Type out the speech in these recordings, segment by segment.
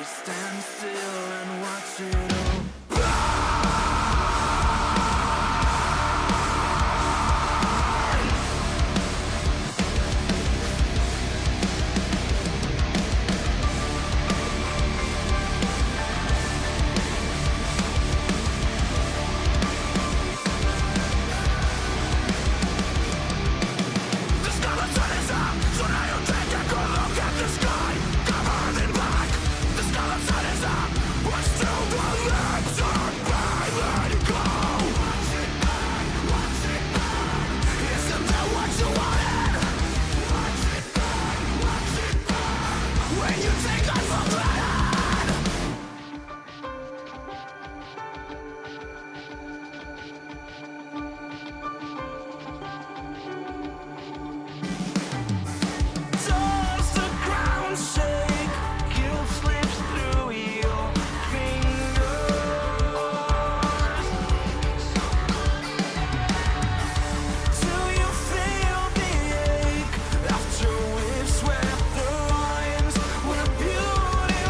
stand still and watch it all. The skeleton is up, so now you take a good look at the sky, covered in black. The skeleton is up, but still the lips are letting go. Watch it burn, watch it burn. Isn't that what you wanted? Watch it burn, watch it burn. When you take life for granted. Does the ground shake? Guilt slips through your fingers. Do you feel the ache after we've swept the lines with beauty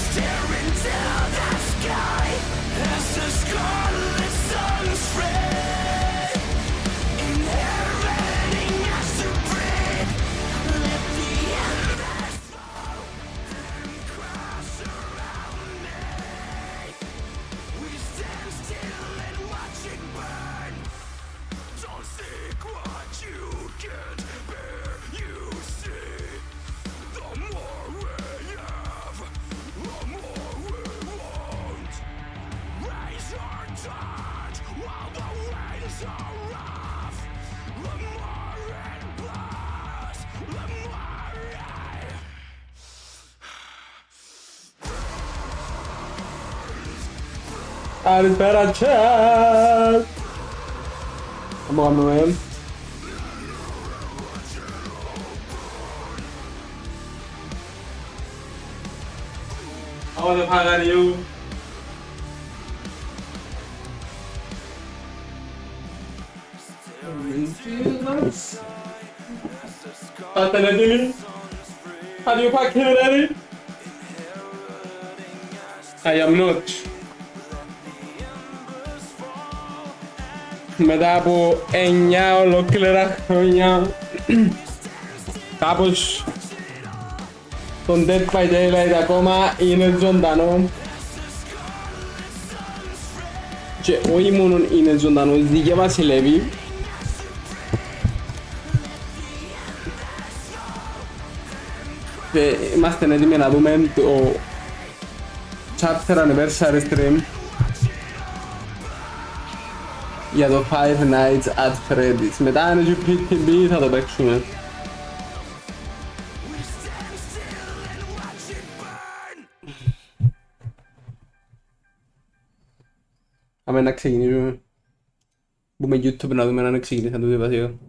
staring down the sky as the scarlet sun's red, inheriting us to breathe. Let the embers fall and crash around me. We stand still and watch it burn. Don't seek what you can't bear. You see, the more we have, the more we want. Raise our touch while the winds are rough. The more it blows, the more Espera, chat. Vamos a mover. Vamos a pagar you. How do you pack here, Daddy? I am not. Me dabo enyaw lokilera enyaw. Tapos τον Dead by Daylight ακόμα είναι ζωντανό και όχι μόνο είναι ζωντανό, δίκαια βασιλεύει. Και είμαστε έτοιμοι να δούμε το chapter anniversary stream για το Five Nights at Freddy's. Μετά αν έχει PTB θα το παίξουμε. Άμα να ξεκινήσουμε. Μπούμε YouTube να δούμε αν ξεκινήσαν το διαβασίο.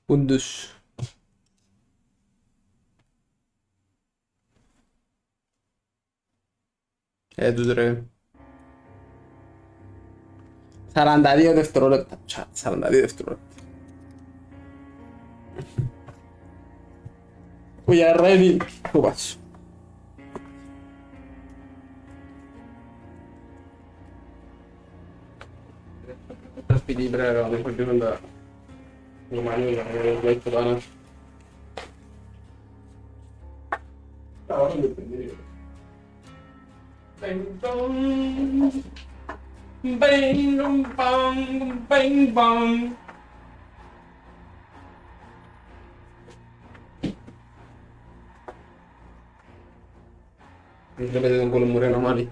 Πούντους. Τους ρε. 42 δευτερόλεπτα. 42 δευτερόλεπτα. We are ready. Πού πας. Τα σπίτι πρέπει να δεχοντήρουν τα Ρουμανία, να το πάνω. Τα ώρα με πεντήρια. Bang bong, bang bong, bang bong. Non vedete con quello moreno mali.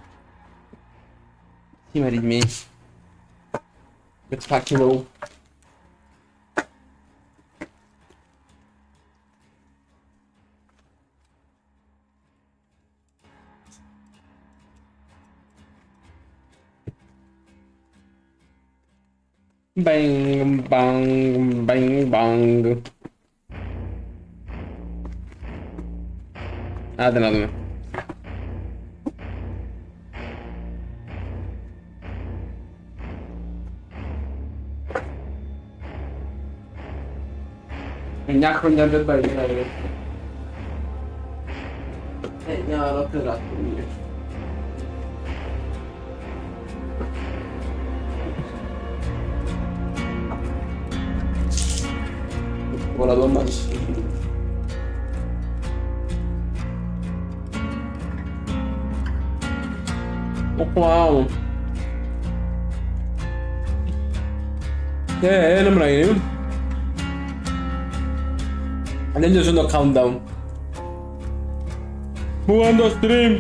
Sì, ma me. Let's fucking go. Bang bang bang bang. Άντε να δούμε. Minyak con Dead by Daylight. Jävla piratbil. Våra domar. Wow. Alam mo na yun. Ano yung susunod countdown? Jugando stream.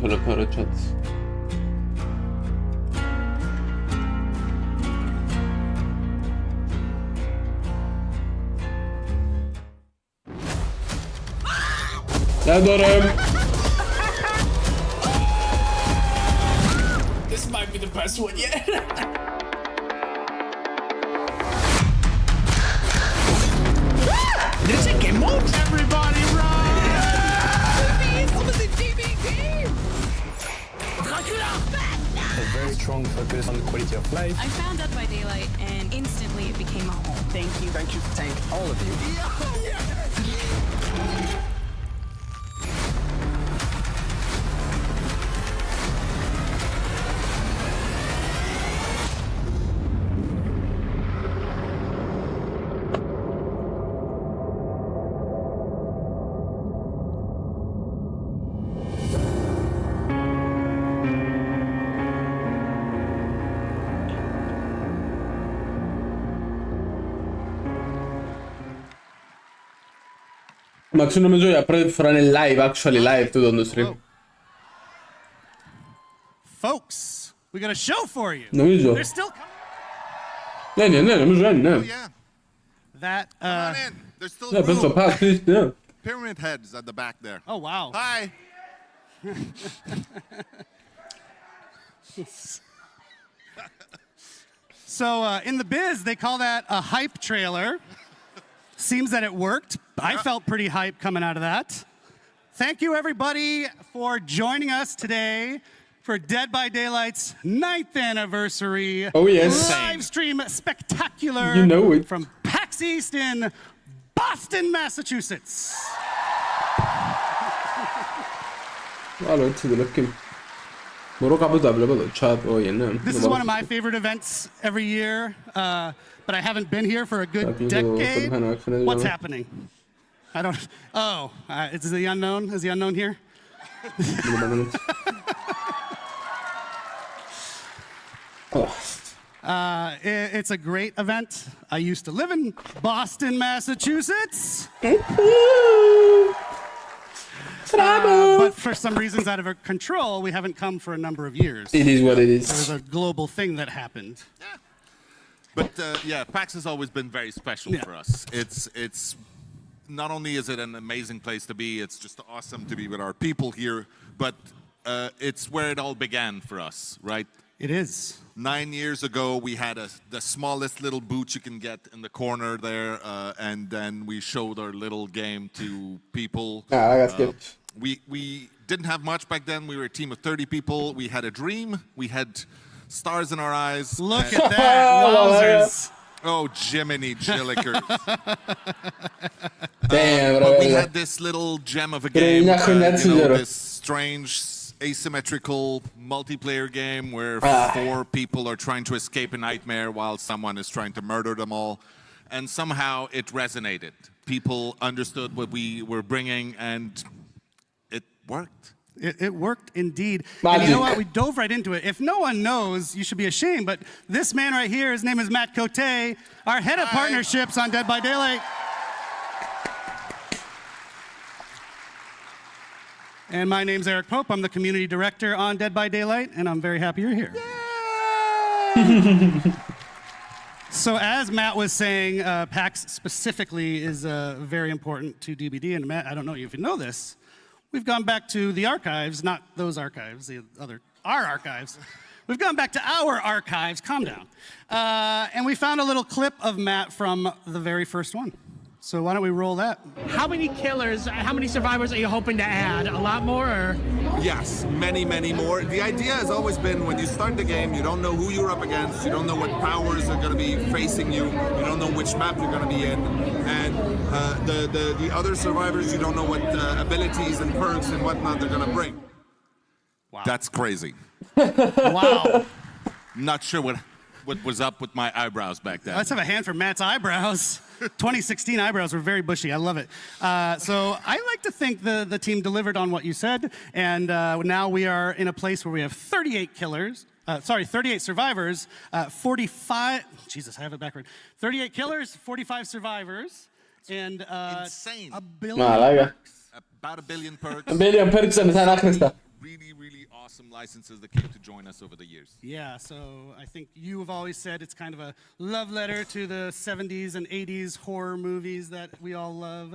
Solo para chats. Adorem. This might be the best one yet. Did it say game mode? Everybody run! A very strong focus on the quality of life. I found Dead by Daylight and instantly it became a home. Thank you. Thank you, thank all of you. Max, non mi gioia a fare nel live, actually live, tu on the stream. Folks, we got a show for you. Non mi gioia. They're still coming. Non mi gioia, no. Yeah, That, come on in. There's still Penso room. passi, no. Pyramid heads at the back there. oh wow. Hi. So in the biz, they call that a hype trailer. Seems that it worked. I felt pretty hype coming out of that. Thank you, everybody, for joining us today for Dead by Daylight's 9th anniversary Oh, yes. live stream spectacular You know it. from PAX East in Boston, Massachusetts. Allora, ti devo che... Moro capo tabla, chat, oh, yeah, no. This is one of my favorite events every year, but I haven't been here for a good decade. What's happening? I don't. Oh, is the unknown? Is the unknown here? It's a great event. I used to live in Boston, Massachusetts. But for some reasons out of our control, we haven't come for a number of years. It is what it There is. was a global thing that happened. But yeah, PAX has always been very special Yeah. for us. It's not only is it an amazing place to be, it's just awesome to be with our people here, but it's where it all began for us, right? It is. 9 years ago, we had the smallest little booth you can get in the corner there, and then we showed our little game to people. Ah, ragazzi, che... We didn't have much back then. We were a team of 30 people. We had a dream. We had stars in our eyes. Look at that. Wowzers. Oh, Jiminy Jillikers. Damn, But we bro. had this little gem of a game, this strange asymmetrical multiplayer game where 4 people are trying to escape a nightmare while someone is trying to murder them all. And somehow it resonated. People understood what we were bringing, and it worked. It worked indeed. Magic. And you know what? We dove right into it. If no one knows, you should be ashamed. But this man right here, his name is Matt Cote, our head of Hi. partnerships on Dead by Daylight. And my name's Eric Pope. I'm the community director on Dead by Daylight, and I'm very happy you're here. So as Matt was saying, PAX specifically is very important to DBD. And Matt, I don't know if you know this, we've gone back to the archives, not those archives, our archives. We've gone back to our archives, calm down. And we found a little clip of Matt from the very first one. So why don't we roll that? How many killers, how many survivors are you hoping to add? A lot more, or? Yes, many, many more. The idea has always been when you start the game, you don't know who you're up against, you don't know what powers are going to be facing you, you don't know which map you're going to be in, and the other survivors, you don't know what abilities and perks and whatnot they're going to bring. Wow. That's crazy. Wow. Not sure what was up with my eyebrows back then. Let's have a hand for Matt's eyebrows. 2016 eyebrows were very bushy. I love it. So I like to think the team delivered on what you said, and now we are in a place where we have 38 killers. 38 survivors, 45. Jesus, I have it backward. 38 killers, 45 survivors, and insane. a billion Malaga. perks. About a billion perks. Billion perks on sen akhriста. Really, really awesome licenses that came to join us over the years. Yeah, so I think you have always said it's kind of a love letter to the 70s and 80s horror movies that we all love.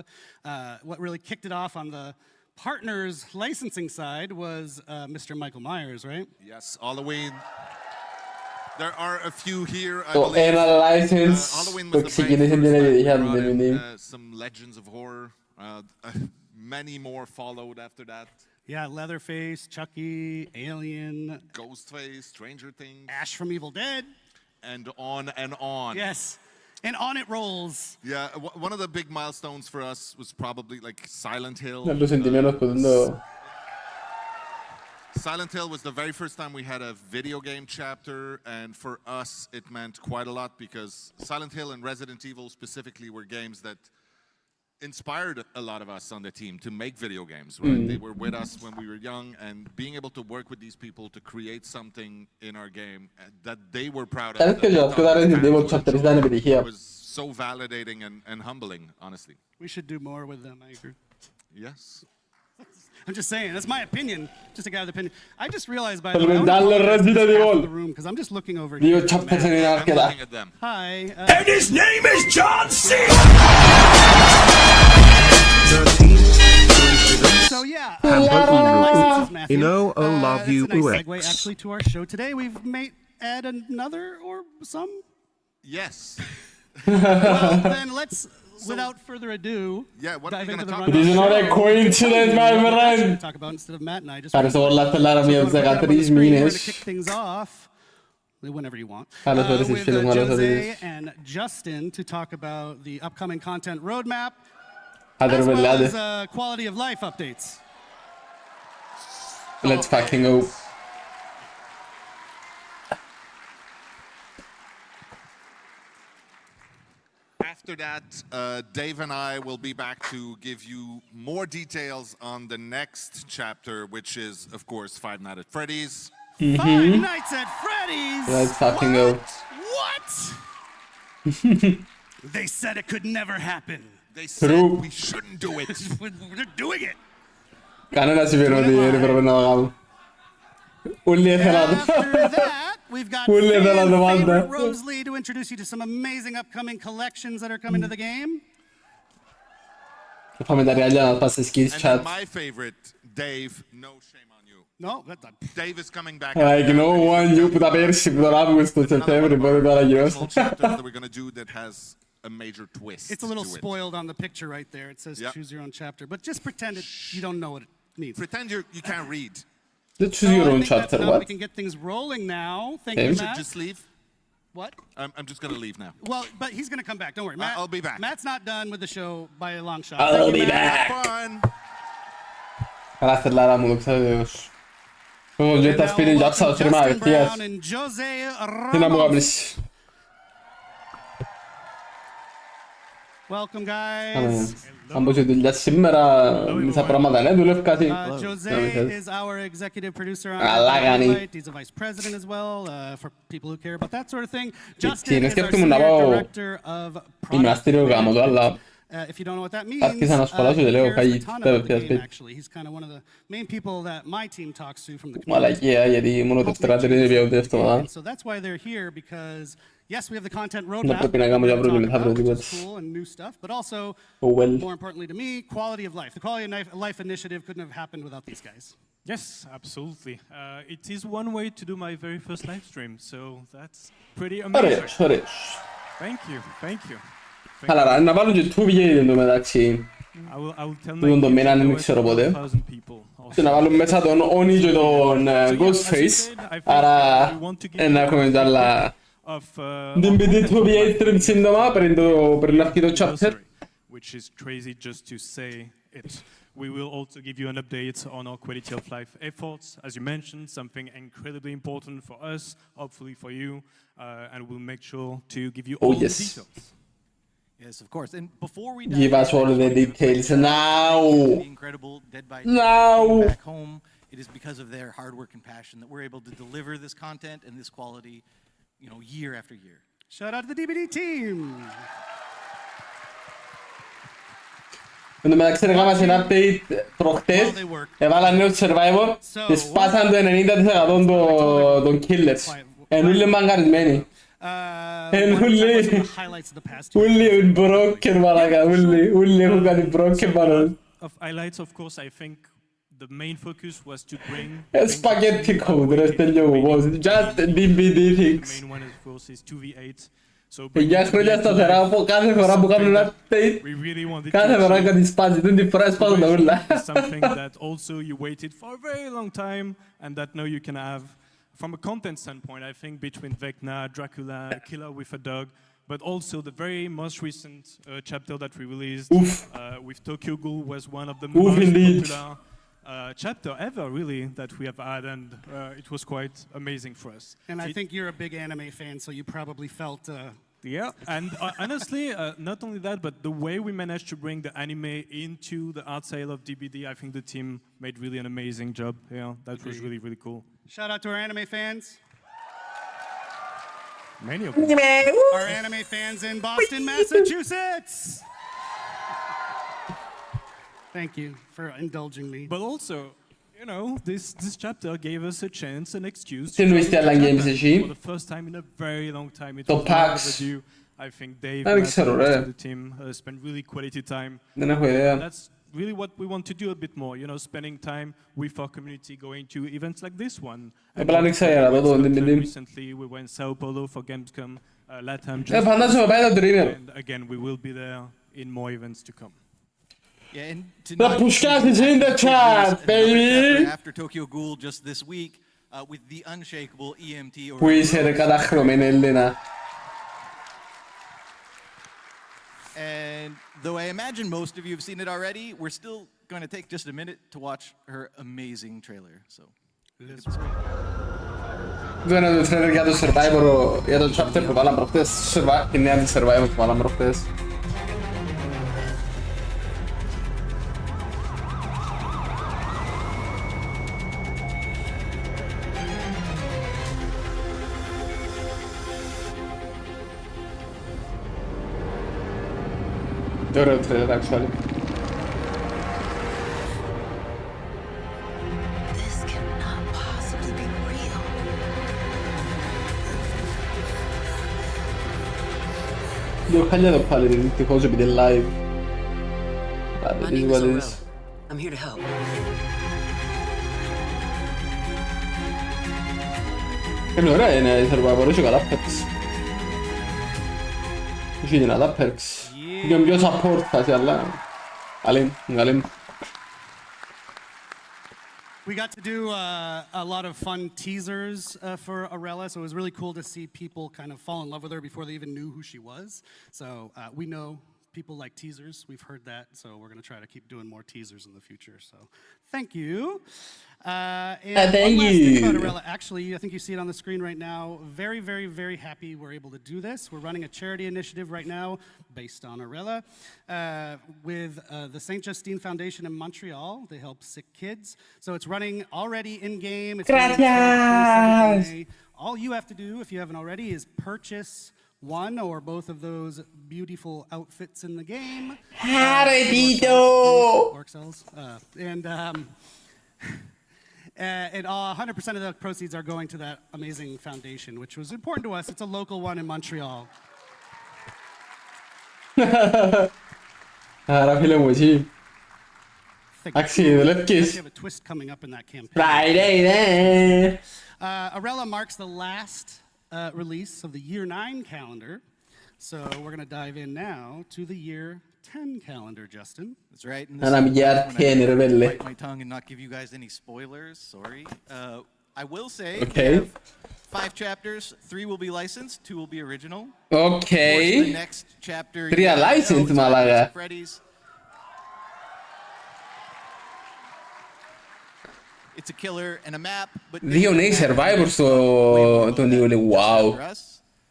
What really kicked it off on the partners licensing side was Mr. Michael Myers, right? Yes, Halloween. There are a few here, I So believe. en license. Halloween was the Toxic very yine first time we hem brought in, deneyim. some Legends of Horror. Many more followed after that. Yeah, Leatherface, Chucky, Alien, Ghostface, Stranger Things, Ash from Evil Dead. and on and on. Yes, and on it rolls. Yeah, one of the big milestones for us was probably like Silent Hill. Los sentimientos cuando Silent Hill was the very first time we had a video game chapter, and for us it meant quite a lot because Silent Hill and Resident Evil specifically were games that inspired a lot of us on the team to make video games, right? They were with us when we were young, and being able to work with these people to create something in our game that they were proud of. ¿Sabes que yo que dar Resident Evil Chapter is done every year? It was so validating and humbling, honestly. We should do more with them, I agree. Yes. I'm just saying, that's my opinion. Just a guy's opinion. I just realized, by Pero the way, I dale wanna apologize to Resident half of Evil. the room because I'm just looking over Dio here. Chapter Matt. in I'm arcada. looking at them. Hi. And his name is John C. So yeah, Hello. licenses, Matthew. know, I love you, It's a nice UX. segue actually to our show today. We've made add another or some. Yes. Well, then let's, without further ado, Yeah, what are dive we into gonna the talk rundown. It is not a coincidence, my friend. Talk about instead of Matt and I just. Care så la stellare So med if you wanna att put that up on the säga screen, we're gonna minus. kick things off whenever you want. Alla så är det With film, alla så är Jose det. and Justin to talk about the upcoming content roadmap Hade as du väl well as lärt? quality of life updates. Let's fucking go. After that, Dave and I will be back to give you more details on the next chapter, which is, of course, Five Nights at Freddy's. Five Nights at Freddy's. Let's fucking go. What? They said it could never happen. They said True. we shouldn't do it. They're doing it. Kan den se vero di ieri per venire After that, we've got Ulle fan della domanda. favorite Rosalie to introduce you to some amazing upcoming collections that are coming to the game. Fammi dare agli altri passa skills And chat. then my favorite, Dave, no shame on you. No, that's not. Dave is coming back. Like no one you put aversi per agosto settembre in modo da Original io. chapters that we're gonna do that has a major twist. It's a little to it. spoiled on the picture right there. It says Yep. choose your own chapter, but just pretend you don't know what it means. Pretend you can't read. Det So choose I your own think that's chapter enough. We what? can get things rolling now. Thank Okay. you, Should Matt. just leave. What? I'm just gonna leave now. Well, but he's going to come back. Don't worry. Matt, I'll be back. Matt's not done with the show by a long shot. I'll Thank you, be Matt. back. Fun. Caratterlara mudoksa diyoruz. O And Jetta now Spinning we'll Jobs out welcome to Justin my yes. Brown and Jose Tina Ramos. Mugables. Welcome, guys. Han började dilla simmera sa Ramadan du löfka Jose is our executive producer on Lagani. Daylight. He's a vice president as well, for people who care about that sort of thing. Justin Tienes is que our optimum senior nabo director of i Masterio product Gamo alla if you don't know what that means, Artisanos Palacio de Leo he cares a Kai ton Tebe about the PSP. game, actually. He's kind of one of the main people that my team talks to from the Mala community. je jedi monotestrateri ne bio defto da. And so that's why they're here, because yes, we have the content No roadmap, propina gamo ja we're gonna problem talk habro about, di which is god. cool and new stuff, but also, Oh well. more importantly to me, quality of life. The quality of life initiative couldn't have happened without these guys. Yes, absolutely. It is one way to do my very first live stream, so that's pretty amazing. Hörru. Thank you, thank you. Allora, ne parlo di 2 μεταξύ των dominant δεν ξέρω πότε. Και να βάλουμε μέσα τον Όνιτζο τον Ghostface. Άρα, να έχουμε κι άλλα DBD 2v8 stream σύντομα πριν να βγει το chapter. Which is crazy just to say it. We will also give you an update on our quality of life efforts. As you mentioned, something incredibly important for us, hopefully for you, and we'll make sure to give you all the details. Yes, of course. And before we Give us all the details now. the incredible Dead by Now. Daylight back home, it is because of their hard work and passion that we're able to deliver this content and this quality, year after year. Shout out to the DBD team. Εν τω μεταξύ έκαναμε ένα update προχτές, έβαλαν νέο survivor και σπάσαν το 90% των killers. Εν ούλοι μαγκαρισμένοι. Εν ούλοι broken μαλάκα, ούλοι έχουν κάτι broken παρόν. Of highlights, of course, I think the main focus was to bring Spaghetti code, ρε στέλνιο μου πώς. Just DBD the things. main one, of course, is 2v8. So 9 χρόνια σταθερά από κάθε φορά που κάνουν ένα update, we really wanted κάθε to φορά achieve κάτι σπάζει, δεν τη φορά σπάζουν τα ούλα. something that also you waited for a very long time and that now you can have. From a content standpoint, I think between Vecna, Dracula, Killer with a Dog, but also the very most recent chapter that we released with Tokyo Ghoul was one of the most indeed. popular chapter ever, really, that we have had, and it was quite amazing for us. And I think you're a big anime fan, so you probably felt... Yeah, and honestly, not only that, but the way we managed to bring the anime into the art style of DBD, I think the team made really an amazing job. Yeah, that was really, really cool. Shout out to our anime fans. Many of them. Our anime fans in Boston, Massachusetts. Thank you for indulging me. But also, this chapter gave us a chance, an excuse Τι εννοείς τι άλλα games εσύ? for the first time in a very long time. It Το was long PAX. overdue. I think Dave, Δεν Matt, ξέρω, and the rest ρε. of the team spent really quality time. Δεν έχω ιδέα. That's really what we want to do a bit more, spending time with our community, going to events like this one. Απλά δεν ξέρω να δω το DBD. Recently, we were in Sao Paulo for Gamescom, LATAM. Φαντάζομαι πάει το dreamer. And again, we will be there in more events to come. Yeah, and The Pushkas is in the chat, baby! After Tokyo Ghoul just this week, with the unshakable EMT. Πού είσαι ρε καταχρωμένη Έλληνα. And though I imagine most of you have seen it already, we're still going to take just a minute to watch her amazing trailer. So, Δεν είναι το trailer για το Survivor, για το chapter που βάλαμε προχτές, τη νέα της Survivor που βάλαμε προχτές. Ωραίο trailer, actually. This cannot possibly be real. Λίγο χαλιά το πάλι, δυστυχώς επειδή είναι live. But it is what it is. I'm here to help. Είναι ωραία, είναι η Survivor, έχει καλά perks. Έχει δυνατά perks. Είναι πιο support φάση, αλλά... Καλή. We got to do a lot of fun teasers for Arella, so it was really cool to see people kind of fall in love with her before they even knew who she was. So we know people like teasers. We've heard that, so we're going to try to keep doing more teasers in the future. So thank you. And thank one last thing you. about Arella. Actually, I think you see it on the screen right now. Very, very, very happy we're able to do this. We're running a charity initiative right now based on Arella with the St. Justine Foundation in Montreal. They help sick kids. So it's running already in-game. It's running until 27th May. All you have to do, if you haven't already, is purchase one or both of those beautiful outfits in the game. Haridito! Orc cells. And 100% of the proceeds are going to that amazing foundation, which was important to us. It's a local one in Montreal. Άρα φίλε μου εσύ. Αξιδουλεύκεις. We have a twist coming up in that campaign. Friday then. Arella marks the last release of the Year 9 calendar. So we're going to dive in now to the year 10 calendar, Justin. That's right. And Anam yer tieni rebelle. bite my tongue and not give you guys any spoilers. Sorry. I will say Okay. we have 5 chapters. 3 will be licensed. 2 will be original. Of course, the Okay. next chapter. 3 are licensed, malaga. Freddy's. It's a killer and a map, but Dio nei Survivor to Neo wow.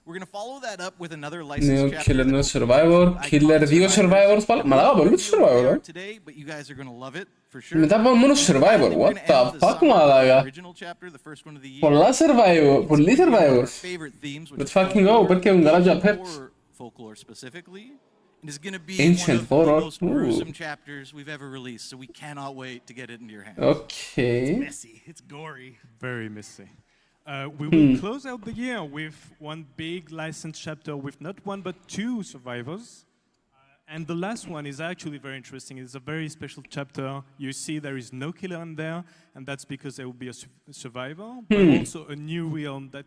We're gonna follow that up with another Neo licensed chapter. Killer no Survivor, Killer Dio Survivor spal. Malaga bellu Survivor. Today, but you guys are gonna love it for sure. Μετά από μόνο Survivor, what the fuck malaga. Original chapter, the first one of the year. Πολλά Survivor, πολλοί Survivors. Favorite themes, which Let's fucking go, perché un garage Peps. folklore specifically. It is gonna be Ancient one of horror. the most gruesome chapters we've ever released, so we cannot wait to get it into your hands. Okay. Messy. It's gory. Very messy. We will close out the year with one big licensed chapter with not one but 2 survivors. And the last one is actually very interesting. It's a very special chapter. You see there is no killer in there, and that's because there will be a survivor, but also a new realm that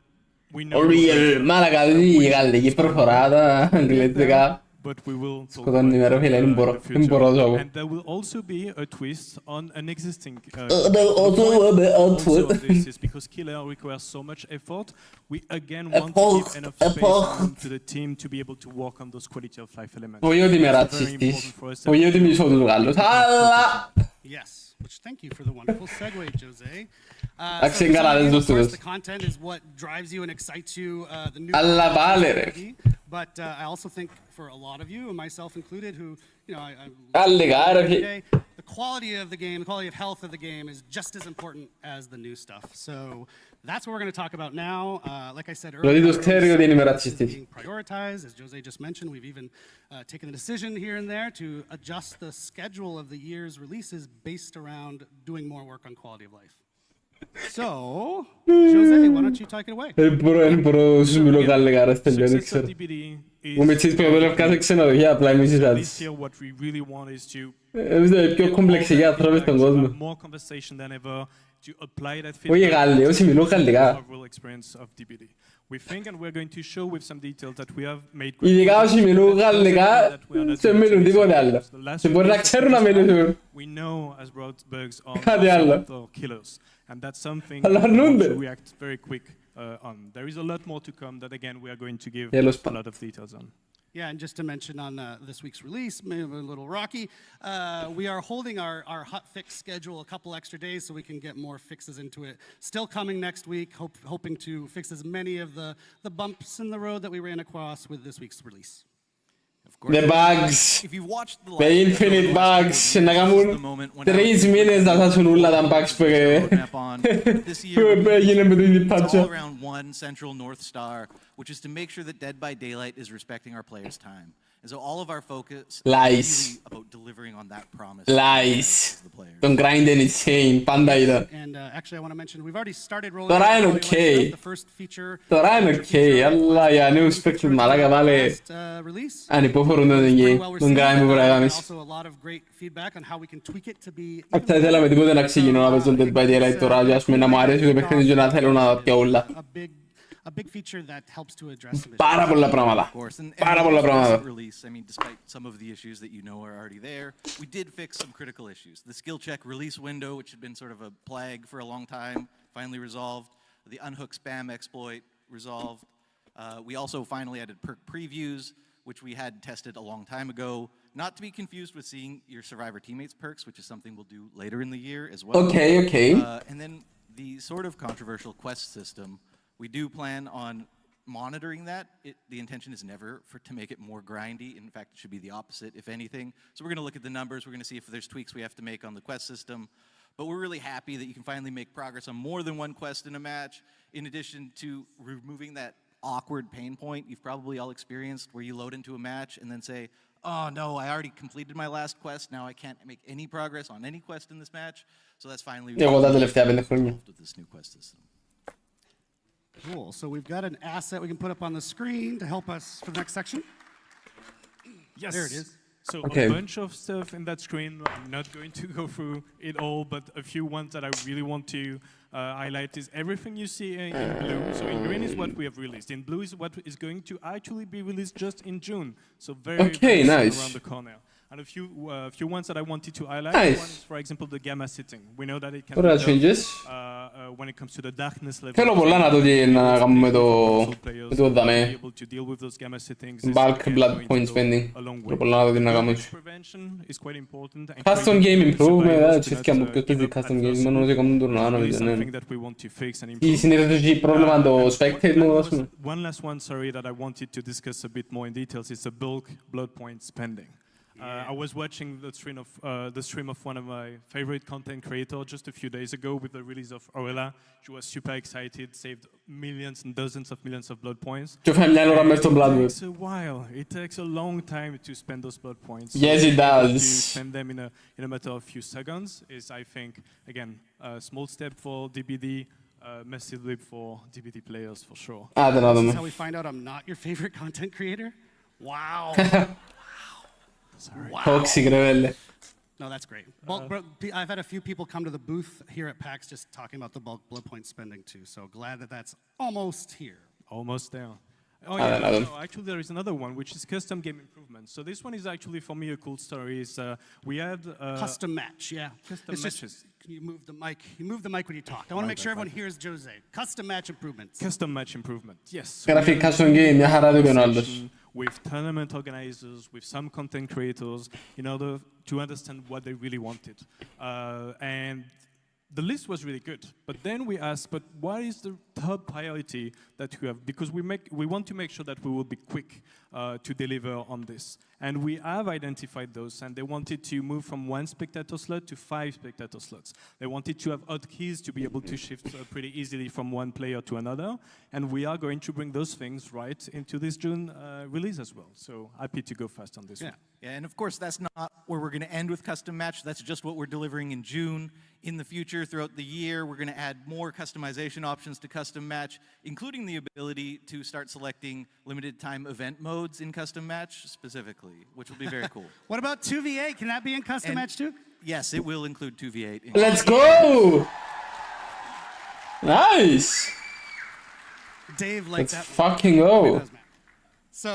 we know. Real malaga di galli perforata inglese. But we will talk Scusa, non mi ero filato in about in gioco. And there will also be a twist on an existing Also, this is because killer requires so much effort. We again want to give enough space to the team to be able to work on those quality of life elements. voglio di It's very razzisti. important for us. Voglio di sotto gallo. Salla! Yes, which thank you for the wonderful segue, Jose. Axel Galale, of giusto course, questo. the content is what drives you and excites you. The new Alla Valere. But I also think for a lot of you, and myself included, who I Alle gare che- today, the quality of the game, the quality of health of the game is just as important as the new stuff. So that's what we're going to talk about now. Like I said Lo dico earlier, stereo di numeri is razzisti. being prioritized, as Jose just mentioned. We've even taken a decision here and there to adjust the schedule of the year's releases based around doing more work on quality of life. So, Jose, why don't you take it away? Ελπορώ σου μιλώ καλή γάρα στην Success of Λιόνιξερ. DBD is Μου με τσίς πιο λευκά ξενοδοχεία, απλά εμείς this εσάς. year what we really want is to Εμείς είναι πιο κομπλεξικοί άνθρωποι στον κόσμο. more conversation than ever to apply that Όχι Γάλλοι, όσοι μιλούν γαλλικά. real experience of DBD. We think and we're going to show with some details that we have made Ειδικά όσοι μιλούν γαλλικά, δεν μιλούν τίποτε άλλο. Και μπορεί να ξέρουν να μιλούν. We know as bugs are Κάτι άλλο. killers, and that's something Αλλά we want αρνούνται. to react very quick on. There is a lot more to come that again we are going to give Τέλος a lot of details on. Yeah, and just to mention on this week's release, maybe a little rocky, we are holding our hot fix schedule a couple extra days so we can get more fixes into it. Still coming next week, hoping to fix as many of the bumps in the road that we ran across with this week's release. The bugs. If you've watched the The live infinite video, bugs. this is Να the κάνουν moment when 3 μήνες να θα σου νουλά τα bugs που roadmap on. This year, που έγινε με την it's all υπάτσα. around one central North Star, which is to make sure that Dead by Daylight is respecting our players' time. And so all of our focus Lies. is really about delivering on that promise. Lies. to the players. Τον grind είναι insane, πάντα ήταν. And actually, I want to mention we've already started rolling Τώρα out είναι Quality okay. Life stuff, the first feature. Τώρα είναι οκ, αλλά για νέους παίκτες μαλάκα βάλε Release. ανυπόφορον τον Pretty γη, well τον received, grind που πρέπει να and κάνεις. also a lot of great feedback on how we can tweak it to be. Αυτά ήθελα με τίποτε να ξεκινώ να παίζω Dead by Daylight τώρα, και ας πούμε να μου αρέσει το παιχνίδι και να θέλω να δω πια όλα. A big feature that helps to address some issues. Πάρα πολλά πράγματα. Of course, and Πάρα πολλά the πράγματα. release, I mean, despite some of the issues that you know are already there, we did fix some critical issues. The skill check release window, which had been sort of a plague for a long time, finally resolved. The unhook spam exploit resolved. We also finally added perk previews, which we had tested a long time ago. Not to be confused with seeing your Survivor teammates perks, which is something we'll do later in the year as well. Okay, okay. And then the sort of controversial quest system. We do plan on monitoring that. The intention is never to make it more grindy. In fact, it should be the opposite, if anything. So we're going to look at the numbers. We're going to see if there's tweaks we have to make on the quest system. But we're really happy that you can finally make progress on more than one quest in a match, in addition to removing that awkward pain point you've probably all experienced where you load into a match and then say, oh no, I already completed my last quest. Now I can't make any progress on any quest in this match. So that's finally Εγώ τα τελευταία 5 χρόνια. with this new quest system. Cool. So we've got an asset we can put up on the screen to help us for the next section. Yes. There it is. So Okay. a bunch of stuff in that screen. I'm not going to go through it all, but a few ones that I really want to highlight is everything you see in blue. So in green is what we have released. In blue is what is going to actually be released just in June. So very, Okay, very soon nice. around the corner. And a few ones that I wanted to highlight. Nice. One is, for example, the gamma setting. We know that it can What are be the done, changes? when it comes to the darkness level. Θέλω πολλά να το δει να κάνουμε το δάμε. Bulk blood point spending. Θέλω πολλά να το δει να κάνουμε. Custom game improvement, cerchiamo più di custom game, ma non si come tornano a vedere. Sì, συνήθως έχει πρόβλημα το spectate mode, ας πούμε. One last one, sorry, that I wanted to discuss a bit more in details is the bulk blood point spending. I was watching the stream of one of my favorite content creators just a few days ago with the release of Orella. She was super excited, saved millions and dozens of millions of blood points. Ci fai μια ώρα μέσα στο blood It web. takes a while. It takes a long time to spend those blood points. Yes, it does. To spend them in a matter of few seconds is, I think, again, a small step for DBD. Massive leap for DBD players for sure. Άντε να This is δούμε. how we find out I'm not your favorite content creator? Wow. Toxic ρε βέλε. No, that's great. I've had a few people come to the booth here at PAX just talking about the bulk blood point spending too. So glad that that's almost here. Almost there. Oh I don't yeah, know. no, actually there is another one, which is custom game improvements. So this one is actually for me a cool story. Is we had Custom match, yeah. Custom It's matches. Can you move the mic? You move the mic when you talk. I want to make sure everyone hears Jose. Custom match improvements. Custom match improvement. Yes. Γράφει custom game, μια χαρά του ο άλλος. With tournament organizers, with some content creators, in order to understand what they really wanted. And the list was really good. But then we asked, but what is the top priority that we have? Because we want to make sure that we will be quick to deliver on this. And we have identified those, and they wanted to move from 1 spectator slot to 5 spectator slots. They wanted to have hotkeys to be able to shift pretty easily from one player to another. And we are going to bring those things right into this June release as well. So happy to go fast on this one. Yeah, and of course, that's not where we're going to end with custom match. That's just what we're delivering in June. In the future, throughout the year, we're going to add more customization options to custom match, including the ability to start selecting limited time event modes in custom match specifically, which will be very cool. What about 2v8? Can that be in custom match too? Yes, it will include 2v8. Let's go! Nice! Dave liked Let's that one. fucking go! So,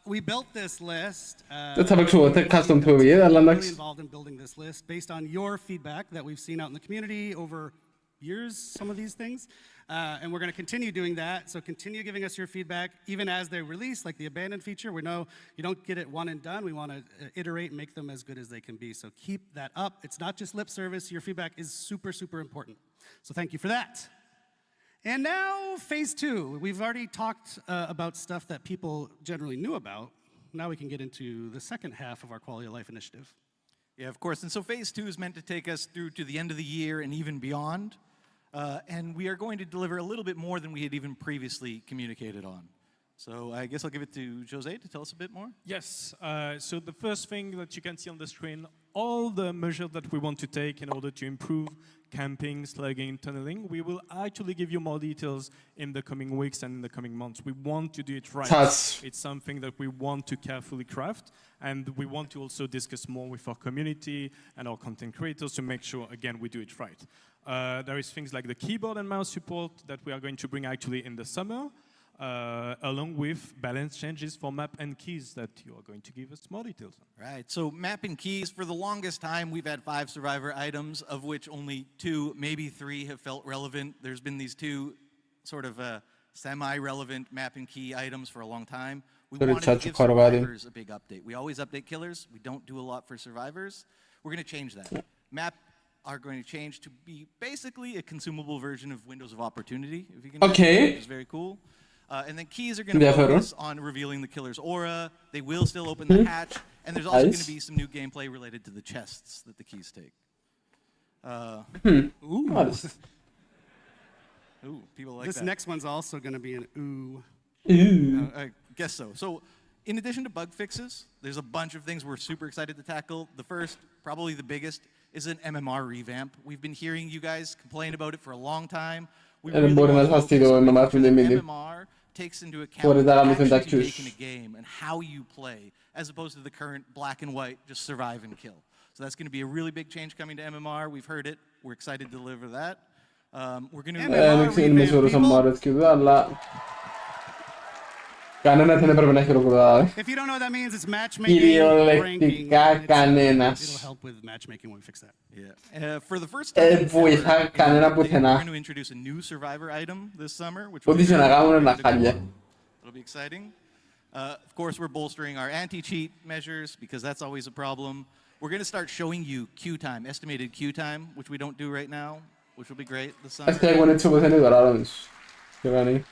we built this list. Δεν θα παίξω ποτέ custom PvE, αλλά Really εντάξει. involved in building this list based on your feedback that we've seen out in the community over years, some of these things. And we're going to continue doing that. So continue giving us your feedback, even as they release, like the abandoned feature. We know you don't get it one and done. We want to iterate and make them as good as they can be. So keep that up. It's not just lip service. Your feedback is super, super important. So thank you for that. And now, phase 2. We've already talked about stuff that people generally knew about. Now we can get into the second half of our Quality of Life initiative. Yeah, of course. And so phase 2 is meant to take us through to the end of the year and even beyond. And we are going to deliver a little bit more than we had even previously communicated on. So I guess I'll give it to Jose to tell us a bit more. Yes. So the first thing that you can see on the screen, all the measures that we want to take in order to improve camping, slugging, tunneling, we will actually give you more details in the coming weeks and in the coming months. We want to do it right. It's something that we want to carefully craft, and we want to also discuss more with our community and our content creators to make sure, again, we do it right. There is things like the keyboard and mouse support that we are going to bring actually in the summer, along with balance changes for map and keys that you are going to give us more details on. Right, so map and keys, for the longest time, we've had 5 survivor items, of which only 2, maybe 3 have felt relevant. There's been these 2 sort of semi-relevant map and key items for a long time. We wanted to give survivors a big update. We always update killers. We don't do a lot for survivors. We're going to change that. Map are going to change to be basically a consumable version of Windows of Opportunity, if you can Okay. which is very cool. And then keys are going to focus on revealing the killer's aura. They will still open the hatch. And there's also going to be some new gameplay related to the chests that the keys take. Ooh, people like this that. This next one's also going to be an ooh. I guess so. So in addition to bug fixes, there's a bunch of things we're super excited to tackle. The first, probably the biggest, is an MMR revamp. We've been hearing you guys complain about it for a long time. We really want to focus on MMR takes into account Fuori the dalla actions mission you take in d'actus. a game and how you play, as opposed to the current black and white, just survive and kill. So that's going to be a really big change coming to MMR. We've heard it. We're excited to deliver that. We're going to... Miksi ilmesuudessa kyllä alla. Kannena tänne päivänä ehkä rukutaan. If you don't know what that means, it's matchmaking, ranking. It'll help with matchmaking when we fix that. Yeah. For the first time, Voi kannena we're putena. going to introduce a new survivor item this summer, which will be Uutisen aikauna nakalla. It'll be exciting. Of course, we're bolstering our anti-cheat measures because that's always a problem. We're going to start showing you queue time, estimated queue time, which we don't do right now, which will be great this summer. Asta kun nyt suusin nyt Hyvä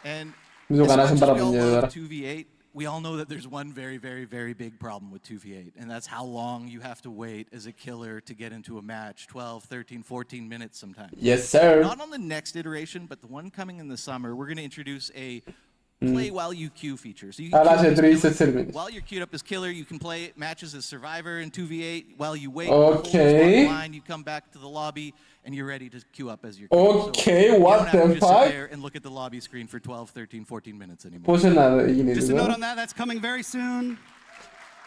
And as much as we all love 2v8, we all know that there's one very, very, very big problem with 2v8, and that's how long you have to wait as a killer to get into a match, 12, 13, 14 minutes sometimes. Yes, sir. Not on the next iteration, but the one coming in the summer, we're going to introduce a play while you queue feature. So you can while you're queued up as killer, you can play matches as survivor in 2v8. While you wait, okay, line, you come back to the lobby and you're ready to queue up as your killer. Okay, so what the fuck? Just sit there and look at the lobby screen for 12, 13, 14 minutes anymore. Just a note on that, that's coming very soon.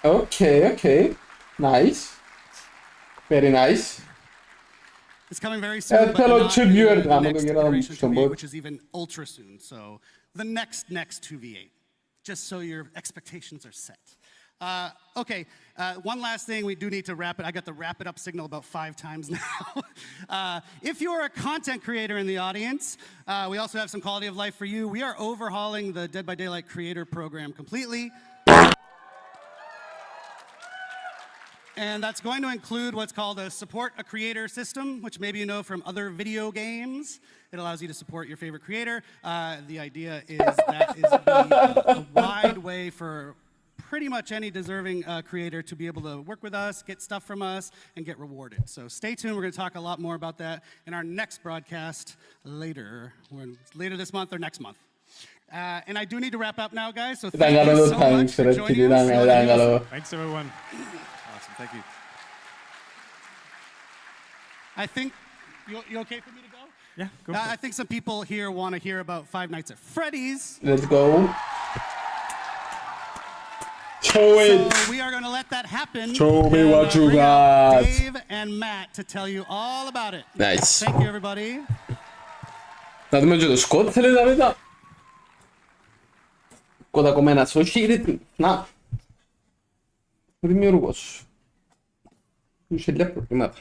Okay. Nice. Very nice. It's coming very soon, but not the next iteration 2v8, which is even ultra soon. So the next 2v8, just so your expectations are set. Okay, one last thing, we do need to wrap it. I got the wrap it up signal about 5 times now. If you're a content creator in the audience, we also have some quality of life for you. We are overhauling the Dead by Daylight creator program completely. And that's going to include what's called a support a creator system, which maybe you know from other video games. It allows you to support your favorite creator. The idea is that is a wide way for pretty much any deserving creator to be able to work with us, get stuff from us, and get rewarded. So stay tuned. We're going to talk a lot more about that in our next broadcast later this month or next month. And I do need to wrap up now, guys. So thank you so much for joining us. Thanks, everyone. Awesome, thank you. I think, you okay for me to go? Yeah, go. I think some people here want to hear about Five Nights at Freddy's. Let's go. Show it. So we are going to let that happen. Show me what you got. Dave and Matt to tell you all about it. Nice. Thank you, everybody. 나도 먼저 스코트를 잡니다. Кода come na society na. Primeiro gosto. Puxa ele por cima.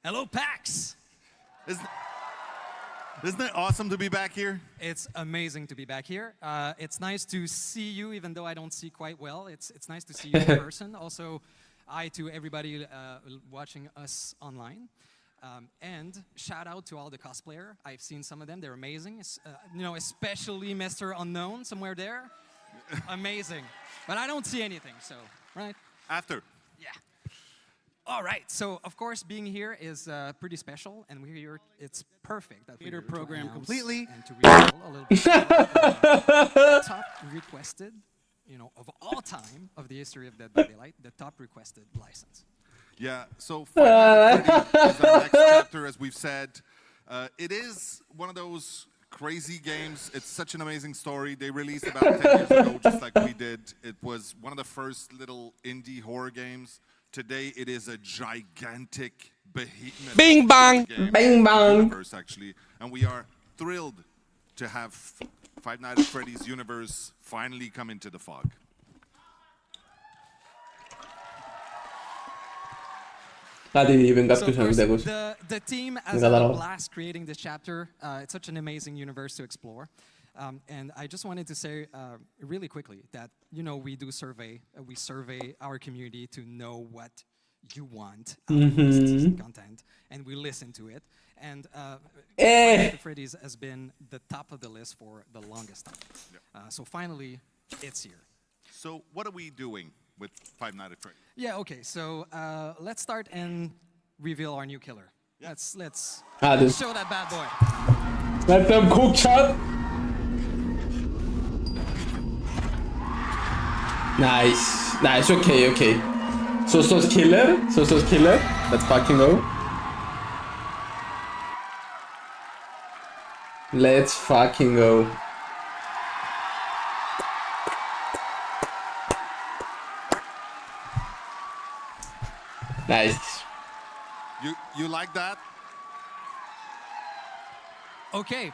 Hello, PAX. Isn't it awesome to be back here? It's amazing to be back here. It's nice to see you, even though I don't see quite well. It's nice to see you in person. Also, hi to everybody watching us online. And shout out to all the cosplayer. I've seen some of them. They're amazing. Especially Mr. Unknown somewhere there. Amazing. But I don't see anything, so, right? After. Yeah. All right. So, of course, being here is pretty special, and we're here. It's perfect that we're here program completely and to reveal a little bit top requested, of all time of the history of Dead by Daylight, the top requested license. Yeah. So, Five Nights at Freddy's is our next chapter, as we've said. It is one of those crazy games. It's such an amazing story. They released about 10 years ago, just like we did. It was one of the first little indie horror games. Today, it is a gigantic behemoth. Bing bang, bing bang. Universe, actually, and we are thrilled to have Five Nights at Freddy's universe finally come into the fog. So the team has had a blast creating this chapter. It's such an amazing universe to explore. And I just wanted to say really quickly that, we do survey. We survey our community to know what you want out of this content. And we listen to it. And Freddy's has been the top of the list for the longest time. Yep. So finally, it's here. So what are we doing with Five Nights at Freddy's? Yeah, okay. So let's start and reveal our new killer. Yeah. Let's show that bad boy. Let them cook, chat. Nice. Okay. Sosos killer. Sosos killer. Let's fucking go. Let's fucking go. Nice. You like that? Okay.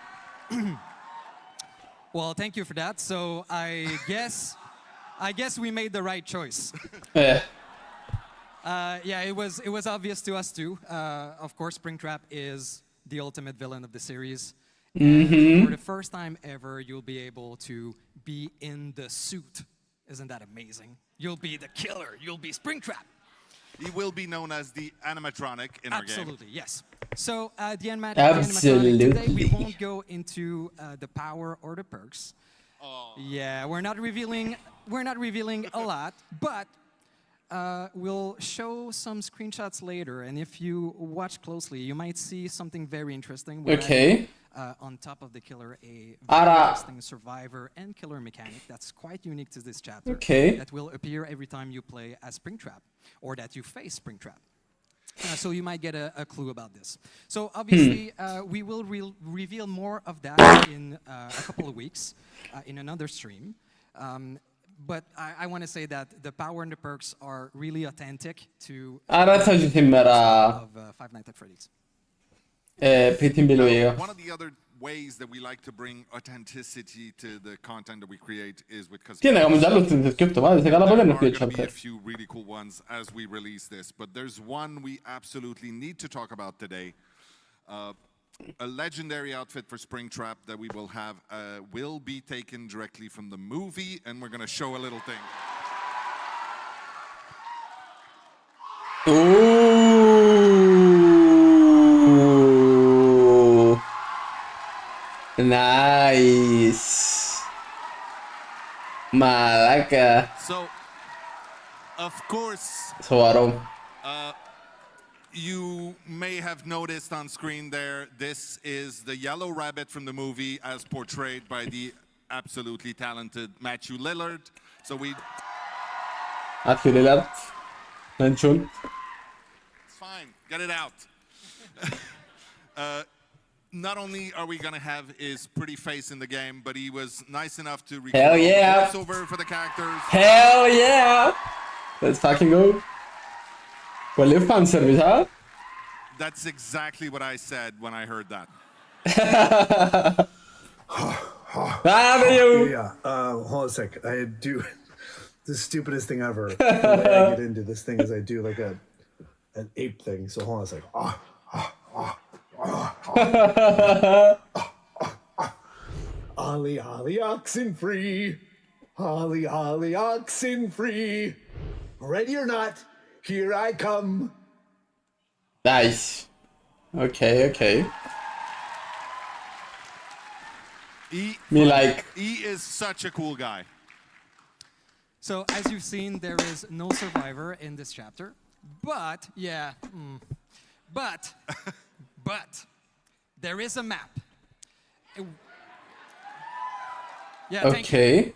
Well, thank you for that. So I guess we made the right choice. Yeah. Yeah, it was obvious to us too. Of course, Springtrap is the ultimate villain of the series. And for the first time ever, you'll be able to be in the suit. Isn't that amazing? You'll be the killer. You'll be Springtrap. He will be known as the animatronic in our game. Absolutely, yes. So the animatronic today, we won't go into the power or the perks. Yeah, we're not revealing a lot, but we'll show some screenshots later. And if you watch closely, you might see something very interesting. We're adding, on top of the killer, a very interesting survivor and killer mechanic that's quite unique to this chapter. That will appear every time you play as Springtrap, or that you face Springtrap. So you might get a clue about this. So obviously, we will reveal more of that in a couple of weeks in another stream. But I want to say that the power and the perks are really authentic to of Five Nights at Freddy's. One of the other ways that we like to bring authenticity to the content that we create is with cosmetics. There are going to be a few really cool ones as we release this, but there's one we absolutely need to talk about today. A legendary outfit for Springtrap that we will have will be taken directly from the movie, and we're going to show a little thing. Ooh. Nice. Malaca. So, of course, you may have noticed on screen there, this is the Yellow Rabbit from the movie as portrayed by the absolutely talented Matthew Lillard. So Matthew Lillard. Mention. It's fine, get it out. Not only are we gonna have his pretty face in the game, but he was nice enough to record voiceover for the characters. Hell yeah! Let's fucking go. Quelle fan service, huh? That's exactly what I said when I heard that. Yeah. Hold on a sec. I do the stupidest thing ever. The way I get into this thing is I do like an ape thing. So hold on a sec. Ollie, ollie, oxen free. Ollie, ollie, oxen free. Ready or not, here I come. Nice. Okay. He is such a cool guy. So as you've seen, there is no survivor in this chapter, but but there is a map. Okay.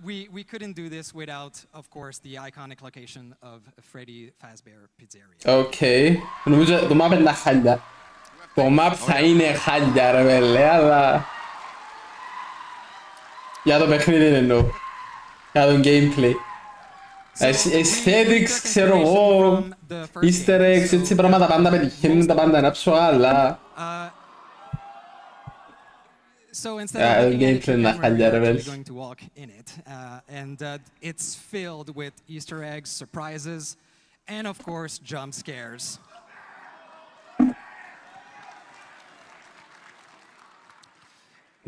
We couldn't do this without, of course, the iconic location of Freddy Fazbear Pizzeria. Okay. De map نخلده. De map سعی نخلده رو بله alla. Ja, då bekhnirin ändå. Ja, då gameplay. Aesthetics كسروا Easter eggs تسيبرا ما طبعا ده بديكين طبعا ده نفسه alla. So instead of looking at the camera, you're actually going to walk in it. And it's filled with Easter eggs, surprises, and of course, jump scares.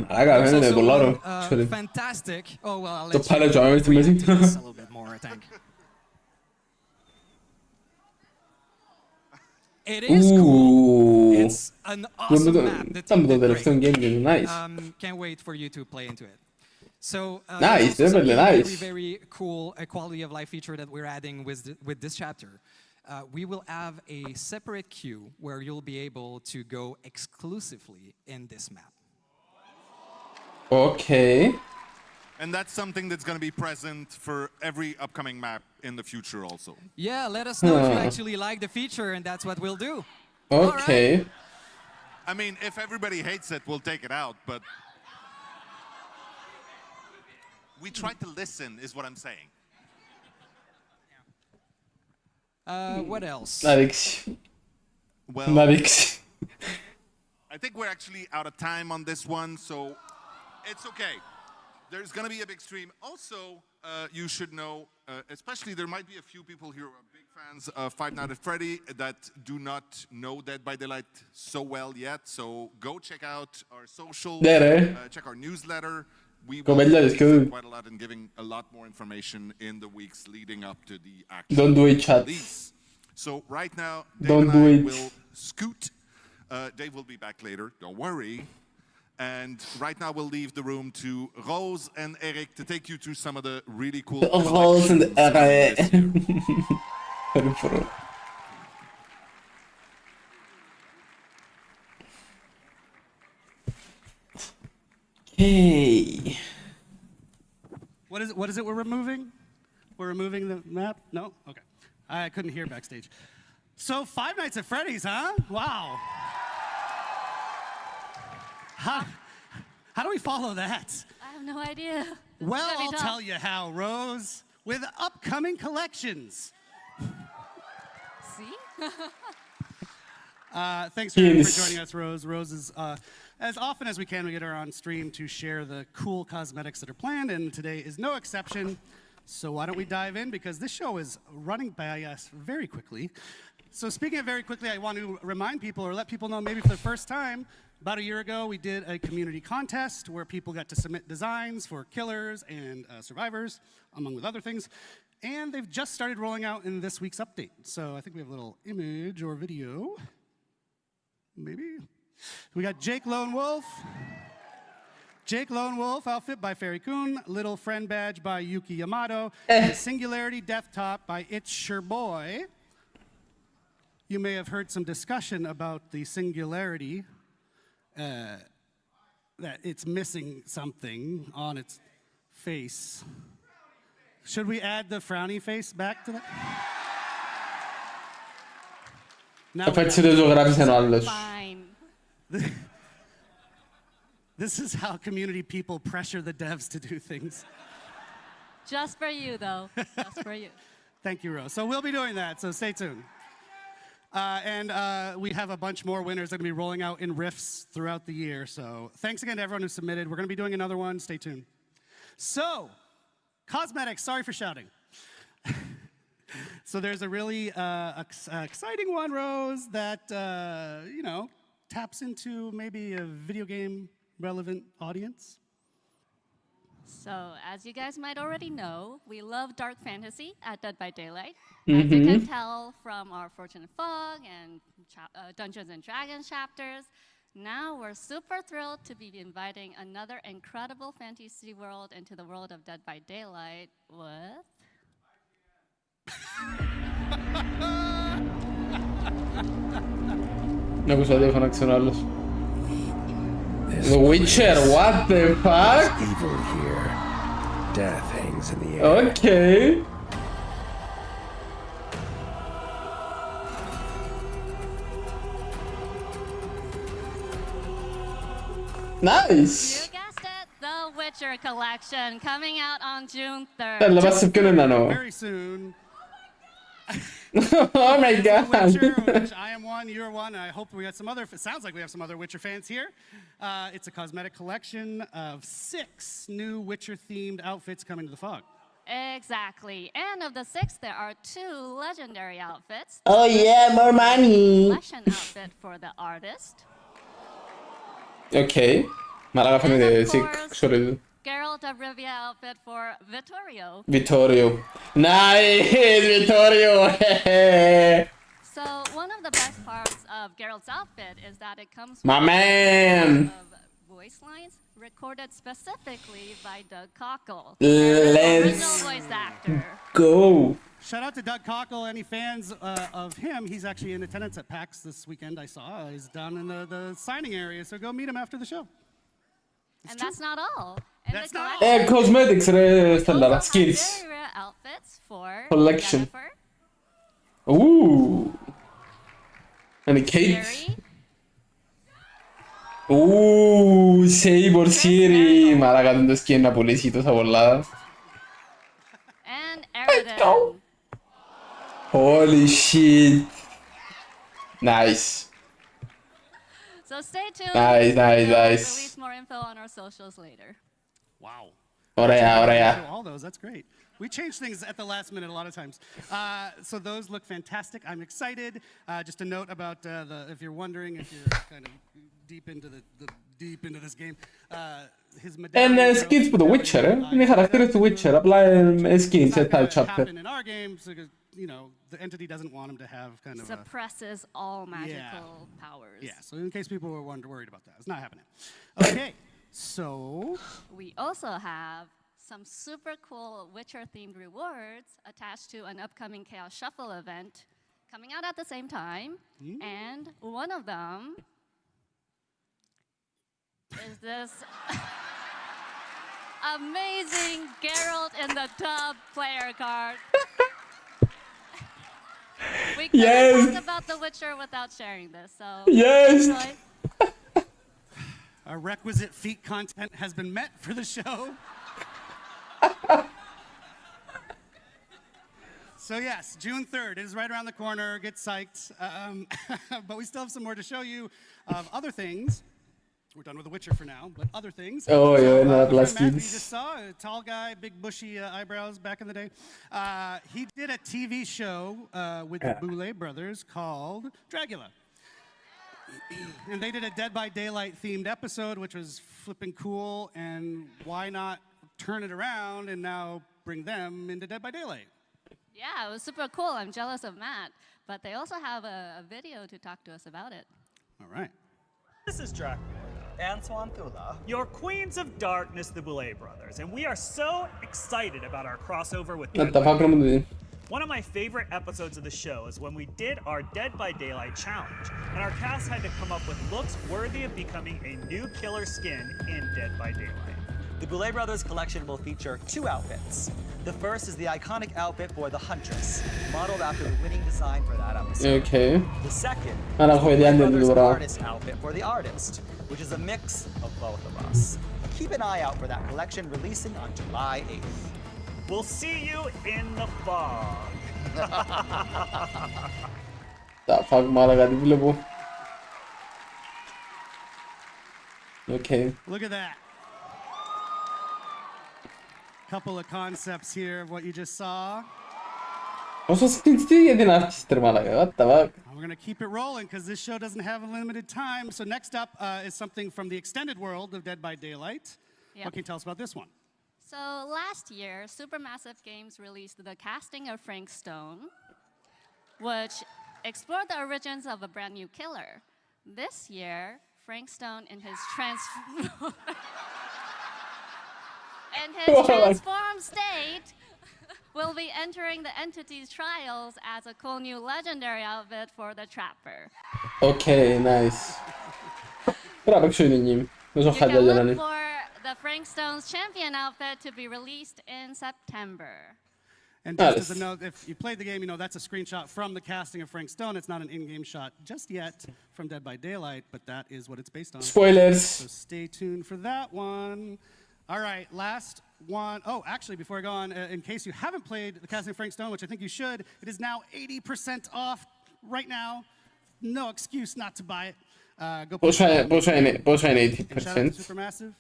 I got him in a lot fantastic. Oh, well, I'll let you this a little bit more, I think. It is cool. It's an awesome map. The team did great. Nice. Can't wait for you to play into it. So nice, definitely nice. Very cool quality of life feature that we're adding with this chapter. We will have a separate queue where you'll be able to go exclusively in this map. Okay. And that's something that's going to be present for every upcoming map in the future also. Yeah, let us know if you actually like the feature, and that's what we'll do. Okay. Right. I mean, if everybody hates it, we'll take it out, but we try to listen, is what I'm saying. What else? Well, I think we're actually out of time on this one, so it's okay. There's going to be a big stream. Also, you should know, especially there might be a few people here who are big fans of Five Nights at Freddy that do not know Dead by Daylight so well yet. So go check out our social, check our newsletter. We will spend quite a lot in giving a lot more information in the weeks leading up to the actual release. So right now, Dave and I will scoot. Dave will be back later, don't worry. And right now we'll leave the room to Rose and Eric to take you through some of the really cool Rose and Eric. Okay. What is it we're removing? We're removing the map? No? Okay. I couldn't hear backstage. So Five Nights at Freddy's, huh? Wow. How do we follow that? I have no idea. Well, I'll tell you how, Rose. With upcoming collections. See? Thanks for joining us, Rose. Rose is, as often as we can, we get her on stream to share the cool cosmetics that are planned, and today is no exception. So why don't we dive in, because this show is running by us very quickly. So speaking of very quickly, I want to remind people or let people know maybe for the first time, about a year ago, we did a community contest where people got to submit designs for killers and survivors, among with other things. And they've just started rolling out in this week's update. So I think we have a little image or video. Maybe. We got Jake Lone Wolf. Jake Lone Wolf outfit by Fairy Kun. Little Friend badge by Yuki Yamato. And Singularity Death Top by It's Your Boy. You may have heard some discussion about the Singularity. That it's missing something on its face. Should we add the frowny face back to that? Fine. This is how community people pressure the devs to do things. Just for you, though. Just for you. Thank you, Rose. So we'll be doing that, so stay tuned. And we have a bunch more winners that are going to be rolling out in Rifts throughout the year. So thanks again to everyone who submitted. We're going to be doing another one. Stay tuned. So, cosmetics. Sorry for shouting. So there's a really exciting one, Rose, that, you know, taps into maybe a video game relevant audience. So, as you guys might already know, we love dark fantasy at Dead by Daylight. As you can tell from our Fortune and Fog and Dungeons and Dragons chapters, now we're super thrilled to be inviting another incredible fantasy world into the world of Dead by Daylight with... No cosa devo conexionarlos. The Witcher, what the fuck? Evil here. Death hangs in the air. Okay. Nice. You guessed it, The Witcher Collection, coming out on June 3rd. Very soon. Oh my god. Witcher, which I am one, you're one, and I hope we got some other, it sounds like we have some other Witcher fans here. It's a cosmetic collection of 6 new Witcher-themed outfits coming to the Fog. Exactly. And of the 6, there are 2 legendary outfits. Oh yeah, more money. Collection outfit for the artist. Okay. Malaga fammi vedere, sì, sorriso. Geralt of Rivia outfit for Vittorio. Vittorio. Nice, Vittorio. So one of the best parts of Geralt's outfit is that it comes My man. Of voice lines recorded specifically by Doug Cockle, Let's original voice actor. Go. Shout out to Doug Cockle. Any fans of him? He's actually in attendance at PAX this weekend. I saw. He's down in the signing area, so go meet him after the show. And that's not all. That's not cosmetics stellar skills very rare outfits for collection. Jennifer, And Kate. Gary, Sei borsieri. Ma raga, tanto skin napolesito sta volata. and Eridan. Holy shit. Nice. So stay tuned. Nice. We'll release more info on our socials later. Wow. Ora ya. All those, that's great. We change things at the last minute a lot of times. So those look fantastic. I'm excited. Just a note about if you're wondering, if you're kind of deep into this game, his And skins på The Witcher, ni charaktery The Witcher, apply skins at type chapter. in our games, because, you know, the entity doesn't want him to have kind of suppresses all magical powers. Yeah, so in case people were worried about that, it's not happening. Okay, so we also have some super cool Witcher-themed rewards attached to an upcoming Chaos Shuffle event coming out at the same time. And one of them is this amazing Geralt in the Tub player card. We couldn't talk about The Witcher without sharing this, so enjoy. Our requisite feat content has been met for the show. So yes, June 3rd is right around the corner. Get psyched. But we still have some more to show you of other things. We're done with The Witcher for now, but other things. Oh, yeah, not last Matt, you skins. just saw a tall guy, big bushy eyebrows back in the day. He did a TV show with the Boulet brothers called Dragula. And they did a Dead by Daylight themed episode, which was flipping cool. And why not turn it around and now bring them into Dead by Daylight? Yeah, it was super cool. I'm jealous of Matt. But they also have a video to talk to us about it. All right. This is Dracula, Antoine Thula, your Queens of Darkness, the Boulet brothers, and we are so excited about our crossover with One of my favorite episodes of the show is when we did our Dead by Daylight challenge, and our cast had to come up with looks worthy of becoming a new killer skin in Dead by Daylight. The Boulet Brothers collection will feature 2 outfits. The first is the iconic outfit for the Huntress, modeled after the winning design for that episode. Okay. The second is Allora, the vediamo Boulet Brothers allora. artist outfit for the artist, which is a mix of both of us. Keep an eye out for that collection releasing on July 8th. We'll see you in the fog. Da fag malaga di bile bu. Okay. Look at that. Couple of concepts here of what you just saw. Posso spinti din artistri malaga. What the fuck? We're going to keep it rolling because this show doesn't have a limited time. So next up is something from the extended world of Dead by Daylight. Yep. What can you tell us about this one? So last year, Supermassive Games released The Casting of Frank Stone, which explored the origins of a brand new killer. This year, Frank Stone in his transformed state will be entering the entity's trials as a cool new legendary outfit for the Trapper. Okay, nice. Bravo kështu nim. Më You shoh can hajja look janani. for the Frank Stone's champion outfit to be released in September. And just as a note, if you played the game, you know that's a screenshot from the casting of Frank Stone. It's not an in-game shot just yet from Dead by Daylight, but that is what it's based on. Spoilers. So stay tuned for that one. All right, last one. Oh, actually, before I go on, in case you haven't played the casting of Frank Stone, which I think you should, it is now 80% off right now. No excuse not to buy it. Go play it. 80%. Shout out to Supermassive.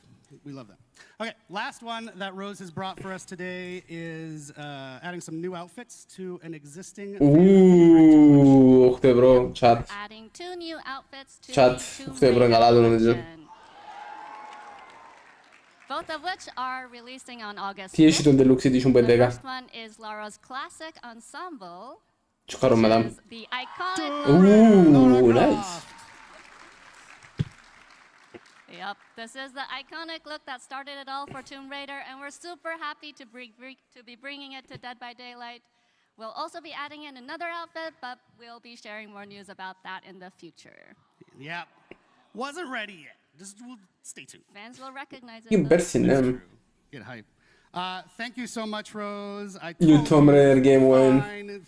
We love that. Okay, last one that Rose has brought for us today is adding some new outfits to an existing. Uite bro, chat. Adding 2 new outfits to Chat, uite bro, nga ladun në gjë. Both of which are releasing on August Ti jeshi 5th. të deluxe edition The për dega. first one is Lara's classic ensemble. Çfarë madam? which is the iconic Nice. Yep, this is the iconic look that started it all for Tomb Raider, and we're super happy to be bringing it to Dead by Daylight. We'll also be adding in another outfit, but we'll be sharing more news about that in the future. Yep. Wasn't ready yet. Just stay tuned. Fans will recognize it. Kim though. Bersinem. Get hype. Thank you so much, Rose. You Tomb Raider game win.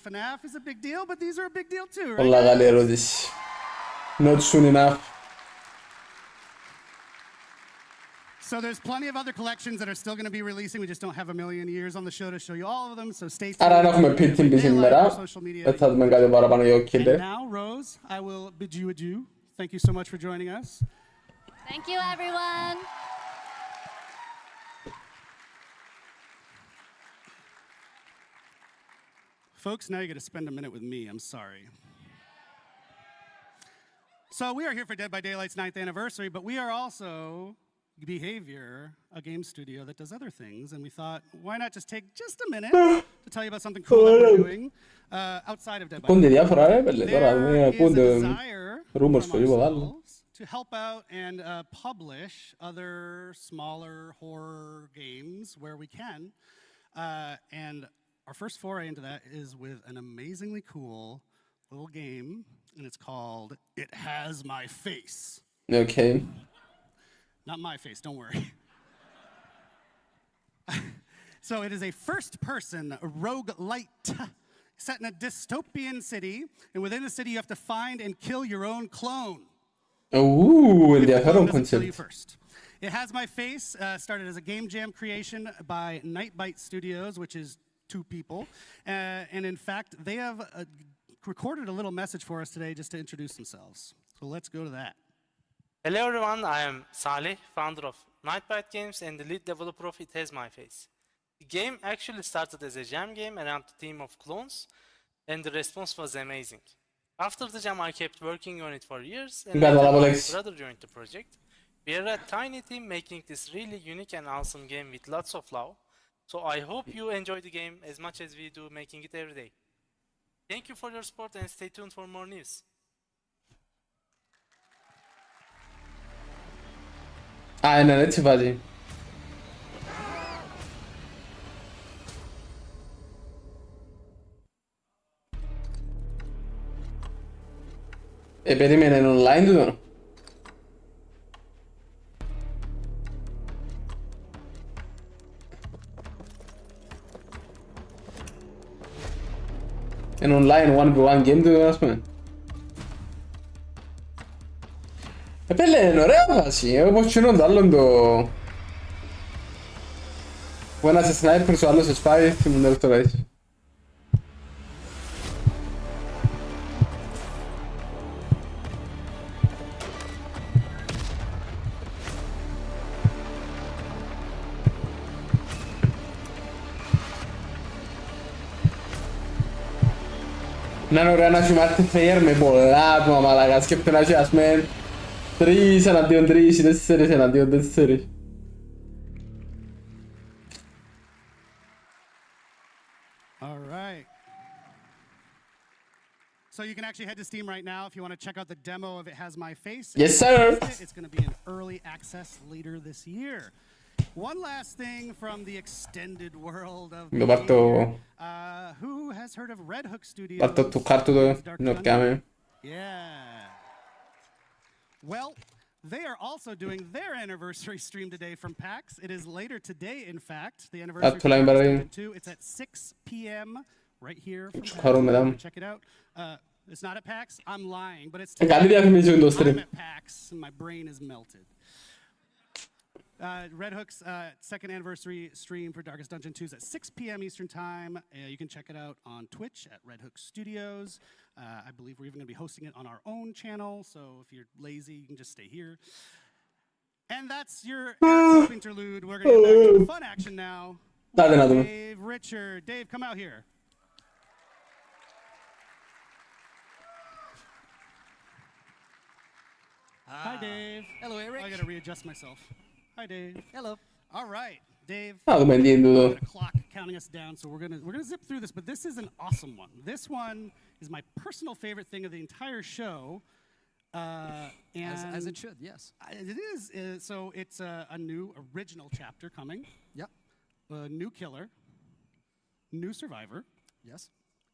FNAF is a big deal, but these are a big deal too, right? والله غالية روديش. Not soon enough. So there's plenty of other collections that are still going to be releasing. We just don't have a million years on the show to show you all of them. So stay tuned. أنا نخمة بيتين بيسمرا. بس هذا من قاعد باربانو يوكيله. And now, Rose, I will bid you adieu. Thank you so much for joining us. Thank you, everyone. Folks, now you got to spend a minute with me. I'm sorry. So we are here for Dead by Daylight's 9th anniversary, but we are also Behavior, a game studio that does other things, and we thought, why not just take just a minute to tell you about something cool that we're doing outside of Dead by Daylight. There is a desire from ourselves to help out and publish other smaller horror games where we can, and our first foray into that is with an amazingly cool little game, and it's called It Has My Face. Okay. Not my face, don't worry. So it is a first-person roguelite set in a dystopian city, and within the city you have to find and kill your own clone. Oh, If the the clone horror doesn't kill you concept. first. It Has My Face started as a game jam creation by Nightbite Studios, which is 2 people. And in fact, they have recorded a little message for us today just to introduce themselves. So let's go to that. Hello everyone, I am Salih, founder of Nightbite Games and the lead developer of It Has My Face. The game actually started as a jam game around the theme of clones, and the response was amazing. After the jam, I kept working on it for years, and later my brother joined the project. We are a tiny team making this really unique and awesome game with lots of love, so I hope you enjoy the game as much as we do making it every day. Thank you for your support and stay tuned for more news. Aynen itibari. Benim en online diyor. En online 1v1 game diyor aslında. Pelle non è così, poi non dall'ondo. Buona se sniper su allo se spari, ti mando tutto lei. Non ci mette ferme, bollato, ma la casca che la Jasmine. 3 sen addion 3 si dessere sen addion dessere. All right. So you can actually head to Steam right now if you want to check out the demo of It Has My Face. Yes, sir. It's going to be in early access later this year. One last thing from the extended world of Behind, who has heard of Red Hook Studios? Parto tu kartu no kame. Yeah. Well, they are also doing their anniversary stream today from PAX. It is later today, in fact. The anniversary stream is 2. It's at 6 p.m. right here from PAX. Check it out. It's not at PAX. I'm lying, but it's today. I'm at PAX, and my brain is melted. Red Hook's second anniversary stream for Darkest Dungeon 2 is at 6 p.m. Eastern Time. You can check it out on Twitch at Red Hook Studios. I believe we're even going to be hosting it on our own channel, so if you're lazy, you can just stay here. And that's your interlude. We're going to get back to the fun action now. Dave Richard. Dave, come out here. Hi, Dave. Hello, Eric. I got to readjust myself. Hi, Dave. Hello. All right, Dave. The clock counting us down, so we're gonna zip through this. But this is an awesome one. This one is my personal favorite thing of the entire show. As it should, yes. It is. So it's a new original chapter coming. Yep. A new killer. New survivor. Yes.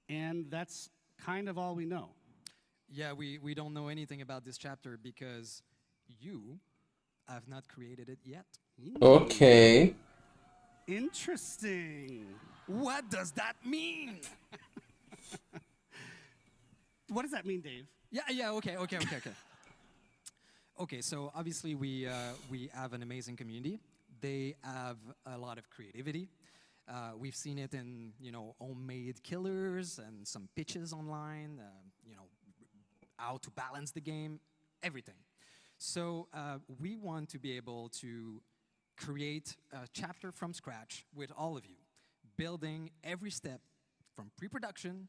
And that's kind of all we know. Yeah, we don't know anything about this chapter because you have not created it yet. Okay. Interesting. What does that mean? What does that mean, Dave? Yeah, okay. Okay, so obviously we have an amazing community. They have a lot of creativity. We've seen it in, homemade killers and some pitches online, how to balance the game, everything. So we want to be able to create a chapter from scratch with all of you, building every step from pre-production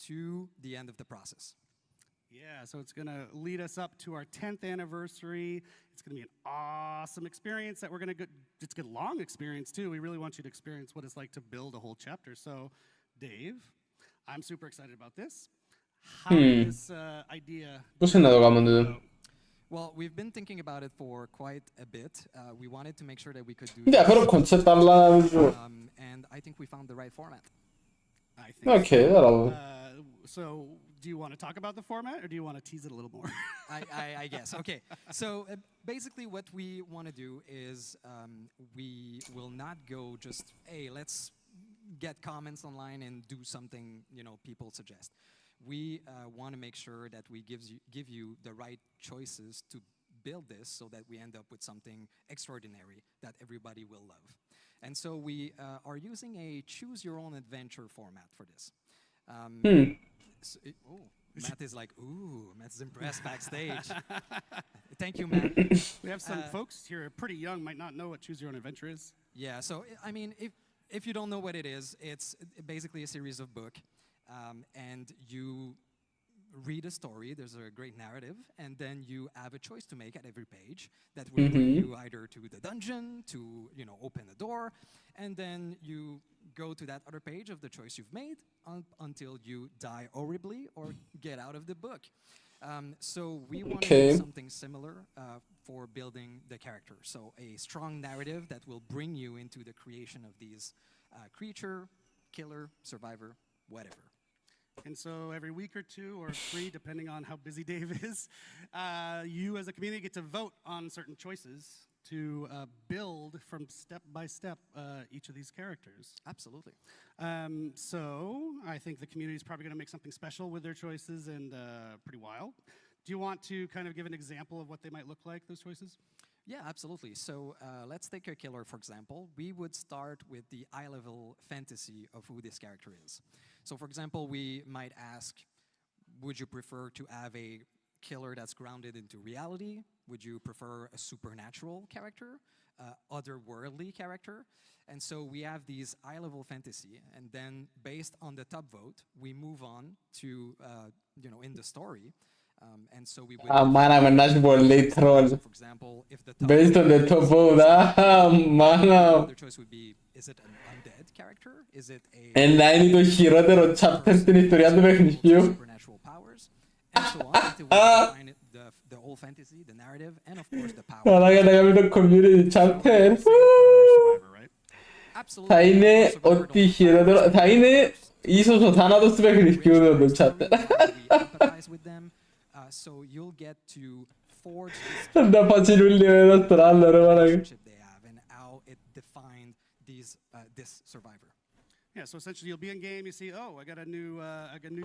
to the end of the process. Yeah, so it's going to lead us up to our 10th anniversary. It's going to be an awesome experience that we're going to get. It's a long experience, too. We really want you to experience what it's like to build a whole chapter. So, Dave, I'm super excited about this. How did this idea... Well, we've been thinking about it for quite a bit. We wanted to make sure that we could do 근데 그런 컨셉 달라가지고. And I think we found the right format. I think Okay, so. So, do you want to talk about the format, or do you want to tease it a little more? I guess. Okay. So basically, what we want to do is we will not go just, hey, let's get comments online and do something people suggest. We want to make sure that we give you the right choices to build this, so that we end up with something extraordinary that everybody will love. And so we are using a choose-your-own-adventure format for this. Matt is like, ooh, Matt's impressed backstage. Thank you, Matt. We have some folks here who are pretty young, might not know what Choose Your Own Adventure is. Yeah, so, I mean, if you don't know what it is, it's basically a series of books, and you read a story, there's a great narrative, and then you have a choice to make at every page that will bring you either to the dungeon, to, open a door, and then you go to that other page of the choice you've made until you die horribly or get out of the book. So we want to do something similar for building the character. So a strong narrative that will bring you into the creation of these creature, killer, survivor, whatever. And so every week or 2 or 3, depending on how busy Dave is, you as a community get to vote on certain choices to build from step by step each of these characters. Absolutely. So I think the community is probably going to make something special with their choices and pretty wild. Do you want to kind of give an example of what they might look like, those choices? Yeah, absolutely. So let's take a killer, for example. We would start with the eye-level fantasy of who this character is. So, for example, we might ask, would you prefer to have a killer that's grounded into reality? Would you prefer a supernatural character, otherworldly character? And so we have these eye-level fantasy, and then based on the top vote, we move on to, in the story. And so we would for example, if the based on the top vote, the choice would be, is it an undead character? Is it a hiro대로 챕터 스토리한테 배우시오. supernatural powers? And so on until we define the whole fantasy, the narrative, and of course the power. 나가면 community chapter. 다이네 어디 히로대로 다이네 이소소 다나도 스펙을 기울여도 챕터. So you'll get to forge 나 파치룰리에서 relationship they have and how it defined this survivor. Yeah, so essentially you'll be in game, you see, oh, I got a new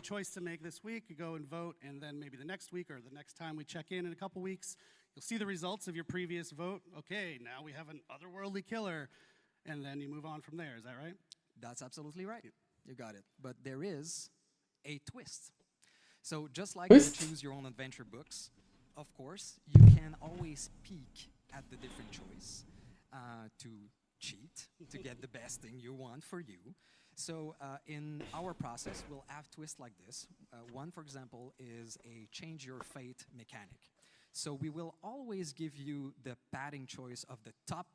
choice to make this week. You go and vote, and then maybe the next week or the next time we check in a couple weeks, you'll see the results of your previous vote. Okay, now we have an otherworldly killer, and then you move on from there. Is that right? That's absolutely right. You got it. But there is a twist. So just like the Choose Your Own Adventure books, of course, you can always peek at the different choice to cheat, to get the best thing you want for you. So in our process, we'll have twists like this. One, for example, is a change your fate mechanic. So we will always give you the padding choice of the top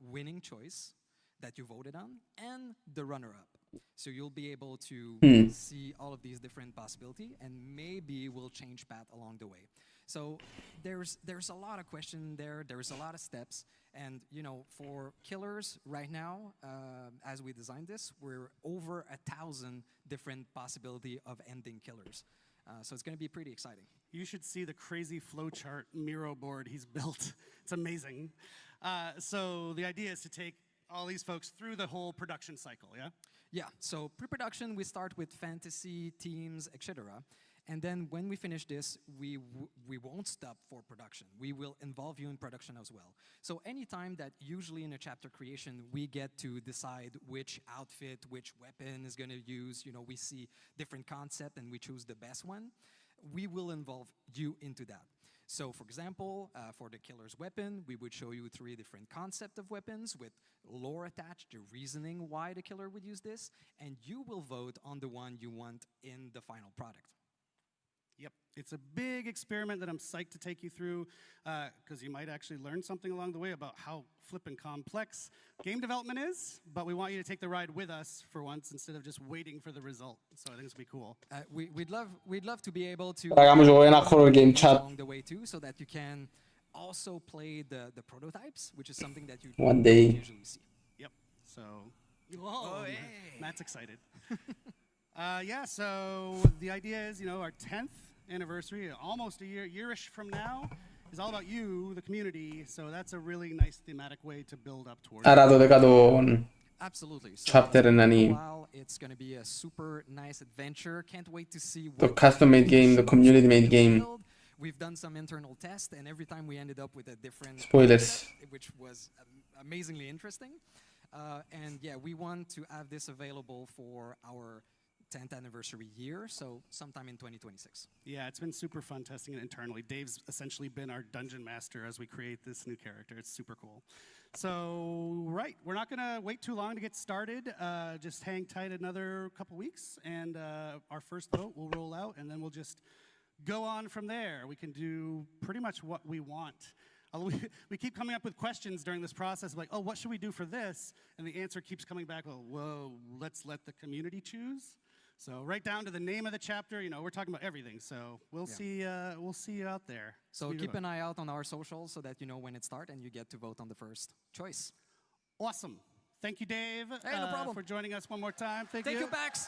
winning choice that you voted on and the runner-up. So you'll be able to see all of these different possibilities, and maybe we'll change path along the way. So there's a lot of question there. There's a lot of steps, and for killers right now, as we designed this, we're over 1,000 different possibility of ending killers. So it's going to be pretty exciting. You should see the crazy flowchart Miro board he's built. It's amazing. So the idea is to take all these folks through the whole production cycle, yeah? Yeah, so pre-production, we start with fantasy, teams, etc. And then when we finish this, we won't stop for production. We will involve you in production as well. So anytime that usually in a chapter creation, we get to decide which outfit, which weapon is going to use, we see different concept and we choose the best one, we will involve you into that. So for example, for the killer's weapon, we would show you 3 different concepts of weapons with lore attached, the reasoning why the killer would use this, and you will vote on the one you want in the final product. Yep, it's a big experiment that I'm psyched to take you through because you might actually learn something along the way about how flippin' complex game development is, but we want you to take the ride with us for once instead of just waiting for the result. So I think it's gonna be cool. We'd love to be able to Raga, mo gioco in a horror game chat. along the way too, so that you can also play the prototypes, which is something that you One day. don't usually see. Yep, so, whoa, Matt's excited. Yeah, so the idea is, our 10th anniversary, almost a year-ish from now, is all about you, the community. So that's a really nice thematic way to build up towards. Arado dekadon. Absolutely. So Chapter in any. while it's going to be a super nice adventure. Can't wait to see The what custom-made game, the community-made game. We've done some internal tests, and every time we ended up with a different Spoilers. concept, which was amazingly interesting. And yeah, we want to have this available for our 10th anniversary year, so sometime in 2026. Yeah, it's been super fun testing it internally. Dave's essentially been our dungeon master as we create this new character. It's super cool. So, right, we're not going to wait too long to get started. Just hang tight another couple weeks, and our first vote will roll out, and then we'll just go on from there. We can do pretty much what we want. We keep coming up with questions during this process, like, oh, what should we do for this? And the answer keeps coming back, well, whoa, let's let the community choose. So right down to the name of the chapter, we're talking about everything. So we'll see you out there. So keep an eye out on our socials so that you know when it starts and you get to vote on the first choice. Awesome. Thank you, Dave, hey, no problem. for joining us one more time. Thank you, Bax.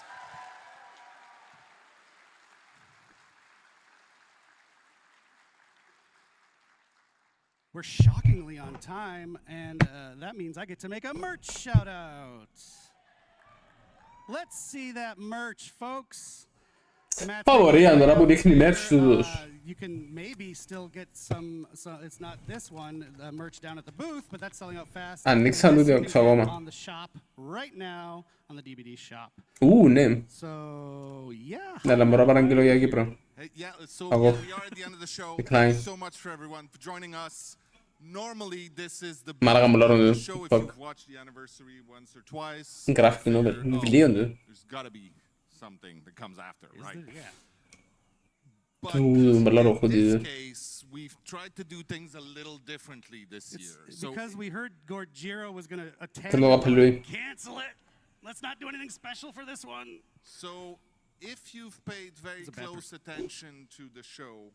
We're shockingly on time, and that means I get to make a merch shout out. Let's see that merch, folks. Favoriando Rabudikni merch tudos. You can maybe still get some, so it's not this one, the merch down at the booth, but that's selling out fast. Annik saluti on the shop right now, on the DBD shop. Nem. So, yeah. Nell'amore parang kilo yagi pro. Yeah, so we are at the end of the show. Decline. Thank you so much for everyone for joining us. Normally, this is the show if you've watched the anniversary once or twice. There's gotta be something that comes after, right? Yeah. But in this case, we've tried to do things a little differently this year. So because we heard Gorjiro was going to attend, cancel it. Let's not do anything special for this one. So if you've paid very close attention to the show,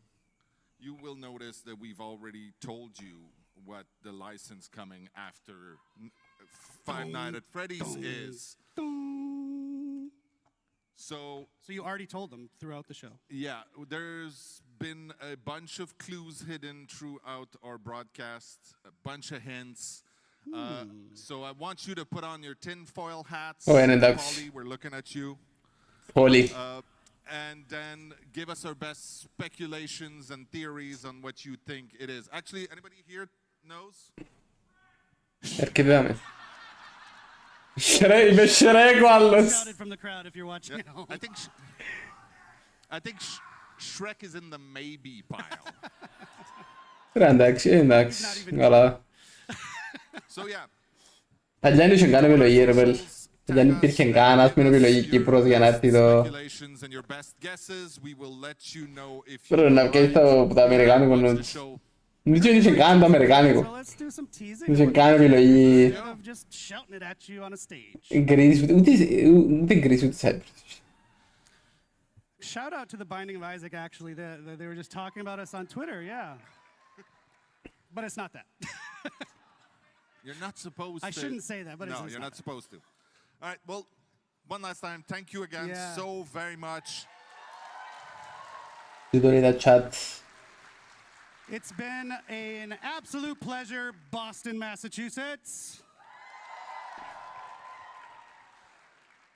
you will notice that we've already told you what the license coming after Five Nights at Freddy's is. So you already told them throughout the show. Yeah, there's been a bunch of clues hidden throughout our broadcast, a bunch of hints. So I want you to put on your tinfoil hats. Polly, we're looking at you. Polly. And then give us our best speculations and theories on what you think it is. Actually, anybody here knows? Erkidame. Shrek Wallace. Shouted from the crowd if you're watching at home. I think Shrek is in the maybe pile. Indax. Voilà. So yeah. Agli c'è gana lo ieri per gli anni perché gana almeno quello gli pro ganati do. Però non che stavo da americano con non dice gana americano. Dice gana quello gli Shout out to the Binding of Isaac, actually. They were just talking about us on Twitter, yeah. But it's not that. You're not supposed to. I shouldn't say that, but no, you're not supposed to. All right, well, one last time, thank you again so very much. It's been an absolute pleasure, Boston, Massachusetts.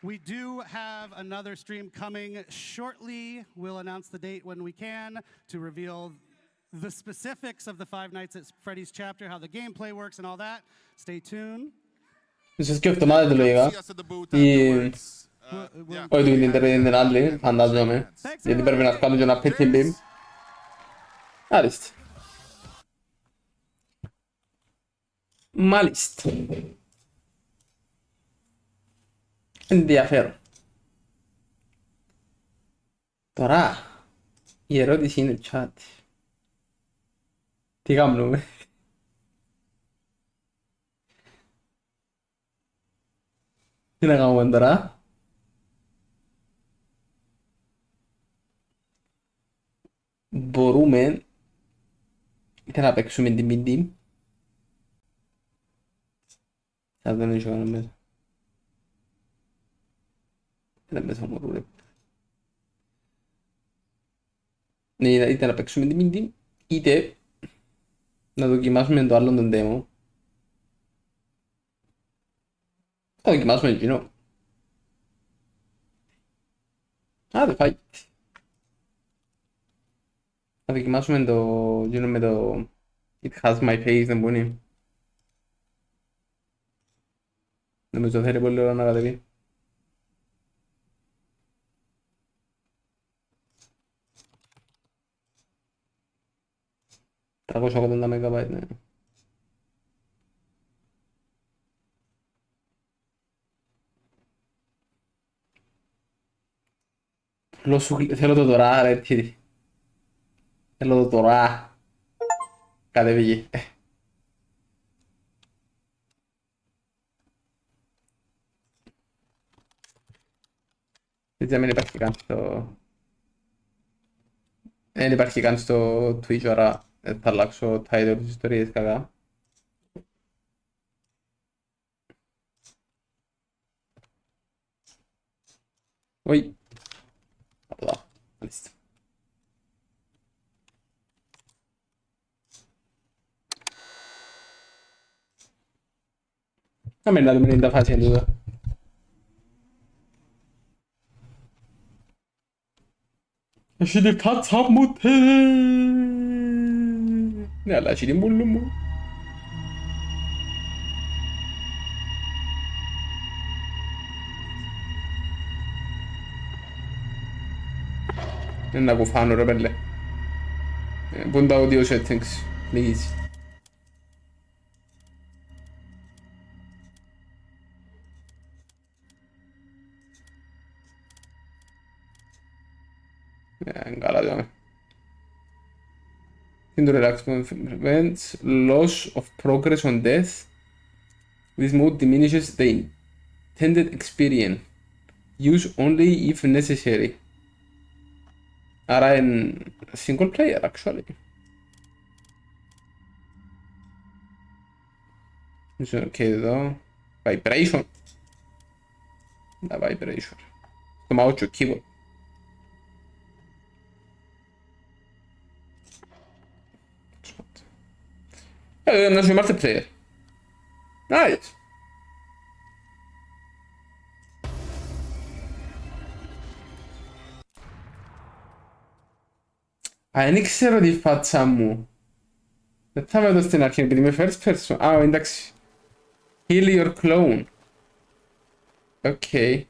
We do have another stream coming shortly. We'll announce the date when we can to reveal the specifics of the Five Nights at Freddy's chapter, how the gameplay works and all that. Stay tuned. Se schiofto male dello Iga. Poi tu interventi nalli, fantazome. Jadi berbenah kalau jona petim bim. Alist. Malist. Ενδιαφέρον. Τώρα, η ερώτηση είναι chat. Τι κάνουμε? Τι να κάνουμε τώρα? Μπορούμε είτε να παίξουμε την mid-team. Θα δεν έχω κανένα μέσα. Είναι μέσα μου ρούλε. Ναι, είτε να παίξουμε την mid-team, είτε να δοκιμάσουμε το άλλο τον demo. Θα δοκιμάσουμε εκείνο. Άντε φάει. Θα δοκιμάσουμε το εκείνο με το It has my face, δεν μπορεί. Νομίζω θέλει πολύ ώρα να κατεβεί. Τα 380 MB, ναι. Θέλω το τώρα, ρε, τι. Θέλω το τώρα. Κατεβήγε. Δεν υπάρχει καν στο... Δεν υπάρχει καν στο Twitch, άρα θα αλλάξω title της ιστορίας κακά. Όχι. Από εδώ. Μάλιστα. Να μην δούμε την φάση εν τούτο. Έχει την φάτσα μου τε. Ναι, αλλά έχει την πουλού μου. Δεν να κουφάνω ρε πέλε. Πού είναι τα audio settings, please. Καλά δάμε. In the relaxation prevents loss of progress on death. This mode diminishes the intended experience. Use only if necessary. Άρα είναι single player actually. Και εδώ vibration. Τα vibration. Το mouse και keyboard. Να σου multiplayer. Nice. Δεν ξέρω τη φάτσα μου. Δεν θα με δω στην αρχή επειδή είμαι first person. Α, εντάξει. Kill your clone. Okay.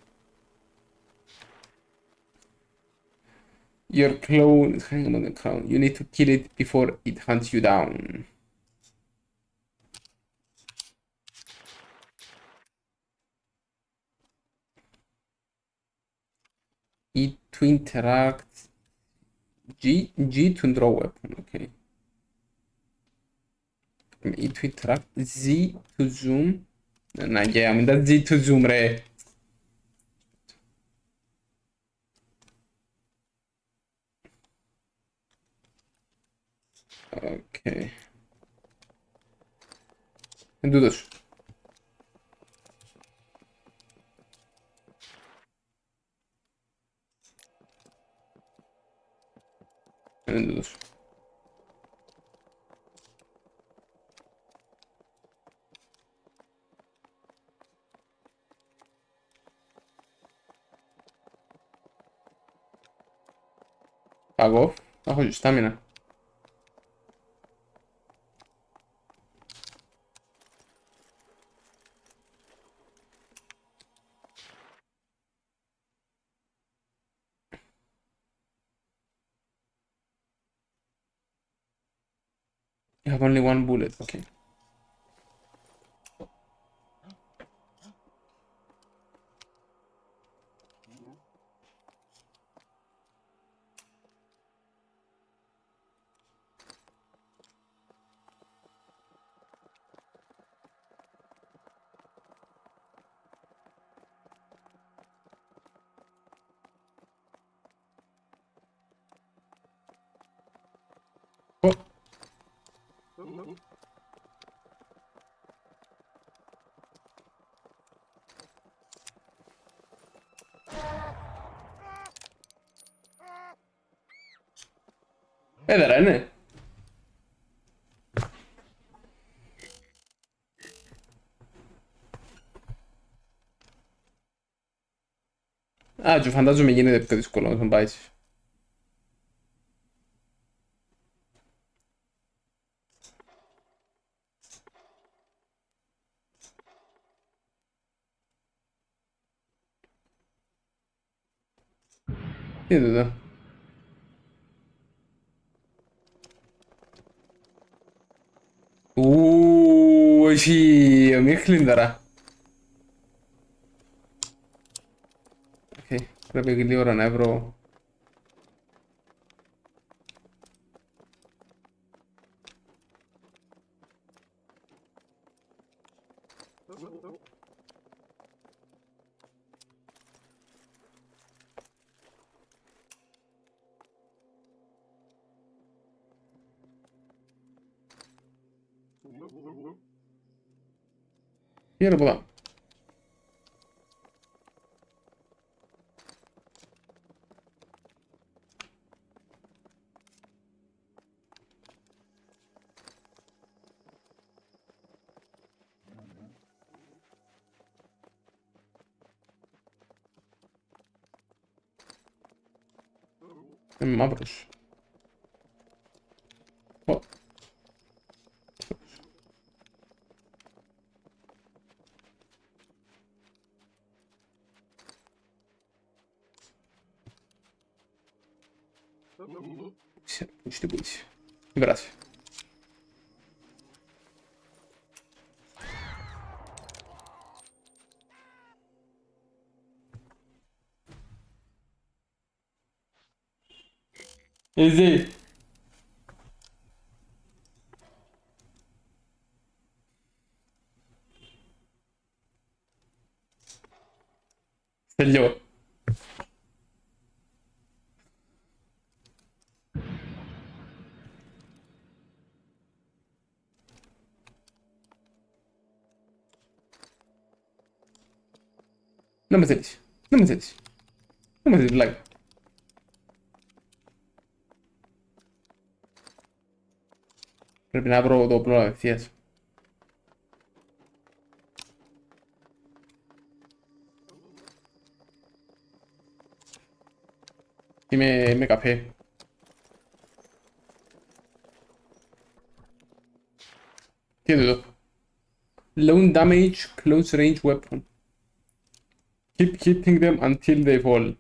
Your clone is hanging on the crown. You need to kill it before it hunts you down. E to interact. G to draw weapon, okay. E to interact. Z to zoom. Να και μην τα Z to zoom ρε. Okay. Εν τούτος. Εν τούτος. Κακό. Έχω και στάμινα. You have only one bullet, okay. Έδερα, ναι. Α, και φαντάζομαι γίνεται πιο δύσκολο να τον πάει. Τι είναι εδώ. Έχει ομίχλιν τώρα. Πρέπει γλύωρα να βρω. Γύρω από εδώ. Είμαι μαύρος. Пусть будет. Брат. Easy. Τελειώ. Δεν με θέλεις. Δεν με θέλεις. Δεν με θέλεις, βλάκα. Πρέπει να βρω το όπλο απευθείας. Είμαι καφέ. Τι είναι εδώ. Low damage close range weapon. Keep hitting them until they fall.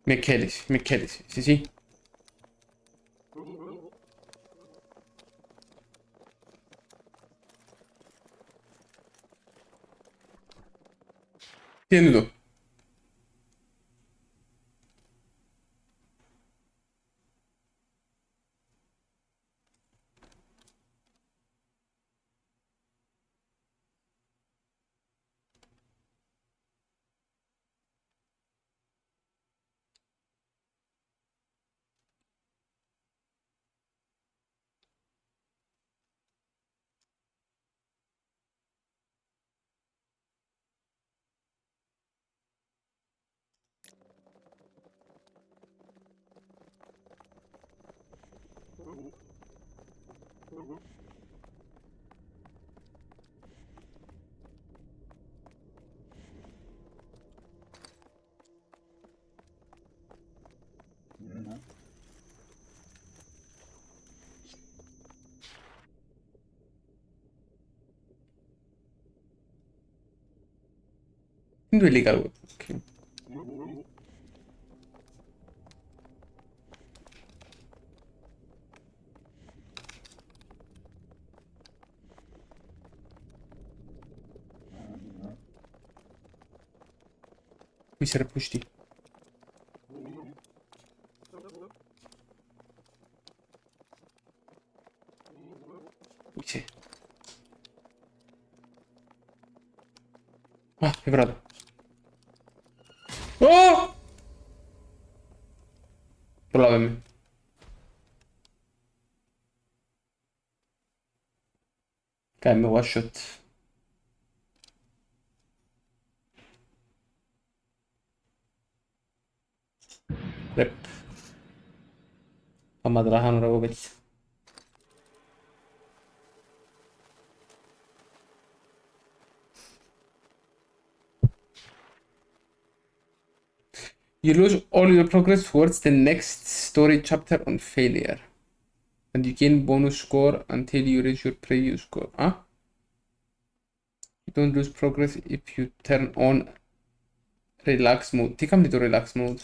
Με κέλεσαι, εσύ. Τι είναι εδώ. Quindi è legal. Ok. Qui si era pushti. Sì. Ah, è vero. Oh! Provami. Ok, mi one shot. Rep. Amma da hanura gobetti. You lose all your progress towards the next story chapter on failure. And you gain bonus score until you reach your previous score. Huh? You don't lose progress if you turn on relax mode. Τι κάνει το relax mode?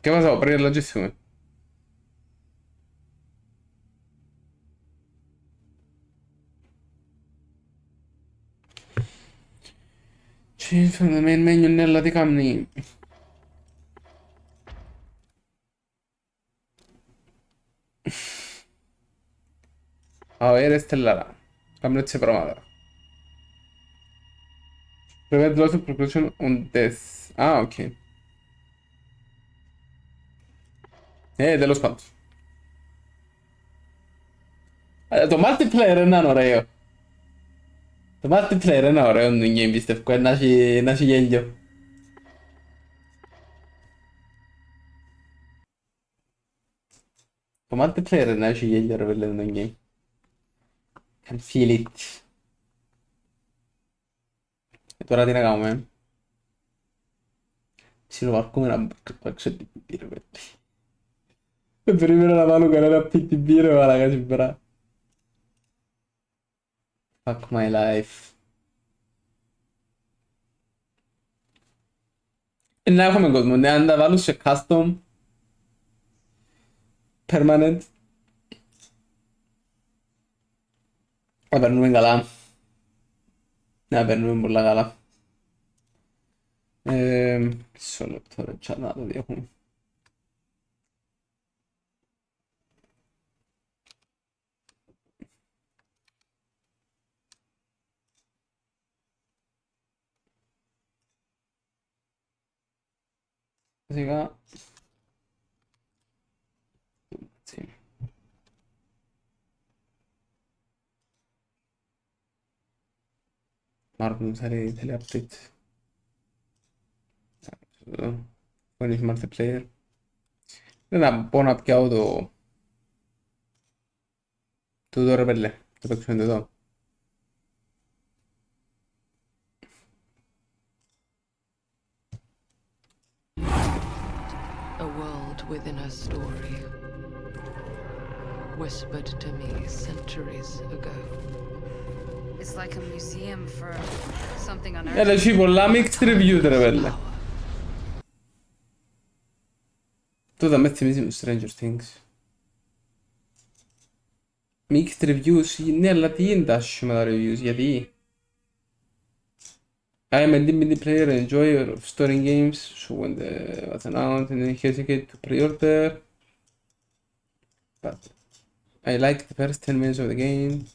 Che cosa per la gestione? From the main menu nella di camni. Avere stellara. Cambiarsi provata. Prevent loss of progression on death. Ah, ok. Dello spanto. Το multiplayer είναι ωραίο. Το multiplayer είναι ωραίο, δεν είναι εμπιστεύκο, να έχει γέλιο. Το multiplayer είναι έχει γέλιο ρε παιδί το game. Can feel it. Τώρα τι να κάνουμε. Ψιλοβαρκούμε να παίξω την πίρ, παιδί. Περίμενα να βάλω κανένα PTB ρε μαλάκα σήμερα. Fuck my life. Να έχουμε κόσμο, ναι, αν τα βάλω σε custom permanent να περνούμε καλά. Να περνούμε πολλά καλά. Μισό λεπτό ρε chat να το διέχουμε. Sega. Sì. Marvin sarei tele update. Poi il multiplayer. Una buona più tu dovrebbe το παίξουμε εδώ. A world within a story, whispered to me centuries ago. It's like a museum for something on Earth. Έλα, έχει πολλά mixed reviews ρε βέλε. Τούτα με θυμίζει με Stranger Things. Mixed reviews, ναι, αλλά τι είναι τα με τα reviews, γιατί I am a limited player and enjoyer of story games, so when the was announced and then hesitate to pre-order. But I like the first 10 minutes of the game.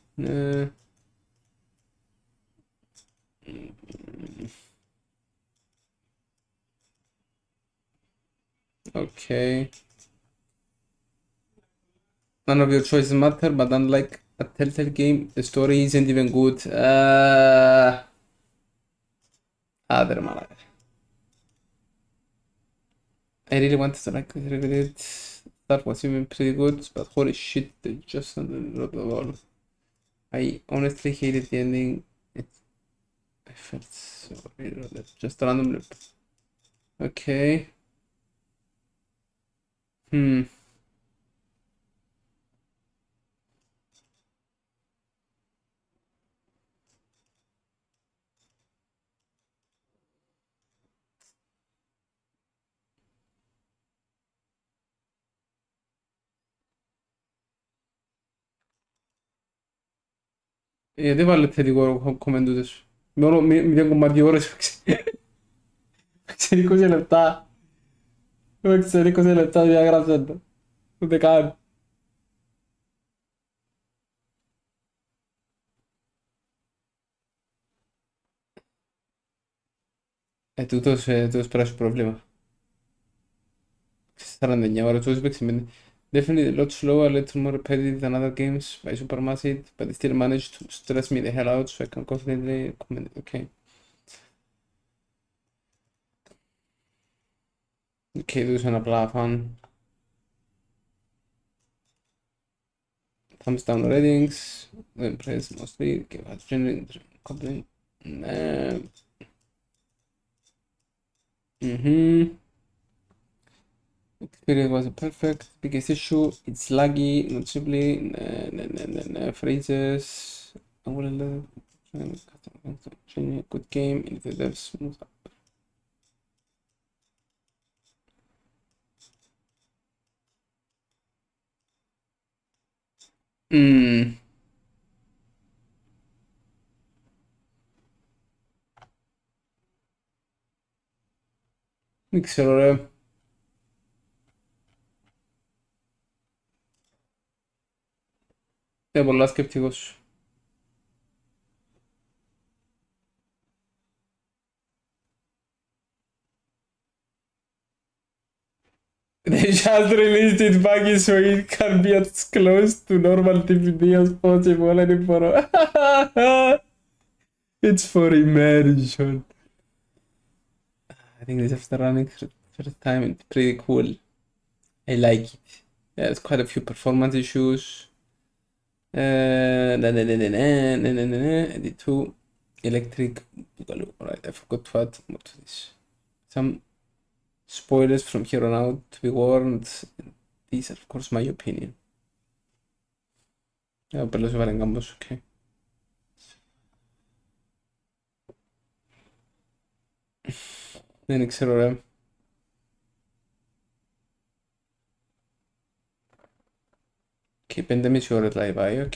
Okay. None of your choices matter, but unlike a Telltale game, the story isn't even good. Other malaka. I really wanted to like it. That was even pretty good, but holy shit, they just under the wall. I honestly hated the ending. I felt so weird. Just randomly. Okay. Γιατί βάλε θετικό comment τούτες. Μόνο 0,2 ώρες ξέρει 20 λεπτά. Ξέρει 20 λεπτά διαγράψε το. Ούτε καν. Τούτος πράσινο πρόβλημα. 49 ώρες τούτος παίξει. Definitely a lot slower, a little more repetitive than other games by Supermassive, but it still managed to stress me the hell out so I can confidently comment. Okay. Okay, those are απλά fun. Thumbs down ratings. Impress mostly. Give us generating compliment. Experience wasn't perfect. Biggest issue, it's laggy, not simply freezes. I will good game in the dev smooth up. Δεν ξέρω ρε. Είμαι πολλά σκεπτικός. They just released it back so it can be as close to normal DVD as possible. Είναι μπορώ. It's for immersion. I think this after running first time it's pretty cool. I like it. There's quite a few performance issues. Edit 2 electric boogaloo. Alright, I forgot to add more to this. Some spoilers from here on out to be warned. These are of course my opinion. Pero se valen ambos, okay. Δεν ξέρω ρε. Και 5,5 ώρες live πάει, οκ.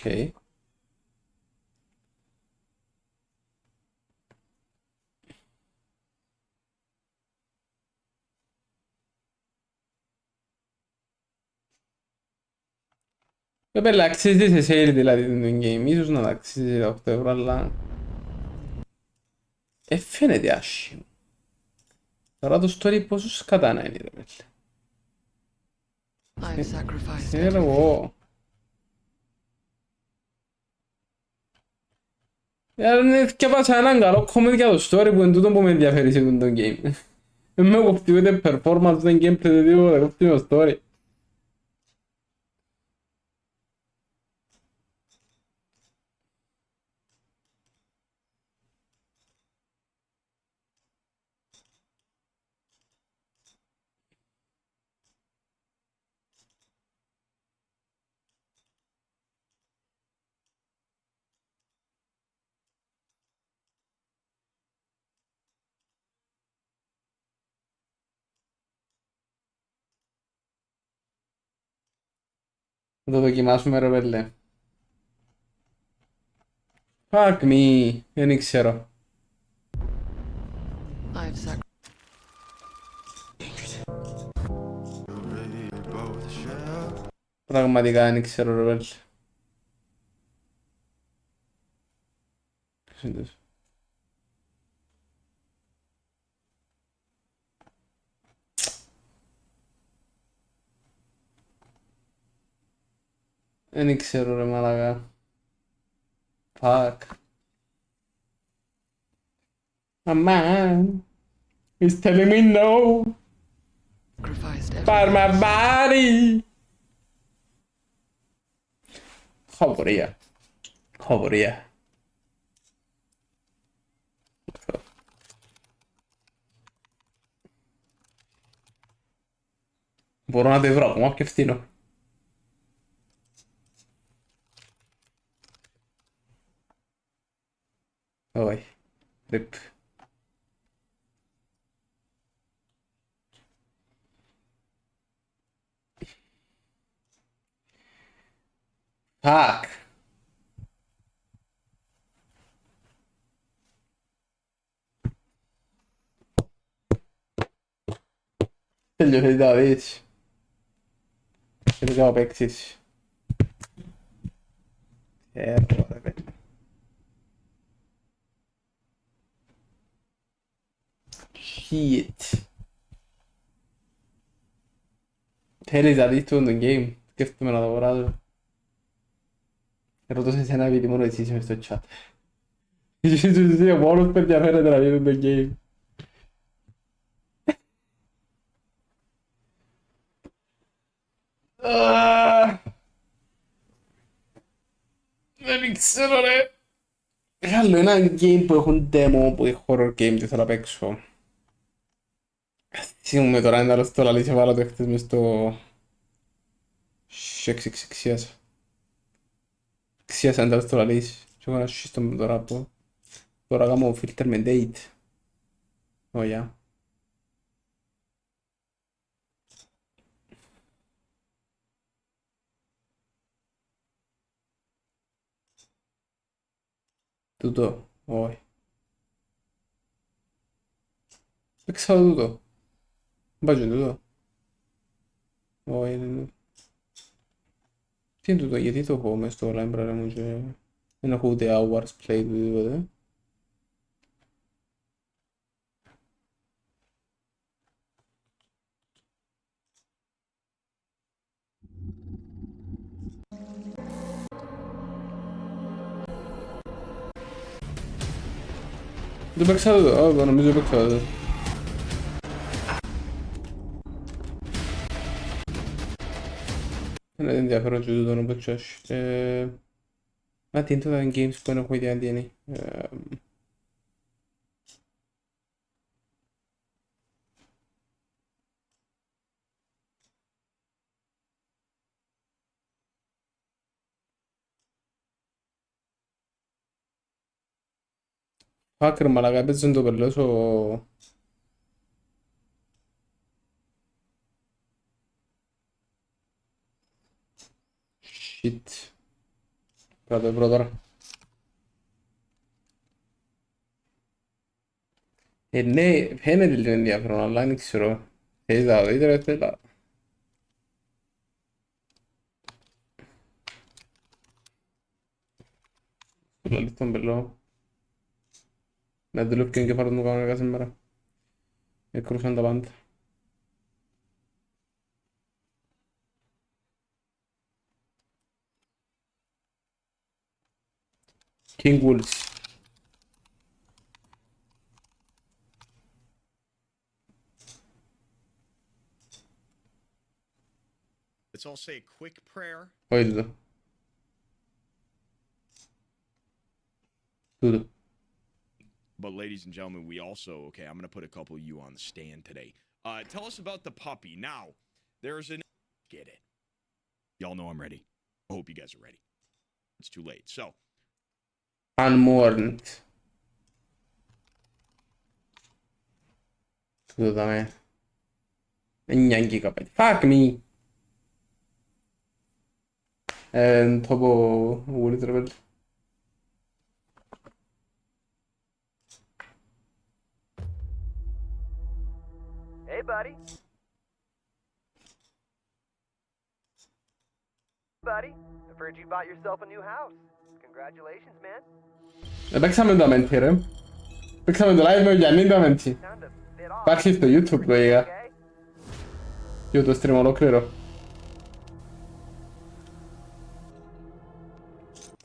Βέβαια αξίζει σε sale δηλαδή το game, ίσως να αξίζει 8 ευρώ, αλλά φαίνεται άσχημο. Τώρα το story πόσο σκατά να είναι ρε πέλε. Ξέρω εγώ. Και πάσα έναν καλό comment για το story που είναι τούτο που με ενδιαφέρει σε το game. Δεν με κοφτεί ούτε performance, ούτε gameplay, ούτε τίποτα, κοφτεί το story. Θα το δοκιμάσουμε ρε πέλε. Fuck me, δεν ξέρω. Πραγματικά δεν ξέρω ρε πέλε. Ποιος είναι τόσο. Δεν ξέρω ρε μαλάκα. Fuck. My man is telling me no. But my body. Χωρία. Χωρία. Μπορώ να τη βρω ακόμα και φτύνω. Όχι. Rip. Fuck. Τέλειωσε τι θα δεις. Και δεν θα παίξεις. Ρε παιδί. Shit. Θέλεις να δεις το game. Σκέφτομαι να το αγοράζω. Ρωτώ σε εσένα επειδή μόνο εσύ είσαι μες στο chat. Είσαι ο μόνος που ενδιαφέρεται να δει το game. Δεν ξέρω ρε. Άλλο ένα game που έχουν demo που είναι horror game και θέλω να παίξω. Θυμούμαι τώρα είναι άλλο στο λαλί βάλω το χτες μες στο... Ξίασα. Ξίασα είναι άλλο στο λαλί. Και έχω ένα σύστημα τώρα που... Τώρα κάνω filter με date. Ωραία. Τούτο, όχι. Παίξα τούτο. Μπάζω τούτο. Όχι, είναι τούτο. Τι είναι τούτο, γιατί το έχω μες στο library μου και δεν έχω ούτε hours played του τίποτε. Δεν παίξα τούτο, νομίζω παίξα τούτο. Δεν είναι ενδιαφέρον και τούτο να παίξω. Μα τι είναι τώρα games που δεν έχω ιδέα τι είναι. Hacker μαλακά, έπαιζε το πελός ο... Shit. Πρέπει να το βρω τώρα. Ναι, φαίνεται λίγο ενδιαφέρον, αλλά δεν ξέρω. Θέλεις να το δείτε ρε θέλα. Λαλείς τον πελό. Να δουλεύει και ο εγκέφαλος μου κανονικά σήμερα. Έκρουσαν τα πάντα. King Wolves. Let's all say a quick prayer. Όχι τούτο. Τούτο. But ladies and gentlemen, we also, okay, I'm going to put a couple of you on the stand today. Tell us about the puppy. Now, there's an... Get it. Y'all know I'm ready. I hope you guys are ready. It's too late. So. Unmourned. Τούτο δάμε. 9 GB. Fuck me. Το πω πολύ τρεβέλ. Hey, buddy. Buddy, I've heard you bought yourself a new house. Congratulations, man. Παίξαμε το αμέντι ρε. Παίξαμε το live με ο Γιάννη το αμέντι. Υπάρχει στο YouTube το είδα. Και το stream ολόκληρο.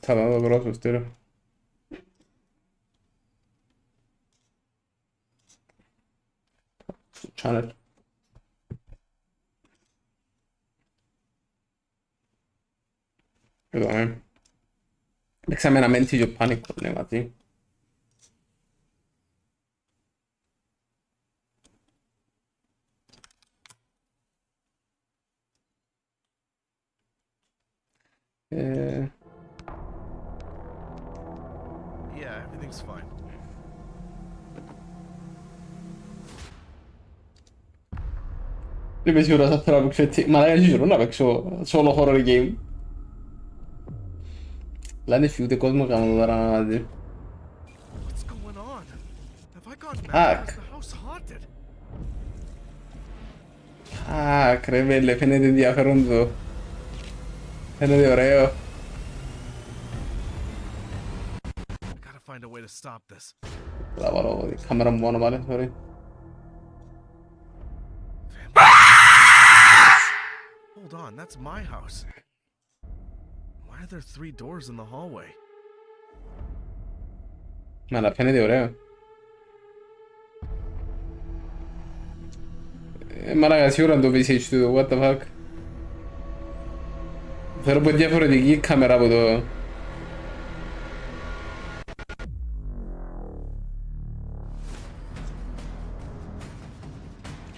Θα δω το βρω στο στήρο. Channel. Εδώ είμαι. Παίξαμε ένα μέντι και πάνικο, ναι, μαζί. Yeah, everything's fine. Δεν είμαι σίγουρος αν θέλω να παίξω έτσι. Μα δεν είναι να παίξω solo horror game. Λάνε φύγει ούτε κόσμο κάνω τώρα να δει. Hack. Κρεβέλε, φαίνεται ενδιαφέρον το. Φαίνεται ωραίο. Find a way to stop this. Θα βάλω η κάμερα μου μόνο πάλι, sorry. Hold on, that's my house. Why are there 3 doors in the hallway? Αλλά φαίνεται ωραίο. Μαλάκα σίγουρα το VCH του, what the fuck. Θέλω πω διαφορετική κάμερα από το...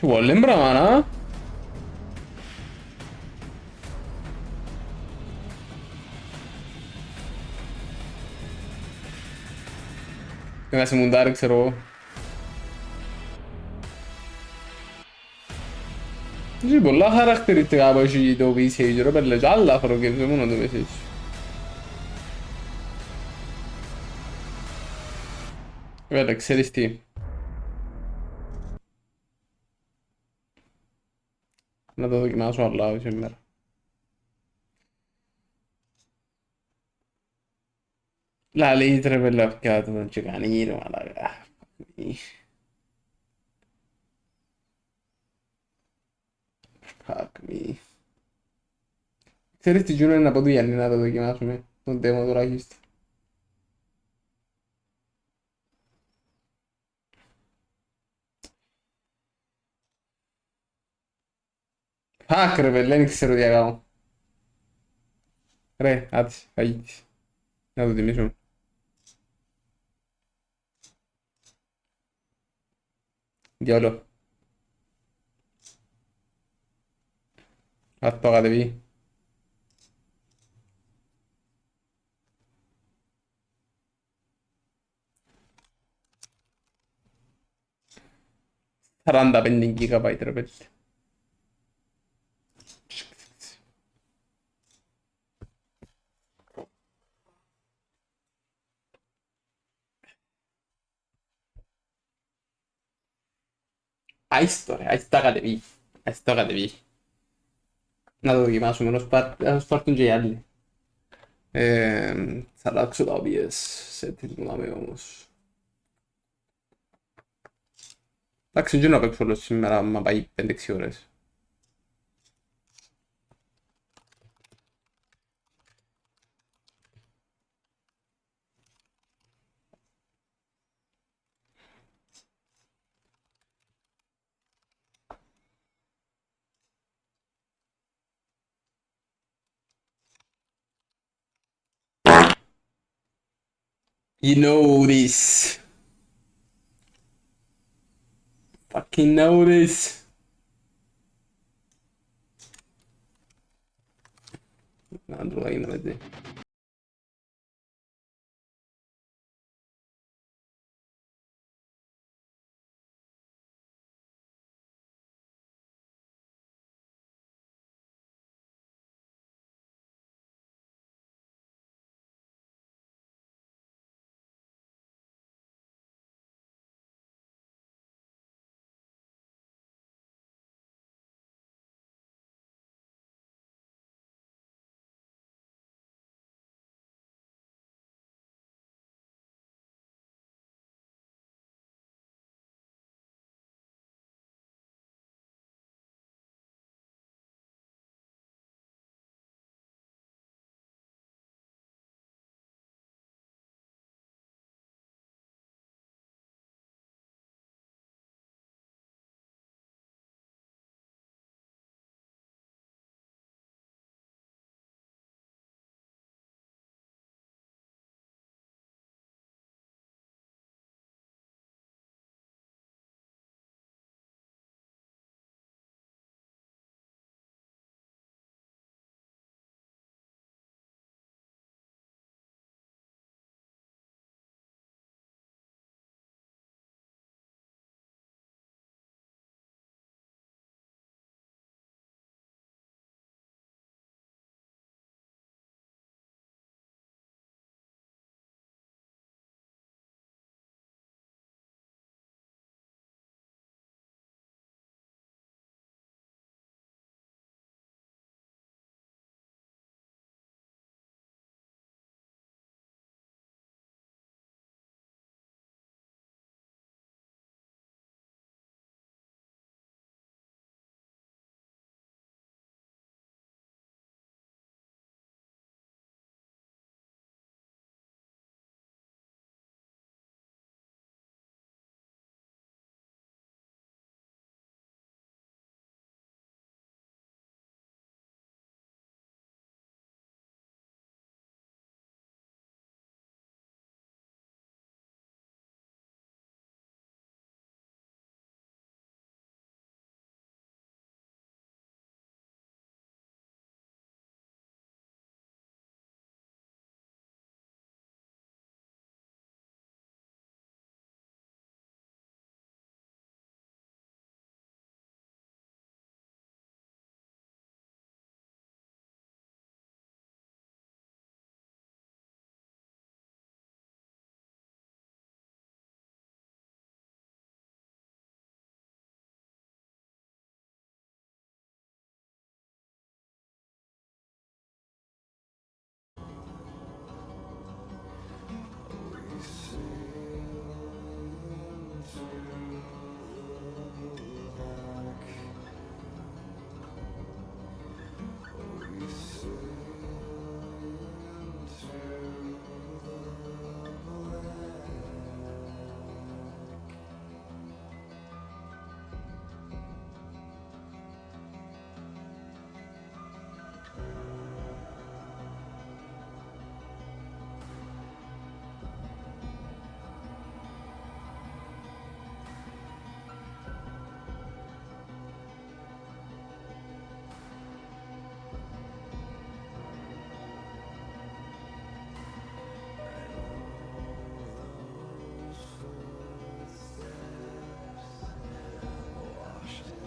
Και πολύ μπράβο, να. Να σε μουντάρει, ξέρω εγώ. Έχει πολλά χαρακτηριστικά που έχει το VCH, ρε πέλε, και άλλα φοροκέψε μόνο το VCH. Βέβαια, ξέρεις τι. Να το δοκιμάσω αλλά σήμερα. Λαλή ρε πέλε, αυτιά του και κάνει ρε μαλάκα. Fuck me. Ξέρεις τι γιούνο είναι να πω του Γιάννη να το δοκιμάσουμε, τον demo τουλάχιστον. Fuck ρε πέλε, δεν ξέρω τι θα κάνω. Ρε, άτσε, φαγίτης. Να το τιμήσουμε. Διόλο. Αυτό κατεβεί. Σαράντα 45 GB ρε πέλε. Άιστο ρε, άιστο κατεβεί. Άιστο κατεβεί. Να το δοκιμάσουμε, ας πάρτουν και οι άλλοι. Θα αλλάξω τα OBS settings μου δάμε όμως. Εντάξει, δεν να παίξω όλο σήμερα, μα πάει 5-6 ώρες. You know this. Fucking know this. Να το έγινε με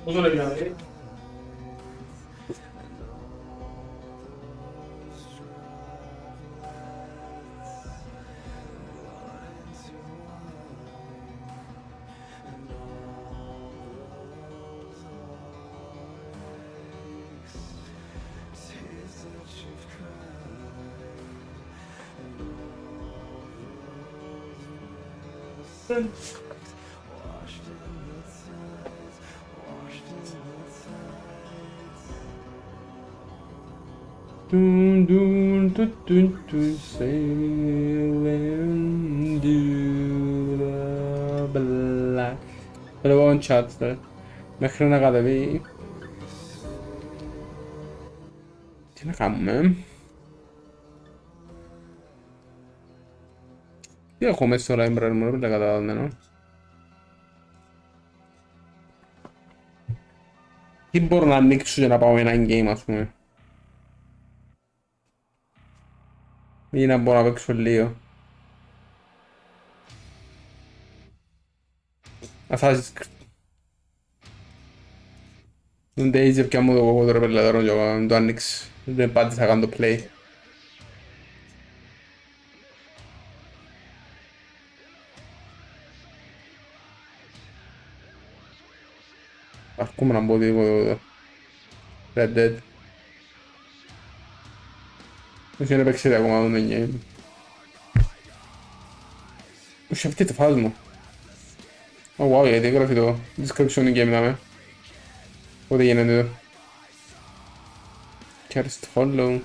Πόσο λέει να δει. Dun dun dun dun dun sailing to the black. Pero un chat μέχρι να κατεβεί. Τι να κάνουμε. Τι έχω μέσα στο library μου, δεν τα καταλαβαίνω. Τι μπορώ να ανοίξω για να πάω ένα game, ας πούμε. Ή να μπορώ να παίξω λίγο. Assassin's Creed. Δεν τέιζε πια μου το κόκκο τώρα πελατέρων και να το ανοίξει. Δεν πάτησα να κάνω το play. Αρκούμε να μπω τίποτα εδώ. Red Dead. Όχι να παίξετε ακόμα το game. Όχι αυτή το φάσμα. Oh wow, γιατί έγραφε το description του game να με. Πότε γίνεται εδώ. Cursed Hollow.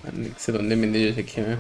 Ανοίξε τον Demon Digits εκεί,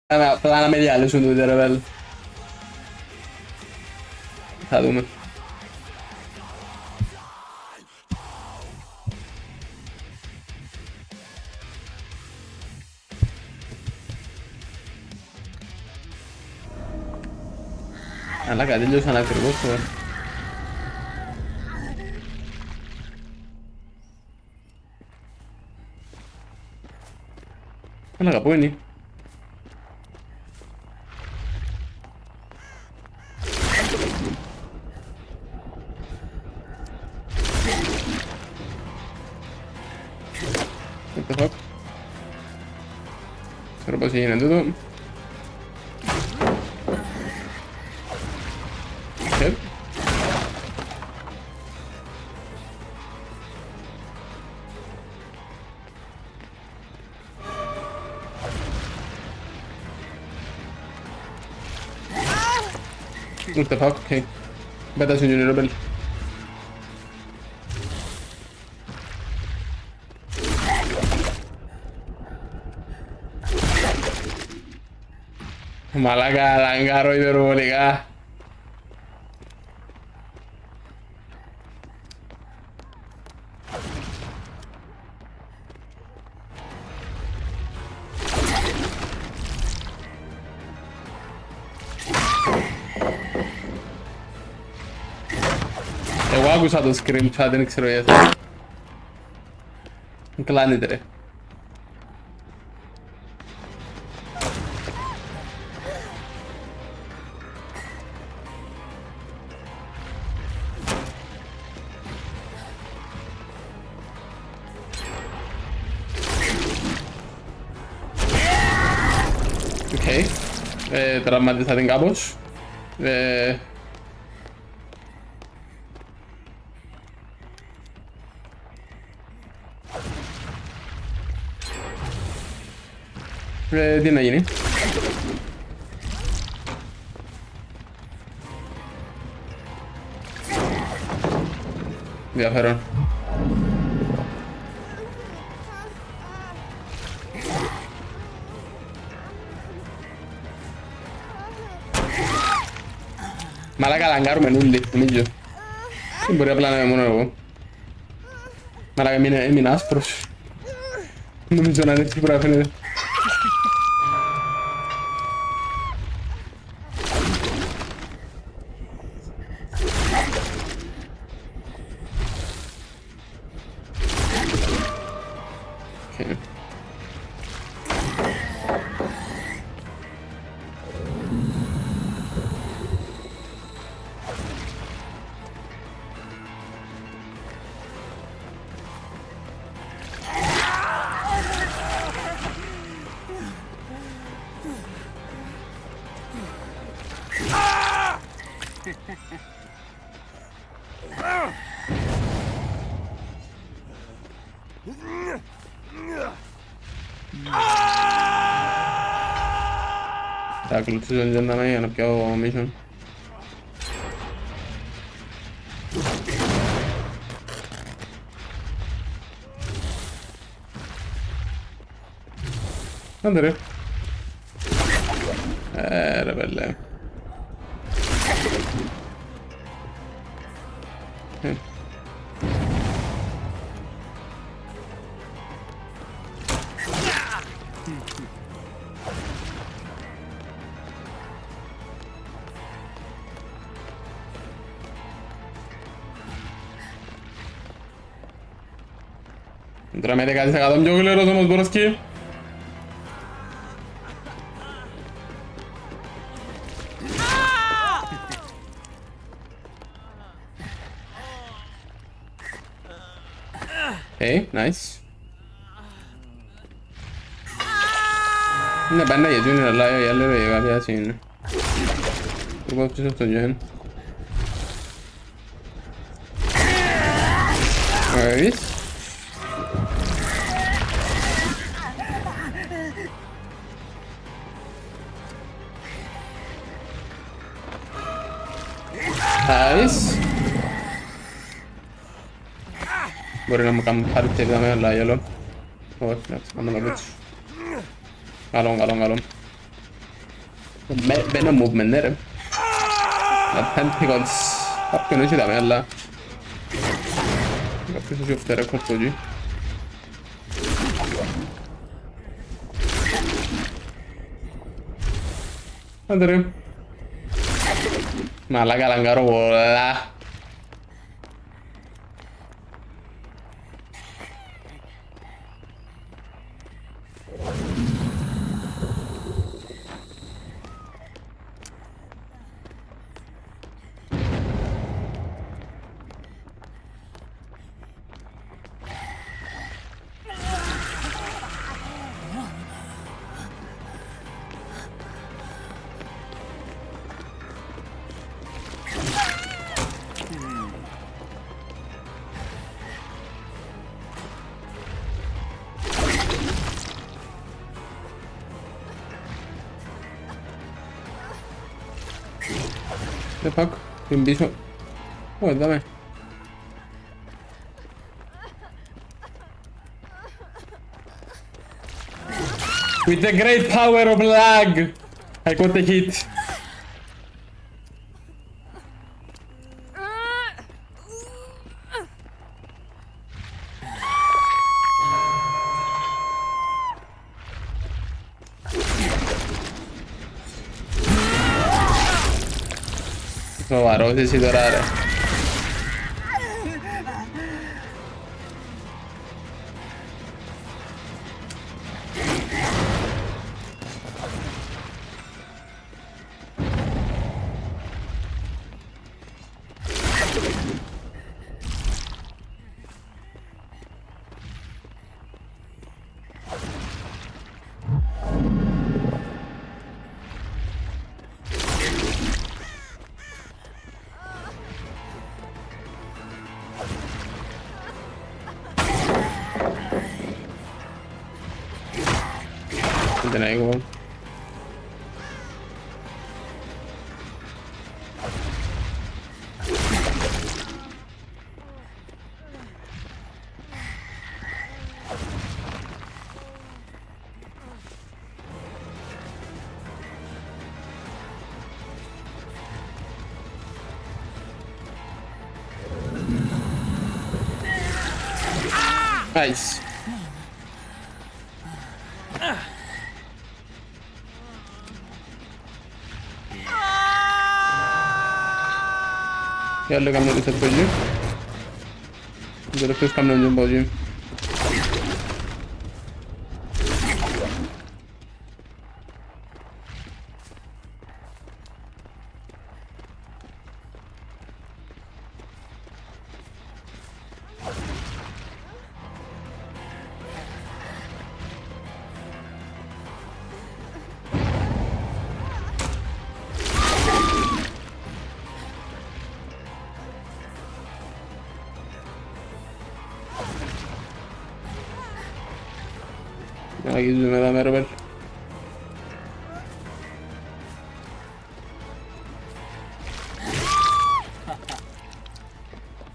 Απλά να με διαλύσουν το Twitter, ρεβέλ. Θα δούμε. Αλλά κάτι τελειώσαν ακριβώς τώρα. Αλλά πού είναι. What the fuck? Ξέρω πως έγινε τούτο. Okay. What the fuck? Okay. Πέτασε ο Junior Rebel. Μαλάκα, λαγκάρω υπερβολικά. Εγώ άκουσα το scream chat, δεν ξέρω γιατί. Κλάνεται ρε. Οκ. Τραυματίσα την κάπως. Τι να γίνει. Ενδιαφέρον. Μαλάκα λαγκάρουμε νουλί, νομίζω. Δεν μπορεί απλά να είμαι μόνο εγώ. Μαλάκα έμεινε άσπρος. Νομίζω να είναι έτσι που φαίνεται. Θα ακολουθήσω την τζέντανα για να πιάω mission. Άντε ρε. Ρε πέλε. Τώρα με 10% πιο γλυρός όμως Μποροσκή. Hey, nice. Είναι πάντα για Junior αλλά η άλλη ρε κάποια είναι. Του πάω πίσω στο Junior. Nice. Nice. Μπορεί να μου κάνουν πάρει τέπιτα με αλλά γελό. Όχι, εντάξει, κάνουμε να πέτσω. Καλό. Venom movementleri. Pentagons 합격은 시다면 알라. 그래서 좀 때려 컸더지. Andrei. Ma la galangarola. The fuck? Invisible. Oh, dame. With the great power of lag, I got the hit. Provarò se si dorare. Yeteneği var. Nice. Yerle kamyon set koyayım. Gerekirse kamyoncu bozacağım. Aquí me da merver.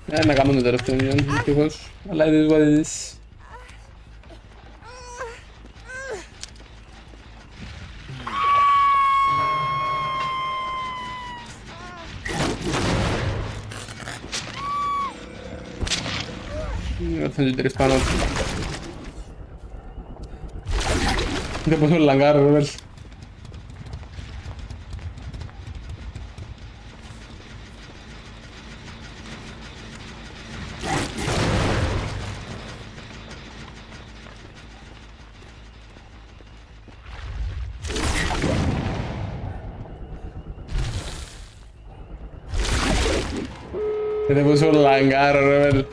Ne kamyon ederim senin chicos. Allah it is what it is. Attenzione del rispano. Te puso el hangar, Rebel. Te puso el hangar, Rebel.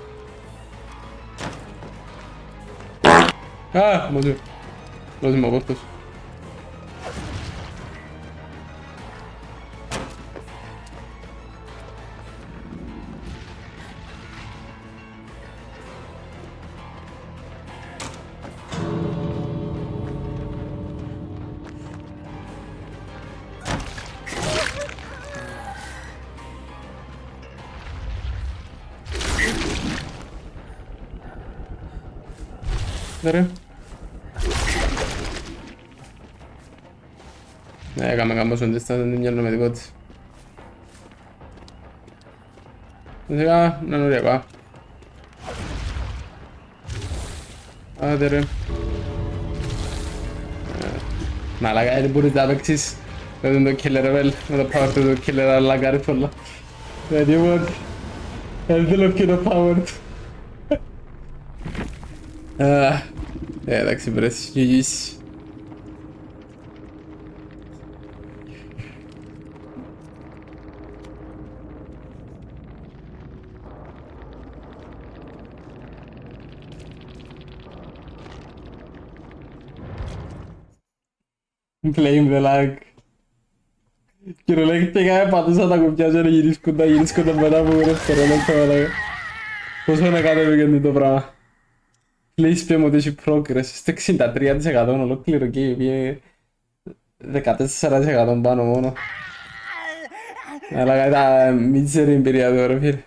Ah, mon dieu. Los mogos. ¿Dare? Έκαμε καμπόσον στα δεν μυαλό με τίποτε. Φυσικά, να νωριακά. Άντε ρε. Μαλάκα, δεν μπορείς να παίξεις με το killer level, με το power του killer αλλά λαγκάρει πολλά. Δεν τίποτε. Δεν θέλω και το power του. Εντάξει βρες, GG's. Playing the lag. Κυριολεκτικά πατούσα τα κουμπιά και γυρίσκονταν μετά από ρευτερόλεπτα μαλάκα. Πόσο να κατέβηκε το πράγμα. Please πει μου ότι έχει progress. Στο 63% ολόκληρο και πήγε 14% πάνω μόνο. Αλλά ήταν μίτσερη εμπειρία του ρε φίλε.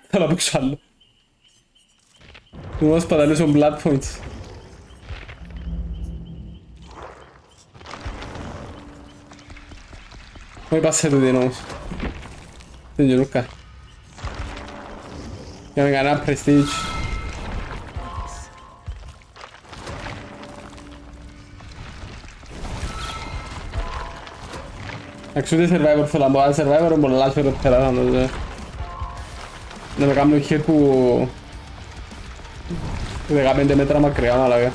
Θέλω να παίξω άλλο. Μου μας παταλούσαν blood points. Come passa tu di nuovo? Senti Luca. Andiamo a ganare prestige. Actually Survivor sulla boa Survivor un buon lascio per la non dove cambio il που δεν 15 μέτρα μακριά μαλάκα.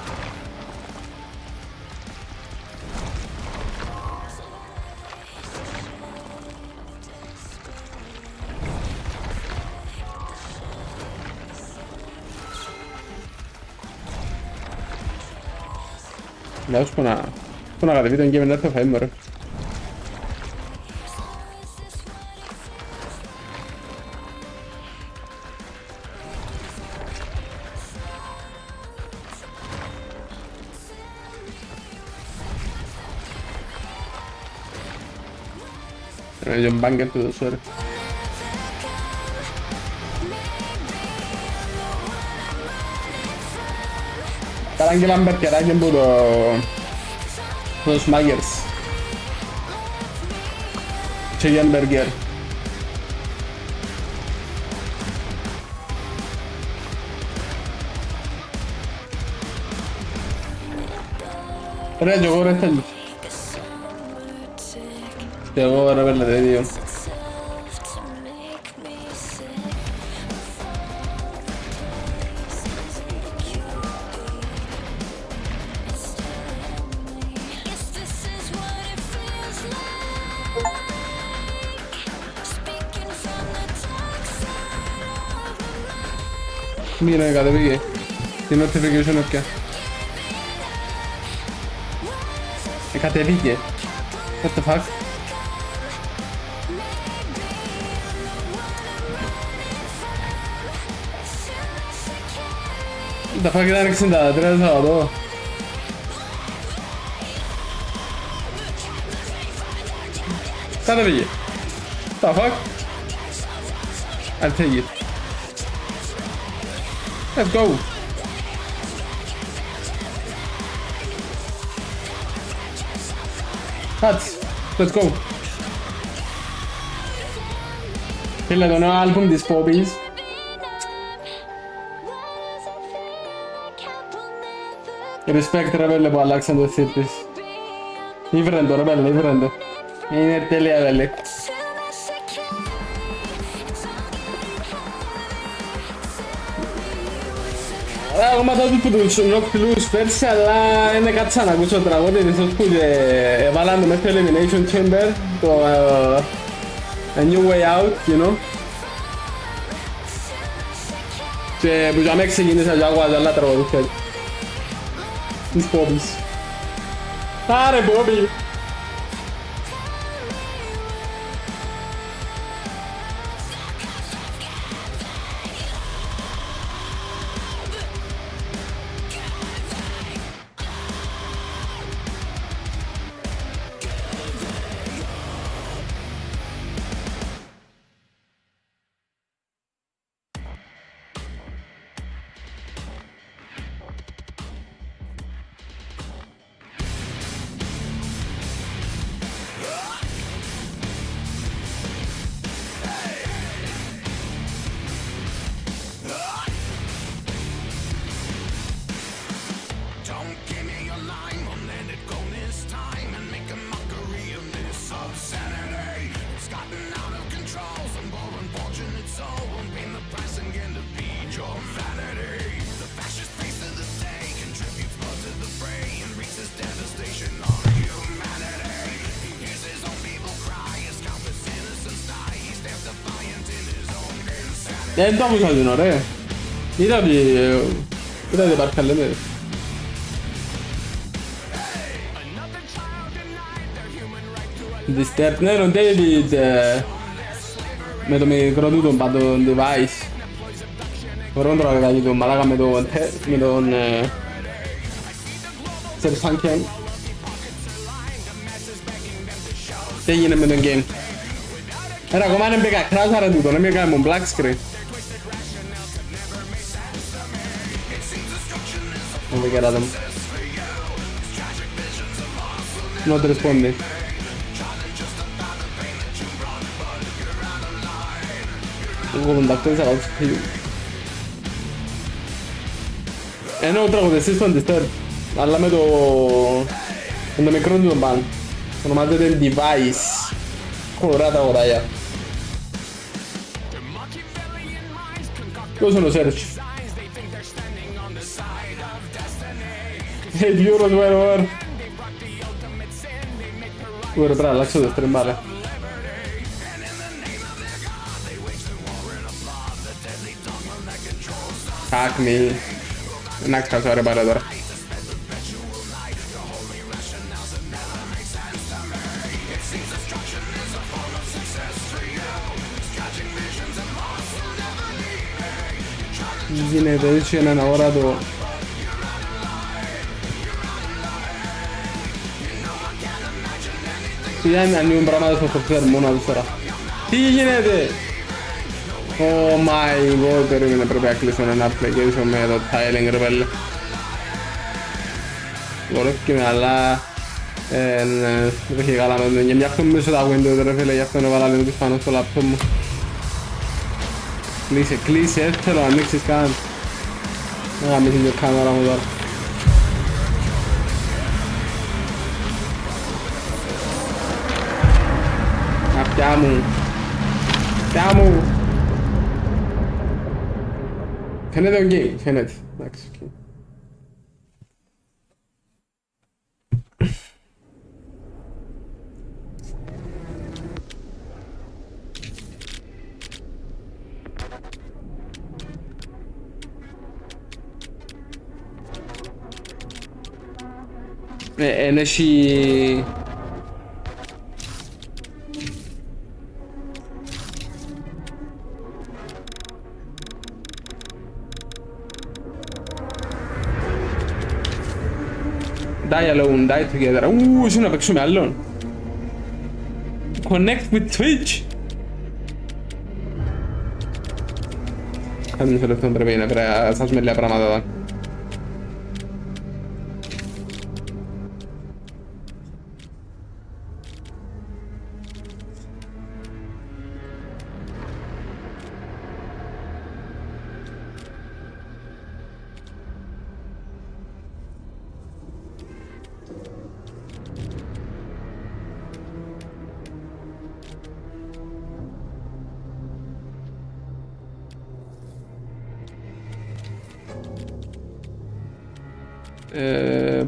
Λάος που να κατεβεί τον game net θα φάει μωρέ. Είναι un banger του δώσου ρε. Καράγγι Λάμπερ και ράγγι που τους Μάγκερς και Γιάνμπεργκερ. Ρε και εγώ ρε θέλεις. Και εγώ ρε πέλετε δύο. Mira, κατεβήκε. Την notification έπια. Κατεβήκε. What the fuck? What the fuck ήταν 63 Σαββατό. Κατεβήκε. What the fuck? I'll take it. Let's go! Let's go! Φίλε, το νέο άλμπουμ της Poppy's Respect ρε πέλε που αλλάξαν το θύρ της. Ήβρεν το ρε πέλε, ήβρεν το. Είναι τέλεια πέλε. Εγώ μάθα τους που τους Noctilus πέρσι, αλλά είναι κάτι σαν να ακούσω το τραγούδι της ώσπου και βάλαν το μέσα στο Elimination Chamber, το A New Way Out, you know. Και που για μένα ξεκίνησα και άκουα και άλλα τραγούδια της Poppy's. Άρε Poppy! Δεν το άκουσα την ωραία. Είδα ότι υπάρχει καλή. Disturbed, ναι, ο David με το μικρό του τον πάντων device. Μπορώ να το κάνει τον μαλάκα με τον Serpentian. Τι έγινε με τον game. Era ακόμα δεν μπήκα κράζαρα τούτο, δεν μπήκα μου black screen. Δεν μπήκα ράδα μου. Not responding. Εγώ τον τακτώρισα κάτω στο χείλιο. Ενώ ο τραγουδιστής στον Disturbed, αλλά με το μικρό του τον παν. Ονομάζεται Device. Χωρά τα αγοράγια. Ποιος είναι ο Search? 8 euros wherever. Πρέπει να αλλάξω το stream πάλι. Hack me. Να ξεχάσω ρε πάλι τώρα. Γίνεται έτσι έναν αόρατο. Τι ανοίγουν πράγματα στο software μόνο τους τώρα. Τι γίνεται! Oh my god, περίμενε, πρέπει να κλείσω ένα application με το tiling ρε πέλε. Βολεύει με αλλά δεν έχει καλά με τον και μοιάχτουν μέσα τα Windows ρε φίλε, γι' αυτό είναι βάλα λίγο τους πάνω στο laptop μου. Κλείσε, θέλω να ανοίξεις καν. Να γαμίσεις την κάμερα μου τώρα. Πια μου. Πια μου. Φαίνεται ο game, φαίνεται. Εντάξει. Έχει... Die alone, die together. Είσαι να παίξουμε άλλον. Connect with Twitch. Κάτι μισό λεπτό πρέπει να σας με λίγα πράγματα εδώ.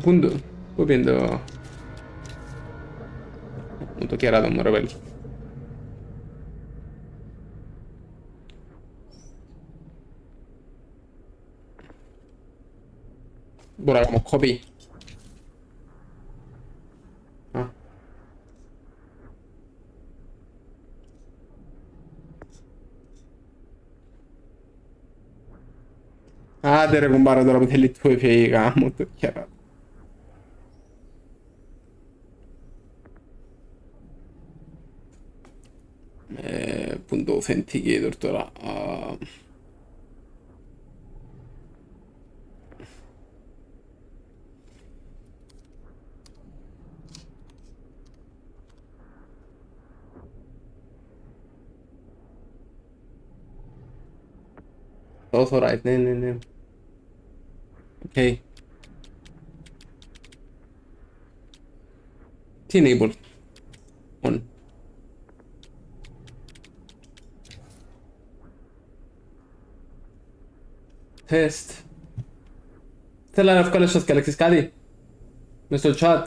Punto. Poi prendo molto chiarato un rebel. Ora come copy. Άντε ρε κουμπάρα τώρα που θέλει του FA γάμο το κέρα. Πού είναι το authenticator τώρα. Authorize, ναι. Okay. Τι enable? On. Test. Θέλω να βγάλω σας και Αλέξης κάτι μες στο chat.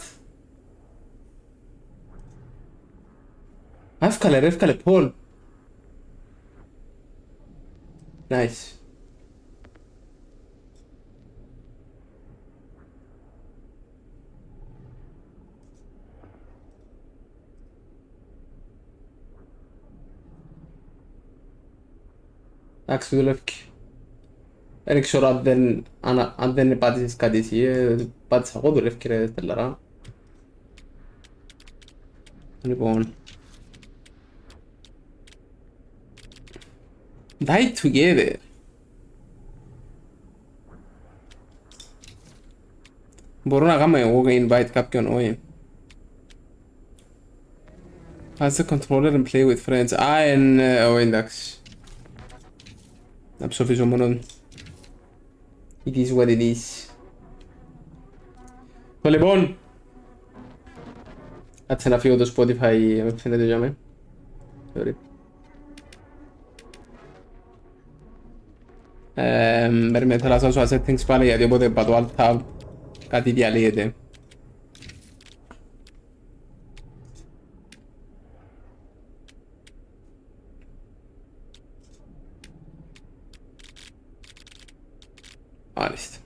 Εύκαλε ρε, εύκαλε Πολ. Nice. Εντάξει, δουλεύει. Δεν ξέρω αν δεν πάτησες κάτι εσύ, πάτησα εγώ, δουλεύει ρε Στελαρά. Λοιπόν. Die together. Μπορώ να κάνω εγώ invite κάποιον, όχι. As the controller and play with friends. Όχι, εντάξει. Να ψοφίσω μόνο. It is what it is. Το λοιπόν. Κάτσε να φύγω το Spotify, με φαίνεται για μέ. Sorry. Περίμενε, θέλω να σας δώσω settings πάλι γιατί όποτε πατώ Alt Tab κάτι διαλύεται. Μάλιστα.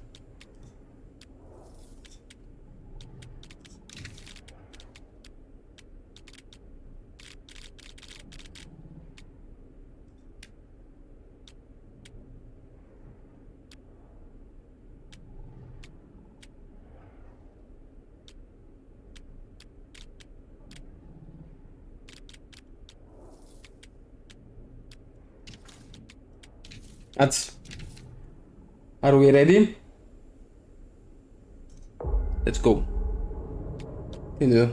That's. Are we ready? Let's go. Continue.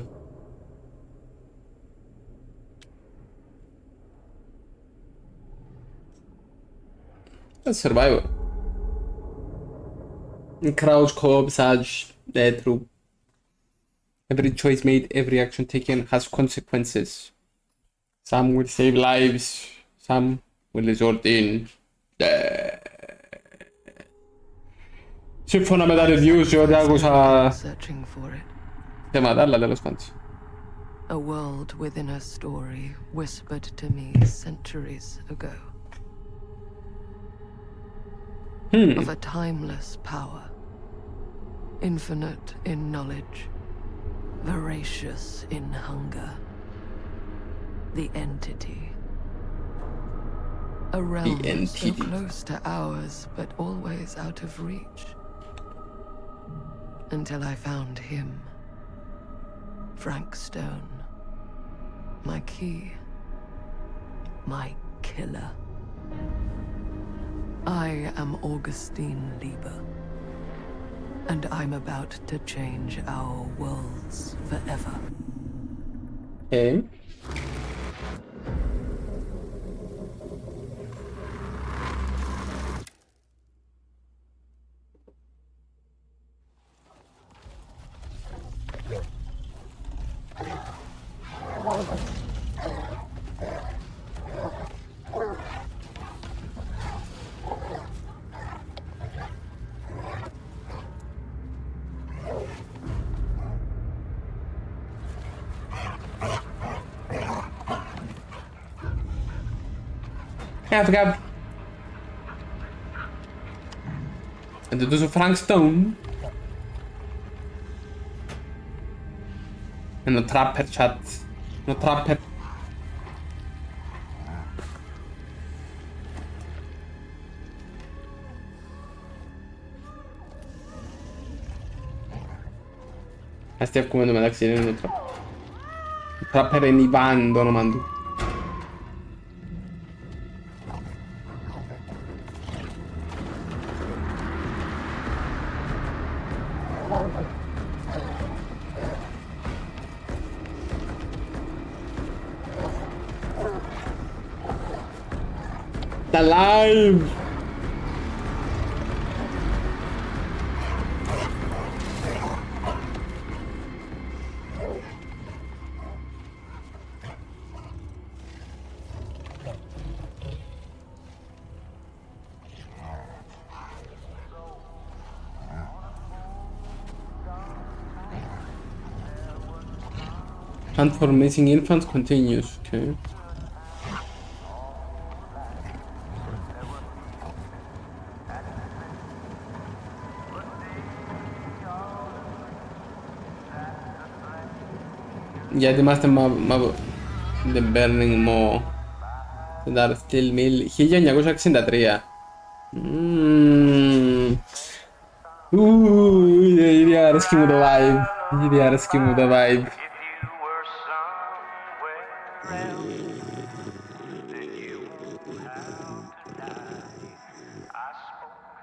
Let's survive. Crouch, co-op, Sage, true. Every choice made, every action taken has consequences. Some will save lives, some will result in σύμφωνα με τα reviews και ό,τι άκουσα θέματα, αλλά τέλος πάντων. A world within a story whispered to me centuries ago. Of a timeless power, infinite in knowledge, voracious in hunger. The entity. A realm so close to ours, but always out of reach. Until I found him. Frank Stone. My key. My killer. I am Augustine Lieber. And I'm about to change our worlds forever. Okay. Gab. En dit is een Frank Stone. En een trapper chat. Een trapper. Stai accumulando μεταξύ είναι το trapper είναι Ivan το όνομα του. Alive! Hunt for missing infants continues, okay. Γιατί είμαστε The Burning Maw. Star Steel Mill 1963. Ήδη αρέσκει μου το vibe. Ήδη αρέσκει μου το vibe.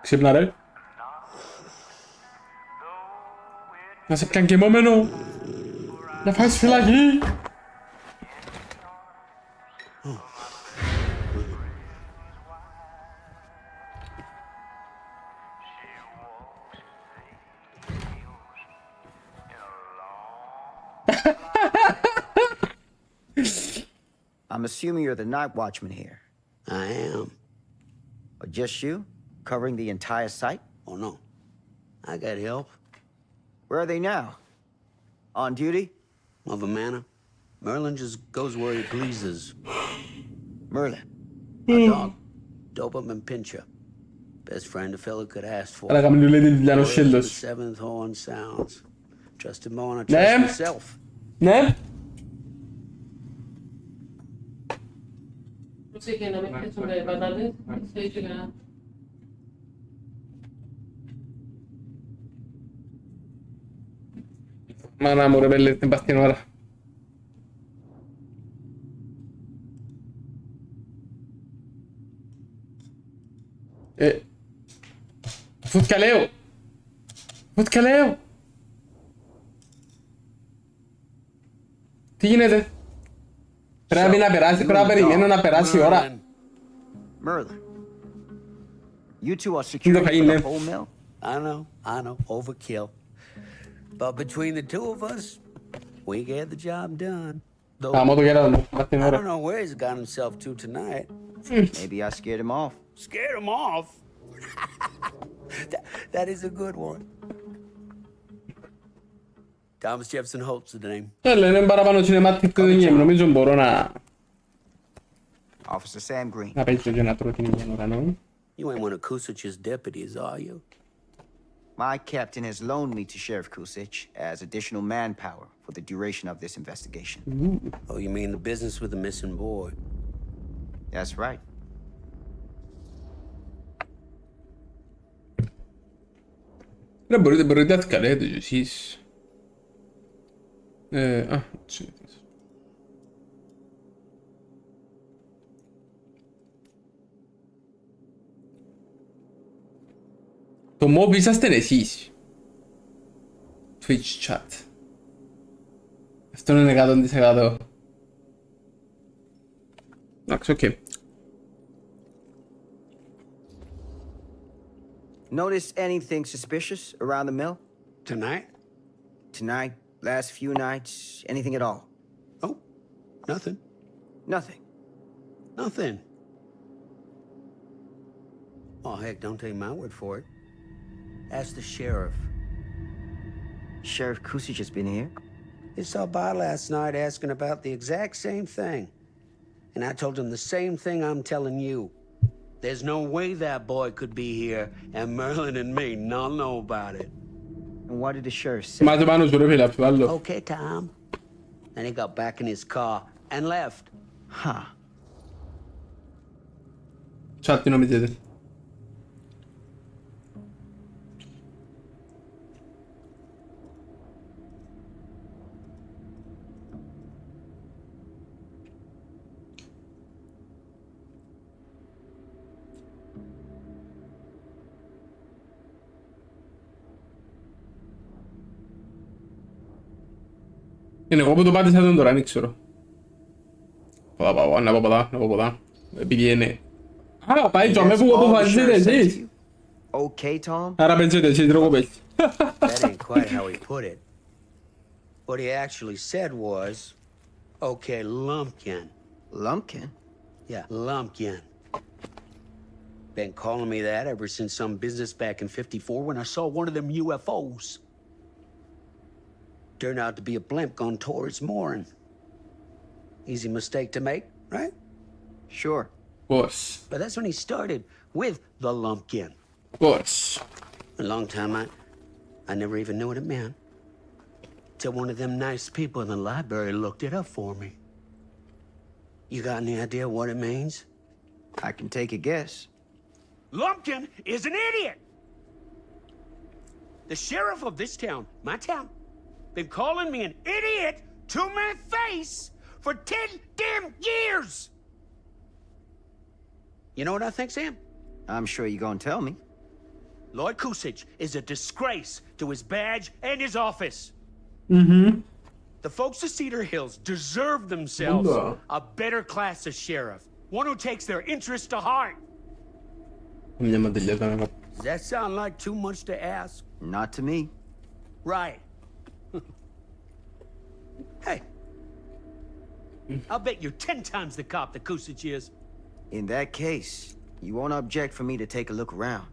Ξύπνα ρε. Να σε πιάνει κοιμόμενο. Να φάεις φυλακή. I'm assuming you're the night watchman here. I am. Or just you? Covering the entire site? Oh, no. I got help. Where are they now? On duty? Mother Manor. Merlin just goes where he pleases. Merlin? My dog. Doberman Pinscher. Best friend a fellow could ask for. Άρα κάνουμε λίγο την The Σέλδος. seventh horn sounds. Trust him more than I trust myself. Ναι. Προσέχει να μην πιέσουν τα πατάτες. Έτσι έκανα. Μάνα μου ρε πέλε, την πας την ώρα. Φούτκα λέω. Τι γίνεται? Πρέπει να περάσει, πρέπει να περιμένω να περάσει η ώρα. Merlin. You two are securing for the whole mill? I know, overkill. But between the two of us, we get the job done. Though, Vamos, I don't know where he's got himself to tonight. Maybe I scared him off. Scared him off? that is a good one. Thomas Jefferson Holt's the name. Λένε παραπάνω cinematic game, νομίζω μπορώ να... Officer Sam Green. Να παίζω και να τρώω την ίδια ώρα, νόμι. You ain't one of Kusich's deputies, are you? My captain has loaned me to Sheriff Kusich as additional manpower for the duration of this investigation. Oh, you mean the business with the missing boy? That's right. Ρε μπορείτε να θυκαλέτε κι εσείς. Το mob είσαστε εσείς. Twitch chat. Αυτό είναι 100%. Εντάξει, οκ. Notice anything suspicious around the mill? Tonight? Tonight, last few nights, anything at all? Oh, nothing. Nothing? Nothing. Oh, heck, don't take my word for it. Ask the sheriff. Sheriff Kusich has been here? He saw by last night asking about the exact same thing. And I told him the same thing I'm telling you. There's no way that boy could be here and Merlin and me not know about it. And what did the sheriff say? Okay, Tom. Then he got back in his car and left. Huh. Chat τι νομίζετε? Είναι εγώ που το πάτησα τον τώρα, δεν ξέρω. Να πω ποδά. Επειδή είναι... Α, πάει και αμέ που αποφασίσετε εσείς. Okay, Tom? Άρα παίζετε εσείς τρόπο παίζει. That ain't quite how he put it. What he actually said was, okay, Lumpkin. Lumpkin? Yeah, Lumpkin. Been calling me that ever since some business back in '54 when I saw one of them UFOs. Turned out to be a blimp gone towards mooring. Easy mistake to make, right? Sure. Of course. But that's when he started with the Lumpkin. Of course. A long time I never even knew what it meant. till one of them nice people in the library looked it up for me. You got any idea what it means? I can take a guess. Lumpkin is an idiot! The sheriff of this town, my town, been calling me an idiot to my face for 10 damn years! You know what I think, Sam? I'm sure you're gonna tell me. Lloyd Kusich is a disgrace to his badge and his office. Mm-hmm. The folks of Cedar Hills deserve themselves a better class of sheriff. One who takes their interests to heart. Does that sound like too much to ask? Not to me. Right. Hey. I'll bet you're 10 times the cop that Kusich is. In that case, you won't object for me to take a look around.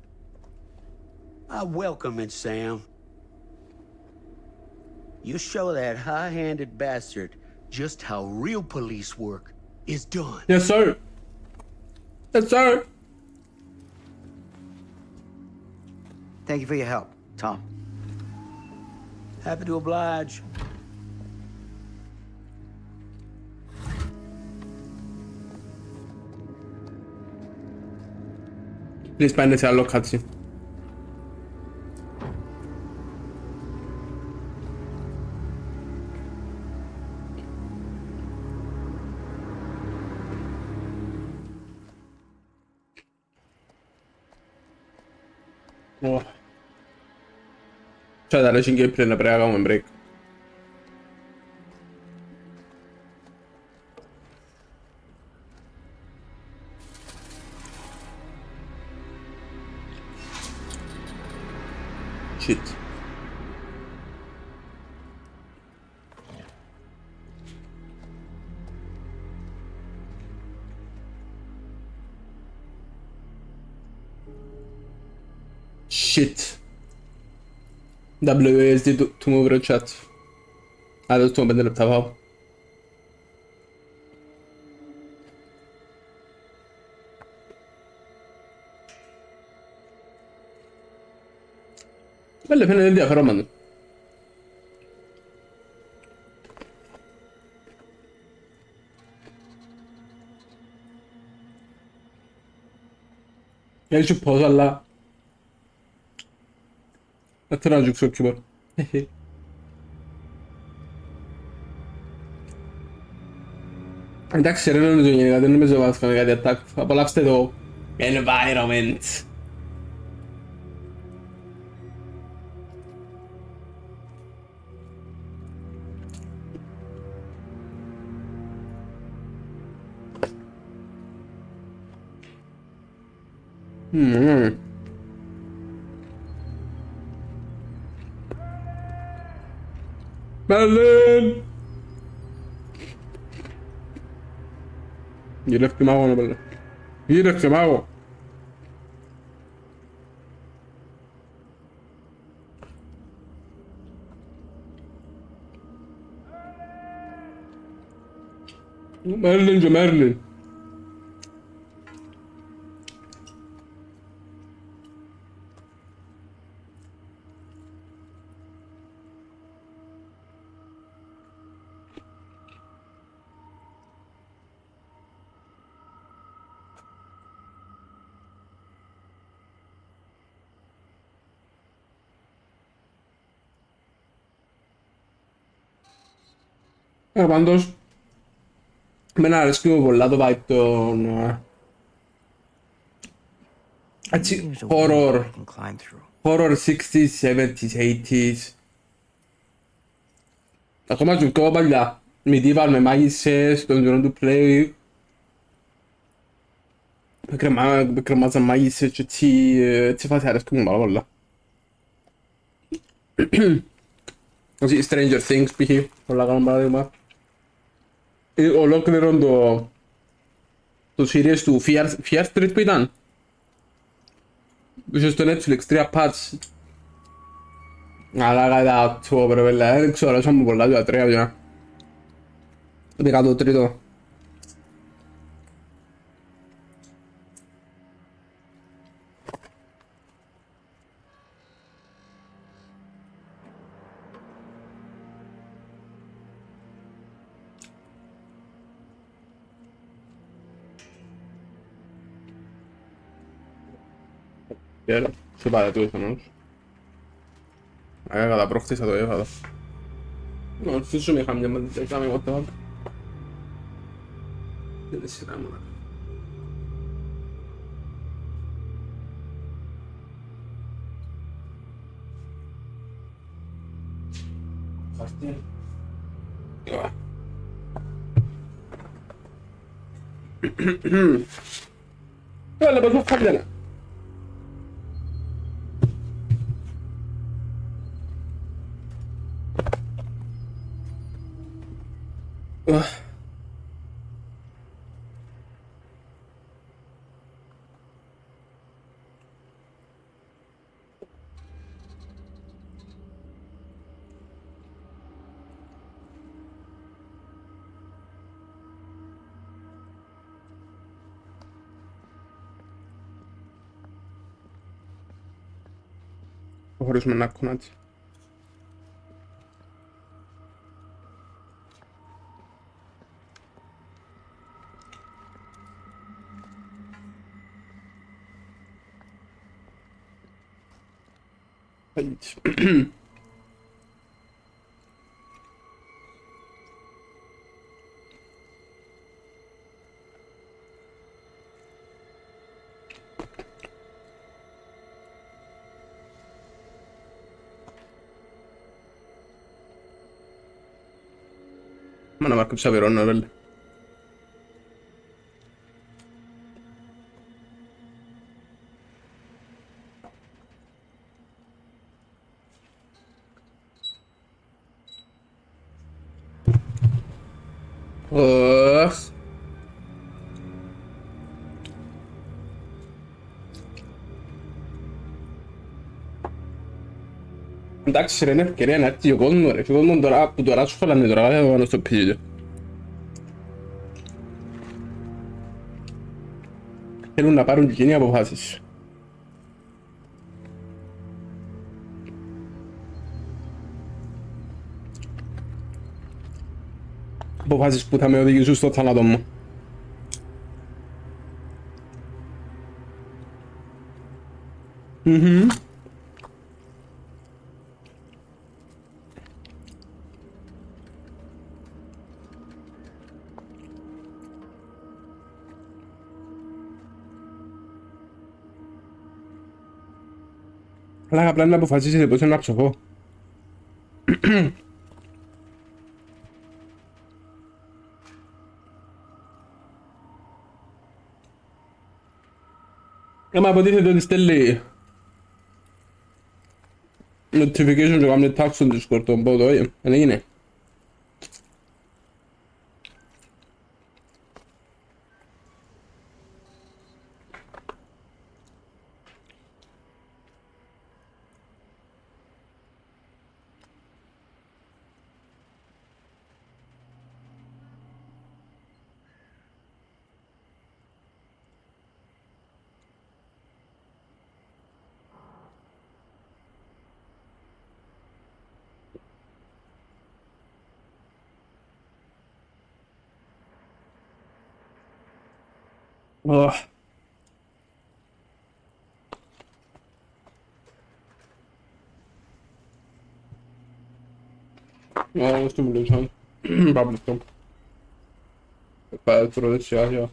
I welcome it, Sam. You show that high-handed bastard just how real police work is done. Yes, sir. Yes, sir. Thank you for your help, Tom. Happy to oblige. Please find this allocație. Oh. Cioè, dalle 5 gameplay ne pregavamo in break. Shit. Shit. WASD to move chat. Adesso sto vedendo il Belle penne del dia, Roman. Ya şu pozalla. Hatırlancık çok kibar. Tak serenamente ogni negato non mi sono fatto negati attacco. Ma poi l'abstedo environment. Merlin! You left him out on a You left him out. Merlin. Quando me la scrivo con lato Python horror 60s, 70s, 80s. Acum jucăm balda medieval me mai se don't do play. Perché ma mai se ci fa fare come la Così Stranger Things pihi con la gamba ma o loc de rondo tu series tu Fear Street pe dan giusto Netflix 3 parts alla gara sopra quella solo siamo con la 2 a 3 già ricato trito Ξέρω, σε παρατήρησα όμως. Κατά πρόχτης θα το έφαγα. Ορθούσου με χαμιά με την κάμια what the fuck. Δεν είναι σειρά μου. Χαστή. Έλα, πας χαμιά. Προχωρήσουμε ένα κομμάτι. Ma no, Marco Xaverón, vele. Εντάξει ρε, είναι ευκαιρία να έρθει ο κόσμος ρε. Ο κόσμος τώρα που τώρα σου χαλάνε τώρα, θα πάνω στο πίσω. Θέλουν να πάρουν εκείνοι αποφάσεις. Αποφάσεις που θα με οδηγήσουν στο θάνατο μου. Αλλά απλά να αποφασίσετε πώς είναι να ψωχώ. Άμα αποτίθεται ότι στέλνει notification και κάνει tag στον Discord τον πόδο, δεν έγινε. Esto me lo usan. Vamos, Tom. Para el pro de ya.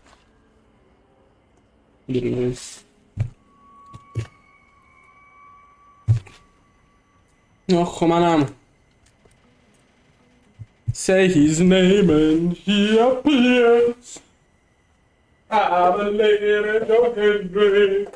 Oh, man. Say his name and he appears. I'm a lady of Hendrik.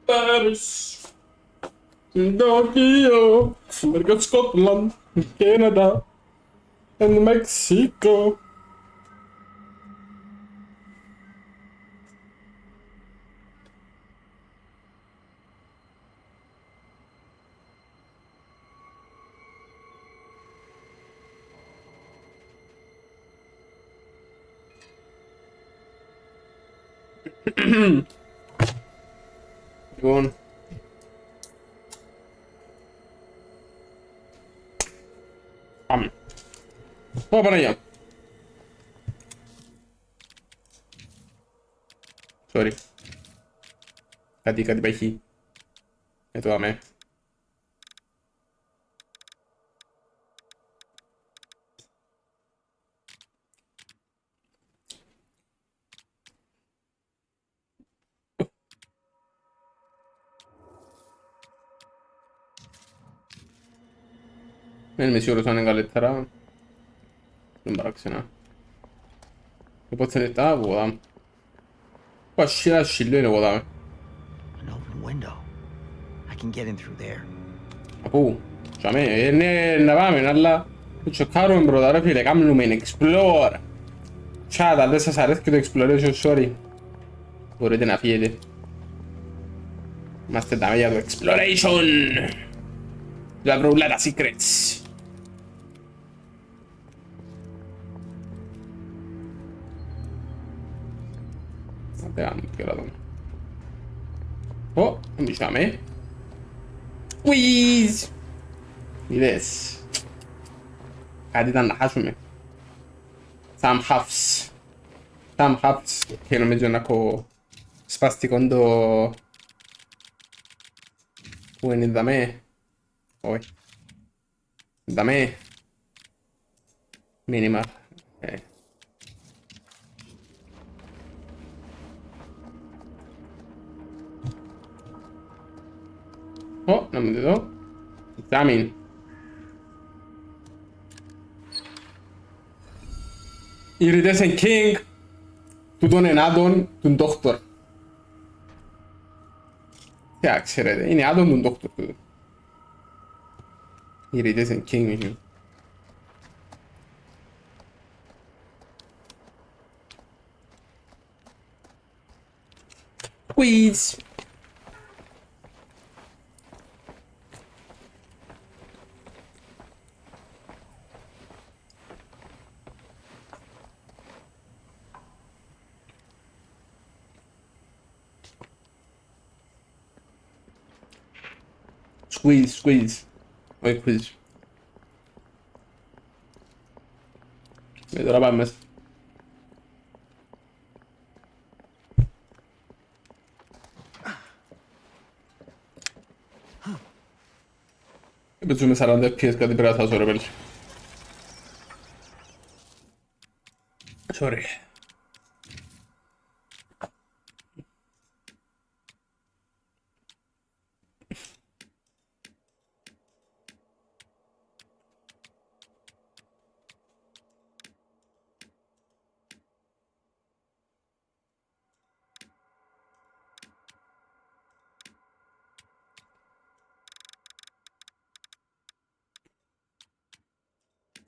Paris, Tokyo, America, Scotland, Canada, and Mexico. Yun. Apa pa na yan? Sorry. Kadi bahi. Ito kami. Nel sicuro sono in lettera. Non baraksana. Che pozzo ne sta vuota. Qua scillone vuota. An open window. I can get in through there. Apu. Cioè me ne andavamo in alla. C'ho caro in brodare file cam lumen explore. Ciao, adesso sarà scritto explore sorry. Vorrete una fiede. Ma stai da meglio exploration. La brullata secrets. Oh, non diciamo me. Squeeze. Yes. Hadi haşumi. Sam Hafs che non mi gioca con spasticando vieni da me poi da me minima oh non mi vedo examine Iridescent King tu don en addon d'un doktor ya aksirede yine addon d'un doktor Iridescent King Squeeze. Squeeze. Oi, quiz. Vedo la palma. Będziemy sarande pieska brata zrobić. Sorry.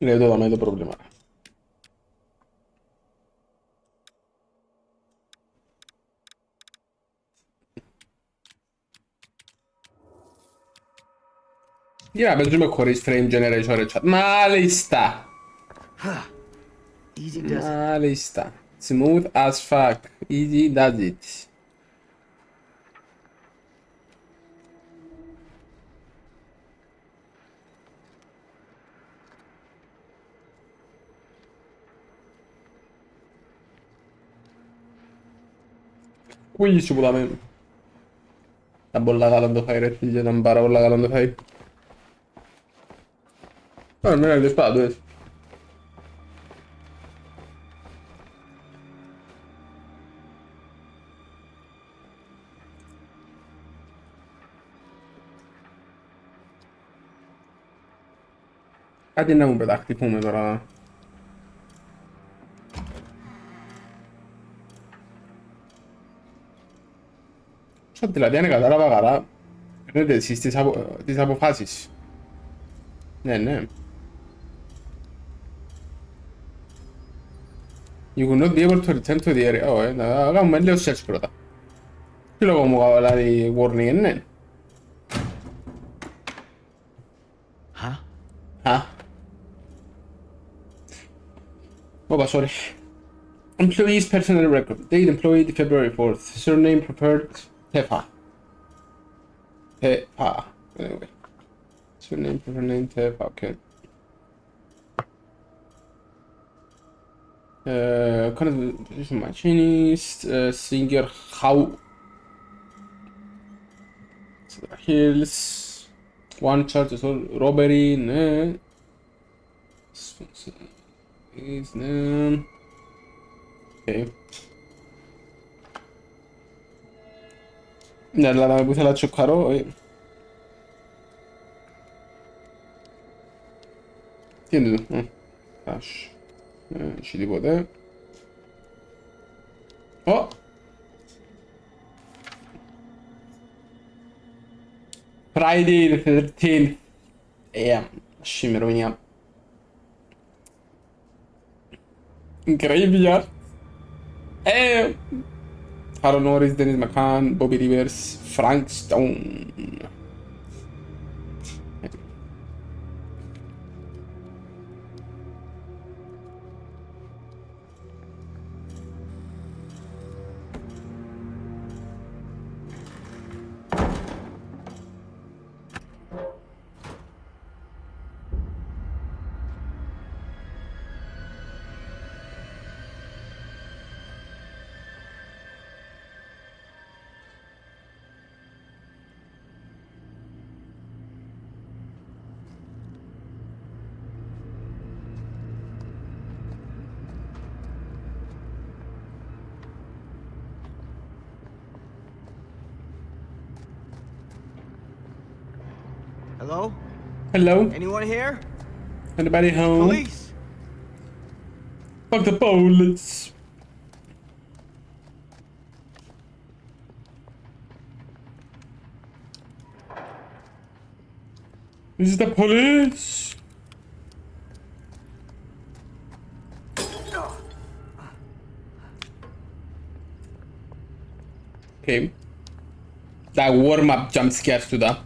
Le do da me do problema. Ya będziemy korzystać w generatorze chat. Malista. Easy does it. Malista. Smooth as fuck. Easy does it. Uy, şu bulamıyorum. Ben bolla kalındı hayret diyeceğim. Bara bolla kalındı hay. Ah, non è le spade. Hadi ne un pedacchi come però. δηλαδή αν κατάλαβα καλά, παίρνετε εσείς τις αποφάσεις. Ναι. You will not be able to return to the area. Να κάνουμε λίγο search πρώτα. Τι λόγο μου δηλαδή warning, ναι. Sorry. Employees personal record. Date employed February 4th. Surname preferred Tepa. Anyway. Surname preferred name Tepa. Okay. Current machinist. Singer how. Hills. One charge of robbery. His name. Okay. Ναι, αλλά που ήθελα να τσοκαρώ. Τι είναι εδώ. Cash. Έχει τίποτε. Friday the 13th. Ημερομηνία. Graveyard. Harold Norris, Dennis McCann, Bobby Rivers, Frank Stone. Hello? Hello? Anyone here? Anybody home? Police! Fuck the police! This is the police! Okay. That warm-up jump scares to that.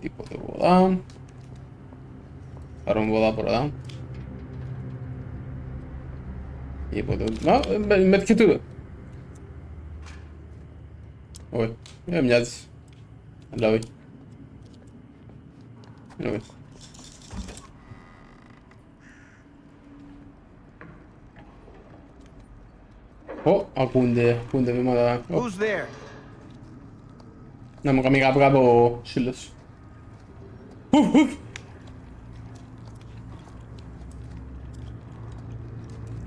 Τίποτε βοδά. Πάρουμε βοδά από εδώ. Τίποτε. Με και τούτο. Όχι. Μοιάζει. Αλλά όχι. Anyway. Ακούνται βήματα. Who's there? Να μου κάνει κάπου ο σύλλος.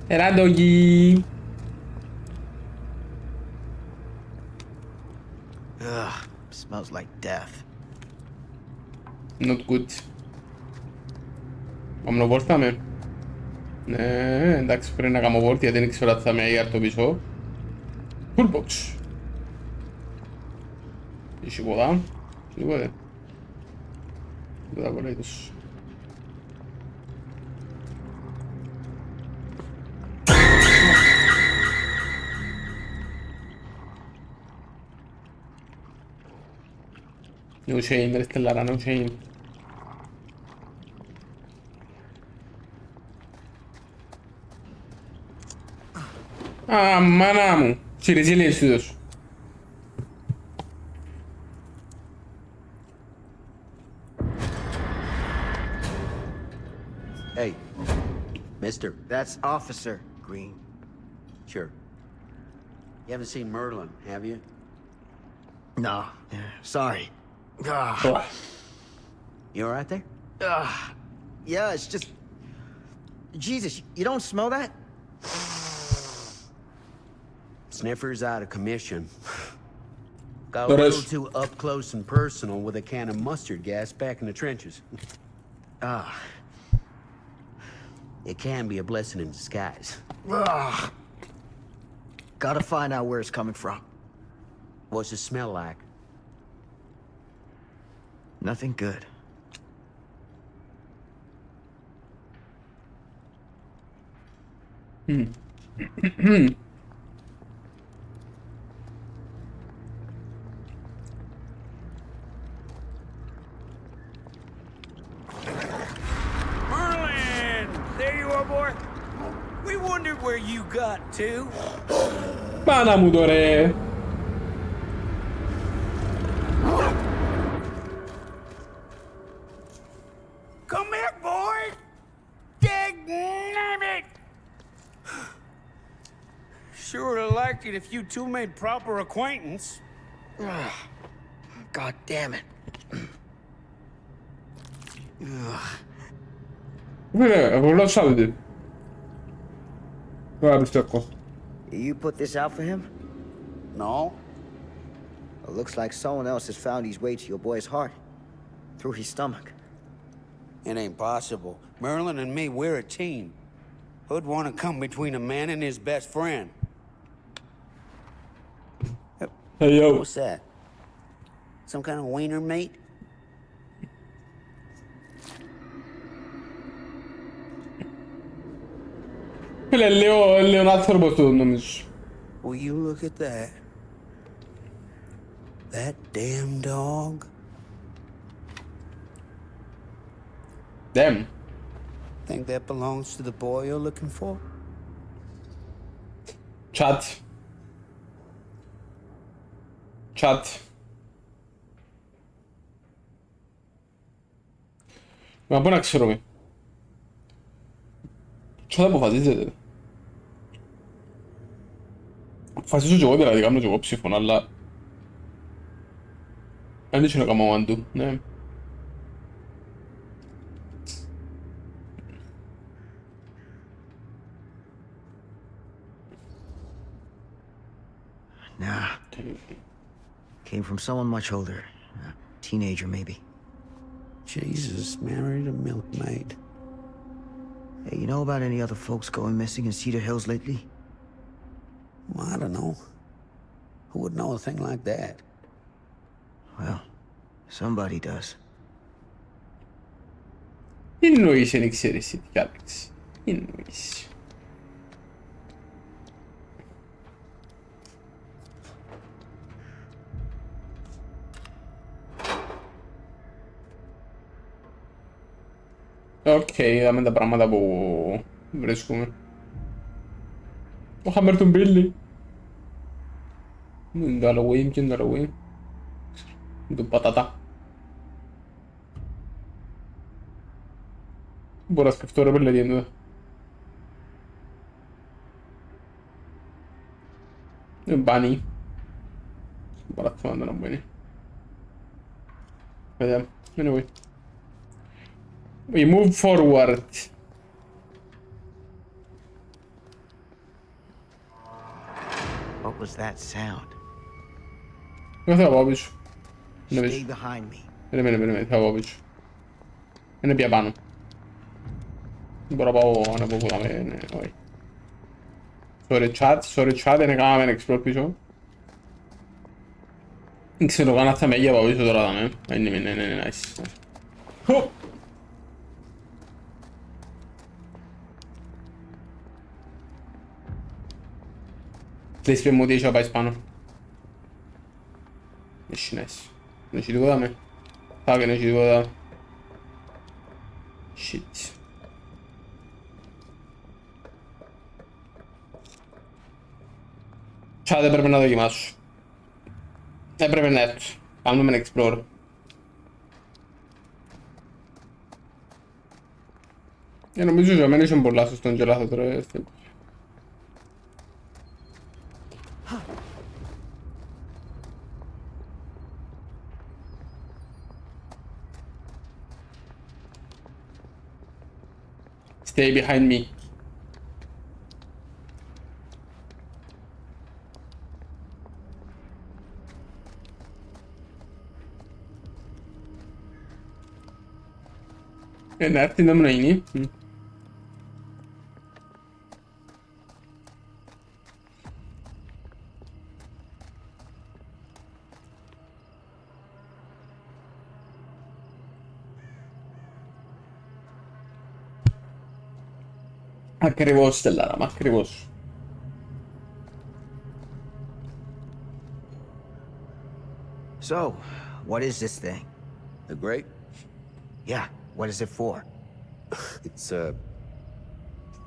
Έλα ντόγι. Ugh, smells like death. Not good. Ομνοβόρταμε. Ναι, εντάξει πρέπει να κάνω βόρτη γιατί δεν ξέρω ότι θα με αγιάρει το πίσω. Toolbox. Είχε ποδά. Τίποτε. Δεν θα κολλάει τόσο. No shame, ρε Στελάρα, no shame. Μάνα μου. Σιρεζίλη εσούδος. Hey, mister. That's Officer Green. Sure. You haven't seen Merlin, have you? No. Sorry. You all right there? Yeah, it's just... Jesus, you don't smell that? Sniffer's out of commission. Got a little too up close and personal with a can of mustard gas back in the trenches. Ah. It can be a blessing in disguise. Ugh. Gotta find out where it's coming from. What's it smell like? Nothing good. Merlin! There you are, boy. We wondered where you got to. Mana mudore. Come here, boy! Dagnabbit! Sure would have liked it if you two made proper acquaintance. God damn it. Rolla saldi. You put this out for him? No. It looks like someone else has found his way to your boy's heart. Through his stomach. It ain't possible. Merlin and me, we're a team. Who'd want to come between a man and his best friend? Hey, yo. What's that? Some kind of wiener mate? Will you look at that? That damn dog? Damn. Think that belongs to the boy you're looking for? Chat. Ma poi ξέρω. Chat αποφασίζεται. Αποφασίζω και εγώ δηλαδή, κάνω και εγώ ψήφων, αλλά... Αν έτσι να κάνω one του, ναι. Nah. Came from someone much older. A teenager, maybe. Jesus, married a milkmaid. Hey, you know about any other folks going missing in Cedar Hills lately? Well, I don't know. Who would know a thing like that? Well, somebody does. Τι εννοείς εν ξέρεις τι κάνεις. Τι εννοείς. Οκ, είδαμε τα πράγματα που βρίσκουμε. Ο Χάμερ του Μπίλι. Είναι το Halloween, ποιο είναι το Halloween. Είναι το πατατά. Μπορώ να σκεφτώ ρε πέλε τι είναι εδώ. Είναι μπάνι. Μπορώ να θυμάμαι να μπαίνει. Παιδιά, anyway. We move forward. What was that sound? Δεν θα πάω πίσω. Stay behind me. Περίμενε, θα πάω πίσω. Είναι πια πάνω. Δεν μπορώ να πάω από που θα με, όχι. Sorry chat, δεν έκαναμε ένα explore πίσω. Δεν ξέρω καν αν θα με έγια πάω πίσω τώρα, ναι, nice. Please πει μου ότι είσαι πάει πάνω. Έχει nice. Δεν έχει τίποτα με. Θα έκανε έχει τίποτα. Shit. Chat έπρεπε να δοκιμάσω. Έπρεπε να έρθω. Κάνουμε ένα explore. Νομίζω ότι εμένα είσαι πολλά σωστόν και λάθος τώρα. Stay behind me. να έρθει να μην είναι. Ακριβώς, Στελλάρα, ακριβώς. So, what is this thing? The grate? Yeah, what is it for? It's,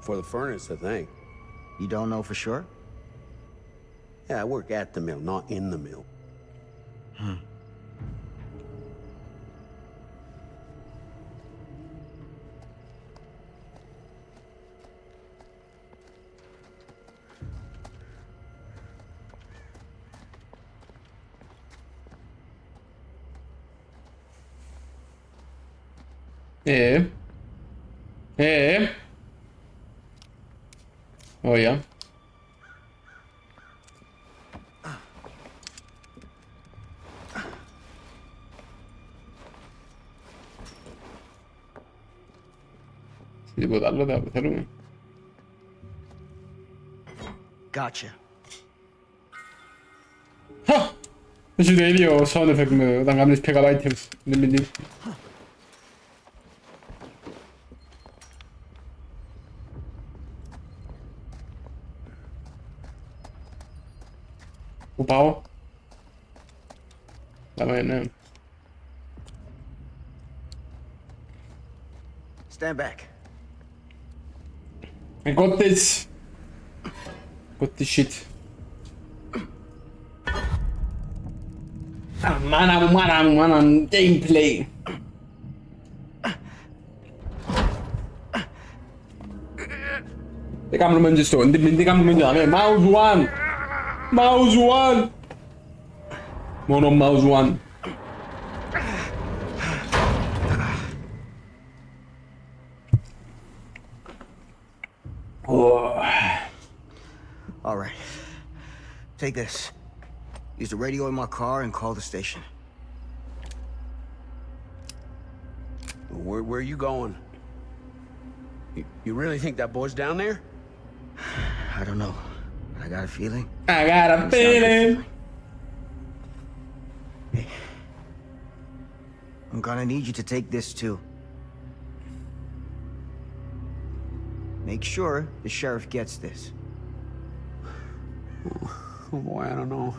for the furnace, I think. You don't know for sure? Yeah, I work at the mill, not in the mill. Oh yeah. Τίποτα άλλο δεν θέλουμε. Gotcha. Έχει το ίδιο sound effect με όταν κάνεις pick up items. Πού πάω? Πάμε, ναι. Stand back. I got this. Got this shit. Μάνα μου, gameplay. Δεν κάνουμε και στο, δεν κάνουμε και δάμε. Mouse one. Mouse one. Μόνο mouse one. All right. Take this. Use the radio in my car and call the station. Where are you going? You really think that boy's down there? I don't know. I got a feeling. I got a feeling. Hey. I'm gonna need you to take this too. Make sure the sheriff gets this. Oh boy, I don't know.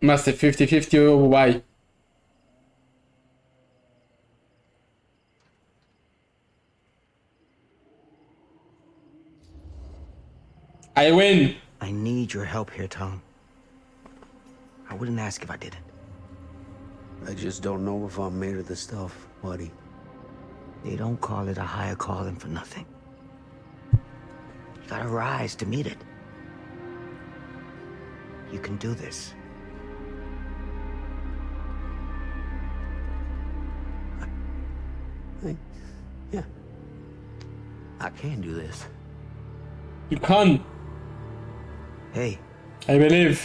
Είμαστε 50-50 why? I win! I need your help here, Tom. I wouldn't ask if I didn't. I just don't know if I'm made of this stuff, buddy. They don't call it a higher calling for nothing. You gotta rise to meet it. You can do this. Yeah. I can do this. You can. Hey. I believe.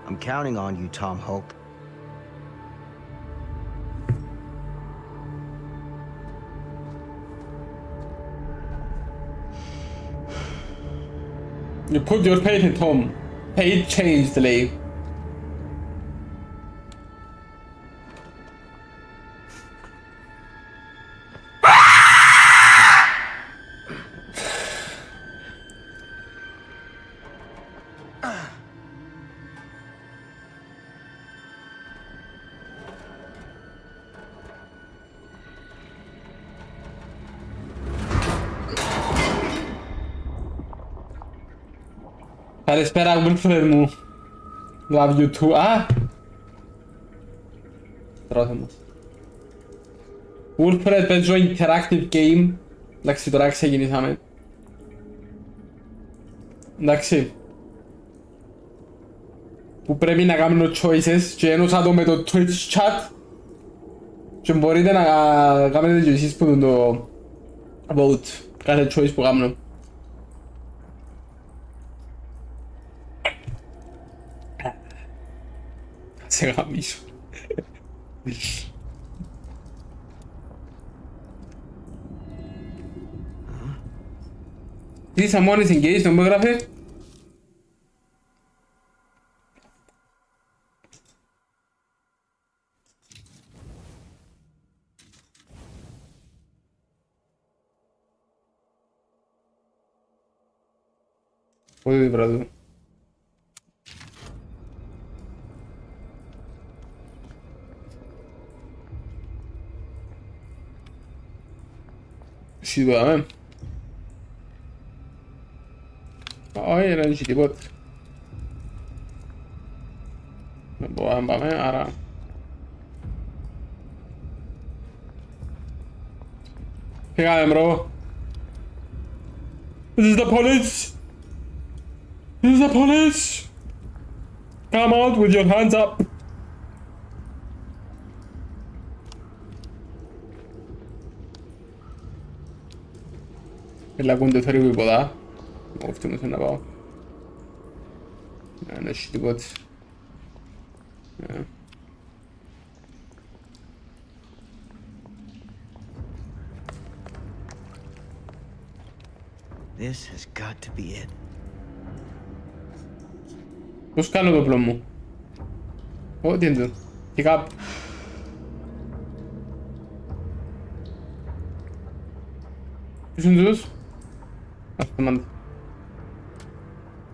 I'm counting on you, Tom Hope. You put your faith in Tom. Fate changed, Lee. Καλησπέρα, Wilfred μου. Love you too. Α! Τρώθε μας. Wilfred, παίζω interactive game. Εντάξει, τώρα ξεκινήσαμε. Εντάξει. που πρέπει να κάνουν choices και ένωσα το με το Twitch chat και μπορείτε να κάνετε και εσείς που είναι το vote κάθε choice που κάνουν. Σε γαμίσω. Τι someone is engaged, δεν μου έγραφε. Πότε την πράγμα. Τι το δάμε. Όχι, δεν έχει τίποτα. Δεν μπορούμε να πάμε, άρα... Φύγαμε, bro. This is the police! This is the police! Come out with your hands up! Έλα ακούνται θερίγου υποδά. Αυτό μου θέλω να πάω. Δεν έχει τίποτα. This has got to be it. Πώς κάνω το πλό μου. Ω, τι είναι το. Τι κάπου. Ποιος είναι τους. Αυτομάντα.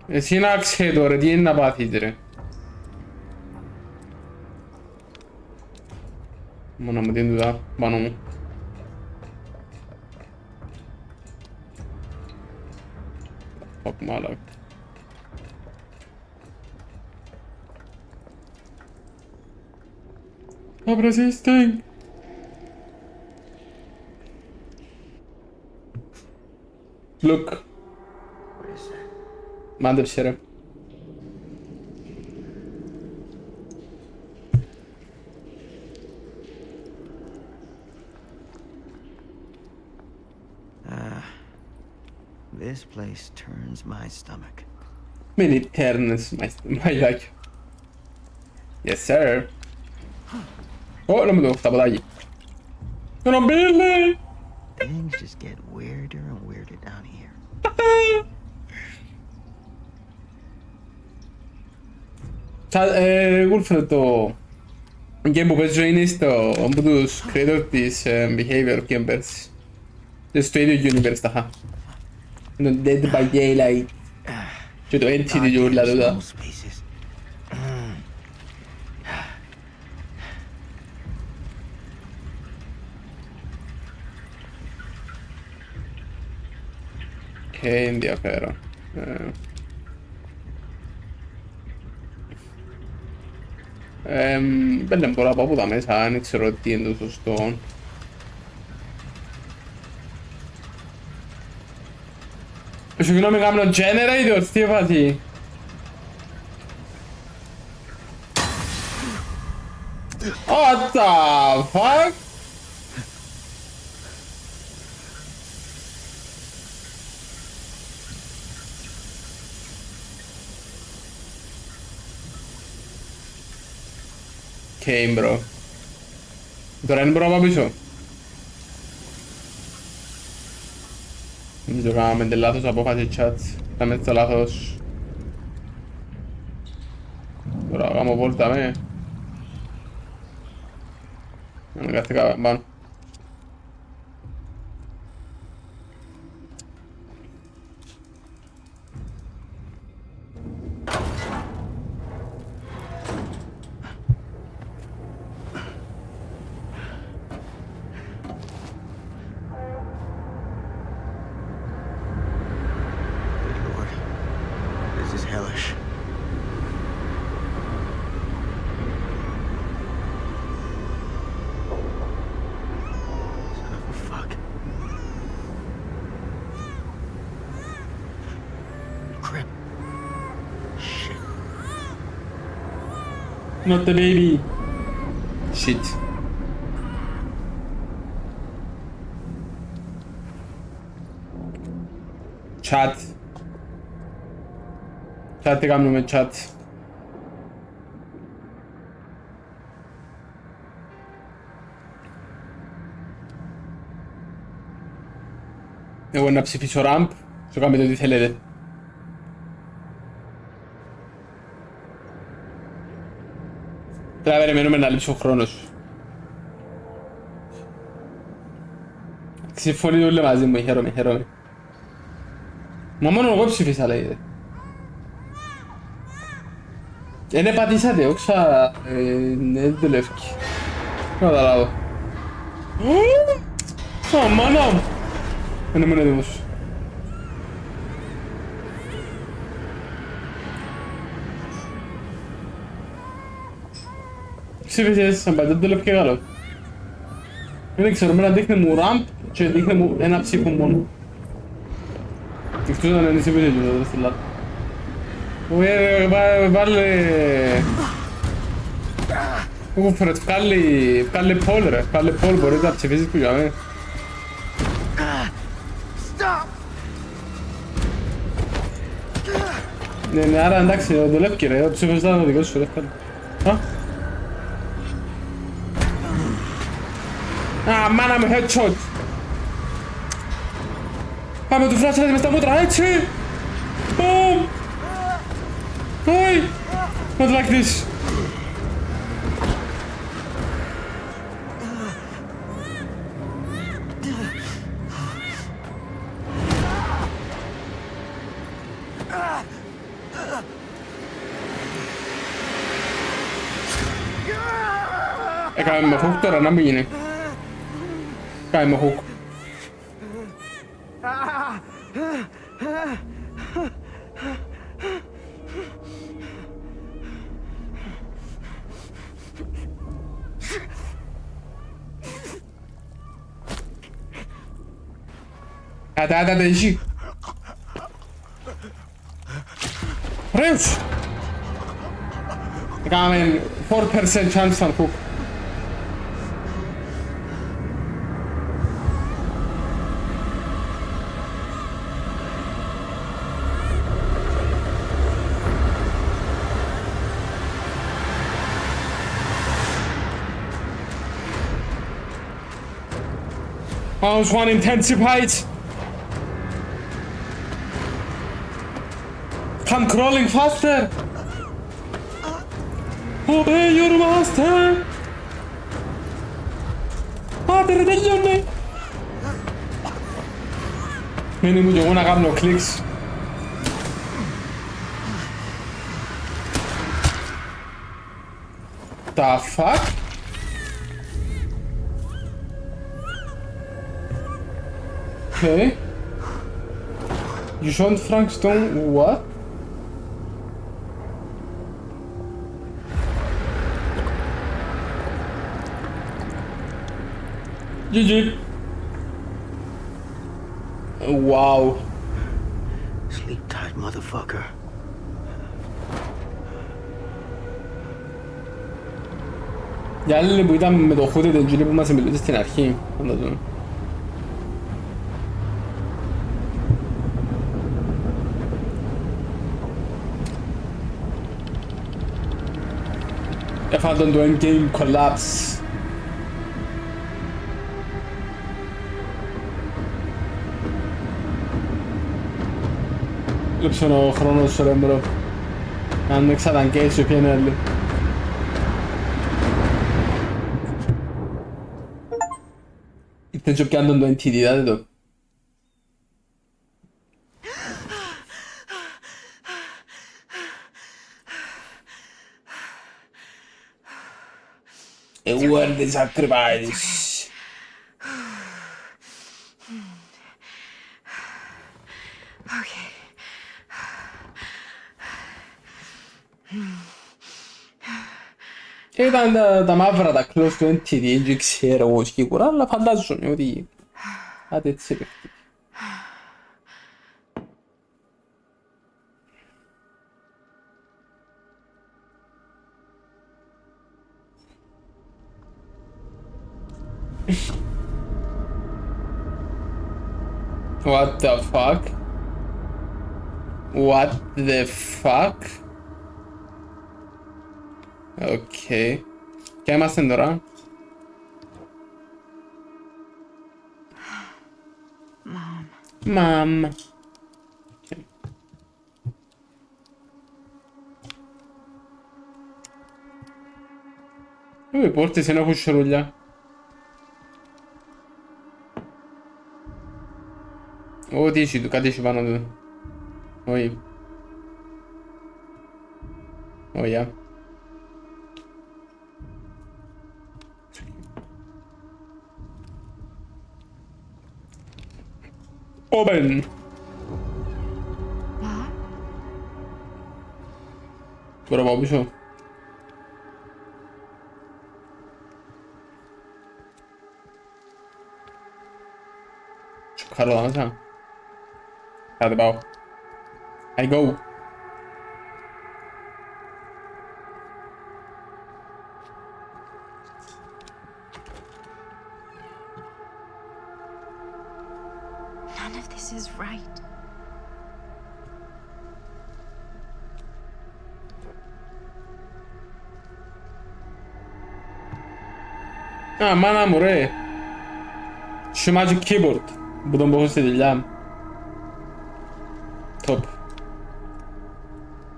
Εσύ να ξέρω ρε, τι είναι να πάθεις ρε. Μόνο μου τι είναι τούτα, πάνω μου. Fuck μάλακα. I'm resisting. Look. Μάντεψε ρε. This place turns my stomach. Many turns my like. Yes sir. Ω, να μου το ταποδάκι. Ρομπίλη! Things just get weirder and weirder down here. Γούλφε το game που παίζω είναι από τους creator της Behavior Campers στο ίδιο universe τα χα. Είναι το Dead by Daylight και το Entity και όλα τούτα. Και ενδιαφέρον. Δεν μπορώ να πάω από τα μέσα, αν ξέρω τι είναι το σωστό. Συγγνώμη, κάνω generators, τι έφαση. What the fuck? Okay, bro. Τώρα δεν μπορώ να πάω πίσω. Νομίζω κάναμε τη λάθος απόφαση chat. Κάμε το λάθος. Τώρα κάνω βόλτα με. Αναγκαστικά πάνω. Not the baby. Shit. Chat. Chat τι κάνουμε με chat. Εγώ να ψηφίσω ramp, σου κάνετε ό,τι θέλετε. Πρέπει να περιμένουμε να λείψει ο χρόνος. Συμφωνείτε όλοι μαζί μου, χαίρομαι. Μα μόνο εγώ ψηφίσα λέγεται. Είναι πατήσατε, όξα... δεν δουλεύει. Δεν καταλάβω. Μάνα μου! Δεν ήμουν έτοιμος. Ψήφισες, σαν πάντα δεν δουλεύει και καλό. Δεν ξέρω, εμένα δείχνει μου ramp και δείχνει μου ένα ψήφο μόνο. Εκτός να είναι ψήφισες και δεν στη λάθη. Βάλε... Φρετ, βγάλε πόλ ρε, βγάλε πόλ, μπορείτε να ψηφίσεις που γιάμε. Ναι, άρα εντάξει, δουλεύει ρε, ο ψήφος ήταν ο δικός σου ρε, βγάλε. Α, μάνα με headshot. Πάμε του φλάσσερ μες τα μούτρα, έτσι! Boom! Hey! Not like this. Έκαμε με hook τώρα, να μην γίνει. Έκαμε με hook. Άντε εσύ. Ρέους. Έκαμε 4% chance στον hook. Round 1 intensified. Come crawling faster. Obey your master. Άντε ρε τελειώνε. Μένει μου κι εγώ να κάνω κλικς. The fuck? Okay. You shot Frank Stone, what? GG. Wow. Sleep tight, motherfucker. Για άλλοι που ήταν με το χούτε τον Τζούλι που μας μιλούσε στην αρχή, φανταζόμαι. Έφαγαν το endgame collapse. Λείψε ο χρόνος σου ρε μπρο. Αν με ξαταγκές σου πιένε άλλη. Ήρθε και πιάντον το entity, δάτε το. A worthy sacrifice. Okay. Ήταν τα μαύρα τα close του entity, δεν ξέρω εγώ σίγουρα, αλλά φαντάζομαι ότι κάτι έτσι παίχτηκε. What the fuck? What the fuck? Okay. ¿Qué είμαστε τώρα? Mom. Okay. Οι πόρτες είναι έχουν σιρούλια. Ό,τι είσαι του, κάτι είσαι πάνω του. Όχι. Όχι. Open. Τώρα πάω πίσω. Σοκάρω εδώ μέσα. Κάτε πάω. I go. None of this is right. Α, μάνα μου ρε. Σου magic keyboard που τον πω στη δουλειά. Top.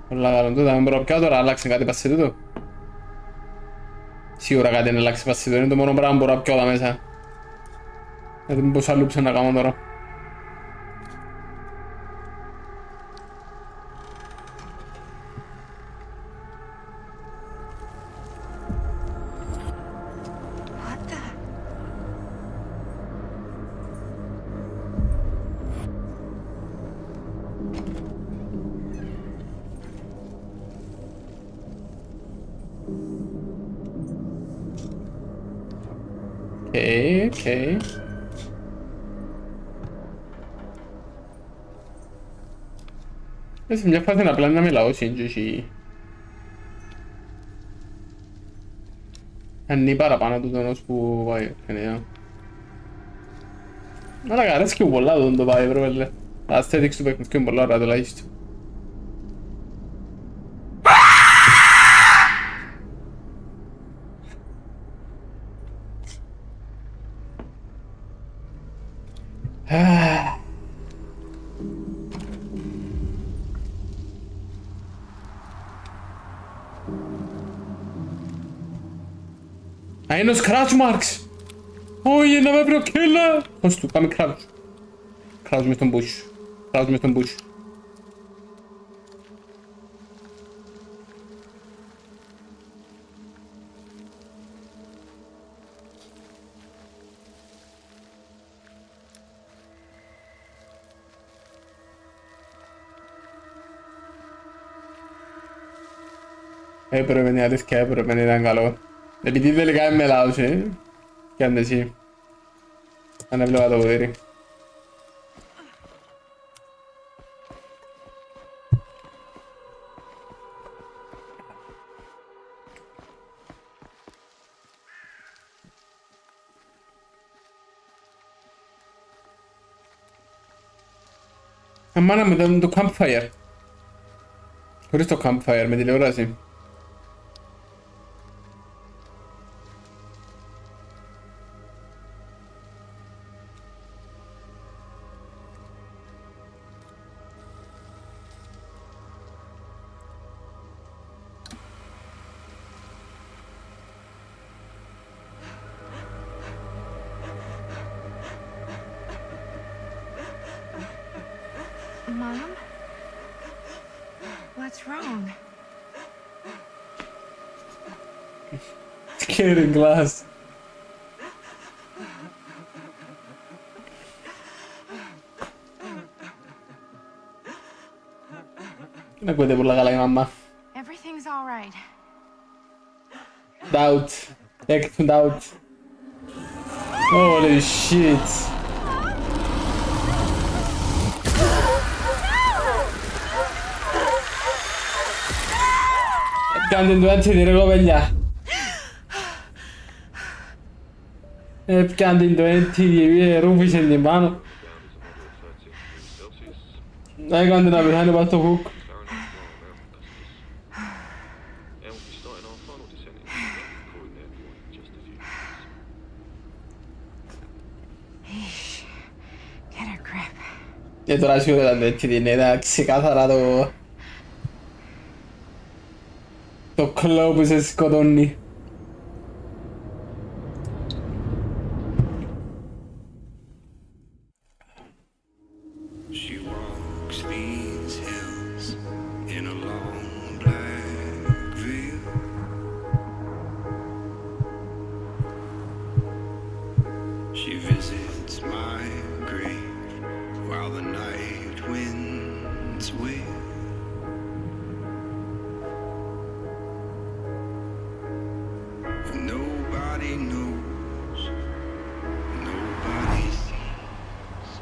Όλα καλά τούτα, δεν μπορώ πια τώρα, αλλάξει κάτι πας σε τούτο. Σίγουρα κάτι είναι αλλάξει πας σε τούτο, είναι το μόνο πράγμα που μπορώ πια όλα μέσα. Γιατί μην πόσα λούψε να κάνω τώρα. Okay. Σε μια φάση είναι απλά να μιλάω σύντζωση. Αν είναι παραπάνω του τόνος που πάει, είναι. Αλλά αρέσκει μου πολλά τον το πάει, βρε βέλε. Τα aesthetics του παιχνιδιού πολλά ωραία τουλάχιστον. Είναι ο scratch marks! Όχι, να με βρει ο killer! Πώς του, πάμε crouch. Crouch μες στον bush. Crouch μες στον bush. Έπρεπε, η αλήθεια έπρεπε, ήταν καλό. Επειδή τελικά είμαι λάθος, κι αν εσύ. Αν έβλεπα το ποδήρι. Αμάνα μου ήταν το campfire. Χωρίς το campfire, με τηλεόραση. Mom? What's wrong? Scared in glass. Δεν ακούγεται πολλά καλά η μαμά. Everything's all right. Doubt. Act doubt. Holy shit. Κάντε του έτσι ρε κοπέλια. Hep kendi diye rufi senin bana. Ne kandın abi hani bastı hook. Get a grip. Dietro la scuola metti ne da si casarato. To club se scodonni. She walks these hills in a long black veil. She visits my grave while the night winds wail. And nobody knows, nobody sees.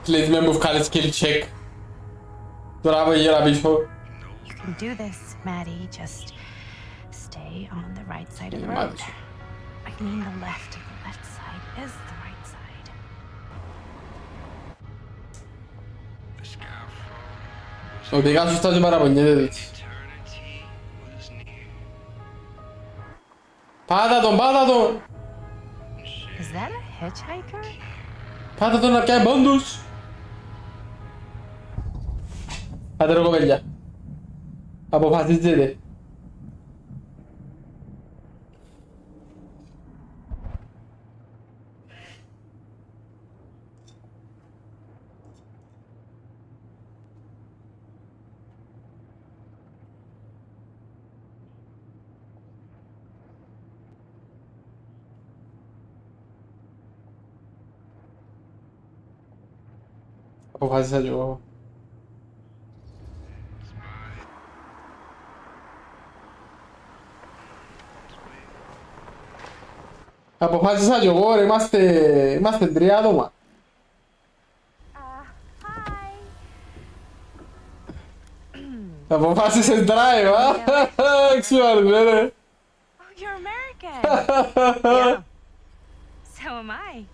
Please move call skill check. Bravo Yerabicho. You can do this, Maddie. Just stay on the right side of the road. I mean the left. The left side is the right side. 내가 수다 바라본 얘네들. 받아돈. Is that a hitchhiker? 받아돈 que bandos. 받으러 가자. 아버 받으지. 아빠 바지 사줘. 아빠 바지 사줘. rimaste driado ma. 아빠 바지 se drive, ah? Extraordinaire. Oh, you're American. Yeah. So am I.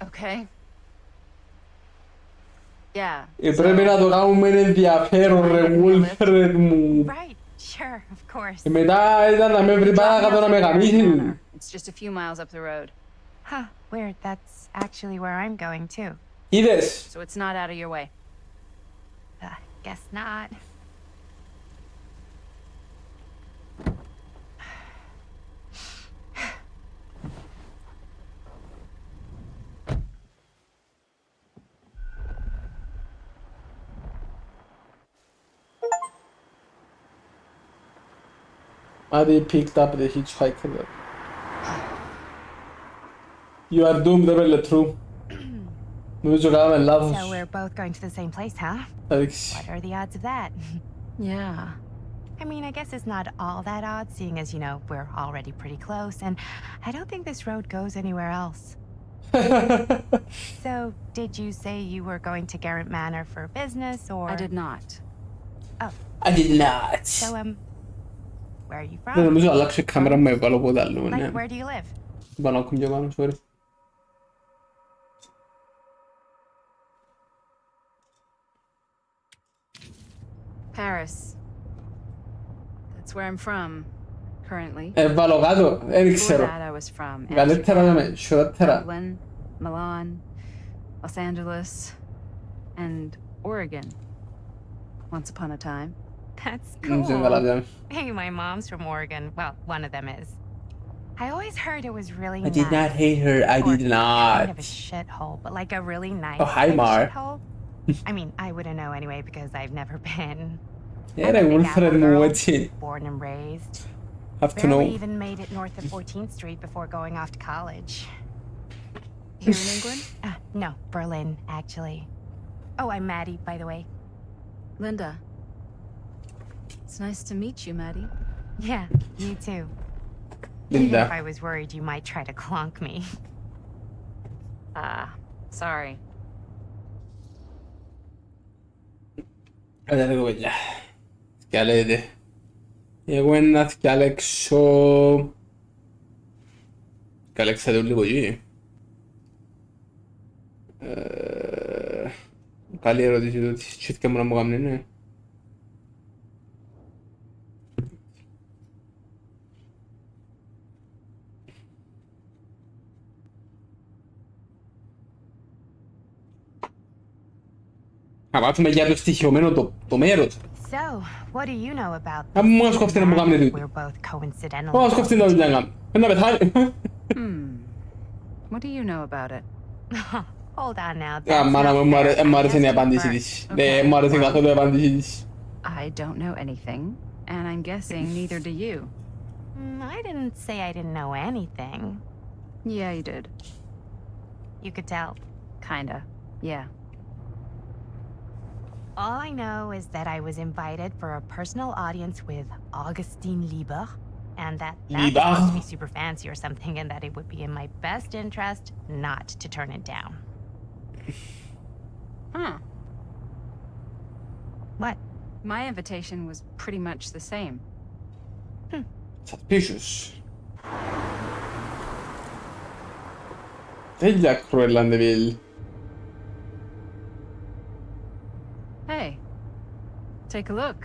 Okay. Yeah. E premierato ca un endiafero revolver mu. Right. Sure, of course. E me da me prepara ca me camisi. It's just a few miles up the road. Huh. Weird. That's actually where I'm going too. Ides. So it's not out of your way. Guess not. Maddie picked up the hitchhiker. You are doomed, Bella, true. So we're both going to the same place, huh? What are the odds of that? Yeah. I mean, I guess it's not all that odd, seeing as, you know, we're already pretty close, and I don't think this road goes anywhere else. So, did you say you were going to Garrett Manor for business, or...? I did not. Oh. I did not. So, where are you from? मुझे अलग से camera में वालों को डाल लूँ Like, where do you live? बनाओ कुछ जगह में sorry. Paris. That's where I'm from, currently. Valogado, Before that, I was from Dublin, Milan, Los Angeles, and Oregon. Once upon a time. That's cool. Hey, my mom's from Oregon. Well, one of them is. I always heard it was really nice. I did not hate her. I did not. Kind of a shithole, but like a really nice. Oh, hi, Mar. Shithole. I mean, I wouldn't know anyway because I've never been. Era Wilfred Muetti. Born and raised. Have to know. Barely even made it north of 14th Street before going off to college. Here in England? No, Berlin, actually. Oh, I'm Maddie, by the way. Linda. It's nice to meet you, Maddie. Yeah, you too. Linda. Even if I was worried you might try to clonk me. Sorry. هذا هو وجه سكاليده يا وين سكالك شو Galaxy ed 올리고 지. Galero dice çift kamera mı gamle ne? Άμα με για το στοιχειωμένο το μέρος. So, what do you know about Αν μου σκόφτει να μου κάνει We're τούτο. both coincidental. Μου σκόφτει να μου κάνει. Ένα πεθάνει. What do you know about it? Hold on now. Μάνα μου άρεσε η απάντηση της. Μου άρεσε καθόλου η απάντηση της. I don't know anything, and I'm guessing neither do you. I didn't say I didn't know anything. Yeah, you did. You could tell. Kinda. Yeah. All I know is that I was invited for a personal audience with Augustine Lieber, and that Lieber? supposed to be super fancy or something, and that it would be in my best interest not to turn it down. Huh. What? My invitation was pretty much the same. Suspicious. Degli Cruella de Vil. Hey, take a look.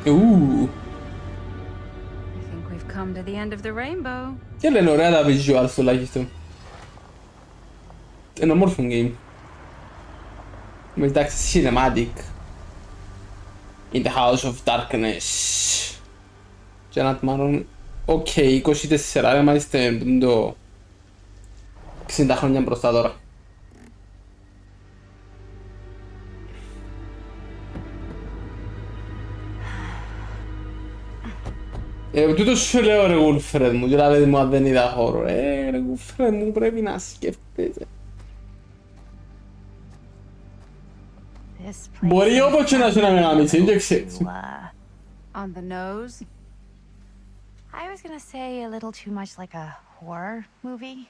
I think we've come to the end of the rainbow. Και λένε ωραία τα visuals τουλάχιστον. Είναι όμορφο game. Με εντάξει cinematic. In the House of Darkness. Και να μάλλον... Οκ, 24, άμα είστε το... 60 χρόνια μπροστά τώρα. Τούτος σου λέω ρε Γουλφρέντ μου, δηλαδή μου αν δεν είδα χώρο. Ρε Γουλφρέντ μου πρέπει να σκέφτεσαι. Μπορεί όπως και να σου να με γάμισε, δεν ξέρεις. On the nose? I was gonna say a little too much like a horror movie.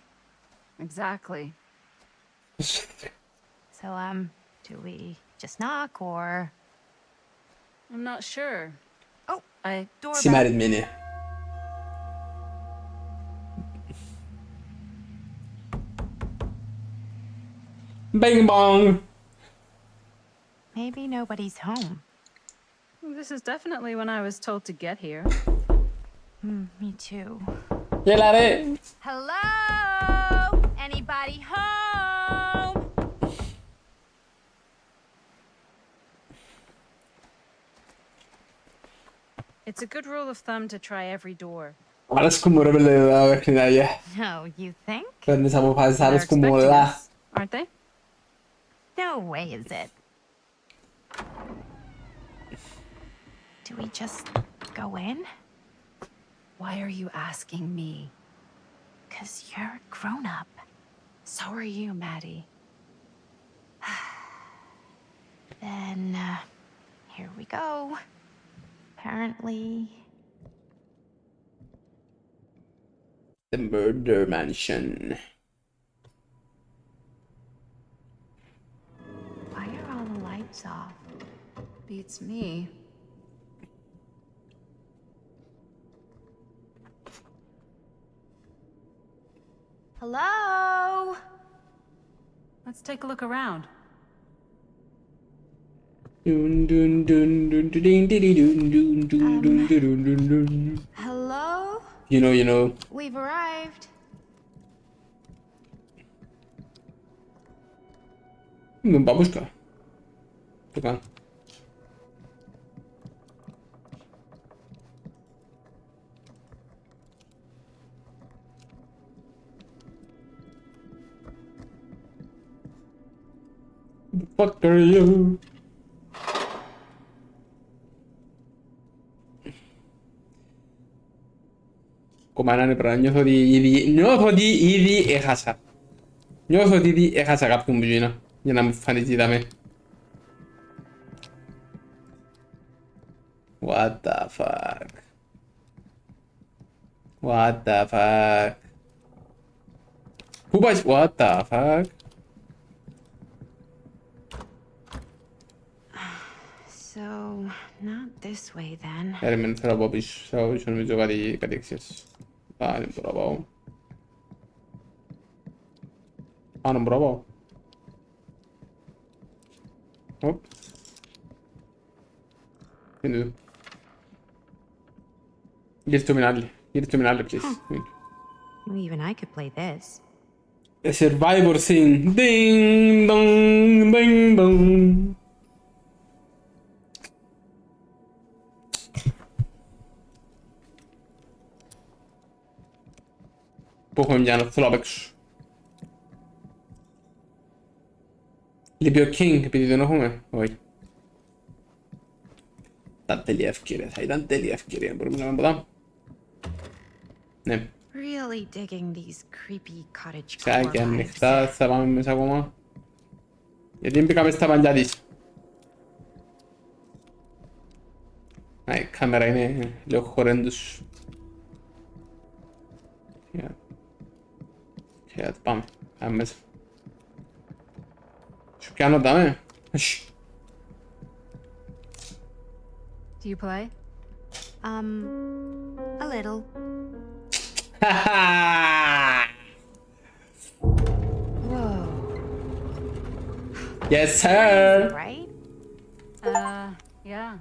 Exactly. So, do we just knock or... I'm not sure. Oh, doorbell. Σημαίνει μήνυ. Bing bong! Maybe nobody's home. This is definitely when I was told to get here. Me too. Έλα ρε! Hello? Anybody home? It's a good rule of thumb to try every door. Άρεσκουν μου ρε παιδιά τα παιχνιδάκια. No, you think? Παίρνεις αποφάσεις, They're άρεσκουν μου expecting όλα. us, aren't they? No way is it. Do we just go in? Why are you asking me? 'Cause you're a grown-up. So are you, Maddie. Then, here we go. Apparently... The Murder Mansion. Why are all the lights off? Beats me. Hello? Let's take a look around. Dun dun dun dun dun dun dun dun dun dun dun dun. Hello? You know. We've arrived. Бабушка. Пока. The fuck are you? Κομμάτι πράγμα, νιώθω ότι ήδη έχασα. Νιώθω ότι ήδη έχασα κάποιον που γίνα, για να μου φανεί τι είδαμε. What the fuck. What the fuck. Πού πάει, what the fuck. So, not this way then. Termin robisz, żebyśmy wyżywali Kadexis. Tak, nie próbował. A, non próbował. Hop. Quindi. Gli terminali, please. Well, even I could play this. A survivor scene. Ding dong, ding dong. Pokój na słabek. Libio King, pedido no jume. Oj. Tante liefkirjat, hei tante liefkirjat, borde man bara. Ne. Really digging these creepy cottage Säkert nihtaa saman sagoma. Ja timpi kameestaban jadis. Ai, kamera ini lo horrendous. Ja. Ja, bam. Hämmes. Şu piano dame. Shh. Do you play? A little. Whoa. Yes, sir. Right? Yeah.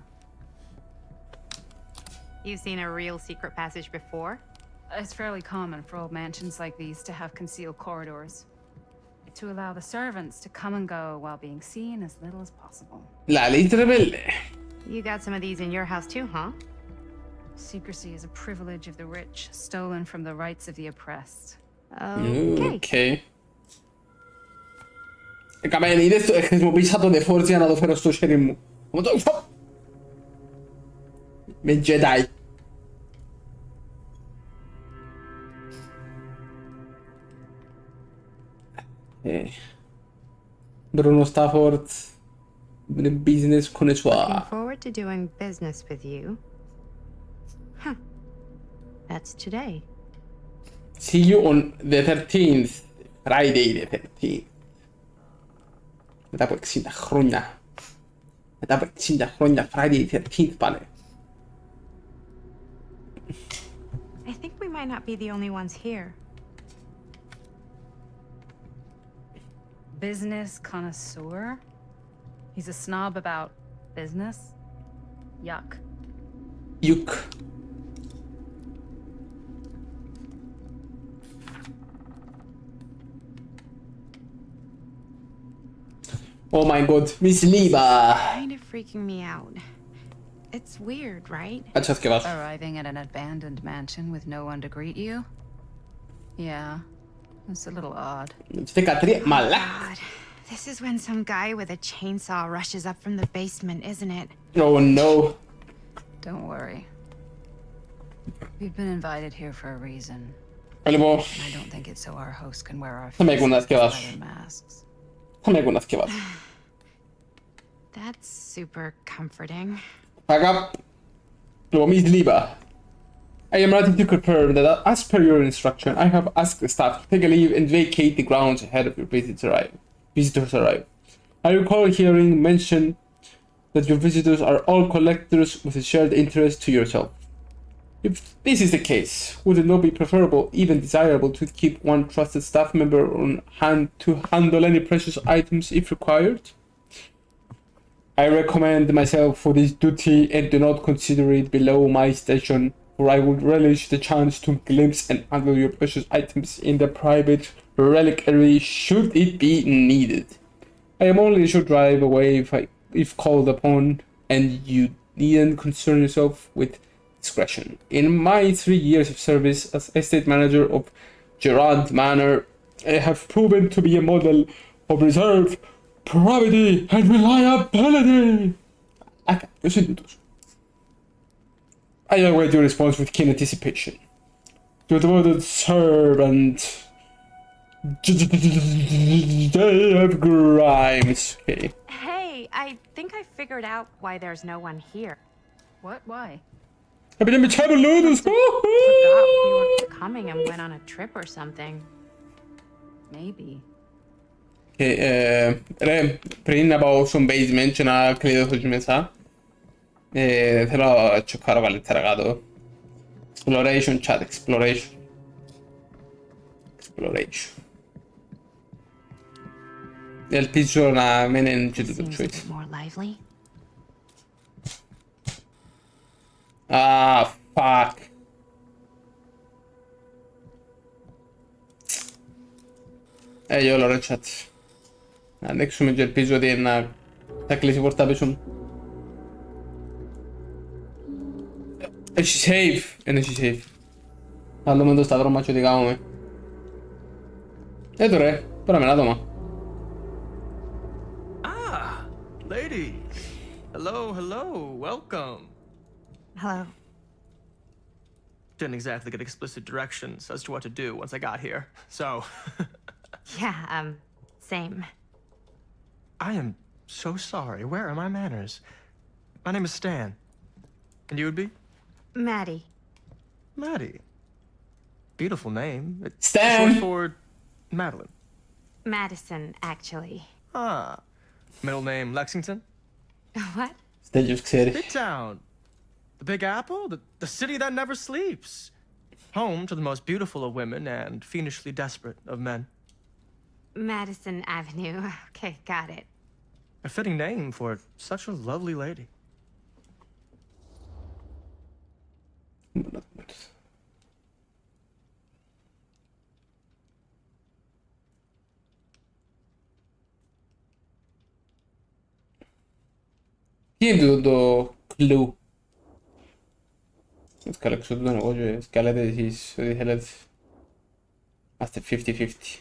You've seen a real secret passage before? It's fairly common for old mansions like these to have concealed corridors. To allow the servants to come and go while being seen as little as possible. La letra belle. You got some of these in your house too, huh? Secrecy is a privilege of the rich, stolen from the rights of the oppressed. Okay. Kamaeli, adesso è smobilizzato dei forzi hanno dovuto sto scerimmo. Me Jedi. Bruno Stafford business con i suoi. Looking forward to doing business with you. Huh. That's today. See you on the 13th. Friday the 13th. Metapă xinda hronia. Metapă xinda hronia Friday the 13th, pale. I think we might not be the only ones here. Business connoisseur? He's a snob about business? Yuck. Yuck. Oh my god, Miss Liba. Kind of freaking me out. It's weird, right? Arriving at an abandoned mansion with no one to greet you? Yeah, it's a little odd. God. This is when some guy with a chainsaw rushes up from the basement, isn't it? Oh no. Don't worry. We've been invited here for a reason. I don't think it's so our host can wear our masks. That's super comforting. Pack up. Miss Liba. I am writing to confirm that as per your instruction, I have asked the staff to take a leave and vacate the grounds ahead of your visitors arrive. I recall hearing mention that your visitors are all collectors with a shared interest to yourself. If this is the case, would it not be preferable, even desirable, to keep one trusted staff member on hand to handle any precious items if required? I recommend myself for this duty and do not consider it below my station, for I would relish the chance to glimpse and handle your precious items in the private reliquary should it be needed. I am only sure to drive away if called upon, and you needn't concern yourself with discretion. In my 3 years of service as estate manager of Gerard Manor, I have proven to be a model of reserve, probity, and reliability. Okay, I await your response with keen anticipation. Your devoted servant, Dave Grimes. Okay. Hey, I think I figured out why there's no one here. What? Why? I've been in Forgot we were coming and went on a trip or something. Maybe. Πριν από όσον basement και να κλείδω στο μέσα, Te l'ho cercato con il ragazzo. Exploration, chat, exploration. El piso na menen Seems a bit more lively. Ah, fuck. Io l'ho rechat. Next σου με ελπίζω ότι θα κλείσει η πόρτα πίσω μου. Έχει safe. Έχει safe. Άλλο με το σταυρό μάτσο τι κάνουμε. Τώρα, τώρα με ένα άτομα. Ladies! Hello, welcome. Hello. Didn't exactly get explicit directions as to what to do once I got here, so... Yeah, same. I am so sorry. Where are my manners? My name is Stan. And you would be? Maddie. Maddie. Beautiful name. It's Stan! short for Madeline. Madison, actually. Ah. Middle name Lexington? What? Big town. The Big Apple? The city that never sleeps. Home to the most beautiful of women and fiendishly desperate of men. Madison Avenue. Okay, got it. A fitting name for such a lovely lady. Tieni το clue. Έτσι καλά ξέρω τον εγώ και σκάλετε εσείς ό,τι θέλετε. Είμαστε 50-50.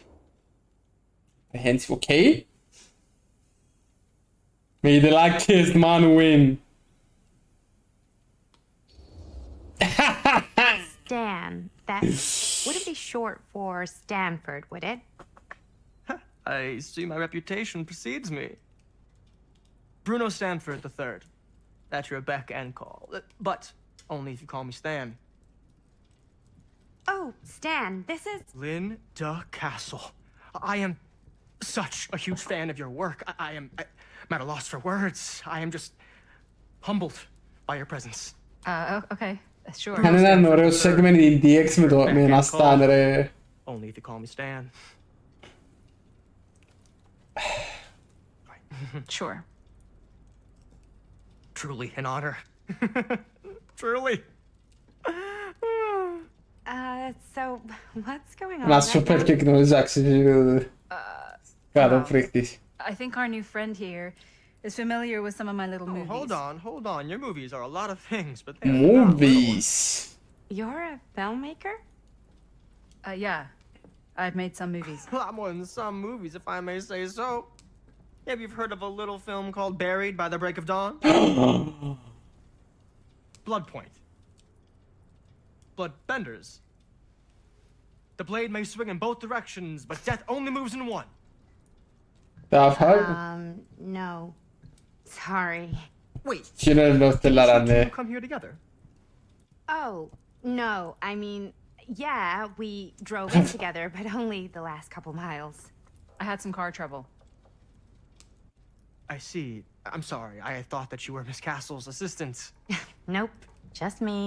Hence, okay? May the luckiest man win. Stan. That wouldn't be short for Stanford, would it? I see my reputation precedes me. Bruno Stanford III. At your beck and call. But only if you call me Stan. Oh, Stan, this is... Linda Castle. I am such a huge fan of your work. I'm at a loss for words. I am just humbled by your presence. Okay, sure. Αν έναν ωραίο segment in DX με ένα Stan, ρε. Only if you call me Stan. Sure. Truly an honor. Truly. So, what's going on Ένα right super now? και γνωρίζαξε κάτω φρίκτης. I think our new friend here is familiar with some of my little movies. Hold on. Your movies are a lot of things, but they're Movies. You're a filmmaker? Yeah. I've made some movies. A lot more than some movies, if I may say so. Maybe you've heard of a little film called Buried by the Break of Dawn? Bloodpoint. Bloodbenders. The blade may swing in both directions, but death only moves in one. No. Sorry. Wait. Come come here together? Oh, no. I mean, yeah, we drove in together, but only the last couple miles. I had some car trouble. I see. I'm sorry. I thought that you were Miss Castle's assistant. Nope, just me.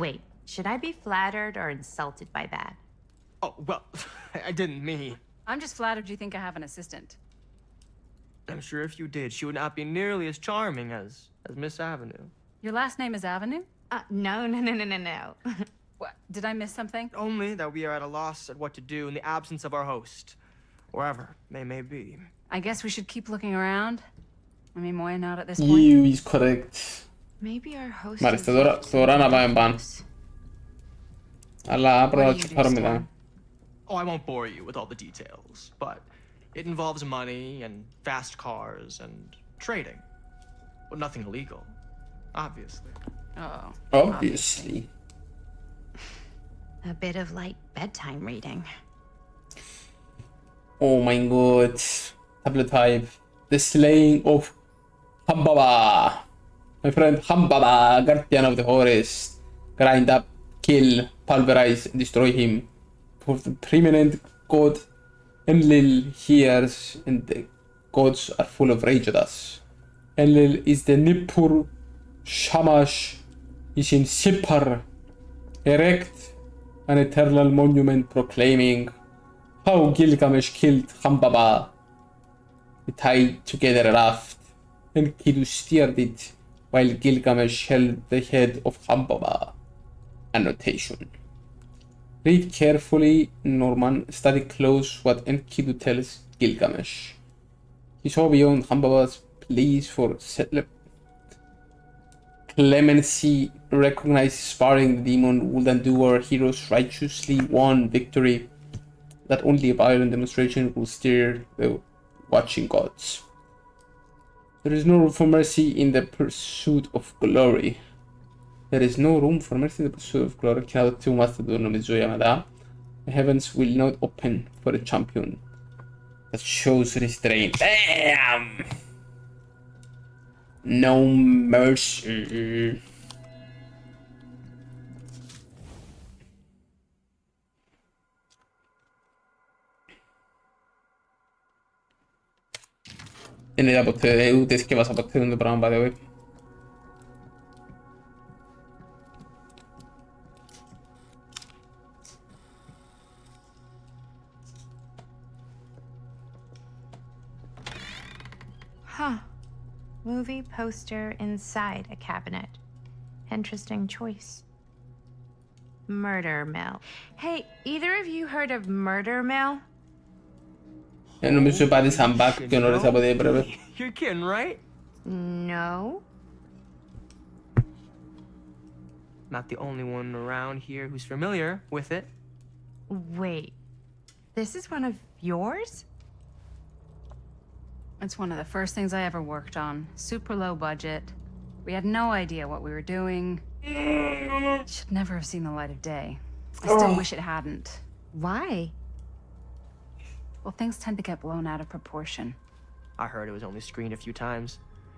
Wait, should I be flattered or insulted by that? Oh, well, I didn't mean. I'm just flattered you think I have an assistant. I'm sure if you did, she would not be nearly as charming as Miss Avenue. Your last name is Avenue? No. What? Did I miss something? Only that we are at a loss at what to do in the absence of our host, wherever they may be. I guess we should keep looking around. I mean, why not at this point? You is correct. Maybe our host Μάλιστα, is τώρα να πάμε πάνω. Αλλά πρώτα να τσιπάρουμε τα. Oh, I won't bore you with all the details, but it involves money and fast cars and trading. Well, nothing illegal, obviously. Oh. Obviously. a bit of light bedtime reading. Oh my god. Tablet 5. The Slaying of Humbaba. My friend Humbaba, guardian of the forest. Grind up, kill, pulverize, and destroy him. For the preeminent god Enlil hears, and the gods are full of rage at us. Enlil is the Nippur Shamash isin Sipar erect an eternal monument proclaiming how Gilgamesh killed Hambaba. They tied together a raft, and Enkidu steered it while Gilgamesh held the head of Hambaba. Annotation. Read carefully, Norman. Study close what Enkidu tells Gilgamesh. He saw beyond Hambaba's pleas for clemency, recognized sparring the demon would endure. Heroes righteously won victory that only a violent demonstration will steer the watching gods. There is no room for mercy in the pursuit of glory. There is no room for mercy in the pursuit of glory. The heavens will not open for a champion that shows restraint. Damn! No mercy. Είναι από ούτε σκεύασα ποτέ το πράγμα, by the way. Huh. Movie poster inside a cabinet. Interesting choice. Murder Mill. Hey, either of you heard of Murder Mill? Νομίζω πάρει σαν back και νωρίς από ό,τι έπρεπε. You're kidding, right? No. Not the only one around here who's familiar with it. Wait. This is one of yours? It's one of the first things I ever worked on. Super low budget. We had no idea what we were doing. It should never have seen the light of day. I still wish it hadn't. Why? Well, things tend to get blown out of proportion. I heard it was only screened a few times,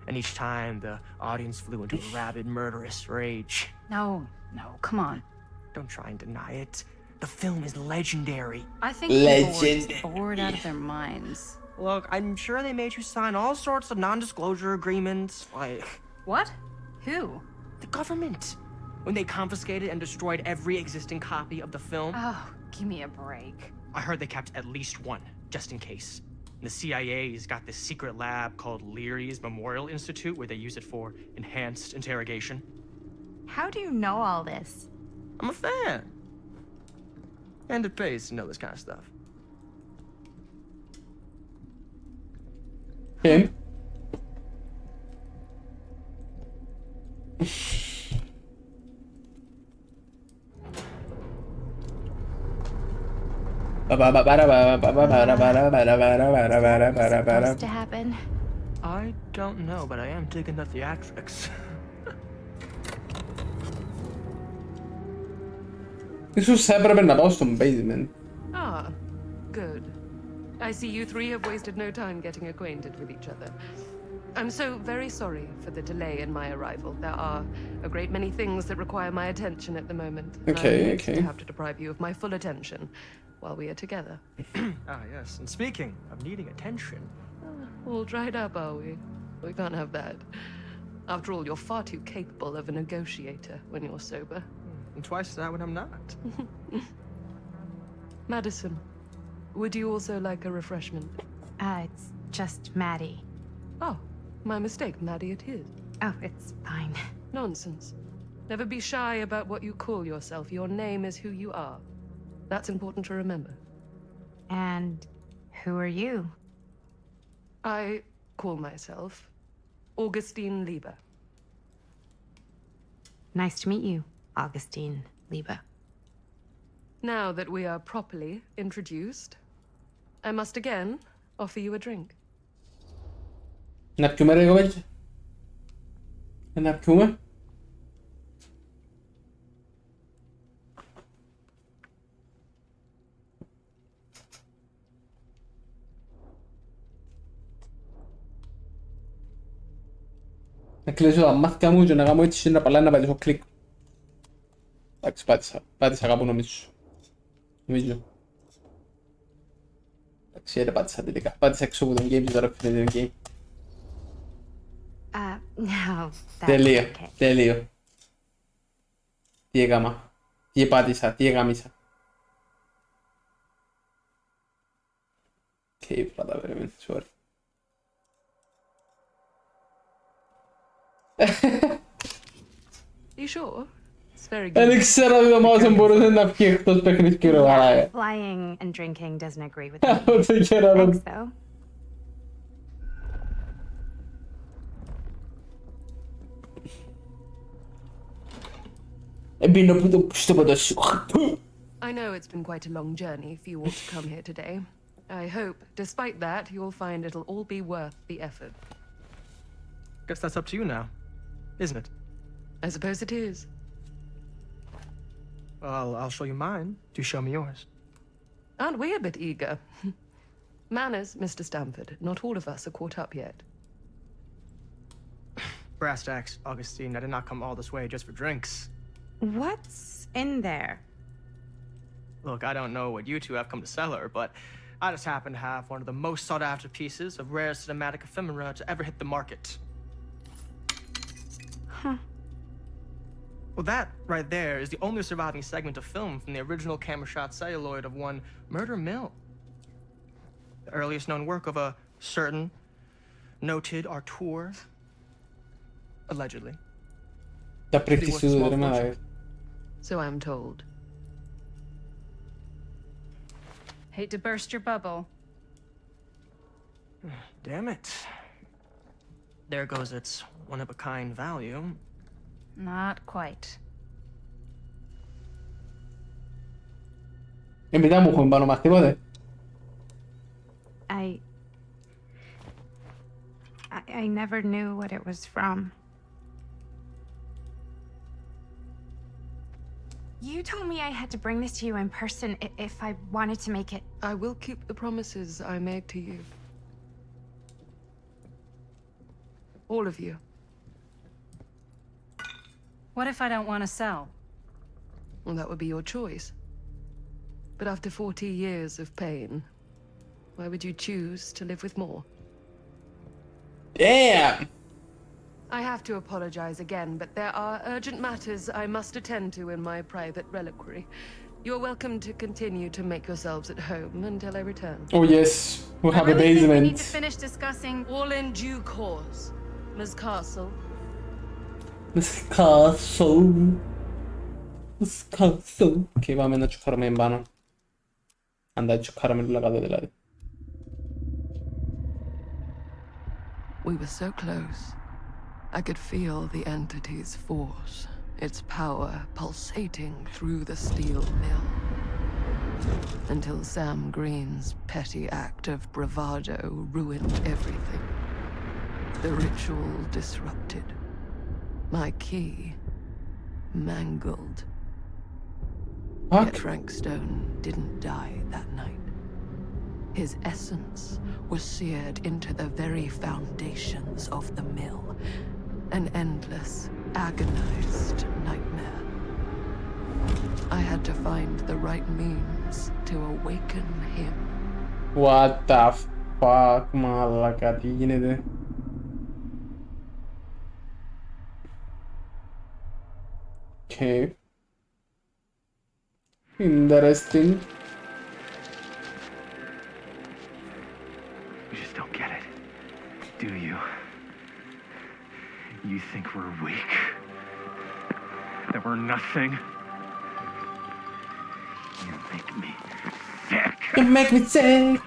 and each time the audience flew into a rabid, murderous rage. No, come on. Don't try and deny it. The film is legendary. I think people were just bored out of their minds. Look, I'm sure they made you sign all sorts of non-disclosure agreements, like... What? Who? The government. When they confiscated and destroyed every existing copy of the film. Oh, give me a break. I heard they kept at least one, just in case. The CIA's got this secret lab called Leary's Memorial Institute where they use it for enhanced interrogation. How do you know all this? I'm a fan. And it pays to know this kind of stuff. Him? Supposed to happen? I don't know, but I am digging the theatrics. Ίσως έπρεπε να πάω στον basement. Ah, good. I see you three have wasted no time getting acquainted with each other. I'm so very sorry for the delay in my arrival. There are a great many things that require my attention at the moment. Okay. I have to deprive you of my full attention while we are together. Ah, yes. And speaking of needing attention... All dried up, are we? We can't have that. After all, you're far too capable of a negotiator when you're sober. And twice that when I'm not. Madison, would you also like a refreshment? It's just Maddie. Oh, my mistake. Maddie it is. Oh, it's fine. Nonsense. Never be shy about what you call yourself. Your name is who you are. That's important to remember. And who are you? I call myself Augustine Lieber. Nice to meet you, Augustine Lieber. Now that we are properly introduced, I must again offer you a drink. Να πιούμε ρε κοπέλια. Να πιούμε. Να κλείσω τα μάτια μου και να κάνω έτσι και να παλάει να πατήσω κλικ. Εντάξει, πάτησα κάπου νομίζω. Εντάξει, δεν πάτησα τελικά. Πάτησα έξω από τον game και τώρα φαίνεται το game. No, that's Del lío, okay. del lío. Tiegama. Tiepatisa, tiegamisa. Keyifrada veremem, sorry. You sure? It's very good. Elixir avevo sen borusem na to pekne skierovala. Flying and drinking doesn't agree with me. To Thanks, though. I know it's been quite a long journey for you all to come here today. I hope, despite that, you'll find it'll all be worth the effort. Guess that's up to you now, isn't it? I suppose it is. Well, I'll show you mine. Do show me yours. Aren't we a bit eager? Manners, Mr. Stamford. Not all of us are caught up yet. Brass tacks, Augustine. I did not come all this way just for drinks. What's in there? Look, I don't know what you two have come to cellar, but I just happen to have one of the most sought-after pieces of rare cinematic ephemera to ever hit the market. Huh. Well, that right there is the only surviving segment of film from the original camera shot celluloid of one Murder Mill. The earliest known work of a certain noted auteur, allegedly. So I'm told. Hate to burst your bubble. Damn it. There goes its one-of-a-kind value. Not quite. Invitamos con vano más tipo de. I never knew what it was from. You told me I had to bring this to you in person if I wanted to make it. I will keep the promises I made to you. All of you. What if I don't want to sell? Well, that would be your choice. But after 40 years of pain, why would you choose to live with more? Damn! I have to apologize again, but there are urgent matters I must attend to in my private reliquary. You're welcome to continue to make yourselves at home until I return. Oh yes, we'll have a We need to basement. finish discussing. All in due course. Ms. Castle. Miss Castle. Miss Castle. Ok, va a giocare in vano. Andai a giocare la casa di là. We were so close. I could feel the entity's force, its power pulsating through the steel mill. Until Sam Green's petty act of bravado ruined everything. The ritual disrupted. My key mangled. Yet Frank Stone didn't die that night. His essence was seared into the very foundations of the mill. An endless, agonized nightmare. I had to find the right means to awaken him. What the fuck, malakatine. Okay. Interesting. You just don't get it, do you? You think we're weak? That we're nothing? You make me sick. You make me sick.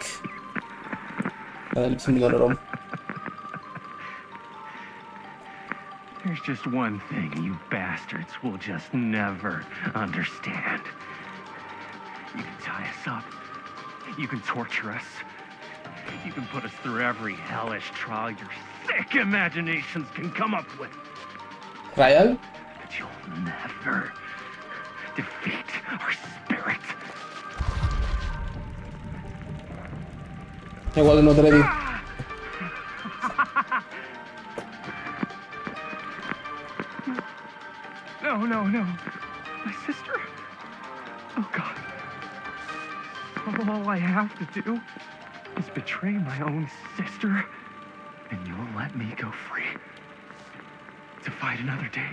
There's just one thing you bastards will just never understand. You can tie us up. You can torture us. You can put us through every hellish trial your sick imaginations can come up with. Trial? But you'll never defeat our spirit. I wasn't not ready. No. My sister? Oh, God. All I have to do is betray my own sister, and you'll let me go free. to fight another day.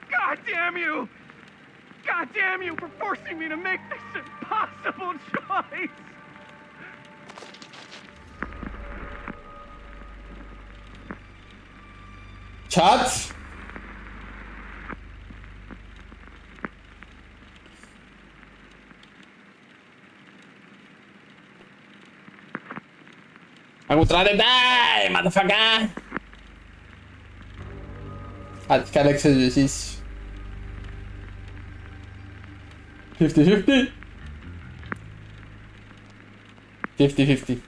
God damn you! God damn you for forcing me to make this impossible choice! Chat. Aku try to die, motherfucker! Hadi Alex exercise. 50-50. 50-50.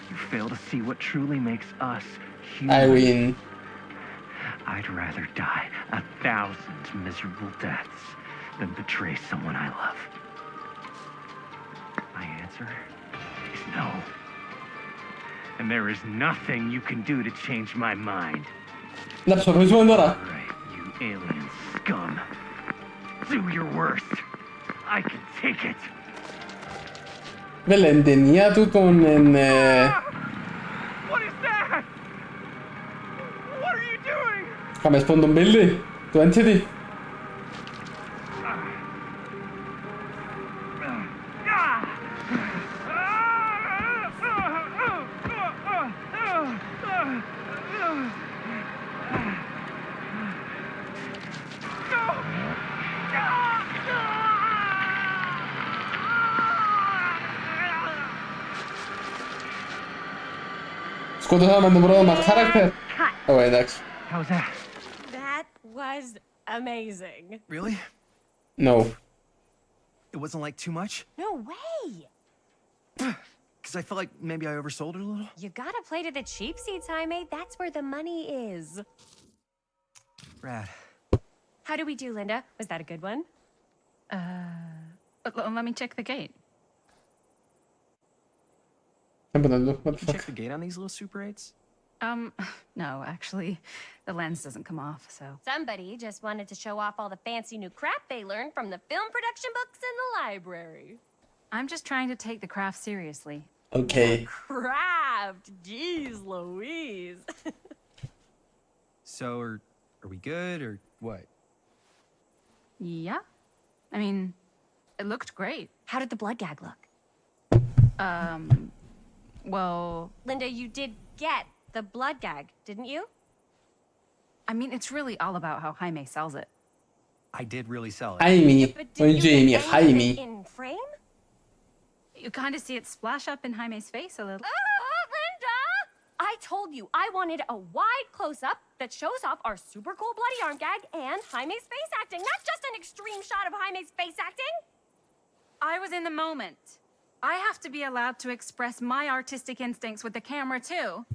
You fail to see what truly makes us human. I win. I'd rather die 1,000 miserable deaths than betray someone I love. My answer is no. And there is nothing you can do to change my mind. Lapso, ora. Right, you alien scum. Do your worst. I can take it. Väl tenía tú con en What is that? What are you doing? Kan man spawne dem bilde? Du entity. Skål hemen nummer med karakter. Oh wait, next. How was that? That was amazing. Really? No. It wasn't like too much? No way. Because I felt like maybe I oversold it a little. You gotta play to the cheap seats, Jaime. That's where the money is. Rad. How did we do, Linda? Was that a good one? Let me check the gate. What the fuck? Check the gate on these little Super 8s? No, actually, the lens doesn't come off, so. Somebody just wanted to show off all the fancy new crap they learned from the film production books in the library. I'm just trying to take the craft seriously. Okay. Craft! Jeez Louise. So, are we good, or what? Yeah. I mean, it looked great. How did the blood gag look? Well... Linda, you did get the blood gag, didn't you? I mean, it's really all about how Jaime sells it. I did really sell it. Jaime. When Jamie, Jaime. In frame? You kind of see it splash up in Jaime's face a little. Linda! I told you I wanted a wide close-up that shows off our super cool bloody arm gag and Jaime's face acting, not just an extreme shot of Jaime's face acting. I was in the moment. I have to be allowed to express my artistic instincts with the camera, too.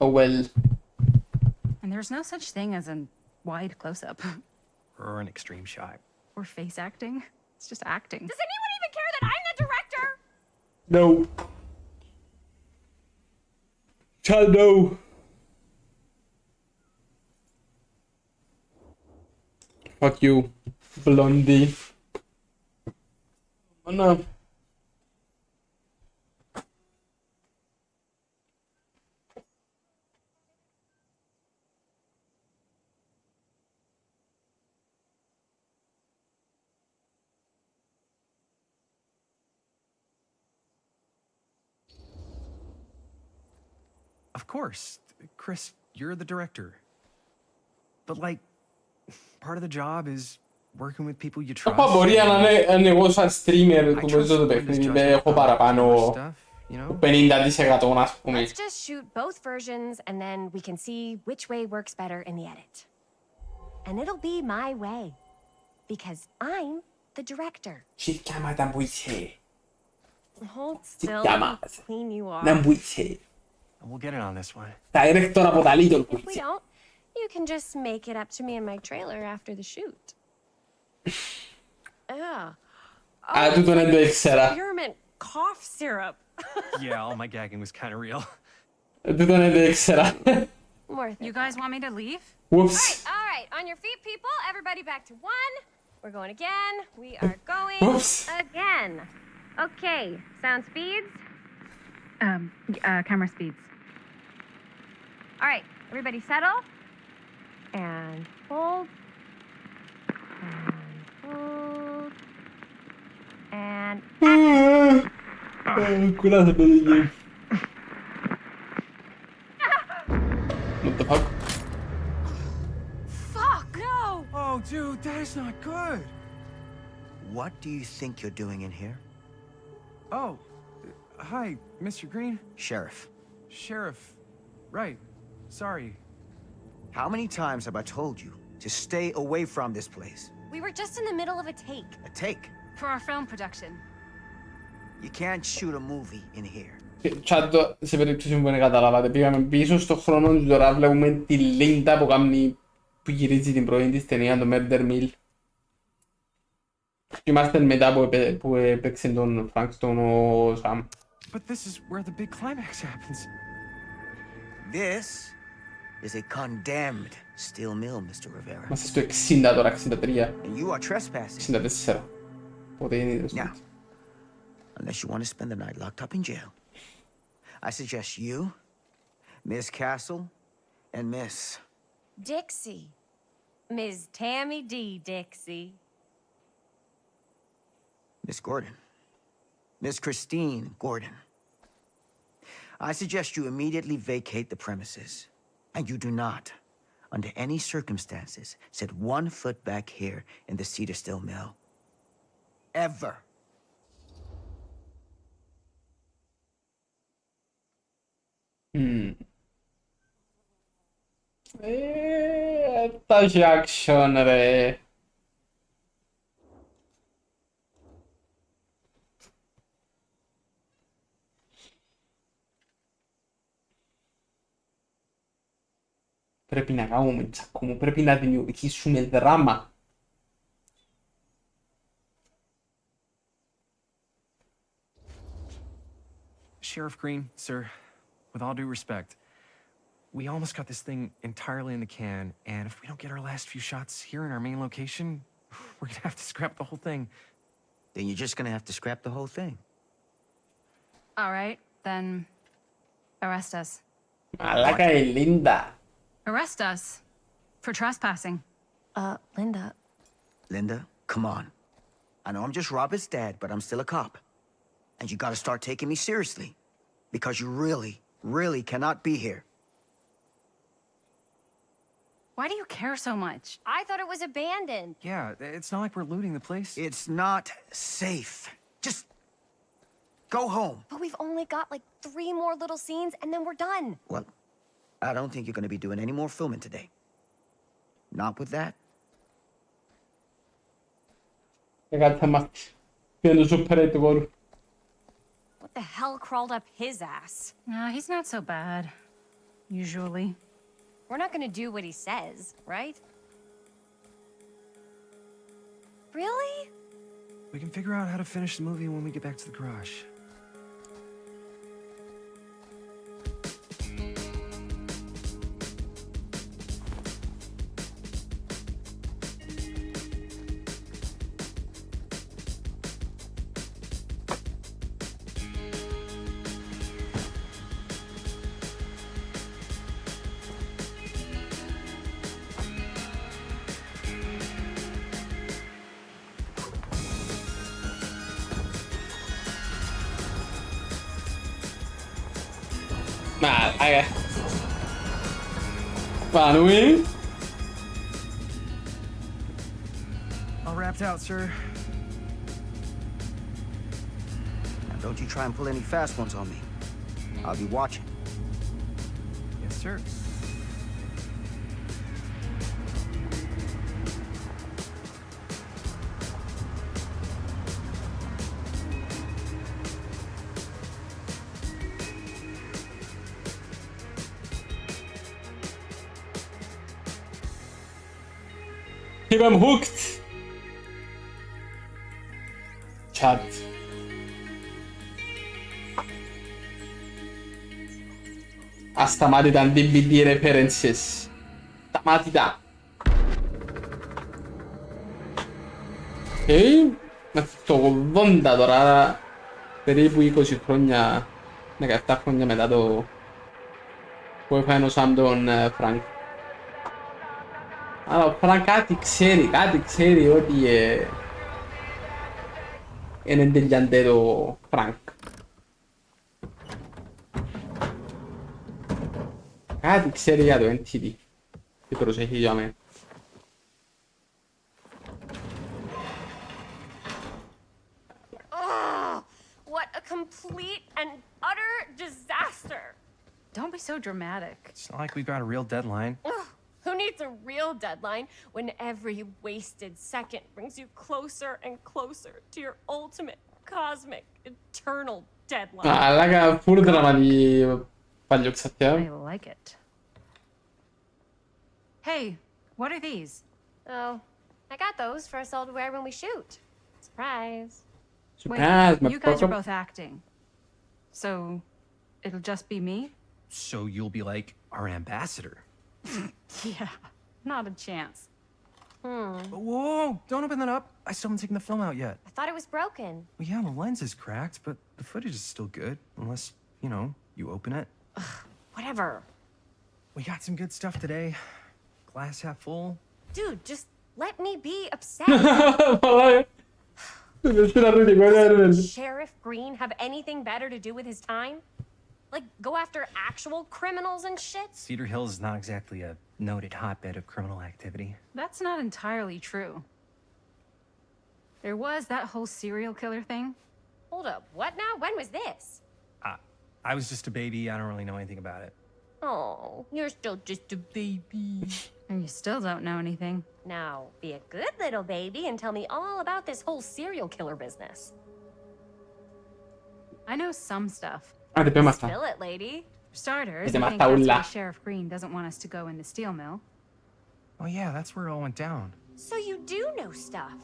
Oh, well. And there's no such thing as a wide close-up. Or an extreme shot. Or face acting. It's just acting. Does anyone even care that I'm the director? No. Child, no. Fuck you, Blondie. Oh no. Of course. Chris, you're the director. But, like, part of the job is working with people you trust. Apa μπορεί να είναι σαν streamer του μέσω του παιχνίδι με έχω παραπάνω 50% ας πούμε. Let's just shoot both versions and then we can see which way works better in the edit. And it'll be my way. Because I'm the director. Σηκάματα που είσαι. Hold still. Σηκάματα. Clean you are. Να που είσαι. We'll get it on this one. Director από τα Little που If we είσαι. don't, you can just make it up to me in my trailer after the shoot. Α, τούτον δεν το ήξερα. Spearmint cough syrup. Yeah, all my gagging was kind of real. Τούτον δεν το ήξερα. You guys want me to leave? Whoops. All right, on your feet, people. Everybody back to one. We're going again. We are going Whoops. again. Okay, sound speeds. Camera speeds. All right, everybody settle. And hold. And hold. And Quella sapevo di What the fuck? fuck no! Oh, dude, that is not good. What do you think you're doing in here? Oh, hi, Mr. Green. Sheriff. Sheriff. Right. Sorry. How many times have I told you to stay away from this place? We were just in the middle of a take. A take? For our film production. You can't shoot a movie in here. Chad σε περίπτωση που είναι καταλάβατε, πήγαμε πίσω στο χρόνο του, τώρα βλέπουμε τη Λίντα που γυρίζει την πρώτη της ταινία, το Murder Mill. Και είμαστε μετά που έπαιξε τον Φρανκ στον ο Σαμ. But this is where the big climax happens. This is a condemned steel mill, Mr. Rivera. Είμαστε στο 60 τώρα, 63. And you are trespassing. 64. Πότε είναι το Now, unless you want to spend the night locked up in jail, I suggest you, Miss Castle, and Miss... Dixie. Ms. Tammy D. Dixie. Miss Gordon. Miss Christine Gordon. I suggest you immediately vacate the premises, and you do not, under any circumstances, set 1 foot back here in the Cedar Still Mill. Ever. Τα έχει action ρε. Πρέπει να κάνουμε τσακούμου, πρέπει να δημιουργήσουμε δράμα. Sheriff Green, sir, with all due respect, we almost got this thing entirely in the can, and if we don't get our last few shots here in our main location, we're gonna have to scrap the whole thing. Then you're just gonna have to scrap the whole thing. All right, then arrest us. Μαλάκα η Λίντα. Arrest us for trespassing. Linda. Linda, come on. I know I'm just Robert's dad, but I'm still a cop. And you gotta start taking me seriously. Because you really, really cannot be here. Why do you care so much? I thought it was abandoned. Yeah, it's not like we're looting the place. It's not safe. Just go home. But we've only got like 3 more little scenes and then we're done. Well, I don't think you're gonna be doing any more filming today. Not with that. What the hell crawled up his ass? Nah, he's not so bad. Usually. We're not gonna do what he says, right? Really? We can figure out how to finish the movie when we get back to the garage. Maalaya. Paano eh? All wrapped out, sir. Now don't you try and pull any fast ones on me. I'll be watching. Yes, sir. I'm hooked. Chat. Ασταμάτητα DVD references. Σταμάτητα. Με το 80 τώρα, περίπου 20 χρόνια 내가 딱 혼자면 나도 wifi-ul Samdon Frank. Frank κάτι ξέρει ότι είναι εντελειαντέρο Frank. Κάτι ξέρει για το entity. Τι προσέχει για μένα. Oh, what a complete and utter disaster. Don't be so dramatic. It's not like we've got a real deadline. Ugh, who needs a real deadline when every wasted second brings you closer and closer to your ultimate cosmic eternal deadline? Αλλά full δράμα τη παλιοξαθιά. I like it. Hey, what are these? Oh, I got those for us all to wear when we shoot. Surprise. Surprise, Wait, you guys are both acting. So, it'll just be me? So you'll be like our ambassador. Yeah, not a chance. Whoa, don't open that up. I still haven't taken the film out yet. I thought it was broken. Well, yeah, the lens is cracked, but the footage is still good. Unless, you know, you open it. Whatever. We got some good stuff today. Glass half full. Dude, just let me be upset. Does Sheriff Green have anything better to do with his time? Like, go after actual criminals and shit? Cedar Hills is not exactly a noted hotbed of criminal activity. That's not entirely true. There was that whole serial killer thing. Hold up, what now? When was this? I was just a baby. I don't really know anything about it. Oh, you're still just a baby. And you still don't know anything. Now, be a good little baby and tell me all about this whole serial killer business. I know some stuff. Spill it, lady. For starters, Te I mata think that's ulla. why Sheriff Green doesn't want us to go in the steel mill. Oh yeah, that's where it all went down. So you do know stuff.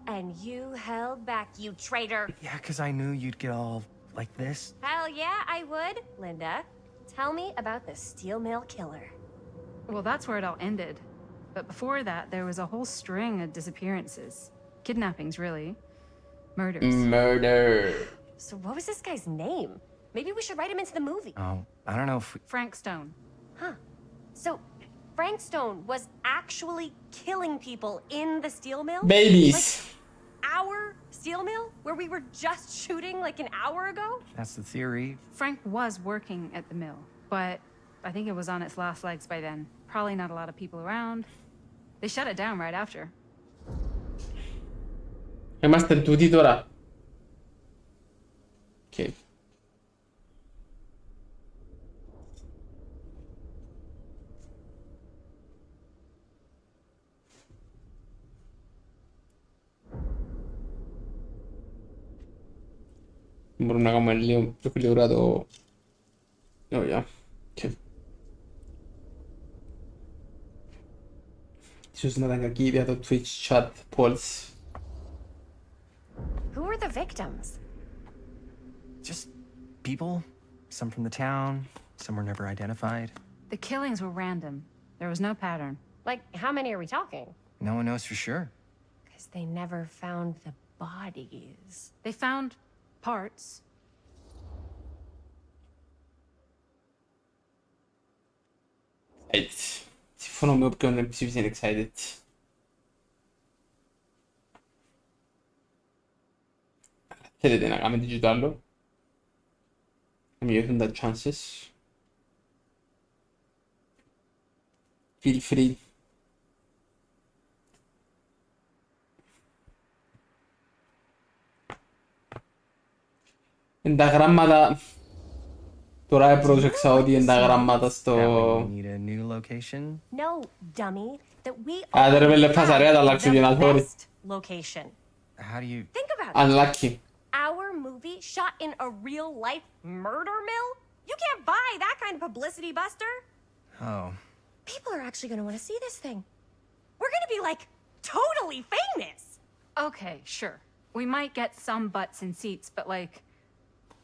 And you held back, you traitor. Yeah, because I knew you'd get all like this. Hell yeah, I would. Linda, tell me about the steel mill killer. Well, that's where it all ended. But before that, there was a whole string of disappearances. Kidnappings, really. Murders. Murder. So what was this guy's name? Maybe we should write him into the movie. Oh, I don't know if we... Frank Stone. Huh. So Frank Stone was actually killing people in the steel mill? Babies. Like our steel mill? Where we were just shooting like an hour ago? That's the theory. Frank was working at the mill, but I think it was on its last legs by then. Probably not a lot of people around. They shut it down right after. Είμαστε τούτοι τώρα. Okay. Μπορούμε να κάνουμε λίγο πιο γλυκά το... Oh, yeah. Okay. Ίσως να ήταν κακή ιδέα το Twitch chat polls. Who were the victims? Just people. Some from the town, some were never identified. The killings were random. There was no pattern. Like, how many are we talking? No one knows for sure. Because they never found the bodies. They found parts. Έτσι. Συμφωνώ με όποιον ψήφισε excited. Θέλετε να κάνετε και το άλλο. Να μειωθούν τα chances. Feel free. Εν τα γράμματα... Τώρα πρόσεξα ότι εν τα γράμματα στο... No, dummy. That we Άντε ρε πέλε φασαρέα τα αλλάξω και να θόρει. location. How do you... Think about it. Unlucky. Our movie shot in a real life murder mill? You can't buy that kind of publicity, Buster. Oh. People are actually going to want to see this thing. We're going to be like totally famous. Okay, sure. We might get some butts in seats, but like,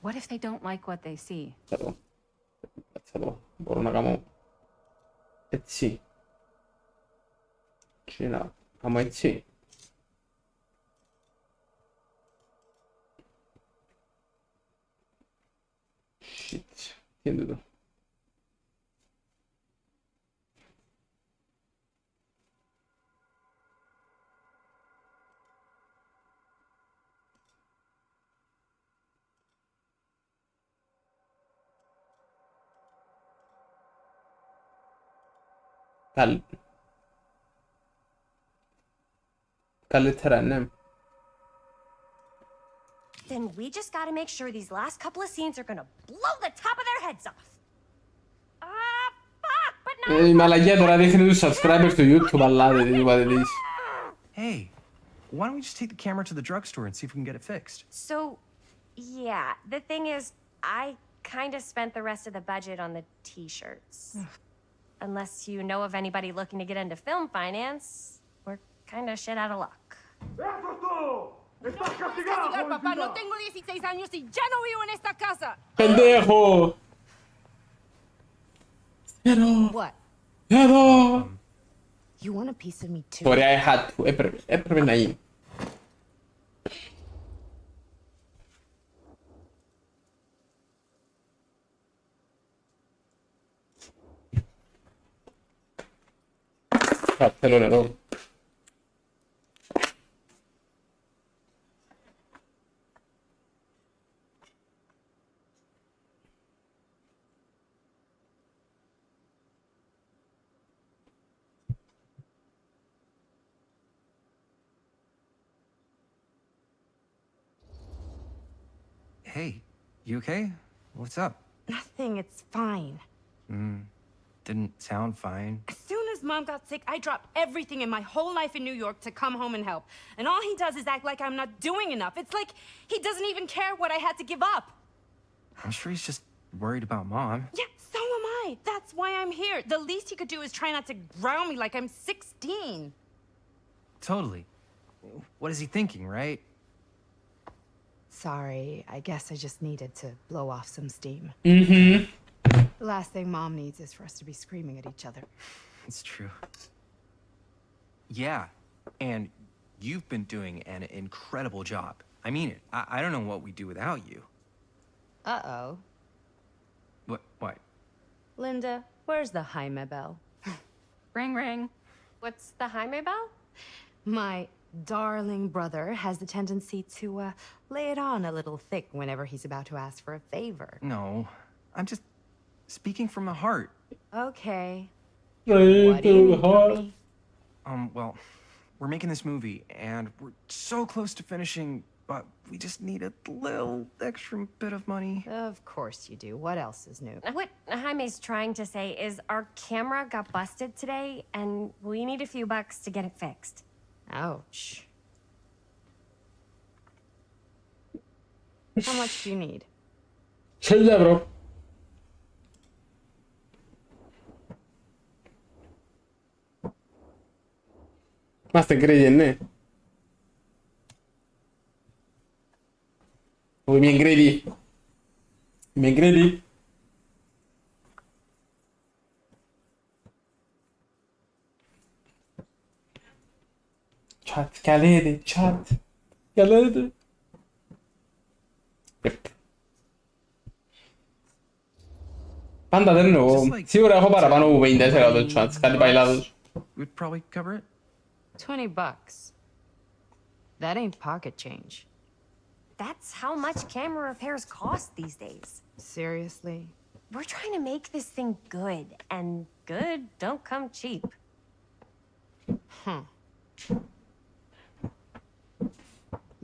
what if they don't like what they see? Εδώ. Μπορώ να κάνω έτσι. Και να κάνω έτσι. shit. Entiendo. Then we just gotta make sure these last couple of scenes are gonna blow the top of their heads off. Fuck, but Μαλακία τώρα δείχνει τους subscribers του YouTube, αλλά δεν είπα δεν δεις. Hey, why don't we just take the camera to the drugstore and see if we can get it fixed? So, yeah, the thing is, I kind of spent the rest of the budget on the t-shirts. Unless you know of anybody looking to get into film finance, we're kind of shit out of luck. ¡Estás castigado, papá! ¡No tengo 16 años y ya no vivo en esta casa! ¡Pendejo! What? Εδώ! You want a piece of me too? Sorry, I had to. Έπρεπε να γίνει. Θέλω νερό. Hey, you okay? What's up? Nothing, it's fine. Didn't sound fine. As soon as Mom got sick, I dropped everything in my whole life in New York to come home and help. And all he does is act like I'm not doing enough. It's like he doesn't even care what I had to give up. I'm sure he's just worried about Mom. Yeah, so am I. That's why I'm here. The least he could do is try not to ground me like I'm 16. Totally. What is he thinking, right? Sorry, I guess I just needed to blow off some steam. Mm-hmm. The last thing Mom needs is for us to be screaming at each other. It's true. Yeah, and you've been doing an incredible job. I mean it. I don't know what we'd do without you. Uh-oh. What? Linda, where's the Jaime bell? Ring, ring. What's the Jaime bell? My darling brother has the tendency to lay it on a little thick whenever he's about to ask for a favor. No, I'm just speaking from the heart. Okay. What do you need from me? Well, we're making this movie, and we're so close to finishing, but we just need a little extra bit of money. Of course you do. What else is new? What Jaime's trying to say is our camera got busted today, and we need a few bucks to get it fixed. Ouch. How much do you need? 1000 ευρώ. Είμαστε greedy, ναι. Είμαι greedy. Είμαι greedy. Chat, καλέδε, chat. Καλέδε. Πάντα δεν εννοώ. Σίγουρα έχω παραπάνω από 50% chance. Κάτι πάει λάθος. We'd probably cover it. $20. That ain't pocket change. That's how much camera repairs cost these days. Seriously? We're trying to make this thing good, and good don't come cheap. Huh.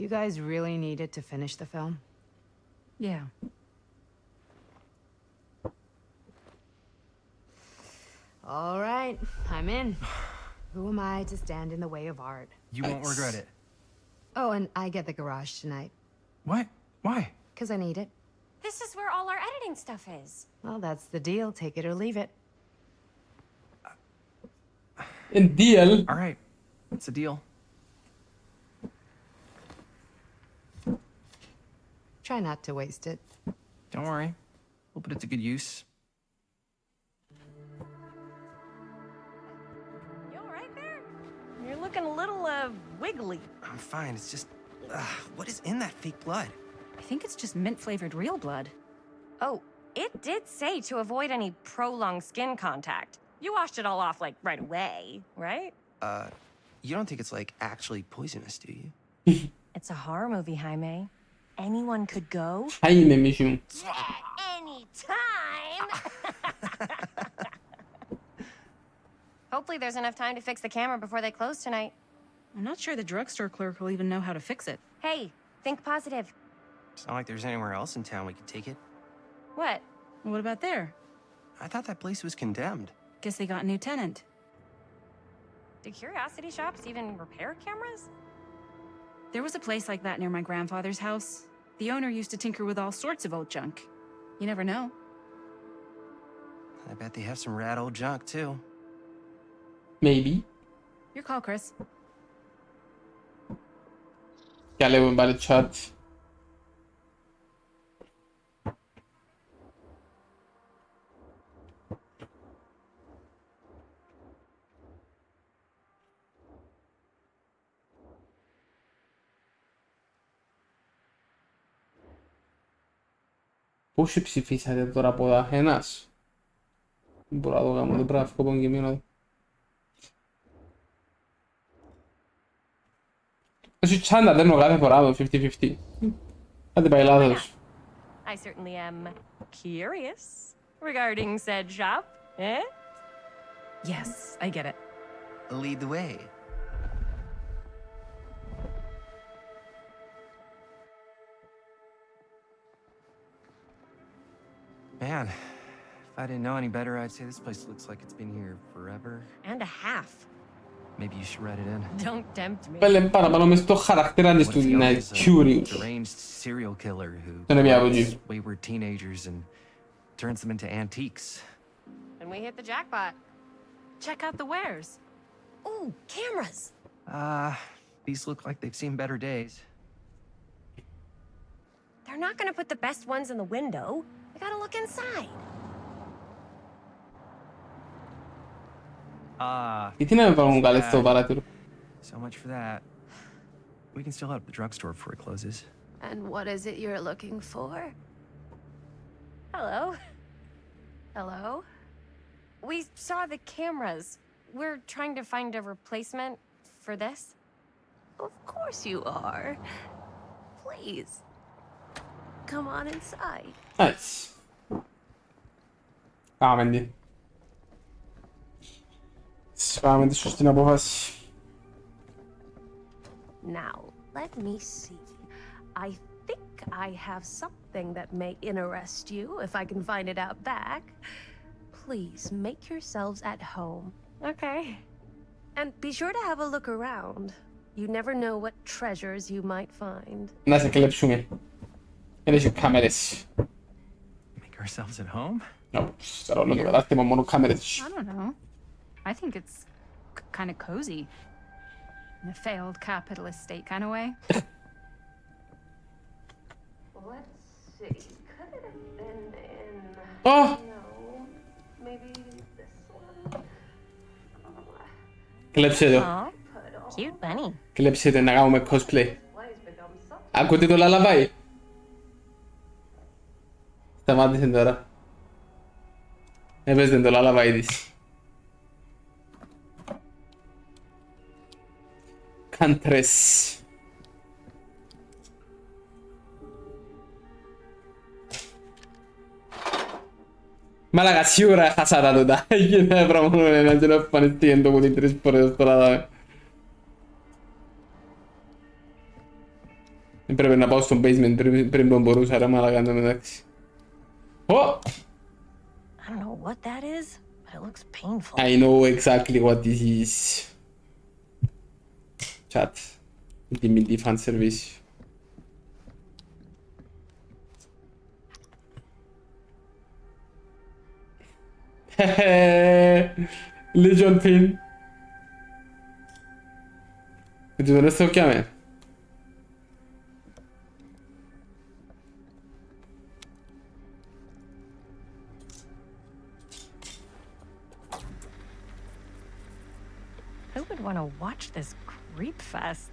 You guys really needed to finish the film? Yeah. All right, I'm in. Who am I to stand in the way of art? You won't regret it. Oh, and I get the garage tonight. What? Why? Because I need it. This is where all our editing stuff is. Well, that's the deal. Take it or leave it. A deal? All right. It's a deal. Try not to waste it. Don't worry. We'll put it to good use. You all right there? You're looking a little, wiggly. I'm fine. It's just... what is in that fake blood? I think it's just mint-flavored real blood. Oh, It did say to avoid any prolonged skin contact. You washed it all off, like, right away, right? You don't think it's, like, actually poisonous, do you? It's a horror movie, Jaime. Anyone could go. Jaime'mişim. Anytime! Hopefully there's enough time to fix the camera before they close tonight. I'm not sure the drugstore clerk will even know how to fix it. Hey, think positive. It's not like there's anywhere else in town we could take it. What? What about there? I thought that place was condemned. Guess they got a new tenant. Do curiosity shops even repair cameras? There was a place like that near my grandfather's house. The owner used to tinker with all sorts of old junk. You never know. I bet they have some rad old junk, too. Maybe. Your call, Chris. Chialevo in vari chat. Πόσοι ψηφίσατε τώρα από εδώ, ένας? Δεν μπορώ να το κάνω, δεν πρέπει να φύγω από τον κείμενο. Εσύ τσάντα δένω κάθε φορά το 50-50. Κάτι πάει λάθος. I certainly am curious regarding said shop, eh? Yes, I get it. Lead the way. Man, if I didn't know any better, I'd say this place looks like it's been here forever. And a half. Maybe you should write it in. Don't tempt me. Πέλε παραπάνω μες στο χαρακτήρα της του να είναι curious. Deranged serial killer who Δεν είναι takes wayward teenagers and turns them into antiques. And we hit the jackpot. Check out the wares. Ooh, cameras. These look like they've seen better days. They're not gonna put the best ones in the window. We gotta look inside. Γιατί να με βάλουν καλές στο παράθυρο. So much for that. We can still head up the drugstore before it closes. And what is it you're looking for? Hello. Hello. We saw the cameras. We're trying to find a replacement for this. Of course you are. Please. Come on inside. Nice. Κάμεντι. Κάμεντι σωστή απόφαση. Now, let me see. I think I have something that may interest you, if I can find it out back. Please make yourselves at home. Okay. And be sure to have a look around. You never know what treasures you might find. Να σε κλέψουμε. Έχεις κάμερες. Make ourselves at home? Ξέρω όλο το κατάστημα μόνο κάμερες. I don't know. I think it's kind of cozy. In a failed capitalist state kind of way. Let's see. Could it have been in... Oh! No. Maybe this one? Κλέψε το. Cute bunny. Κλέψε το να κάνουμε cosplay. Ακούτε το λαλαβάι. Σταμάτησε τώρα. Έπαιζε το λαλαβάι της. Countries. Μαλάκα σίγουρα χάσα τα τούτα. Έγινε ένα πράγμα μόνο έναν και να εμφανιστεί εν το κουτί 3 φορές τώρα δάμε. Πρέπει να πάω στο basement πριν που μπορούσα ρε μαλάκα εν τω μεταξύ. Ω! I don't know what that is, but it looks painful. I know exactly what this is. Chat. Dimmi fan service. Legion pin. Tu non sto chiamando. Who would want to watch this creep fest?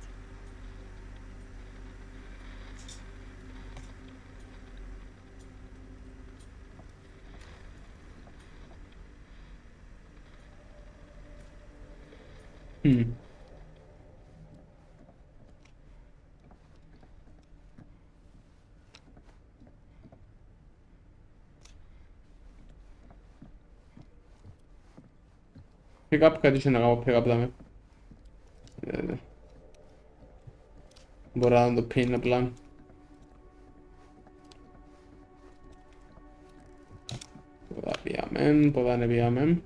Pick-up ka dice no, pick-up dame. Borrando pin plan. Ποδά ανεβιάμε.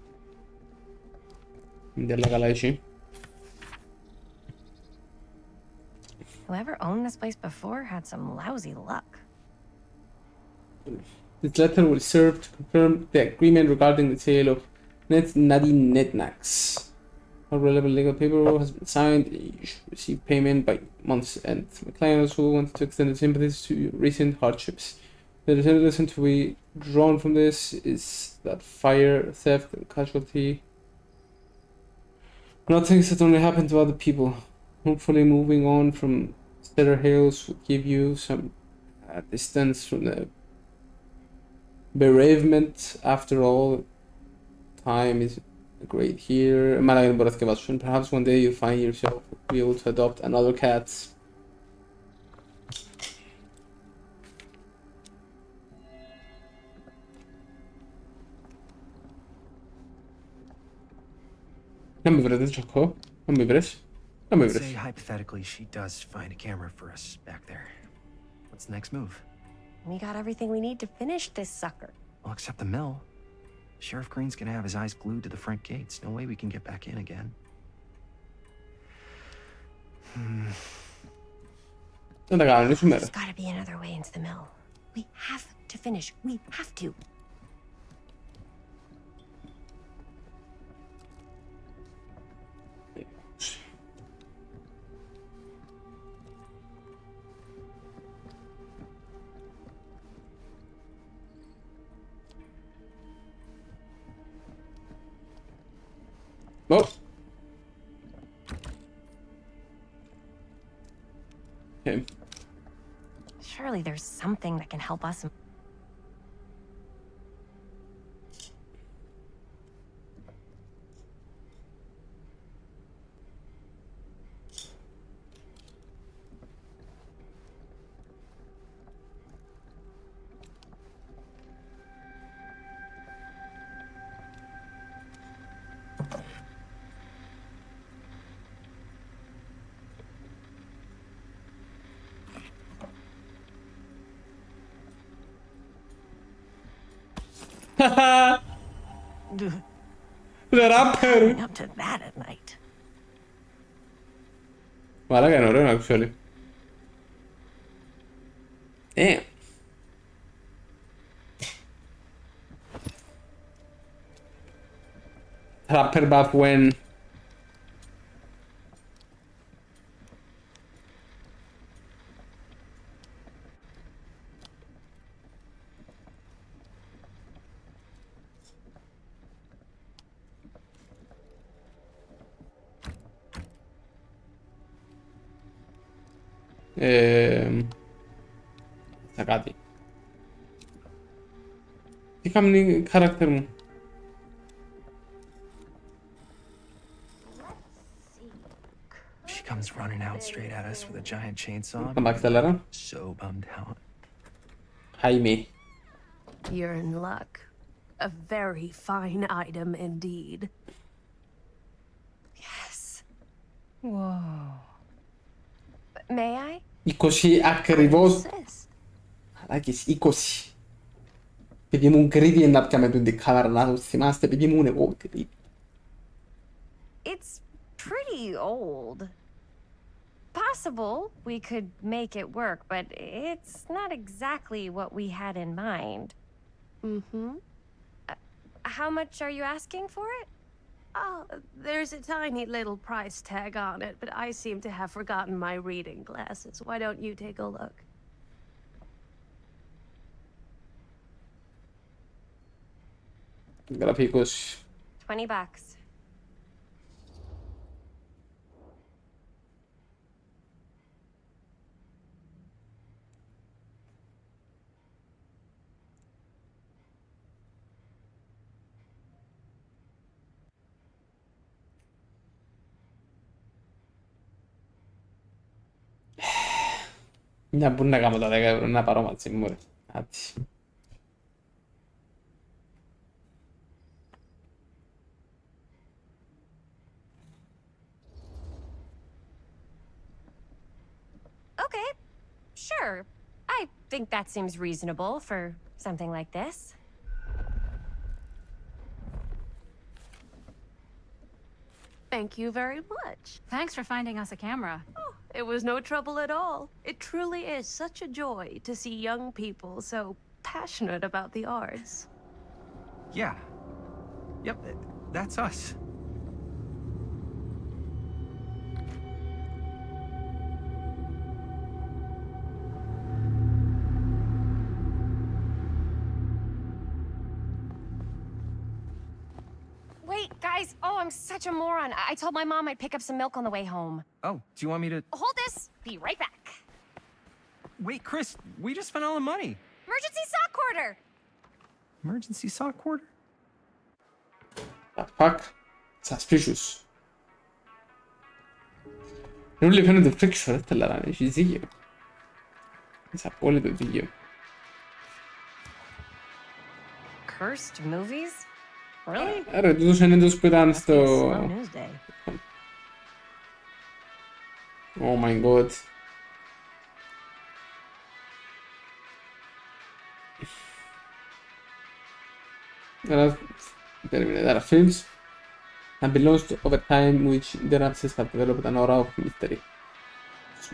Δεν λέει καλά εσύ. Whoever owned this place before had some lousy luck. This letter will serve to confirm the agreement regarding the sale of Nadine Netnax. All relevant legal paperwork has been signed. You should receive payment by month's end. My client also wanted to extend his sympathies to your recent hardships. The lesson to be drawn from this is that fire, theft, and casualty are not things that only happen to other people. Hopefully moving on from Stellar Hills will give you some distance from the bereavement. After all, time is great here. Perhaps one day you'll find yourself be able to adopt another cat. Να με βρείτε, Τσοκό. Να με βρεις. Να με Let's βρεις. say hypothetically she does find a camera for us back there. What's the next move? We got everything we need to finish this sucker. Well, except the mill. Sheriff Green's gonna have his eyes glued to the front gates. No way we can get back in again. Δεν τα κάνω, είναι There's gotta be another way into the mill. We have to finish. We have to. Oh. Okay. Surely there's something that can help us. The rapper. Up to that at night. Μαλάκα είναι ωραίο, actually. Rapper back when. Θα κάτι. Τι κάνει character μου. She comes running out straight at us with a giant chainsaw. Come back, Stellara. So bummed out. Jaime. You're in luck. A very fine item indeed. Yes. Whoa. May I? 20 ακριβώς. Αλάκης, 20. Επειδή ήμουν creepy να πιάμε την κάμερα να το θυμάστε, επειδή ήμουν εγώ creepy. It's pretty old. Possible we could make it work, but it's not exactly what we had in mind. Mm-hmm. How much are you asking for it? Oh, there's a tiny little price tag on it, but I seem to have forgotten my reading glasses. Why don't you take a look? Gráficos. $20. Μια που να κάνω τα 10 ευρώ να πάρω μαζί μου ρε. Άτσι. Okay, sure. I think that seems reasonable for something like this. Thank you very much. Thanks for finding us a camera. Oh, it was no trouble at all. It truly is such a joy to see young people so passionate about the arts. Yeah. Yep, that's us. Wait, guys. Oh, I'm such a moron. I told my mom I'd pick up some milk on the way home. Oh, do you want me to... Hold this. Be right back. Wait, Chris, we just spent all the money. Emergency sock quarter. Emergency sock quarter? What the fuck? Suspicious. Non li prendo il friction della ci zio. Sapore zio. Cursed movies? Really? Era tutto scendendo ospedale sto. Slow news day. Oh my god. There are films have been launched over time which their artists have developed an aura of mystery.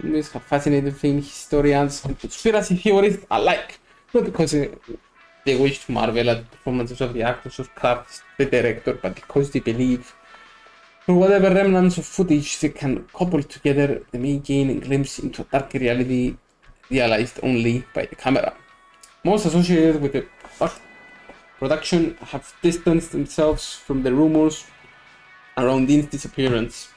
Movies have fascinated film historians and conspiracy theorists alike, not because they wish to marvel at the performances of the actors or crafts the director, but because they believe, for whatever remnants of footage they can couple together, they may gain a glimpse into a darker reality realized only by the camera. Most associated with the production have distanced themselves from the rumors around Dean's disappearance.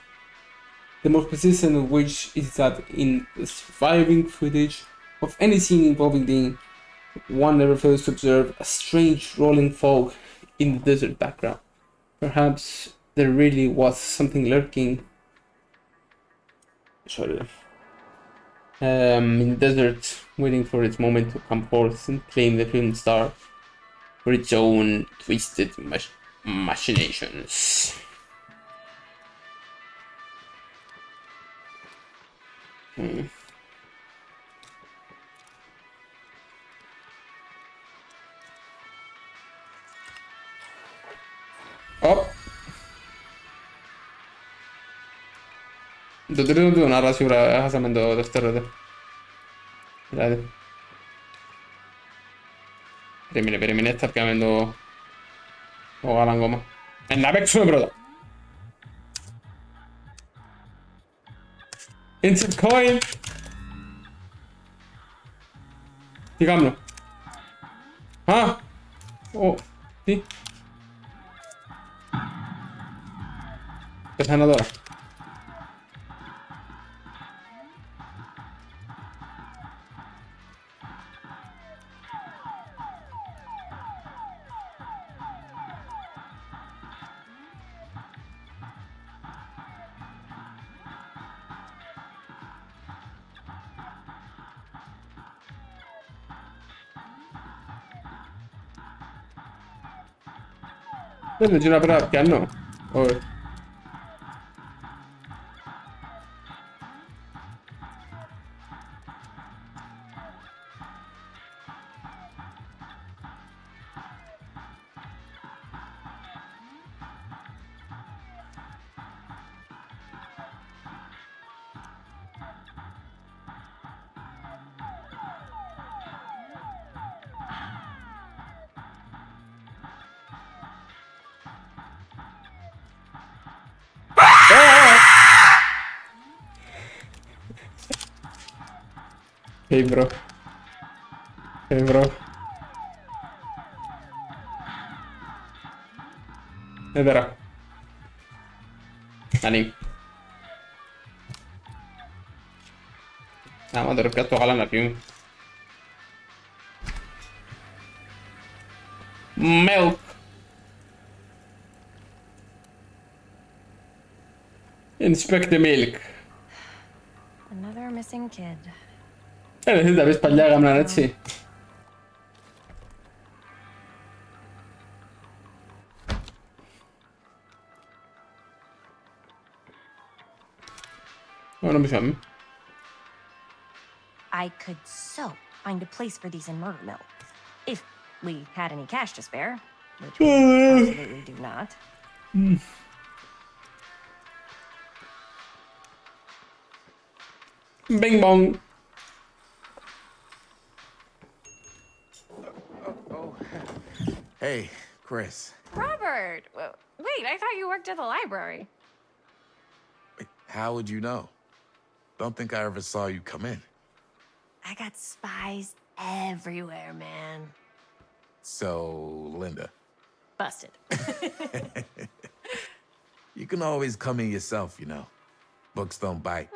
The most persistent of which is that in the surviving footage of any scene involving Dean, one never fails to observe a strange rolling fog in the desert background. Perhaps there really was something lurking in the desert, waiting for its moment to come forth and claim the film star for its own twisted machinations. Oh! Do να σίγουρα χάσαμε το δεύτερο. Δηλαδή. Περίμενε, θα πιάμε το γάλα ακόμα. Να παίξουμε πρώτα. Instant coin! Τι κάνω? Α! Τι? Πεθάνω τώρα. Δεν γύρω πέρα να πιάνω. Όχι. Hey bro. Hey bro. Vedrà. Ani. Ma dovrei piatto calana più. Milk. Inspect the milk. Another missing kid. Tapi sbagliare non è sì. Non mi fermi. I could so find a place for these in Murder Mill. If we had any cash to spare, which we absolutely do not. Bing bong. Hey, Chris. Robert! Wait, I thought you worked at the library. How would you know? Don't think I ever saw you come in. I got spies everywhere, man. So, Linda. Busted. You can always come in yourself, you know. Books don't bite.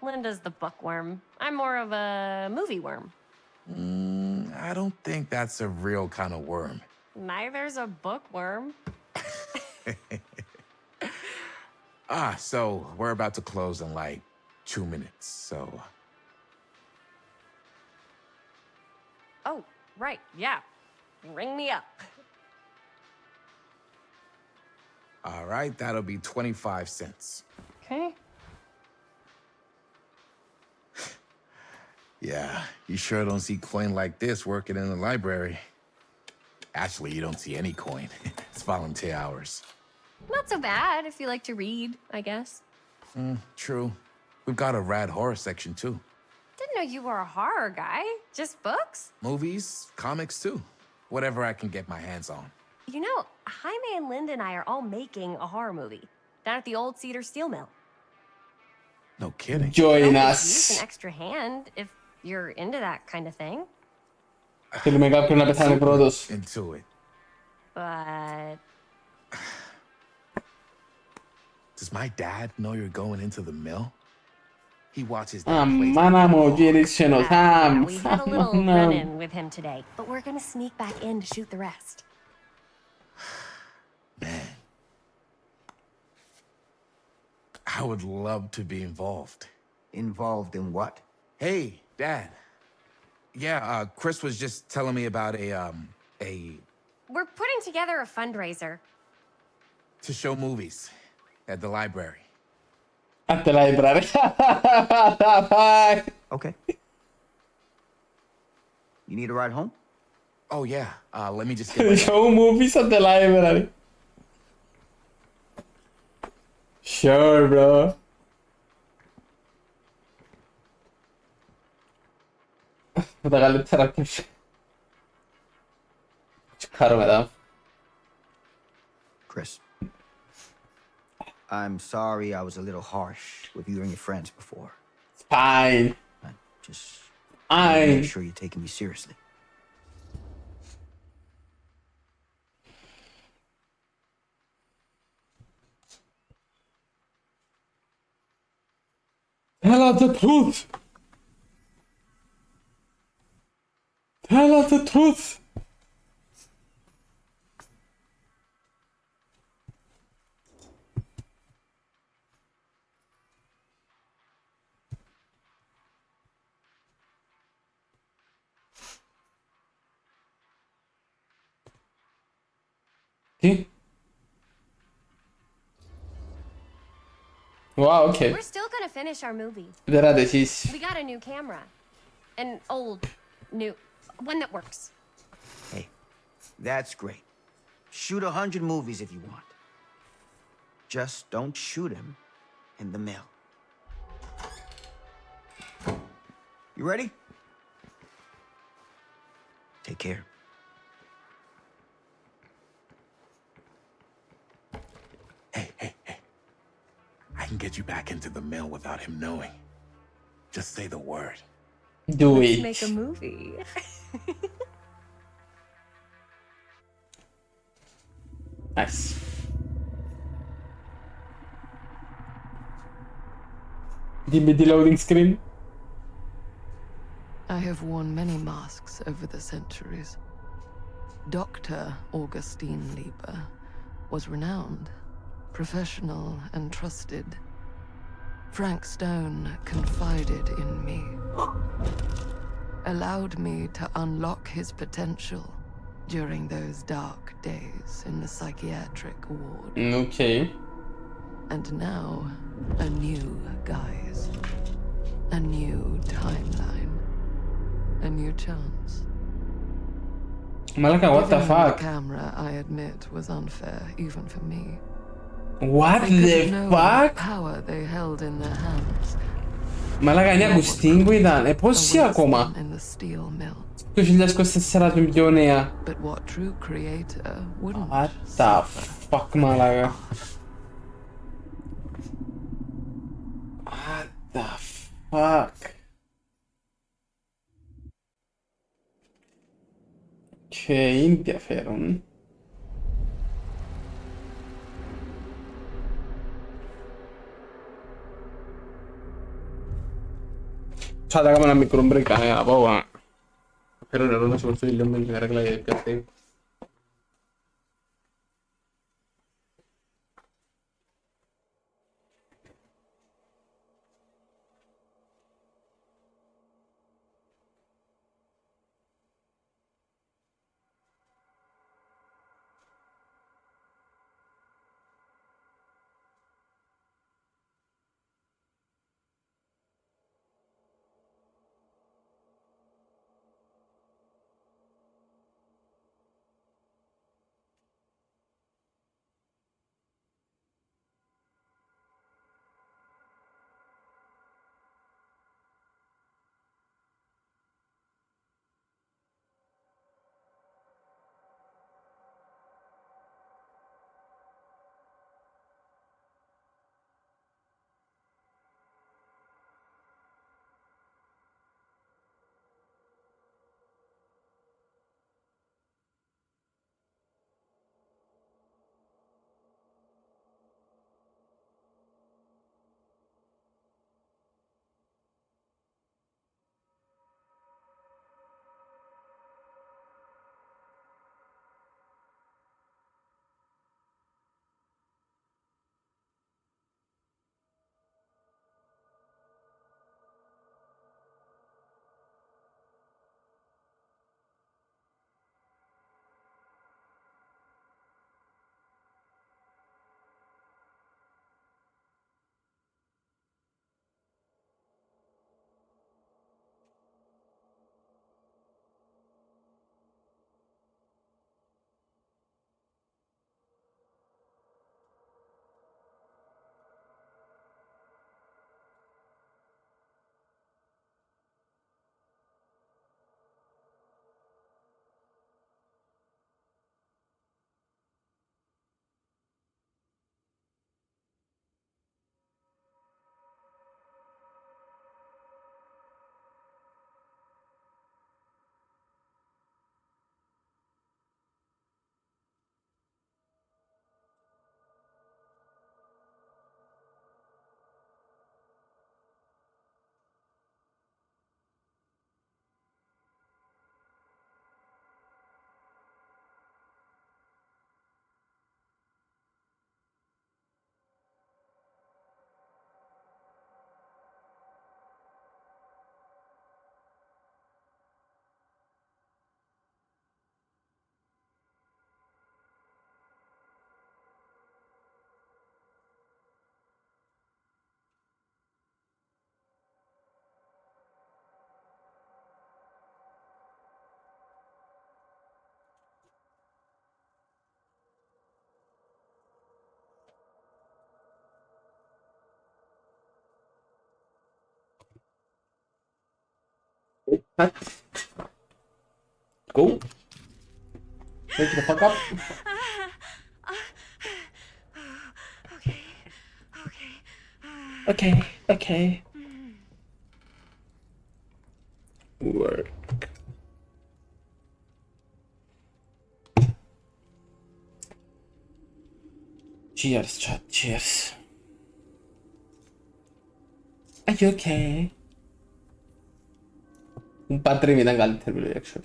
Linda's the bookworm. I'm more of a movie worm. I don't think that's a real kind of worm. Neither's a bookworm. So we're about to close in like 2 minutes, so... Oh, right, yeah. Ring me up. All right, that'll be 25 cents. Okay. Yeah, you sure don't see coin like this working in the library. Actually, you don't see any coin. It's volunteer hours. Not so bad if you like to read, I guess. True. We've got a rad horror section, too. Didn't know you were a horror guy. Just books? Movies, comics, too. Whatever I can get my hands on. You know, Jaime and Linda and I are all making a horror movie down at the old Cedar Steel Mill. No kidding. Join Use us. an extra hand if you're into that kind of thing. Into it. But Does my dad know you're going into the mill? He watches that place. we had a little run-in with him today, but we're gonna sneak back in to shoot the rest. Man. I would love to be involved. Involved in what? Hey, Dad. Yeah, Chris was just telling me about We're putting together a fundraiser. to show movies at the library. At the library. Okay. You need a ride home? Oh, yeah. Let me just get Show movies at the library. Sure, bro. Potrà sarà più caro me da. Chris. I'm sorry I was a little harsh with you and your friends before. It's fine. Just Fine. make sure you're taking me seriously. Tell us the truth. Tell us the truth. Sì. Wow, ok. We're still gonna finish our movie. Verrà deciso. We got a new camera. An old, new, one that works. Hey, that's great. Shoot 100 movies if you want. Just don't shoot them in the mill. You ready? Take care. I can get you back into the mill without him knowing. Just say the word. Do Let's it. make a movie. Nice. Dimmi di loading screen. I have worn many masks over the centuries. Dr. Augustine Lieber was renowned, professional, and trusted. Frank Stone confided in me. allowed me to unlock his potential during those dark days in the psychiatric ward. Okay. And now, a new guise. A new timeline. A new chance. Malaka, what the Giving him fuck? The camera, I admit, was unfair, even for me. What They the couldn't know fuck? the power they held in their hands. Malaga, ne Agustin Guidan, e possibile ακόμα. In the steel mill. Και ο χιλιάς κοστασσέρα του μιλιονέα. But what true creator wouldn't? What the fuck, Malaga? What the fuck? Ce ενδιαφέρον. Θα τα κάνουμε ένα μικρό break, να πάω να φέρω νερό να σηκωθώ λίγο με την αρέκλα για καφέ. Cut. Go. Wake the fuck up. Okay, okay. Work. Cheers, chat, cheers. Are you okay? Un padre mi dan καλύτερη reaction.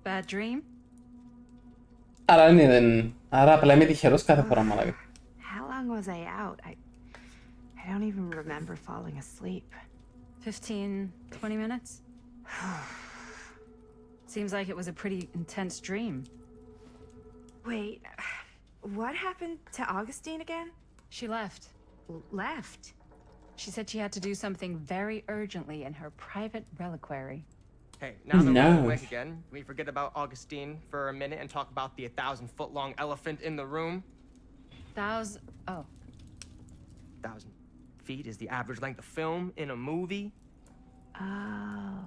Bad dream? Άρα δεν... Άρα απλά είμαι τυχερός κάθε φορά, μαλάκα. How long was I out? I don't even remember falling asleep. 15, 20 minutes? Seems like it was a pretty intense dream. Wait, what happened to Augustine again? She left. Left? She said she had to do something very urgently in her private reliquary. Hey, now that No. we're awake again, can we forget about Augustine for a minute and talk about the 1,000-foot-long elephant in the room? Oh. 1,000 feet is the average length of film in a movie. Oh.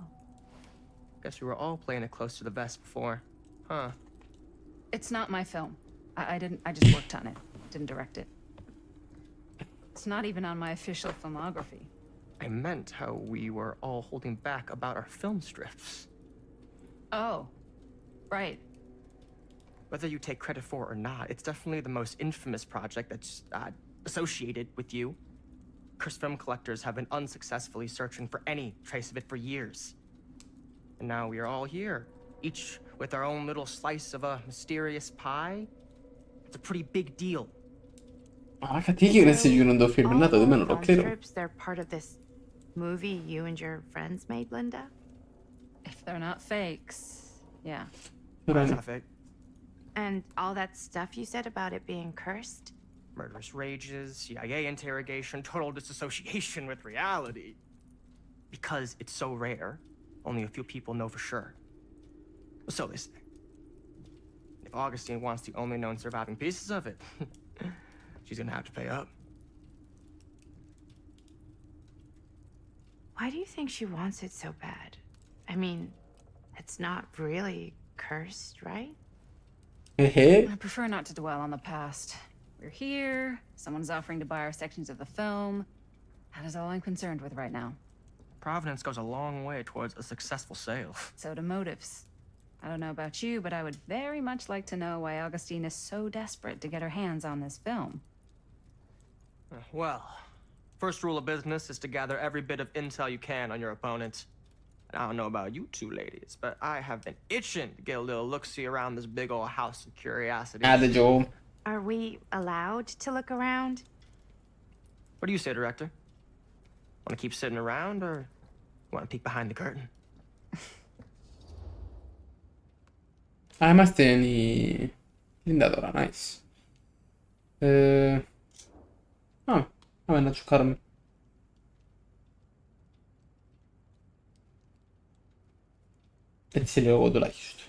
Guess we were all playing it close to the vest before, huh? It's not my film. I just worked on it. Didn't direct it. It's not even on my official filmography. I meant how we were all holding back about our film strips. Oh. Right. Whether you take credit for it or not, it's definitely the most infamous project that's associated with you. Cursed film collectors have been unsuccessfully searching for any trace of it for years. And now we are all here, each with our own little slice of a mysterious pie. It's a pretty big deal. Μαλάκα, τι έγινε σε γίνον το φιλμ, να το δούμε ολόκληρο. Strips, they're part of this movie you and your friends made, Linda? If they're not fakes, yeah. Mine's not fake. And all that stuff you said about it being cursed? Murderous rages, CIA interrogation, total disassociation with reality. Because it's so rare, only a few people know for sure. So they say. If Augustine wants the only known surviving pieces of it, she's gonna have to pay up. Why do you think she wants it so bad? I mean, it's not really cursed, right? I prefer not to dwell on the past. We're here, someone's offering to buy our sections of the film. That is all I'm concerned with right now. Providence goes a long way towards a successful sale. So do motives. I don't know about you, but I would very much like to know why Augustine is so desperate to get her hands on this film. Well, first rule of business is to gather every bit of intel you can on your opponent. And I don't know about you two ladies, but I have been itching to get a little look-see around this big old house of curiosity. Are we allowed to look around? What do you say, director? Want to keep sitting around, or want to peek behind the curtain? Α, είμαστε η Λίντα τώρα, nice. Πάμε να τσουκάρουμε. Έτσι λέω εγώ τουλάχιστον.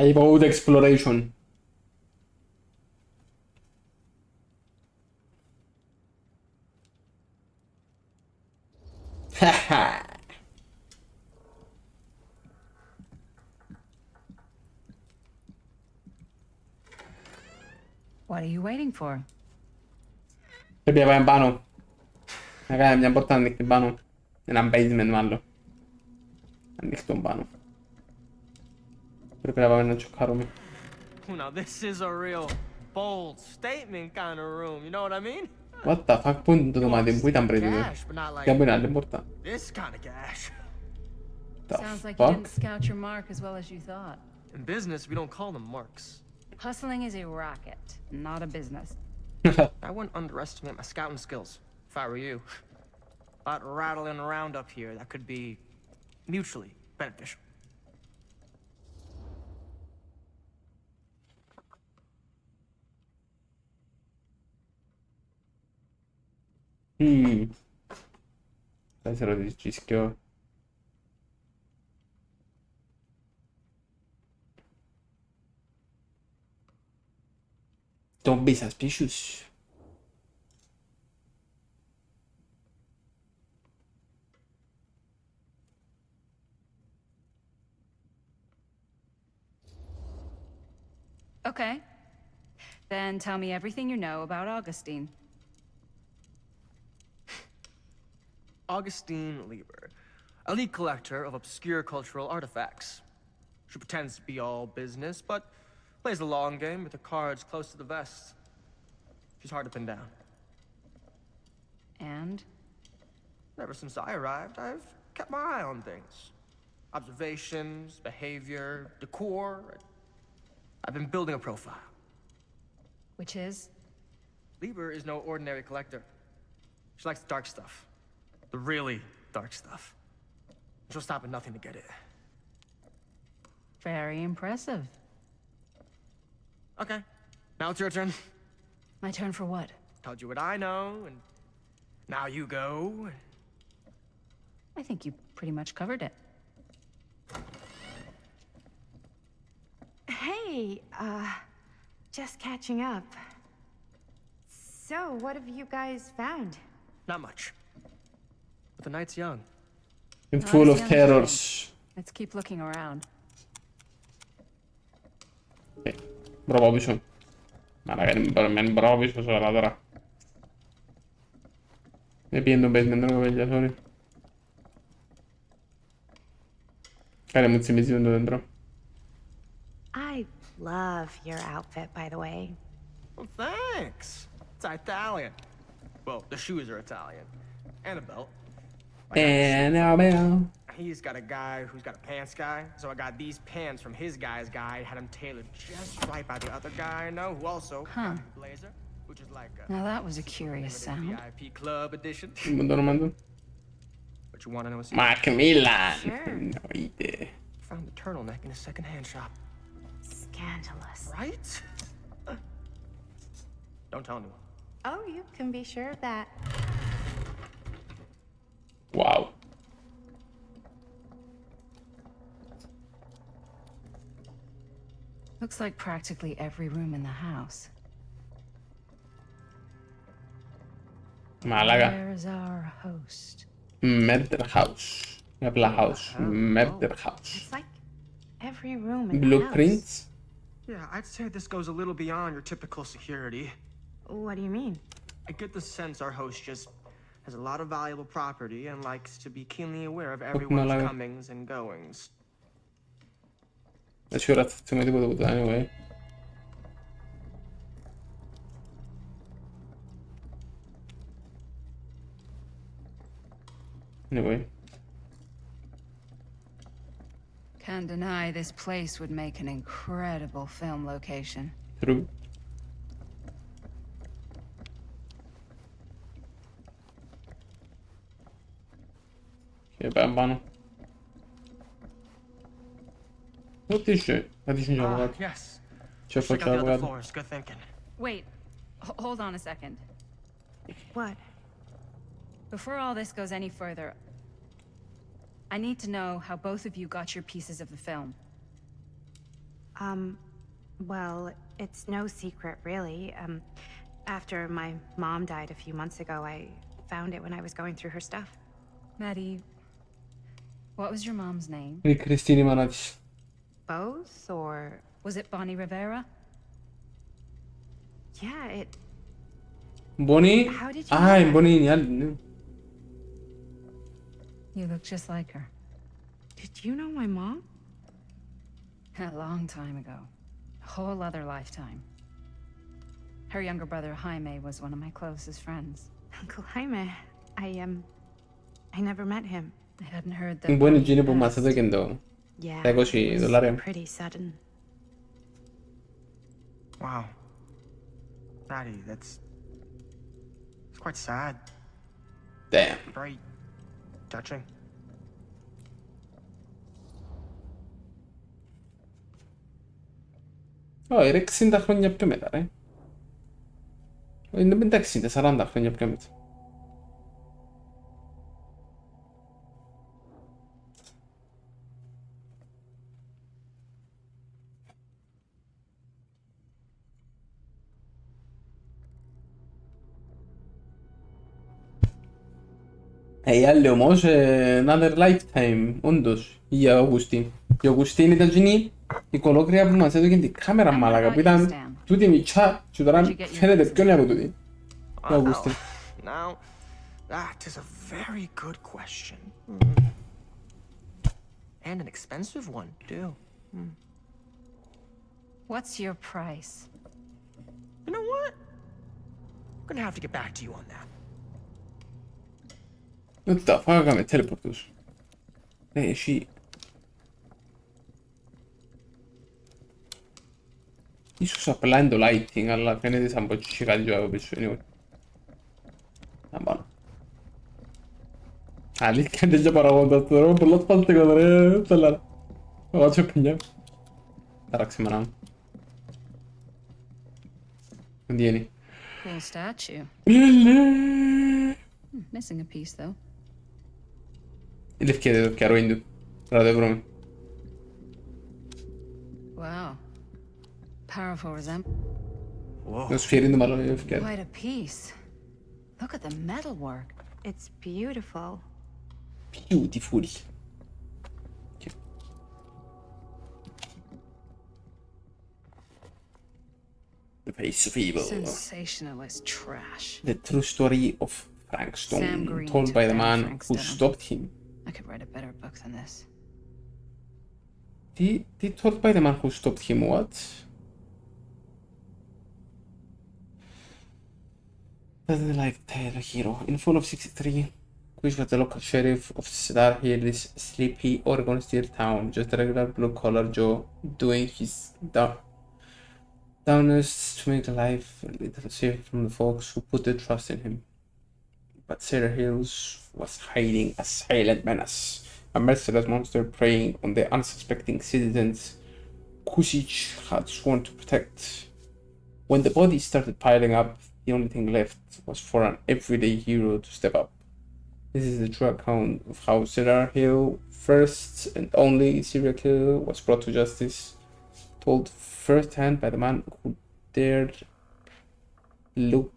είπα ούτε exploration. What are you waiting for? Πρέπει να πάμε πάνω. Να κάνουμε μια πόρτα ανοιχτή πάνω. Ένα basement μάλλον. Ανοιχτό πάνω. Πρέπει να πάμε να τσοκάρουμε. Now this is a real bold statement kind of room, you know what I mean? What the fuck, πού είναι το δωμάτιο, πού ήταν πριν εδώ. Για πού είναι άλλη πόρτα. This kind of cash. Sounds like you didn't scout your mark as well as you thought. In business, we don't call them marks. Hustling is a racket, not a business. I wouldn't underestimate my scouting skills, if I were you. About rattling around up here, that could be mutually beneficial. Θα σε ρωτήσεις και Don't be suspicious. Okay. Then tell me everything you know about Augustine. Augustine Lieber, elite collector of obscure cultural artifacts. She pretends to be all business, but plays the long game with her cards close to the vest. She's hard to pin down. And? Ever since I arrived, I've kept my eye on things. Observations, behavior, decor. I've been building a profile. Which is? Lieber is no ordinary collector. She likes the dark stuff. The really dark stuff. She'll stop at nothing to get it. Very impressive. Okay, now it's your turn. My turn for what? Told you what I know, and now you go. I think you pretty much covered it. Hey, just catching up. So, what have you guys found? Not much. But the night's young. And full of terrors. Let's keep looking around. Bravo vision. Men bra vision så la dra. Ne piendo un basement dentro quella sorry. Care mulți se mezi dentro. I love your outfit, by the way. Well, thanks. It's Italian. Well, the shoes are Italian. And a belt. Annabelle. He's got a guy who's got a pants guy, so I got these pants from his guy's guy, had them tailored just right by the other guy I know, who also got a blazer, which is like a... Now that was a curious sound. VIP club edition. Mando. But you want to know what's... Macmillan. Sure. No idea. Found the turtleneck in a second-hand shop. Scandalous. Right? Don't tell anyone. Oh, you can be sure of that. Wow. Looks like practically every room in the house. Málaga. Where's our host? Murder house. Απλά house. Murder house. It's like every room in the Blueprints. Yeah, I'd say this goes a little beyond your typical security. house. What do you mean? I get the sense our host just has a lot of valuable property and likes to be keenly aware of everyone's comings and goings. Δεν σίγουρα θα με τίποτα ποτέ, anyway. Anyway. Can't deny this place would make an incredible film location. True. Και πάμε πάνω. What is it? What is it? Yes. Ce Check out the other facciamo? floors. Good thinking. Wait, hold on a second. What? Before all this goes any further, I need to know how both of you got your pieces of the film. Well, it's no secret, really. After my mom died a few months ago, I found it when I was going through her stuff. Maddie, what was your mom's name? Christine Manatis. Both, or... Was it Bonnie Rivera? Yeah, it... Bonnie? How did you know that? Bonnie. You look just like her. Did you know my mom? A long time ago. A whole other lifetime. Her younger brother, Jaime, was one of my closest friends. Uncle Jaime. I never met him. I hadn't heard that... Buoni giri που μας έδωκε το Yeah, 20 it was δολάρια. pretty sudden. Wow. Maddie, it's quite sad. Damn. Very touching. Είναι 60 χρόνια πιο μετά, ρε. Είναι 60, 40 χρόνια πιο μετά. Οι άλλοι όμως, another lifetime, όντως, για Αυγουστίν. Η Αυγουστίν ήταν εκείνη η κολόκρια που μας έδωκε την κάμερα μάλακα, που ήταν τούτη μητσά και τώρα φαίνεται πιο νέα από τούτη. Η Αυγουστίν. Now, that is a very good question. And an expensive one, too. What's your price? You know what? I'm gonna have to get back to you on that. What the fuck με teleportus. Ναι, εσύ. Ίσως απλά είναι το lighting, αλλά φαίνεται σαν πως είχε κάτι πιο από πίσω. Anyway. Να πάω. Αλήθεια είναι τέτοια παραγόντα τώρα, πολλά σπαστικά τώρα, τελάρα. Εγώ έτσι πινιά. Ταράξει μάνα μου. Τι είναι. Cool statue. Missing a piece though. Η λευκή εδώ, και αρρώην του. Τώρα δεν βρούμε. Wow. Powerful resemblance. Το σφύρι είναι μάλλον η λευκή. Quite a piece. Look at the metalwork. It's beautiful. Beautiful. Okay. The face of evil. Sensationalist trash. The true story of Frank Stone, told by the man who stopped him. I could write a better book than this. The told by the man who stopped him what? That's the life tale hero. In fall of 63, which was the local sheriff of Cedar Hills, sleepy Oregon steel town, just a regular blue-collar Joe doing his downest to make life a little safer from the folks who put their trust in him. But Cedar Hills was hiding a silent menace, a merciless monster preying on the unsuspecting citizens Kusich had sworn to protect. When the bodies started piling up, the only thing left was for an everyday hero to step up. This is the true account of how Cedar Hill, first and only serial killer, was brought to justice, told firsthand by the man who dared look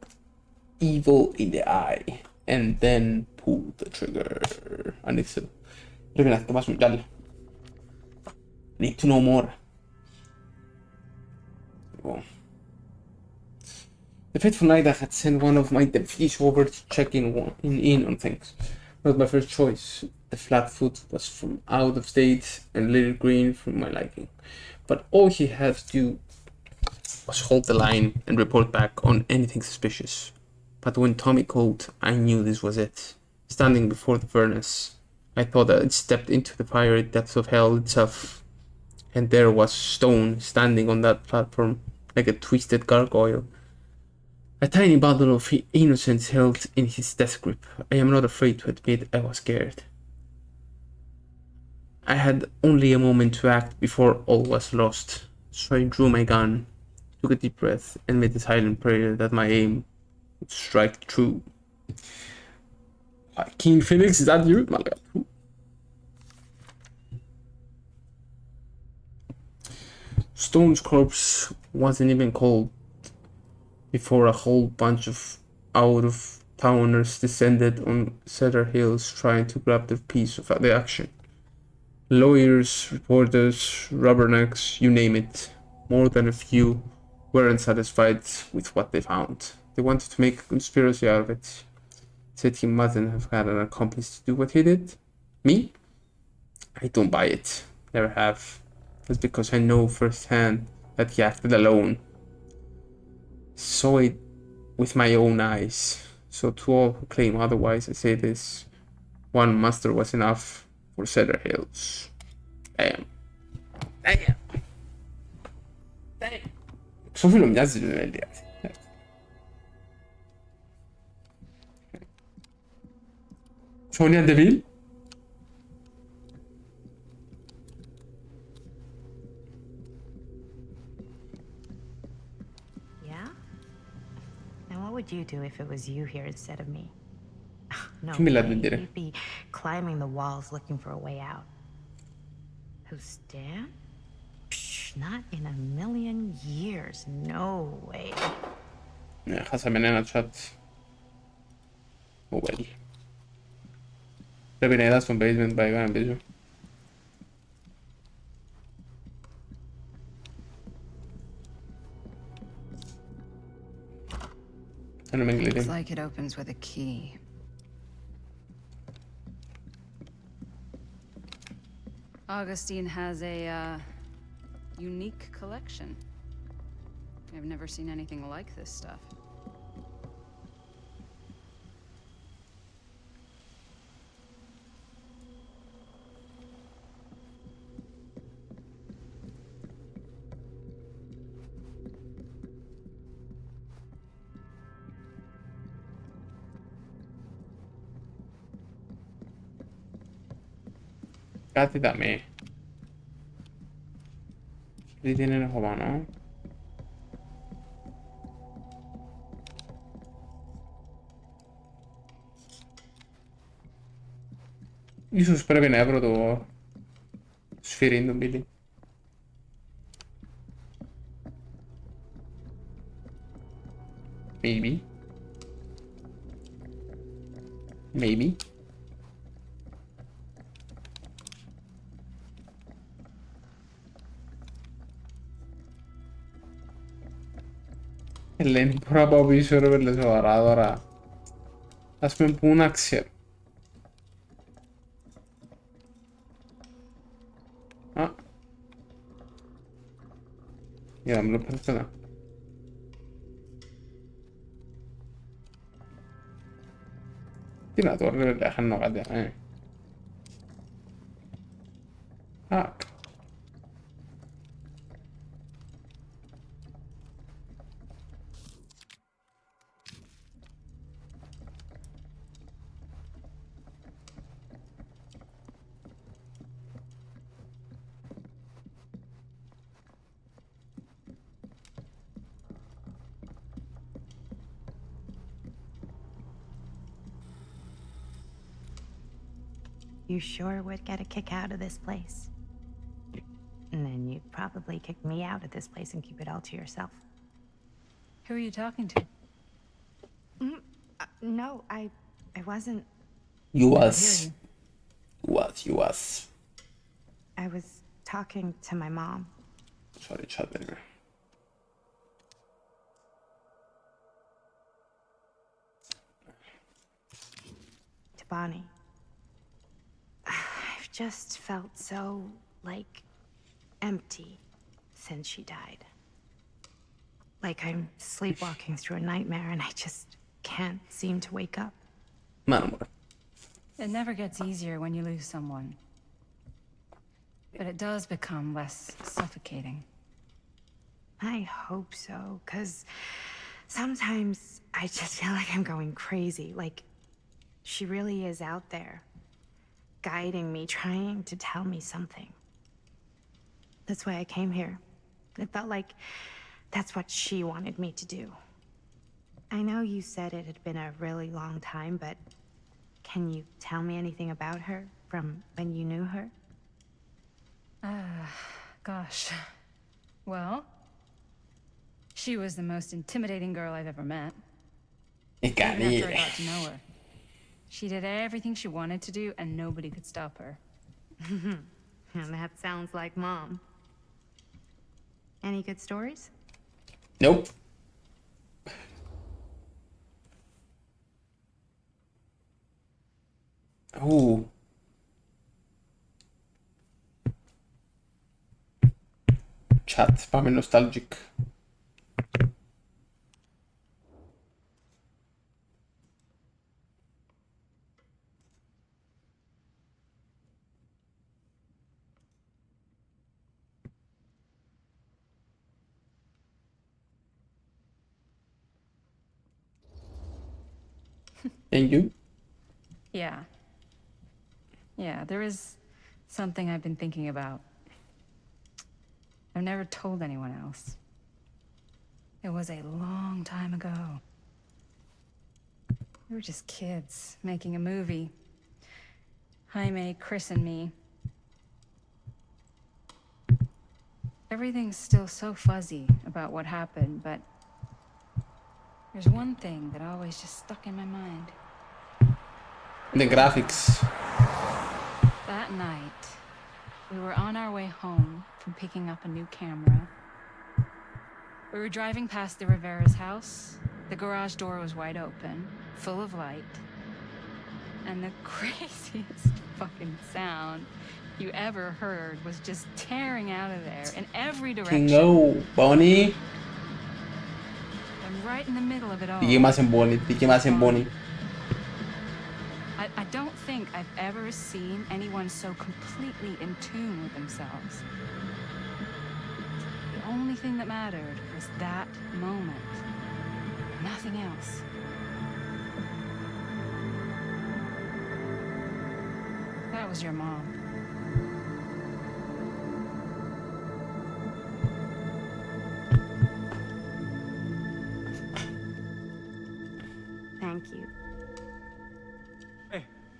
evil in the eye and then pull the trigger. Ανοίξτε το. Πρέπει να θυκευάσουμε κι άλλα. Need to know more. Λοιπόν. The fateful night I had sent one of my deputies over to check in on things. Not my first choice. The Flatfoot was from out of state and Little Green from my liking. But all he had to do was hold the line and report back on anything suspicious. But when Tommy called, I knew this was it. Standing before the furnace, I thought I had stepped into the fiery depths of hell itself. And there was Stone standing on that platform like a twisted gargoyle. A tiny bundle of innocence held in his death grip. I am not afraid to admit I was scared. I had only a moment to act before all was lost, so I drew my gun, took a deep breath, and made a silent prayer that my aim would strike true. King Phoenix, is that you? Stone's corpse wasn't even cold before a whole bunch of out-of-towners descended on Cedar Hills trying to grab their piece of the action. Lawyers, reporters, rubbernecks, you name it. More than a few weren't satisfied with what they found. They wanted to make a conspiracy out of it. Said he mustn't have had an accomplice to do what he did. Me? I don't buy it. Never have. That's because I know firsthand that he acted alone. Saw it with my own eyes. So to all who claim otherwise, I say this. One master was enough for Cedar Hills. Damn. Damn. Damn. Στο φίλο μοιάζει την Ελία. Sonia Deville. Yeah? And what would you do if it was you here instead of me? No Τι μιλάτε way. με τύρε. You'd be climbing the walls looking for a way out. Who, Stan? Psh, not in a million years. No way. Ναι, χάσαμε ένα chat. Oh well. Πρέπει να είδα στον basement πάει κανένα πίσω. Looks like it opens with a key. Augustine has a unique collection. I've never seen anything like this stuff. Κάτι δαμέ. Δεν την έχω πάνω. Ίσως πρέπει να έβρω το σφυρί του Μπίλι. Maybe. Maybe. Ελένη, μπορώ να πάω πίσω ρε πέλε σοβαρά τώρα. Ας πούμε πού να ξέρω. Α. Για να μην το πέφτω. Τι να τώρα ρε πέλε, χάνω κάτι. Α. You sure would get a kick out of this place. And then you'd probably kick me out of this place and keep it all to yourself. Who are you talking to? No, I wasn't. You was. I was talking to my mom. Sorry, chat. To Bonnie. I've just felt so, like, empty since she died. Like I'm sleepwalking through a nightmare and I just can't seem to wake up. It never gets easier when you lose someone. But it does become less suffocating. I hope so, because sometimes I just feel like I'm going crazy. Like, she really is out there, guiding me, trying to tell me something. That's why I came here. It felt like that's what she wanted me to do. I know you said it had been a really long time, but can you tell me anything about her from when you knew her? Gosh. Well, she was the most intimidating girl I've ever met. Even after I got to know her. She did everything she wanted to do and nobody could stop her. And that sounds like Mom. Any good stories? Nope. Ooh. Chat, πάμε nostalgic. And you? Yeah, there is something I've been thinking about. I've never told anyone else. It was a long time ago. We were just kids making a movie. Jaime, Chris, and me. Everything's still so fuzzy about what happened, but there's one thing that always just stuck in my mind. The graphics. That night, we were on our way home from picking up a new camera. We were driving past the Rivera's house. The garage door was wide open, full of light. And the craziest fucking sound you ever heard was just tearing out of there in every direction. No, Bonnie. And right in the middle of it all. Bonnie. I don't think I've ever seen anyone so completely in tune with themselves. The only thing that mattered was that moment. Nothing else. That was your mom. Thank you.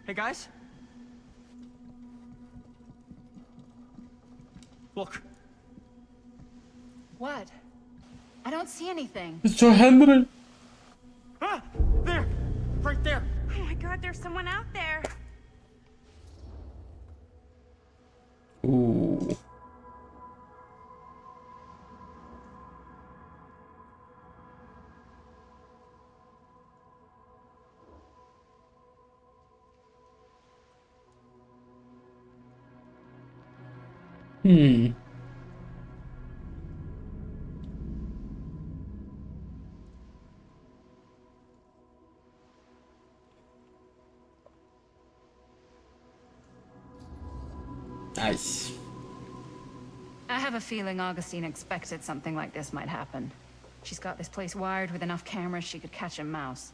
Hey guys. Look. What? I don't see anything. It's Joe Henry. Ah! There! Right there! Oh my god, there's someone out there. Ooh. Nice. I have a feeling Augustine expected something like this might happen. She's got this place wired with enough cameras she could catch a mouse.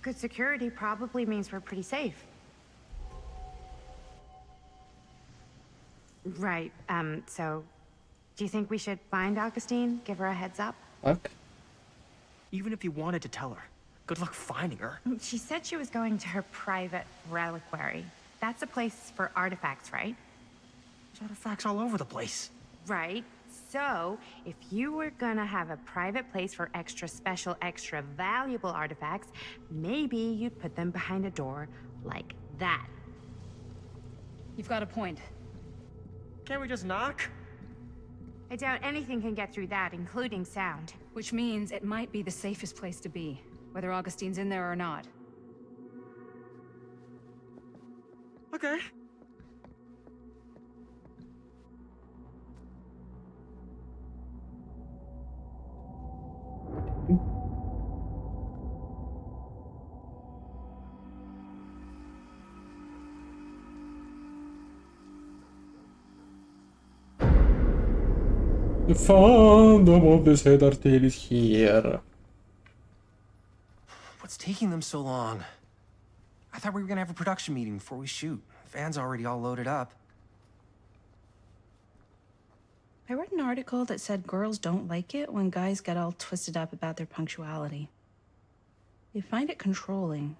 Good security probably means we're pretty safe. Right, so do you think we should find Augustine? Give her a heads up? Fuck. Even if you wanted to tell her, good luck finding her. She said she was going to her private reliquary. That's a place for artifacts, right? There's artifacts all over the place. Right. So, if you were gonna have a private place for extra special, extra valuable artifacts, maybe you'd put them behind a door like that. You've got a point. Can't we just knock? I doubt anything can get through that, including sound. Which means it might be the safest place to be, whether Augustine's in there or not. Okay. The fandom of this Heather tale is here. What's taking them so long? I thought we were gonna have a production meeting before we shoot. Van's already all loaded up. I read an article that said girls don't like it when guys get all twisted up about their punctuality. They find it controlling.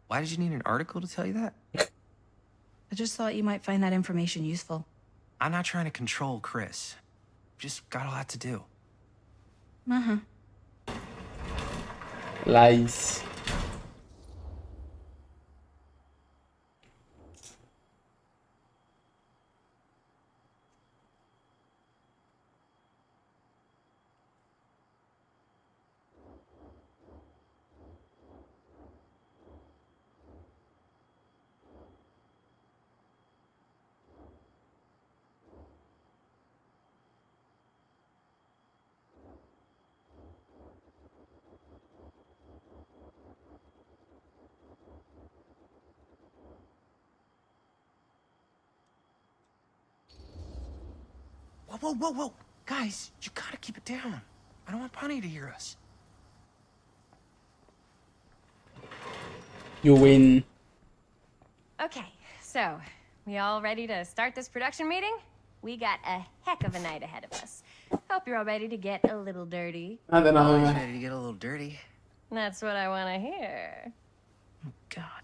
Why did you need an article to tell you that? I just thought you might find that information useful. I'm not trying to control Chris. Just got a lot to do. Uh-huh. Lies. Whoa, whoa, whoa, whoa. Guys, you gotta keep it down. I don't want Bonnie to hear us. You win. Okay, so we all ready to start this production meeting? We got a heck of a night ahead of us. Hope you're all ready to get a little dirty. Always ready to get a little dirty. That's what I want to hear. Oh, God.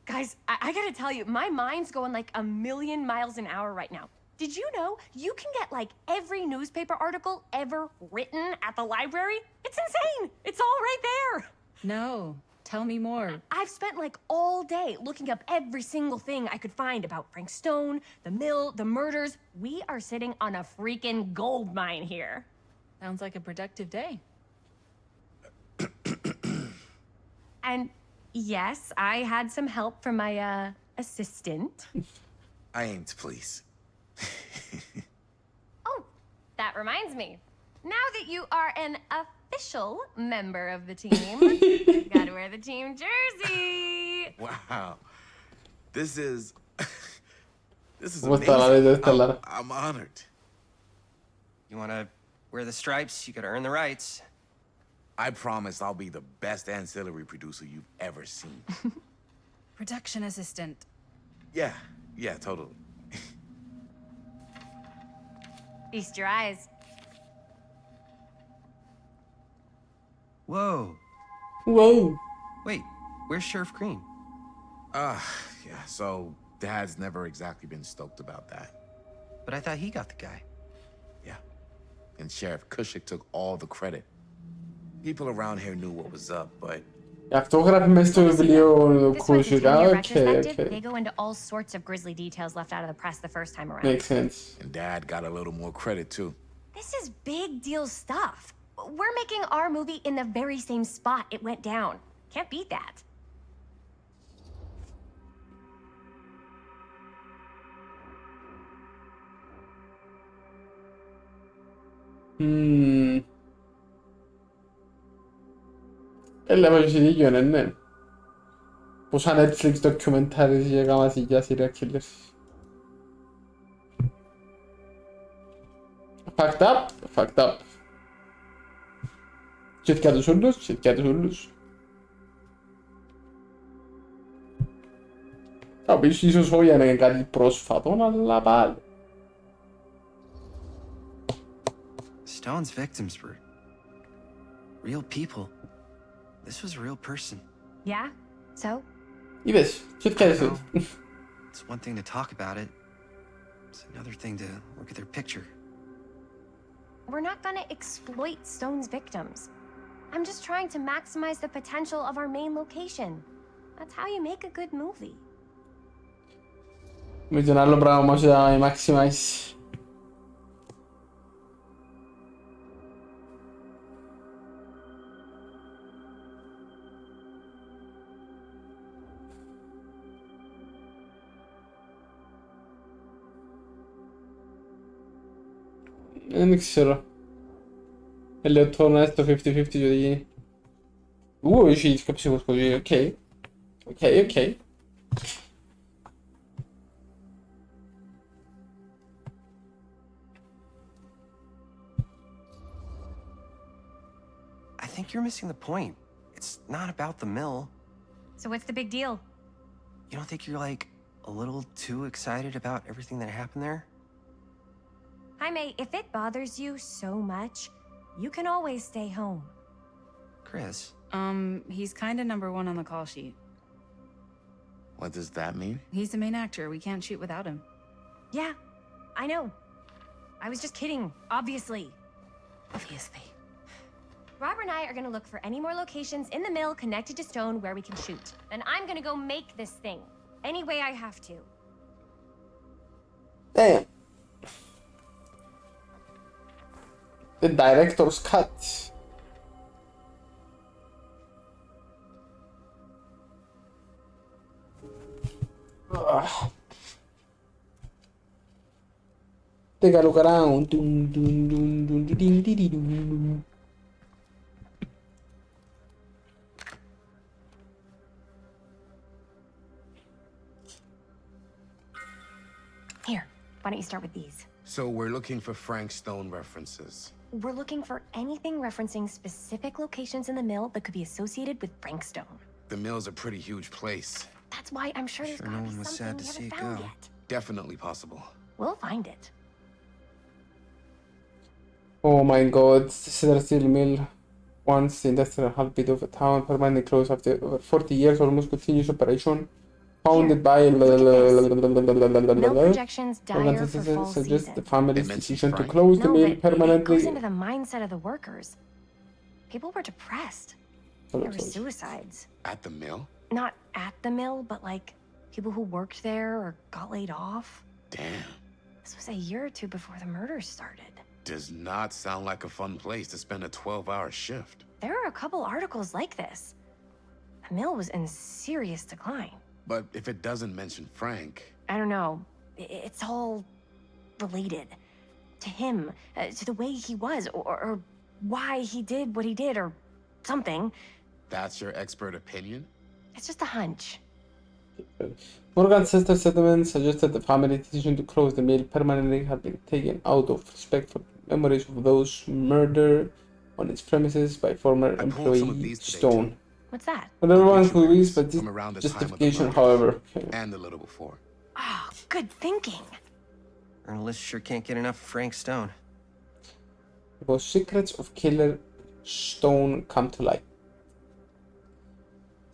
Guys, I gotta tell you, my mind's going like 1,000,000 miles an hour right now. Did you know you can get like every newspaper article ever written at the library? It's insane. It's all right there. No, tell me more. I've spent like all day looking up every single thing I could find about Frank Stone, the mill, the murders. We are sitting on a freaking gold mine here. Sounds like a productive day. And yes, I had some help from my assistant. I aim to please. Oh, that reminds me. Now that you are an official member of the team, you gotta wear the team jersey. Wow. This is Estelar, amazing. Estelar. I'm honored. You wanna wear the stripes? You gotta earn the rights. I promise I'll be the best ancillary producer you've ever seen. Production assistant. Yeah, totally. Feast your eyes. Whoa. Whoa. Wait, where's Sheriff Green? Yeah, so Dad's never exactly been stoked about that. But I thought he got the guy. Yeah. And Sheriff Cushik took all the credit. People around here knew what was up, but... Jak fotoğrafımızı biliyor This was the 10-year okay, retrospective. okay. They go into all sorts of grisly details left out of the press the first time around. Makes sense. And Dad got a little more credit, too. This is big deal stuff. We're making our movie in the very same spot it went down. Can't beat that. Eller vad är det nu? På sån Netflix dokumentary kama si serial killer. Fucked up. Cercate sullos. Επίσης ίσως όχι είναι κάτι πρόσφατο, αλλά πάλι. Stone's victims were real people. This was a real person. Yeah? So? Είδες, cercate. It's one thing to talk about it. It's another thing to look at their picture. We're not gonna exploit Stone's victims. I'm just trying to maximize the potential of our main location. That's how you make a good movie. Με τον άλλο πράγμα όμως να maximize. Δεν ξέρω. Λέω τώρα να στο 50-50 και δεν γίνει. Έχει κάποιος υποσκοπή, οκ. I think you're missing the point. It's not about the mill. So what's the big deal? You don't think you're like a little too excited about everything that happened there? Jaime, if it bothers you so much, you can always stay home. Chris. He's kinda number one on the call sheet. What does that mean? He's the main actor. We can't shoot without him. Yeah, I know. I was just kidding, obviously. Rob and I are gonna look for any more locations in the mill connected to Stone where we can shoot. And I'm gonna go make this thing. Any way I have to. Damn. The director's cut. Take a look around. Here, why don't you start with these? So we're looking for Frank Stone references. We're looking for anything referencing specific locations in the mill that could be associated with Frank Stone. The mill's a pretty huge place. That's why I'm sure there's gotta be something we haven't found yet. Definitely possible. We'll find it. Oh my god, the Cedar Steel Mill, once the industrial heartbeat of a town, permanently closed after over 40 years, almost continuous operation, founded by Mill projections dire for fall suggest season. the family's decision to close the mill It goes permanently. into the mindset of the workers. People were depressed. There were suicides. At the mill? Not at the mill, but like people who worked there or got laid off. Damn. This was a year or two before the murders started. Does not sound like a fun place to spend a 12-hour shift. There are a couple articles like this. The mill was in serious decline. But if it doesn't mention Frank... I don't know. It's all related. To him, to the way he was, or why he did what he did, or something. That's your expert opinion? It's just a hunch. Morgan's sister settlement suggested the family's decision to close the mill permanently had been taken out of respect for memories of those murdered on its premises by former employee Stone. What's that? Not everyone's believes, but this justification, however. And a little before. Oh, good thinking. Journalists sure can't get enough of Frank Stone. The secrets of Killer Stone come to light.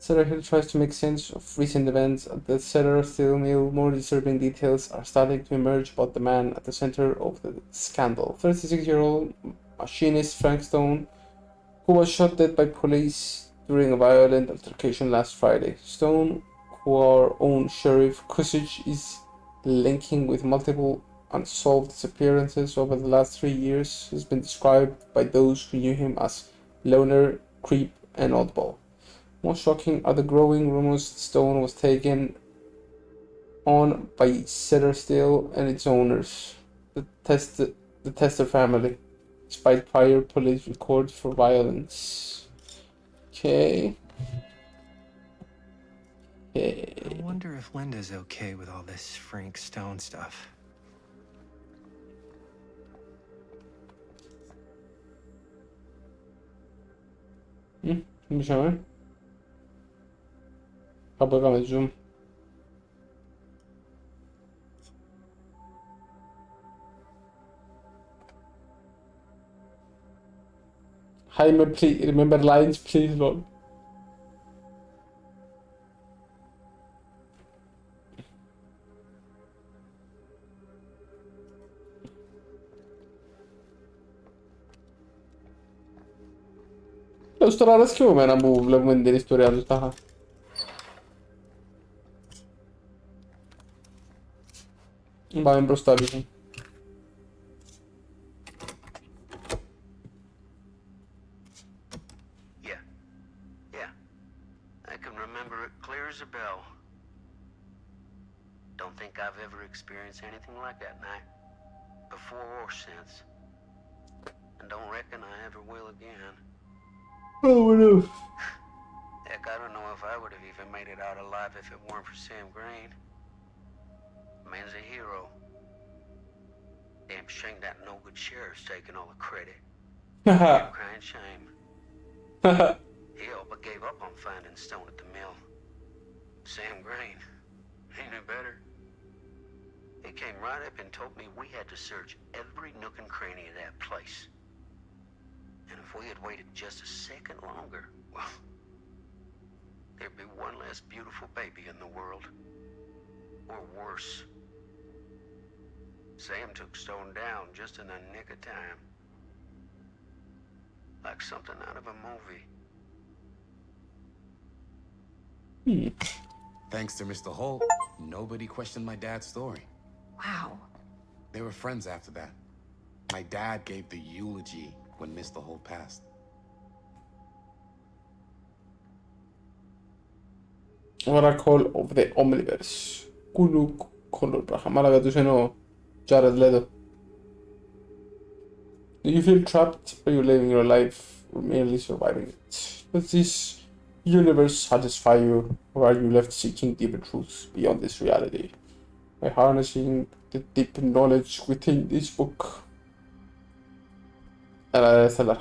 Cedar Hill tries to make sense of recent events at the Cedar Steel Mill. More disturbing details are starting to emerge about the man at the center of the scandal. 36-year-old machinist Frank Stone, who was shot dead by police during a violent altercation last Friday. Stone, who our own Sheriff Kusich is linking with multiple unsolved disappearances over the last 3 years, has been described by those who knew him as loner, creep, and oddball. Most shocking are the growing rumors that Stone was taken on by Cedar Steel and its owners, the Tester family, despite prior police records for violence. Okay. I wonder if Linda's okay with all this Frank Stone stuff. Możemy? Kabagamy zoom. Jaime, please remember lines, please, Lord. Już to raz kiło na bu vlogman din ιστορία του τα. Πάμε μπροστά λίγο. Yeah. I can remember it clear as a bell. Don't think I've ever experienced anything like that night. Before or since. And don't reckon I ever will again. Oh no. Heck, I don't know if I would have even made it out alive if it weren't for Sam Green. Man's a hero. Damn shame that no good sheriff's taking all the credit. Damn crying shame. He all but gave up on finding Stone at the mill. Sam Green, he knew better. He came right up and told me we had to search every nook and cranny of that place. And if we had waited just a second longer, well, there'd be one less beautiful baby in the world. Or worse. Sam took Stone down just in the nick of time. Like something out of a movie. Thanks to Mr. Holt, nobody questioned my dad's story. Wow. They were friends after that. My dad gave the eulogy when Mr. Holt passed. Oracle of the Omniverse. Kuluk color bracha. Μάλακα τους εννοώ. Jared Leto. Do you feel trapped? Are you living your life or merely surviving it? Does this universe satisfy you, or are you left seeking deeper truths beyond this reality? By harnessing the deep knowledge within this book. Έλα.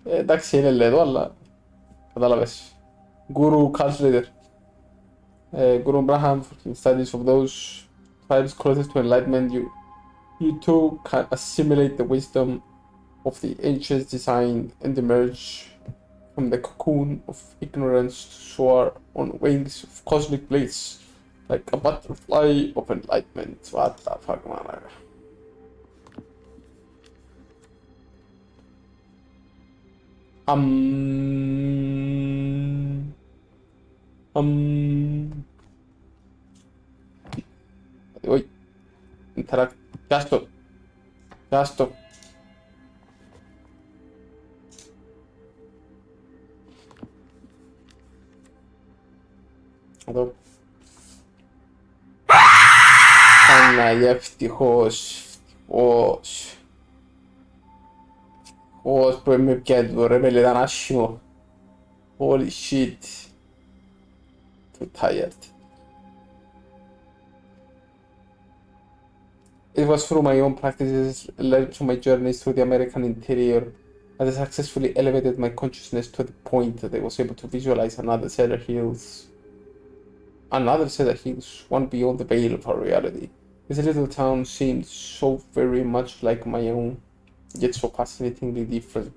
Εντάξει είναι Leto, αλλά κατάλαβες. Guru Carl Reader. Guru Abraham, in studies of those tribes closest to enlightenment, you too can assimilate the wisdom of the ancients design and emerge from the cocoon of ignorance to soar on wings of cosmic bliss, like a butterfly of enlightenment. What the fuck, man? Oi. Interact. Gasto. Εδώ. Παναγία, ευτυχώς. Ευτυχώς που με πιάνει το ρε, με ήταν άσχημο. Holy shit. Too tired. It was through my own practices led to my journeys through the American interior that I successfully elevated my consciousness to the point that I was able to visualize another Cedar Hills, one beyond the veil of our reality. This little town seemed so very much like my own, yet so fascinatingly different.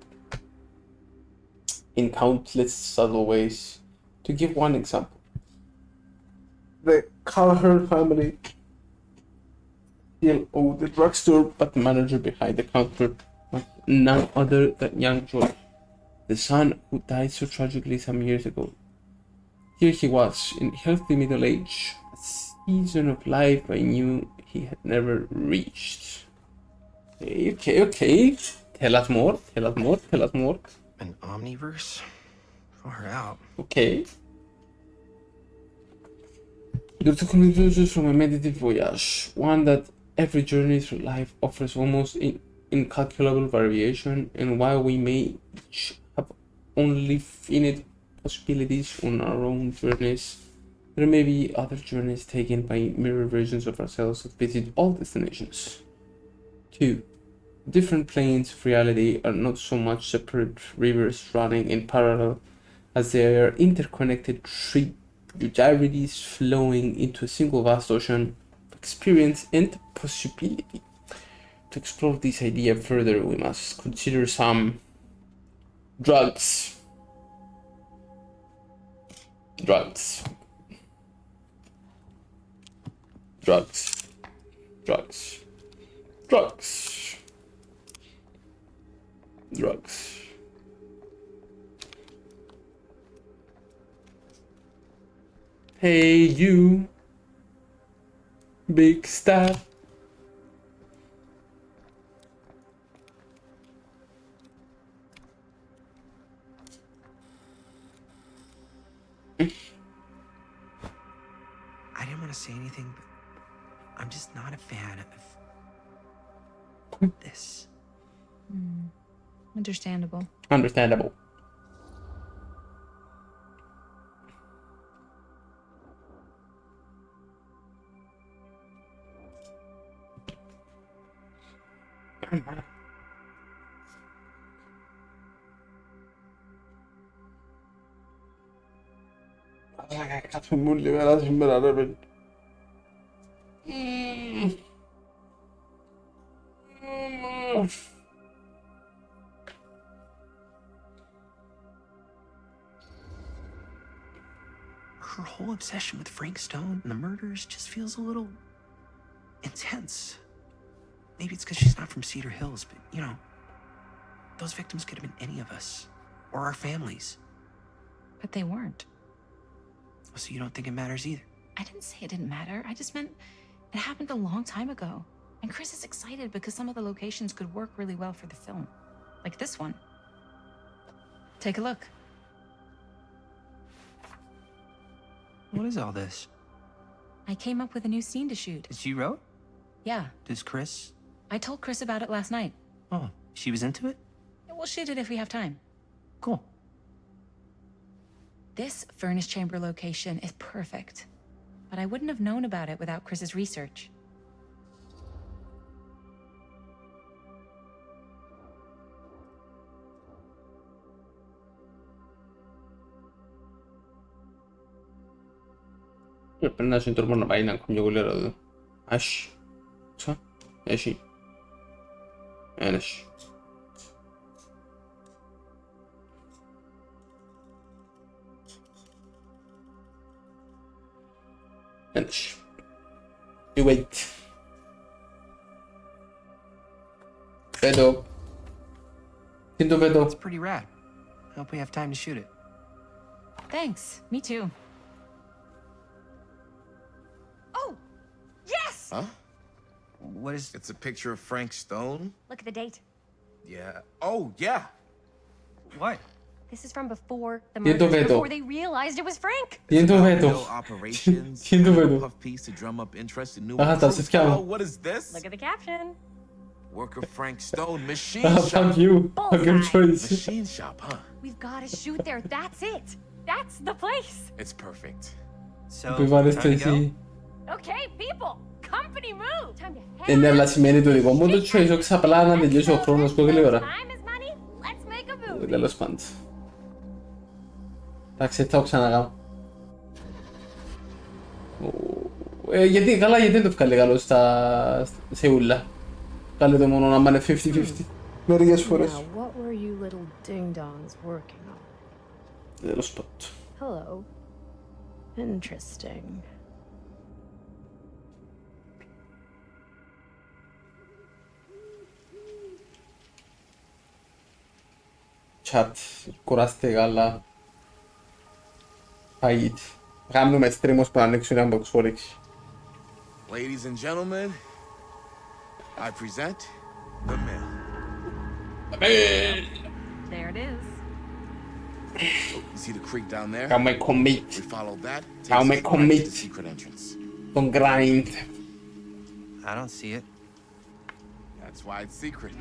in countless subtle ways. To give one example, the Callahan family still owe the drugstore, but the manager behind the counter was none other than young George, the son who died so tragically some years ago. Here he was, in healthy middle age, a season of life I knew he had never reached. Okay. Tell us more. An omniverse? Far out. Okay. There are two conclusions from a meditative voyage. One, that every journey through life offers almost incalculable variation, and while we may each have only finite possibilities on our own journeys, there may be other journeys taken by mirror versions of ourselves that visit all destinations. 2. Different planes of reality are not so much separate rivers running in parallel as they are interconnected tributaries flowing into a single vast ocean of experience and possibility. To explore this idea further, we must consider some drugs. Hey you, big star. I didn't want to say anything, but I'm just not a fan of this. Understandable. Cazzo, un livello sembrare per... Her whole obsession with Frank Stone and the murders just feels a little intense. Maybe it's because she's not from Cedar Hills, but you know, those victims could have been any of us or our families. But they weren't. So you don't think it matters either? I didn't say it didn't matter. I just meant it happened a long time ago. And Chris is excited because some of the locations could work really well for the film. Like this one. Take a look. What is all this? I came up with a new scene to shoot. That you wrote? Yeah. Does Chris? I told Chris about it last night. Oh, she was into it? We'll shoot it if we have time. Cool. This furnace chamber location is perfect. But I wouldn't have known about it without Chris's research. Πρέπει να συντρόμω να πάει να κομμιό γουλέρα εδώ. Άσχη. Ξα. Έχει. Ένας. Ένας. You wait. Βέτο. Τι είναι το βέτο? It's pretty rad. I hope we have time to shoot it. Thanks. Me too. Yes! Huh? What is... It's a picture of Frank Stone? Look at the date. Yeah. Oh, yeah. What? This is from before the Tiento murders, veto. before they realized it was Frank. Tiento veto. Operations. Tiento veto. Puff piece to drum up interest in new Aha, ta recruits. se chiama. Oh, what is this? Look at the caption. Work of Frank Stone, machine Ah, shop. fuck you. Fuck your choice. Machine shop, huh? We've got to shoot there. That's it. That's the place. It's perfect. So, Επιβάλλεστε time to go? εσύ. Okay, people. Company move. Time to head Είναι αλλά σημαίνει το δικό μου το choice, όχι απλά να τελειώσει ο χρόνος πιο γρήγορα. Time is money. Let's make a movie. Τέλος πάντων. Εντάξει, θα το ξανακάνω. Γιατί, καλά, γιατί δεν το βγάλει καλό στα Σεούλα. Βγάλει το μόνο να είναι 50-50. Μερικές φορές. Now, what were you little ding-dongs working on? dello spot. Hello. Interesting. Chat, κουράστηκα, αλλά φαγήτη. Κάνουμε stream ως που ανοίξουν ένα box φορήξη. Ladies and gentlemen, I present the mill. There it is. You see the creek down there? Κάνουμε commit. We follow that. Κάνουμε Takes us right to commit. the secret entrance. Τον grind. I don't see it. That's why it's secret.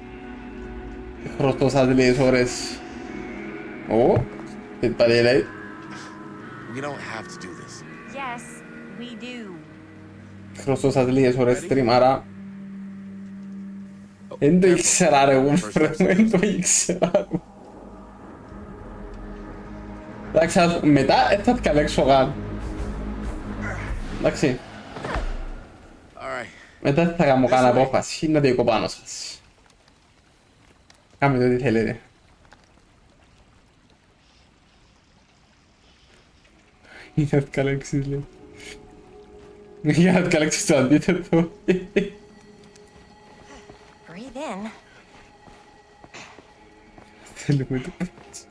Χρωστώσατε λίγες ώρες. Ω, τι πάει λέει. We don't have to do this. Yes, we do. Χρωστώσατε λίγες ώρες stream, άρα... Εν το ήξερα ρε εγώ, εν το ήξερα. Εντάξει, μετά θα διαλέξω γάμ. Εντάξει. Μετά θα κάνω καν απόφαση, να διεκώ πάνω σας. Κάμε το τι θέλετε. Για να διαλέξεις λέει. Για να διαλέξεις το αντίθετο. Breathe in. Θέλουμε το πέτσι.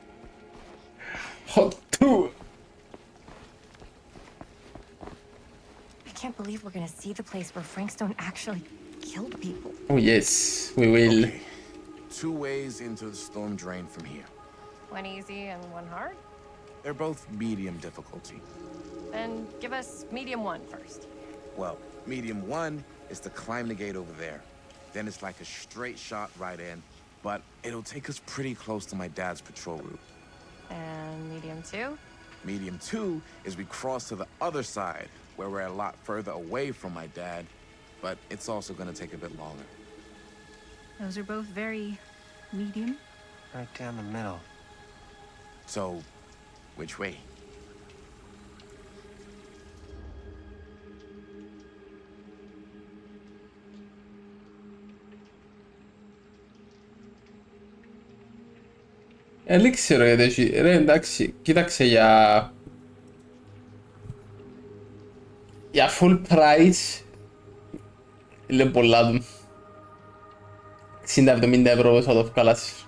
Hot 2. I can't believe we're gonna see the place where Frank Stone actually killed people. Oh yes, we will. Okay. 2 ways into the storm drain from here. One easy and one hard? They're both medium difficulty. Then give us medium one first. Well, medium 1 is to climb the gate over there. Then it's like a straight shot right in, but it'll take us pretty close to my dad's patrol route. And medium two? Medium 2 is we cross to the other side, where we're a lot further away from my dad, but it's also gonna take a bit longer. Those are both very medium. Right down the middle. So, which way? Δεν ξέρω γιατί έχει. Ρε εντάξει, κοίταξε για full price είναι πολλά του. 60-70 ευρώ πόσο θα το βγάλασεις.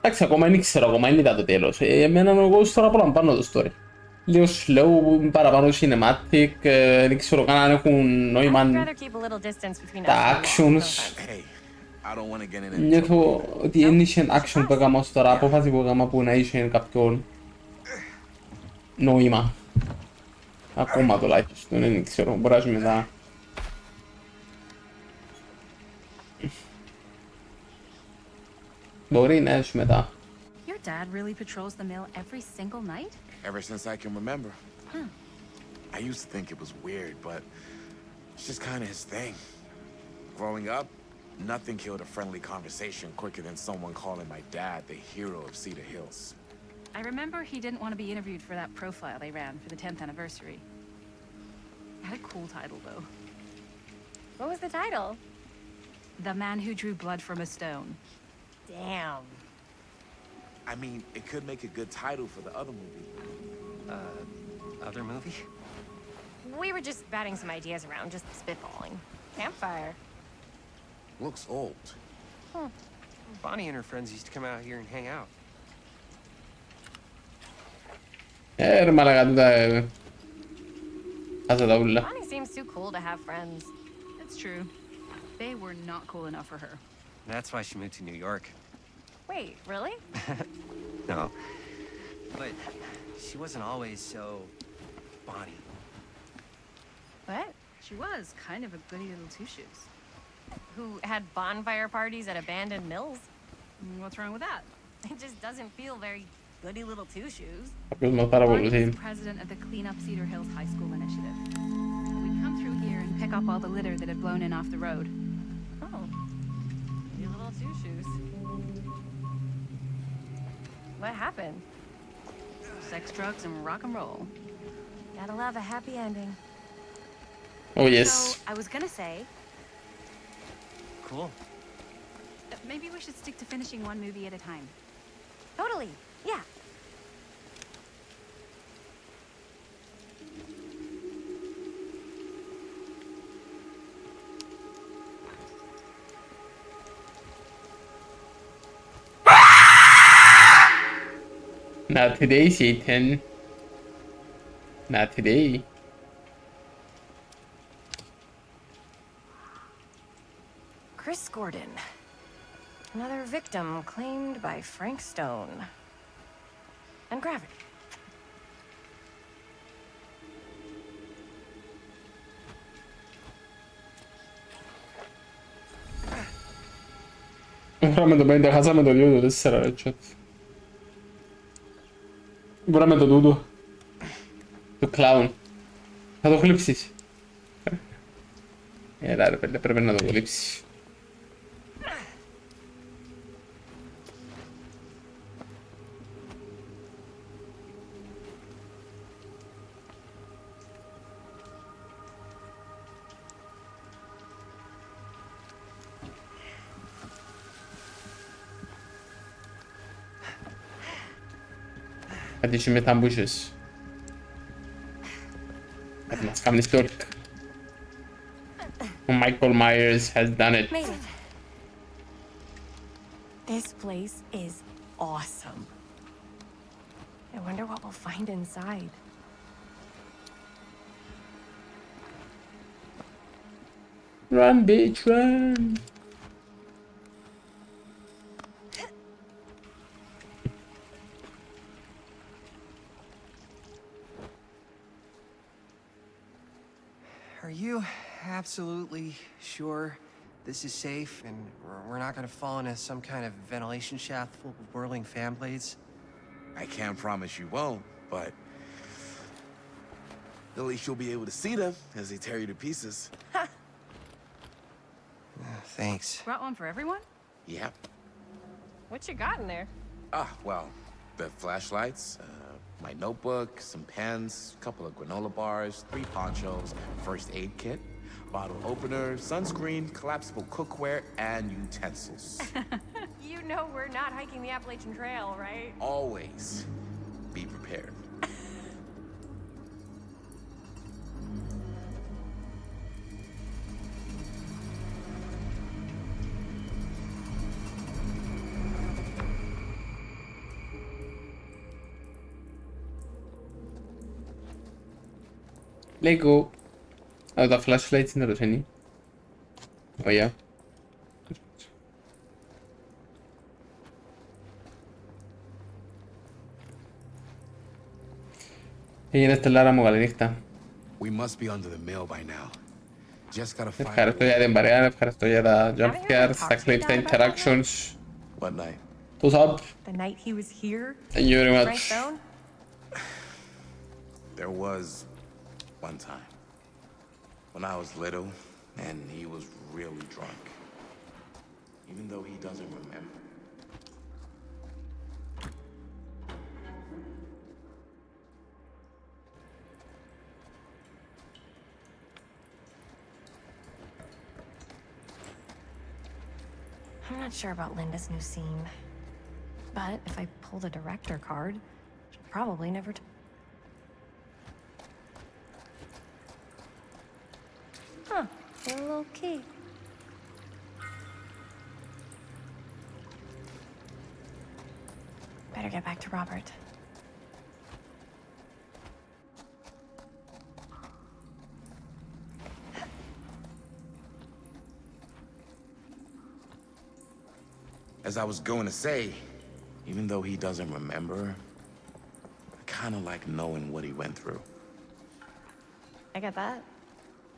Εντάξει, ακόμα δεν ξέρω, ακόμα δεν είδα το τέλος. Εμένα εγώ τώρα απολαμβάνω το story. Λίγο slow, παραπάνω cinematic, δεν ξέρω καν αν έχουν νόημα τα actions. Νιώθω ότι δεν είχε action που έκανα ως τώρα, απόφαση που έκανα που να είχε κάποιον νόημα. Ακόμα τουλάχιστον, δεν ξέρω, μπορεί να είσαι μετά. Μπορεί να είσαι μετά. Your dad really patrols the mill every single night? Ever since I can remember. Huh. I used to think it was weird, but it's just kind of his thing. Growing up, nothing killed a friendly conversation quicker than someone calling my dad the hero of Cedar Hills. I remember he didn't want to be interviewed for that profile they ran for the 10th anniversary. It had a cool title, though. What was the title? The Man Who Drew Blood from a Stone. Damn. I mean, it could make a good title for the other movie. Other movie? We were just batting some ideas around, just spitballing. Campfire. Looks old. Huh. Bonnie and her friends used to come out here and hang out. Ρε μαλάκα τούτα άσε τα ούλα. Bonnie seems too cool to have friends. It's true. They were not cool enough for her. That's why she moved to New York. Wait, really? No. But she wasn't always so Bonnie. What? She was kind of a goody little two-shoes. Who had bonfire parties at abandoned mills? What's wrong with that? It just doesn't feel very goody little two-shoes. Bonnie was president of the Clean Up Cedar Hills High School initiative. We'd come through here and pick up all the litter that had blown in off the road. Oh. Goody little two-shoes. What happened? Sex, drugs, and rock and roll. Gotta love a happy ending. Oh yes. So, I was gonna say... Cool. Maybe we should stick to finishing one movie at a time. Totally. Yeah. Not today, Satan. Not today. Chris Gordon. Another victim claimed by Frank Stone. And Gravity. Veramente bene, casamente io devo essere, chat. Veramente dudu. Tu clown. Adoclipsis. Era per me adoclipsis. Hadi şimdi tam buşuz. Hadi maskam istiyor. Michael Myers has done it. Made it. This place is awesome. I wonder what we'll find inside. Run, bitch, run. Are you absolutely sure this is safe and we're not gonna fall into some kind of ventilation shaft full of whirling fan blades? I can't promise you won't, but at least you'll be able to see them as they tear you to pieces. Thanks. Brought one for everyone? Yep. What you got in there? Well, the flashlights, my notebook, some pens, a couple of granola bars, 3 ponchos, first aid kit, bottle opener, sunscreen, collapsible cookware, and utensils. You know we're not hiking the Appalachian Trail, right? Always be prepared. Lego. The flashlights in the Roseni. Oh yeah. Είναι στελάρα μου γαλινύχτα. We must be under the mill by now. Just gotta find Ευχαριστώ για την παρέα, ευχαριστώ για τα jump scares, τα clips, τα interactions. What night? What's up? The night he was here? Thank you very Frank much. Stone? There was one time when I was little and he was really drunk. Even though he doesn't remember. I'm not sure about Linda's new scene. But if I pull the director card, she'll probably never Huh, a little key. Better get back to Robert. As I was going to say, even though he doesn't remember, I kind of like knowing what he went through. I get that.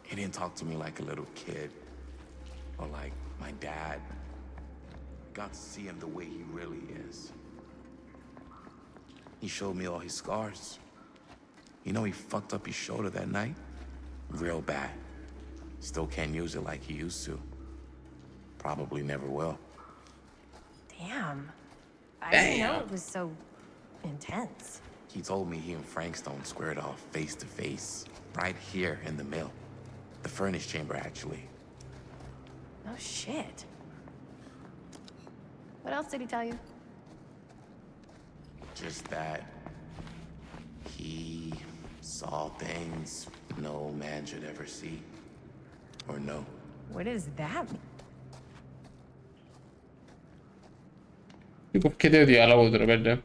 He didn't talk to me like a little kid, or like my dad. I got to see him the way he really is. He showed me all his scars. You know, he fucked up his shoulder that night? Real bad. Still can't use it like he used to. Probably never will. Damn. I didn't know it was so intense. He told me he and Frank Stone squared off face to face, right here in the mill. The furnace chamber, actually. Oh, shit. What else did he tell you? Just that he Saw things no man should ever see or know. What does that mean? 이거 걔들 디알로그 들어볼래?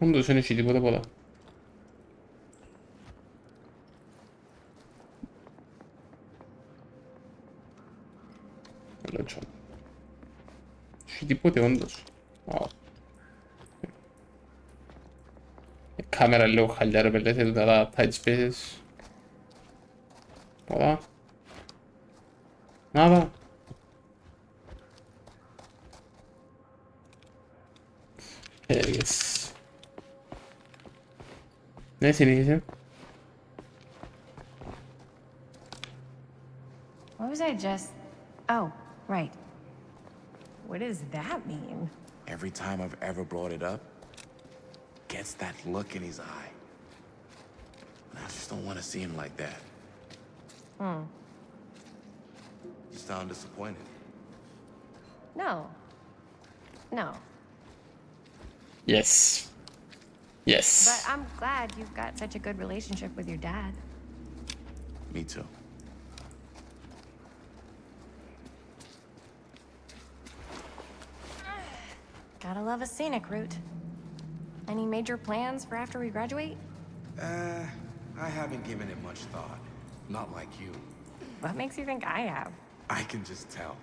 Onu da seni şidi bana bana. Allora c'ho. Scidi potendo. Oh. Kamerayla o halleri belirtelim daha tight spaces. Voilà. Nada. Yes. Neyse diyeceğim. What was I just... Oh, right. What does that mean? Every time I've ever brought it up, gets that look in his eye. And I just don't want to see him like that. You sound disappointed. No. No. Yes. Yes. But I'm glad you've got such a good relationship with your dad. Me too. Gotta love a scenic route. Any major plans for after we graduate? I haven't given it much thought. Not like you. What makes you think I have? I can just tell.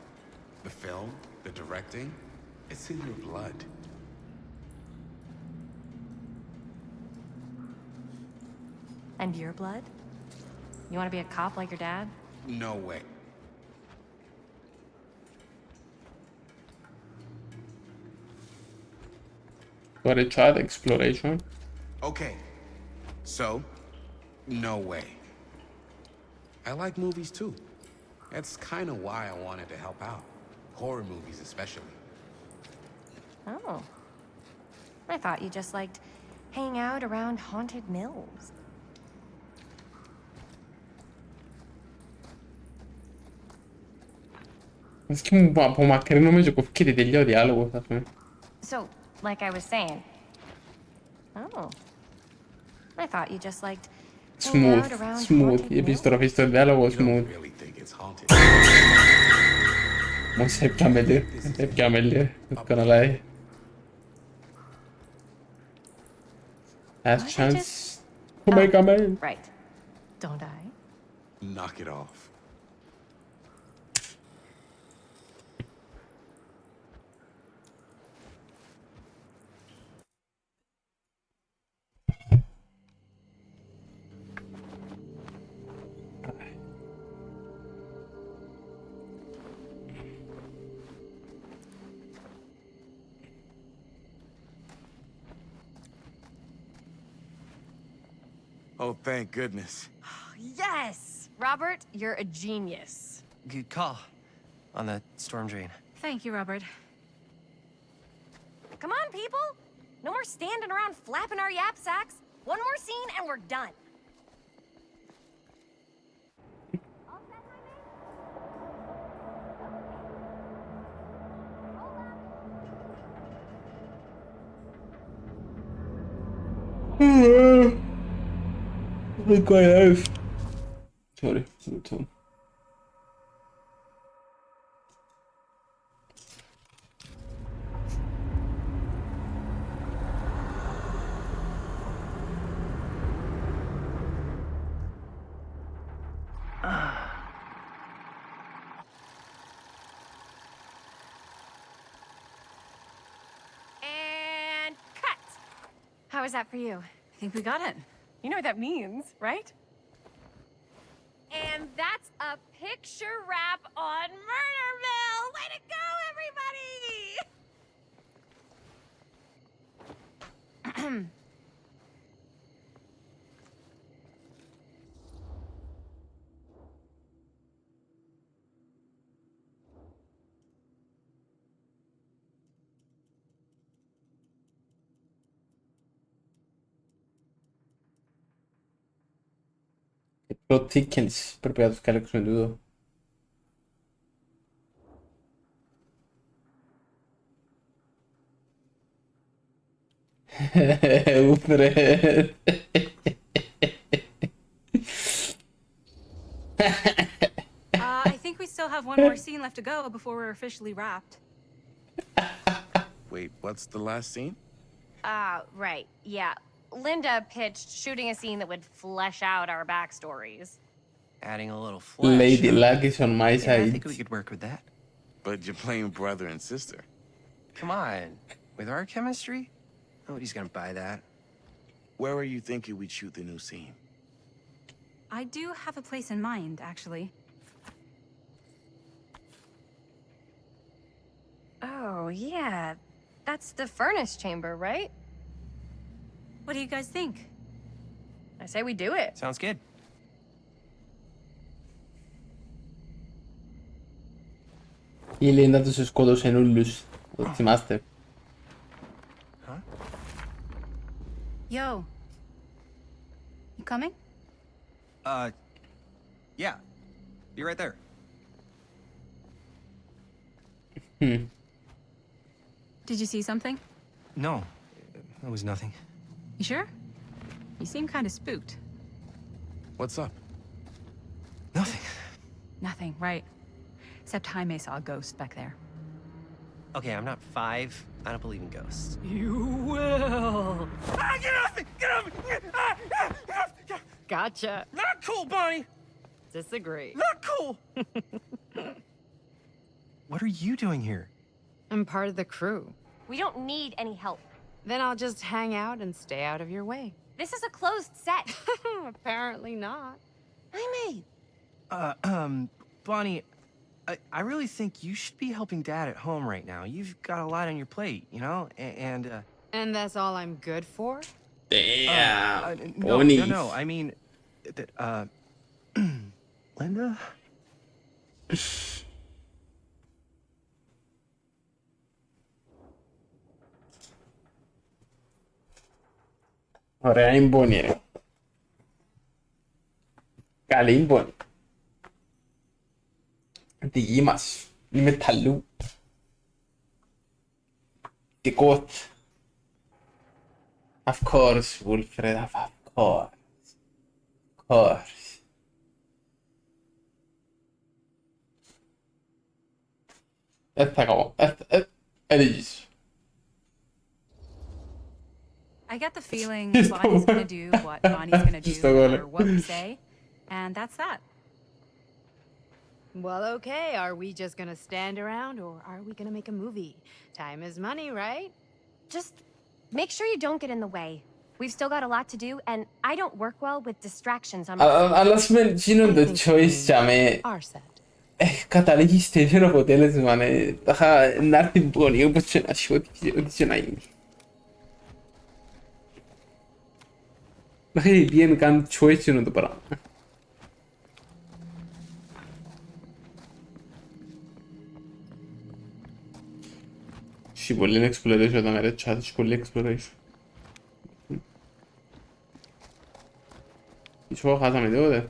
The film, the directing, it's in your blood. And your blood? You want to be a cop like your dad? No way. For a child exploration. Okay. So, no way. I like movies too. That's kind of why I wanted to help out. Horror movies especially. Oh. I thought you just liked hanging out around haunted mills. Può mancare il nome gioco chiede degli dialogo. So, like I was saying. Oh. I thought you just liked hanging out around Smooth. haunted Io mills. ho visto il dialogo smooth. Ma se chiamelli con lei. Last chance. Oh my god, man. Right. Don't I? Knock it off. Oh, thank goodness. Yes! Robert, you're a genius. Good call on the storm drain. Thank you, Robert. Come on, people! No more standing around flapping our yap sacks. One more scene and we're done. Sorry, tone. And cut! How was that for you? I think we got it. You know what that means, right? And that's a picture wrap on Murder Mill! Way to go, everybody! Plot thickens, propriedad de Alex Mendudo. Fred. I think we still have one more scene left to go before we're officially wrapped. Wait, what's the last scene? Right. Yeah. Linda pitched shooting a scene that would flesh out our backstories. Adding a little flesh. Lady Luck is on my Yeah, I side. think we could work with that. But you're playing brother and sister. Come on. With our chemistry? Nobody's gonna buy that. Where are you thinking we'd shoot the new scene? I do have a place in mind, actually. Oh, yeah. That's the furnace chamber, right? What do you guys think? I say we do it. Sounds good. Η Λίντα τους σκότωσε όλους. Το θυμάστε. Yo. You coming? Yeah. Be right there. Did you see something? No, it was nothing. You sure? You seem kind of spooked. What's up? Nothing. Nothing, right. Except Jaime saw a ghost back there. Okay, I'm not 5. I don't believe in ghosts. You will. Ah, get off me! Get off me! Get off me! Gotcha. Not cool, Bonnie! Disagree. Not cool! What are you doing here? I'm part of the crew. We don't need any help. Then I'll just hang out and stay out of your way. This is a closed set. Apparently not. Jaime! Bonnie, I really think you should be helping Dad at home right now. You've got a lot on your plate, you know? And that's all I'm good for? Damn. No, I mean, Linda? Ωραία η Μπόνι, ρε. Καλή η Μπόνι. Τη γη μας. Η μεταλλού. Τη κότ. Of course, Wilfred, of course. Of course. Θα κάνω. Ελίγεις. I get the feeling Bonnie's gonna do what Bonnie's gonna do, no matter what we say, and that's that. Well, okay. Are we just gonna stand around or are we gonna make a movie? Time is money, right? Just make sure you don't get in the way. We've still got a lot to do, and I don't work well with distractions on my Αλλά γίνονται choice για με... Καταλήγει στο ίδιο αποτέλεσμα, ναι. Θα είχα να έρθει Μπόνι, όπως και να σου, ό,τι και να γίνει. Να έχει βγαίνει καν choice είναι το πράγμα. Έχει πολύ exploration όταν με ρε chat, έχει πολύ exploration. Ίσως χάσαμε τότε.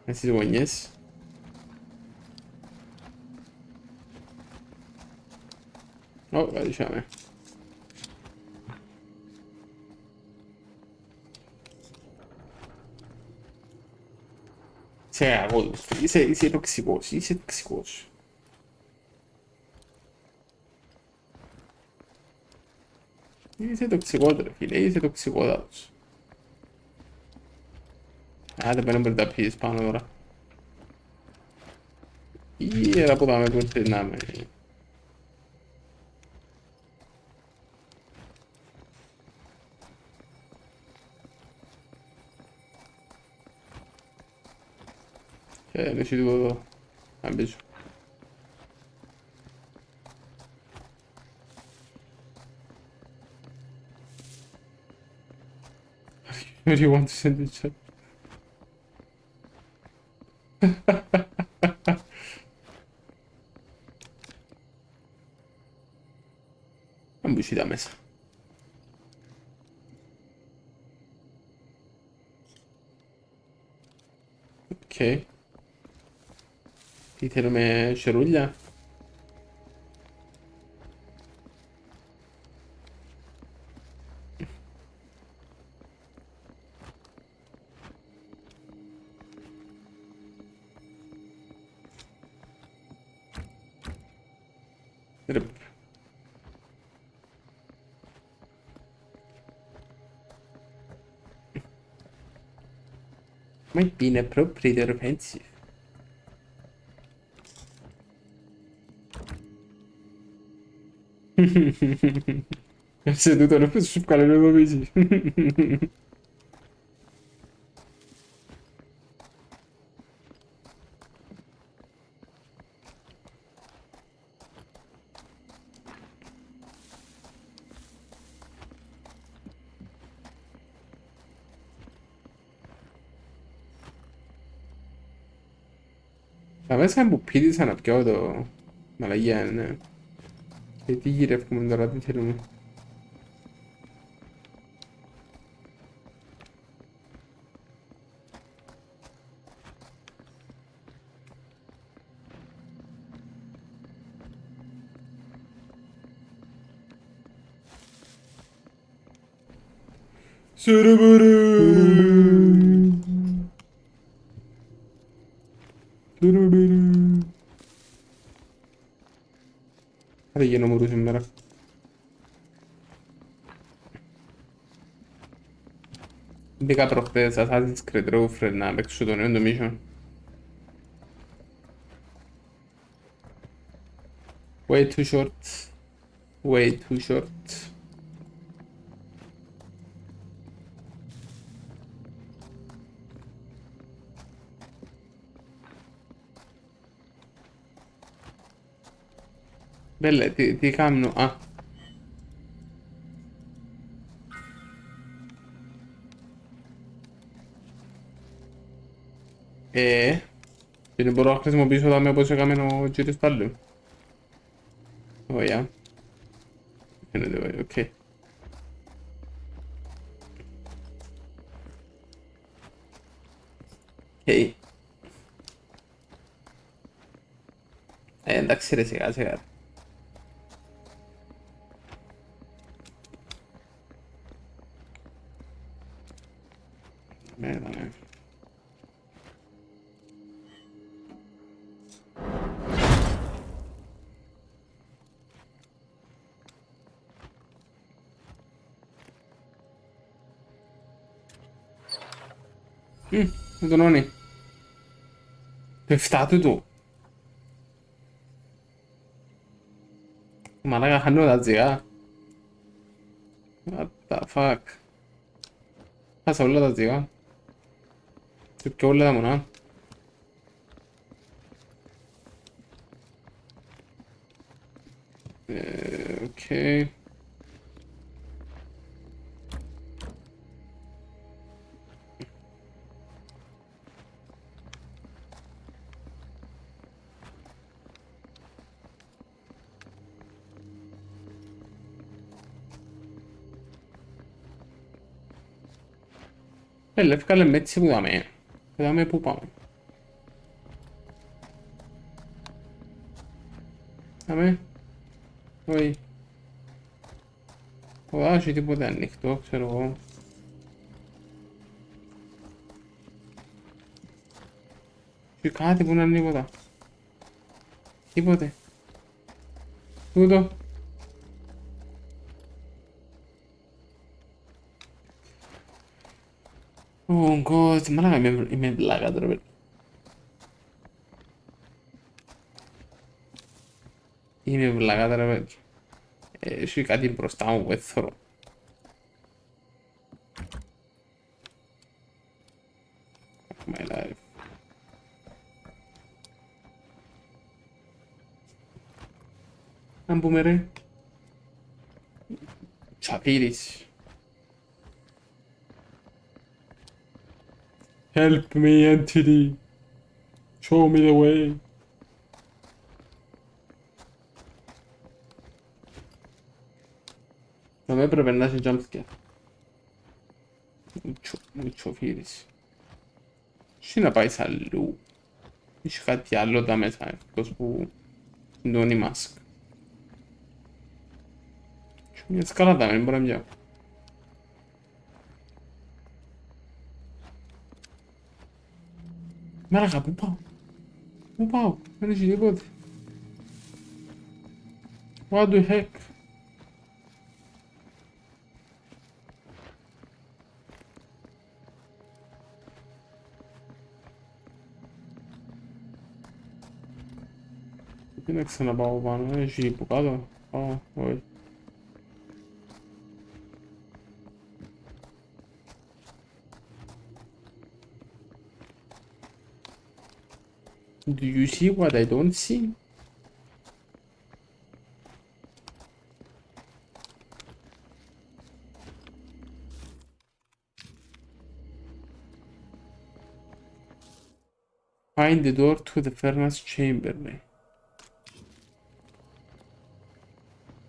Με στις γωνιές. Ω, κατήσαμε. Είσαι τοξικός, είσαι τοξικός. Είσαι τοξικότερο, φίλε, είσαι τοξικότατος. Άντε πέρα μπορεί να τα πεις πάνω τώρα. Ήρα που δάμε που ήρθε να με. Δεν έχει τίποτα εδώ. Να μπήσω. What do you want to send in chat? Να μπούσει τα μέσα. Οκ. Τι θέλουμε, σερούλια? Rip. Might be inappropriate or offensive. Seduto nello sul quale lo vedi. مثلا bu pili sanat gördü. Mala yani. Dedi yine kumandara ditelim. Hadi yine vurur şunlara. Big up rock de Assassin's Creed Row na bek şu dönüyor da mission. Way too short. Way too short. Belle, ti camno. Ah. Δεν μπορώ να χρησιμοποιήσω τα με όπως έκαμε ο κύριος Τάλλου. Ωραία. Φαίνεται, οκ. Εντάξει ρε σιγά σιγά. Ναι. Δεν τον όνει. Το 7 του. Μαλάκα χάνω τα τζιγά. What the fuck. Πάσα όλα τα τζιγά. Και όλα τα μονά. Οκ. Εύκαλε με έτσι που δάμε. Δάμε που πάμε. Δάμε. Όχι. Όχι τίποτα ανοιχτό, ξέρω εγώ. Και κάτι που να είναι τίποτα. Τίποτε. Τούτο. Oh god, μαλάκα είμαι βλάκα τώρα. Είμαι βλάκα τώρα. Έχει κάτι μπροστά μου που έθωρω. My life. Αν πούμε ρε. Τσαπίρις. Help me, entity. Show me the way. Θα με έπρεπε να έχει jumpscare. Μουτσο φύρις. Τι να πάει αλλού. Είχε κάτι άλλο τα μέσα, εκτός που ντώνει μάσκ. Μια σκάλα τα μην μπορώ να πιάω. Μαλάκα, πού πάω. Πού πάω, δεν έχει τίποτε. What the heck? Tiene que ser una pava, ¿no? Es bucado. Oh, wait. Do you see what I don't see? Find the door to the furnace chamber.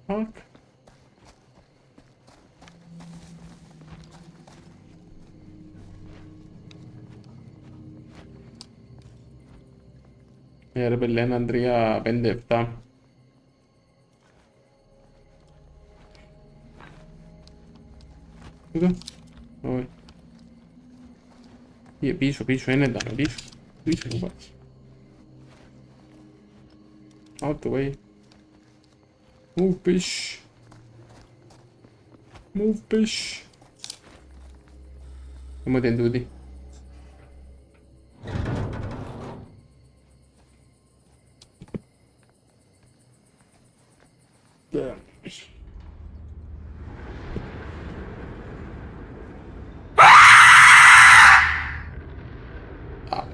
Fuck. Bellena Andrea vendetta. Scusa? Dove? Piso, ne danno, piso, ragazzi. Out the way. Move, fish. Move, fish. Siamo tenduti.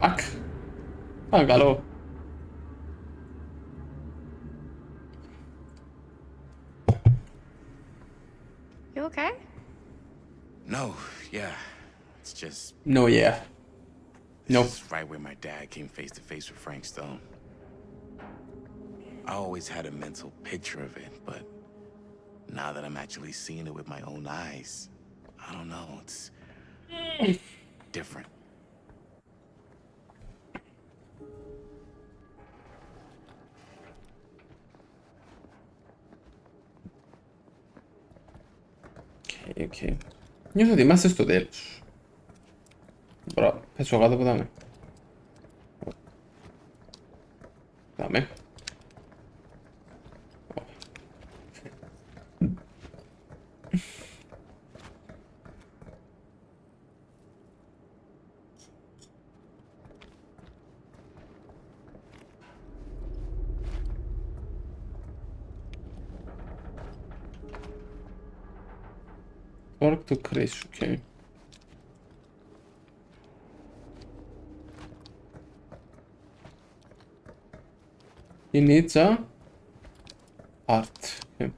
Fuck. Págalo. You okay? No, yeah. It's just... No, yeah. No. This is right where my dad came face to face with Frank Stone. I always had a mental picture of it, but now that I'm actually seeing it with my own eyes, I don't know, it's different. Okay. Νιώθω ότι είμαστε στο τέλος. Μπράβο, πέσω κάτω που δάμε. Δάμε. Work to Chris, okay. He needs a art. Okay.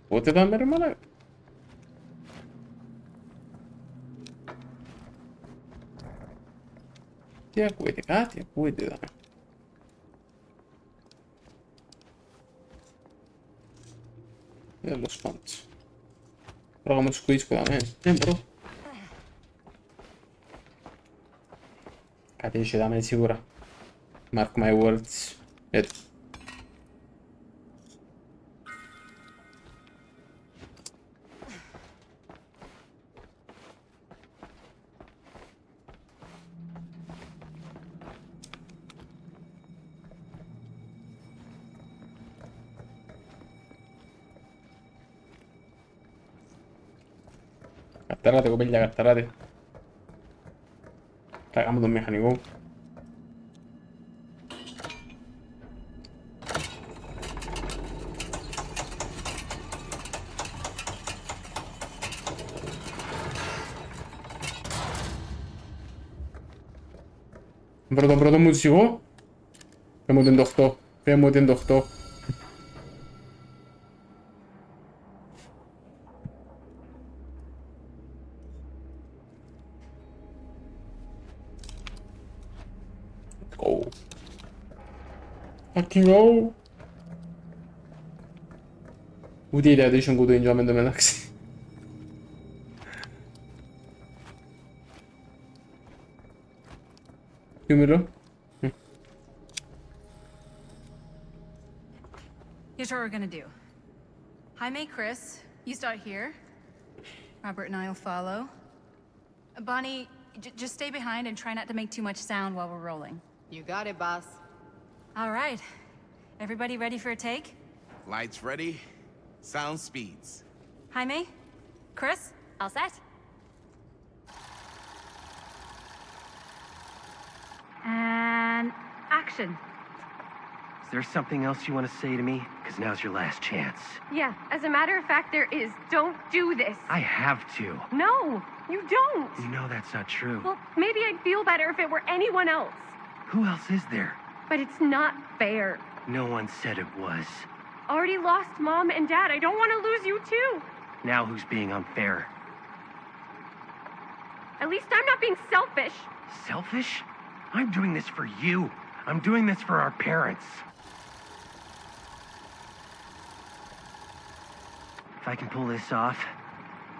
Πότε θα με ρε μαλάκα. Τι ακούγεται, κάτι ακούγεται εδώ. Τέλος πάντων. Πρέπει να σκουίς που δάμε. Ναι, μπορώ. Κάτι είχε δάμε σίγουρα. Mark my words. Έτσι. Καταράτε κοπέλια, καταράτε. Θα κάνουμε τον μηχανικό. Πρώτο μουσικό. Φέμω την το 8. Φέμω την το 8. Fucking go! Ούτε η ιδέα του είχε κουτού εντιάμεν το μεταξύ. Dímelo. Here's what we're gonna do. Jaime, Chris, you start here. Robert and I'll follow. Bonnie, just stay behind and try not to make too much sound while we're rolling. You got it, boss. All right. Everybody ready for a take? Lights ready, sound speeds. Jaime? Chris? All set? And action. Is there something else you want to say to me? Because now's your last chance. Yeah, as a matter of fact, there is. Don't do this. I have to. No, you don't. You know that's not true. Well, maybe I'd feel better if it were anyone else. Who else is there? But it's not fair. No one said it was. Already lost Mom and Dad. I don't want to lose you too. Now who's being unfair? At least I'm not being selfish. Selfish? I'm doing this for you. I'm doing this for our parents. If I can pull this off,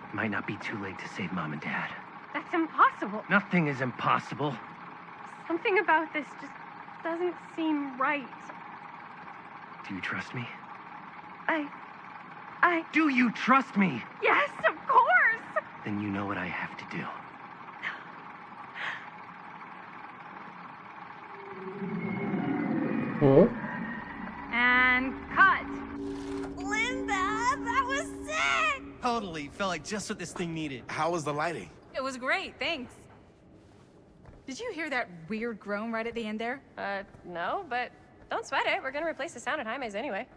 it might not be too late to save Mom and Dad. That's impossible. Nothing is impossible. Something about this just doesn't seem right. Do you trust me? I... Do you trust me? Yes, of course! Then you know what I have to do. Oh. And cut. Linda, that was sick! Totally. Felt like just what this thing needed. How was the lighting? It was great, thanks. Did you hear that weird groan right at the end there? No, but don't sweat it. We're gonna replace the sound at Jaime's anyway.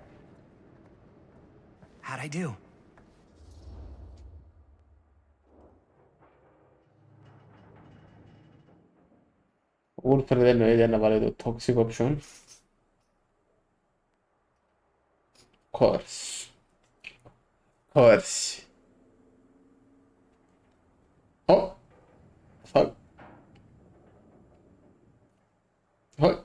How'd I do? Ultra nöjden var det toxic option. Course. Oh. Fuck. What?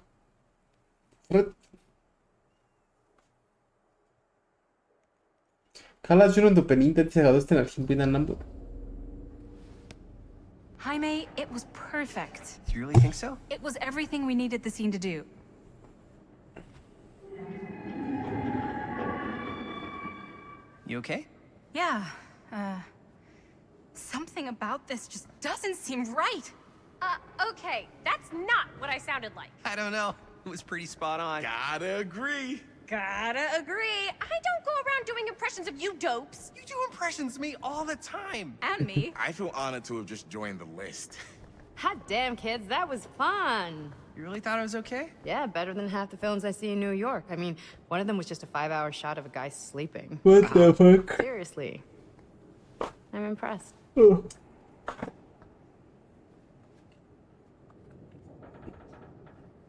갈라주는 베닌데트가 어떤 힘비난 남도. Jaime, it was perfect. Do you really think so? It was everything we needed the scene to do. You okay? Yeah, something about this just doesn't seem right. Okay, that's not what I sounded like. I don't know. It was pretty spot on. Gotta agree. Gotta agree. I don't go around doing impressions of you dopes. You do impressions of me all the time. And me. I feel honored to have just joined the list. Hot damn, kids, that was fun. You really thought I was okay? Yeah, better than half the films I see in New York. I mean, one of them was just a 5-hour shot of a guy sleeping. What the fuck? Seriously. I'm impressed. Oh.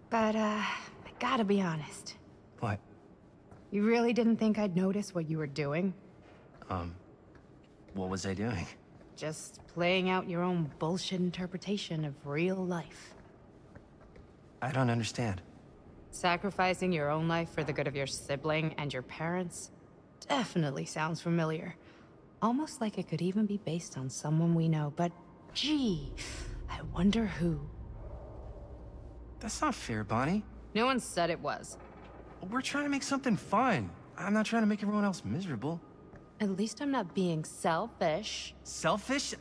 But, I gotta be honest. What? You really didn't think I'd notice what you were doing? What was I doing? Just playing out your own bullshit interpretation of real life. I don't understand. Sacrificing your own life for the good of your sibling and your parents definitely sounds familiar. Almost like it could even be based on someone we know, but gee, I wonder who. That's not fair, Bonnie. No one said it was. We're trying to make something fun. I'm not trying to make everyone else miserable. At least I'm not being selfish. Selfish?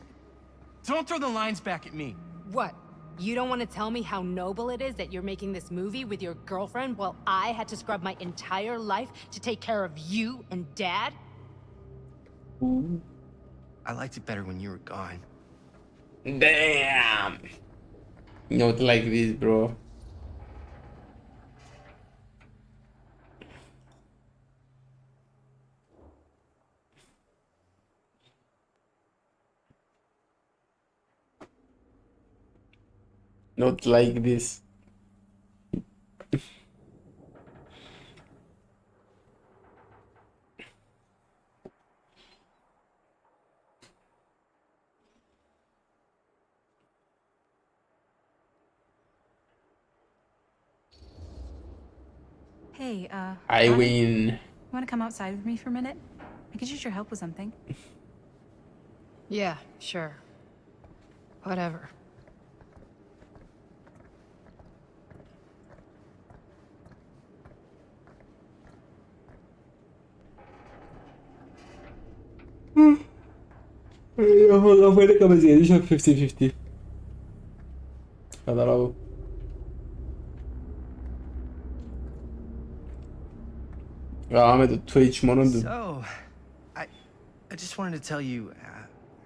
Don't throw the lines back at me. What? You don't want to tell me how noble it is that you're making this movie with your girlfriend while I had to scrub my entire life to take care of you and Dad? I liked it better when you were gone. Damn. Not like this, bro. Not like this. Hey, I Bonnie, win. You want to come outside with me for a minute? I could use your help with something. Yeah, sure. Whatever. La fue come si dice 50-50. Catalogo. Ahmet Twitch monundu. So, I just wanted to tell you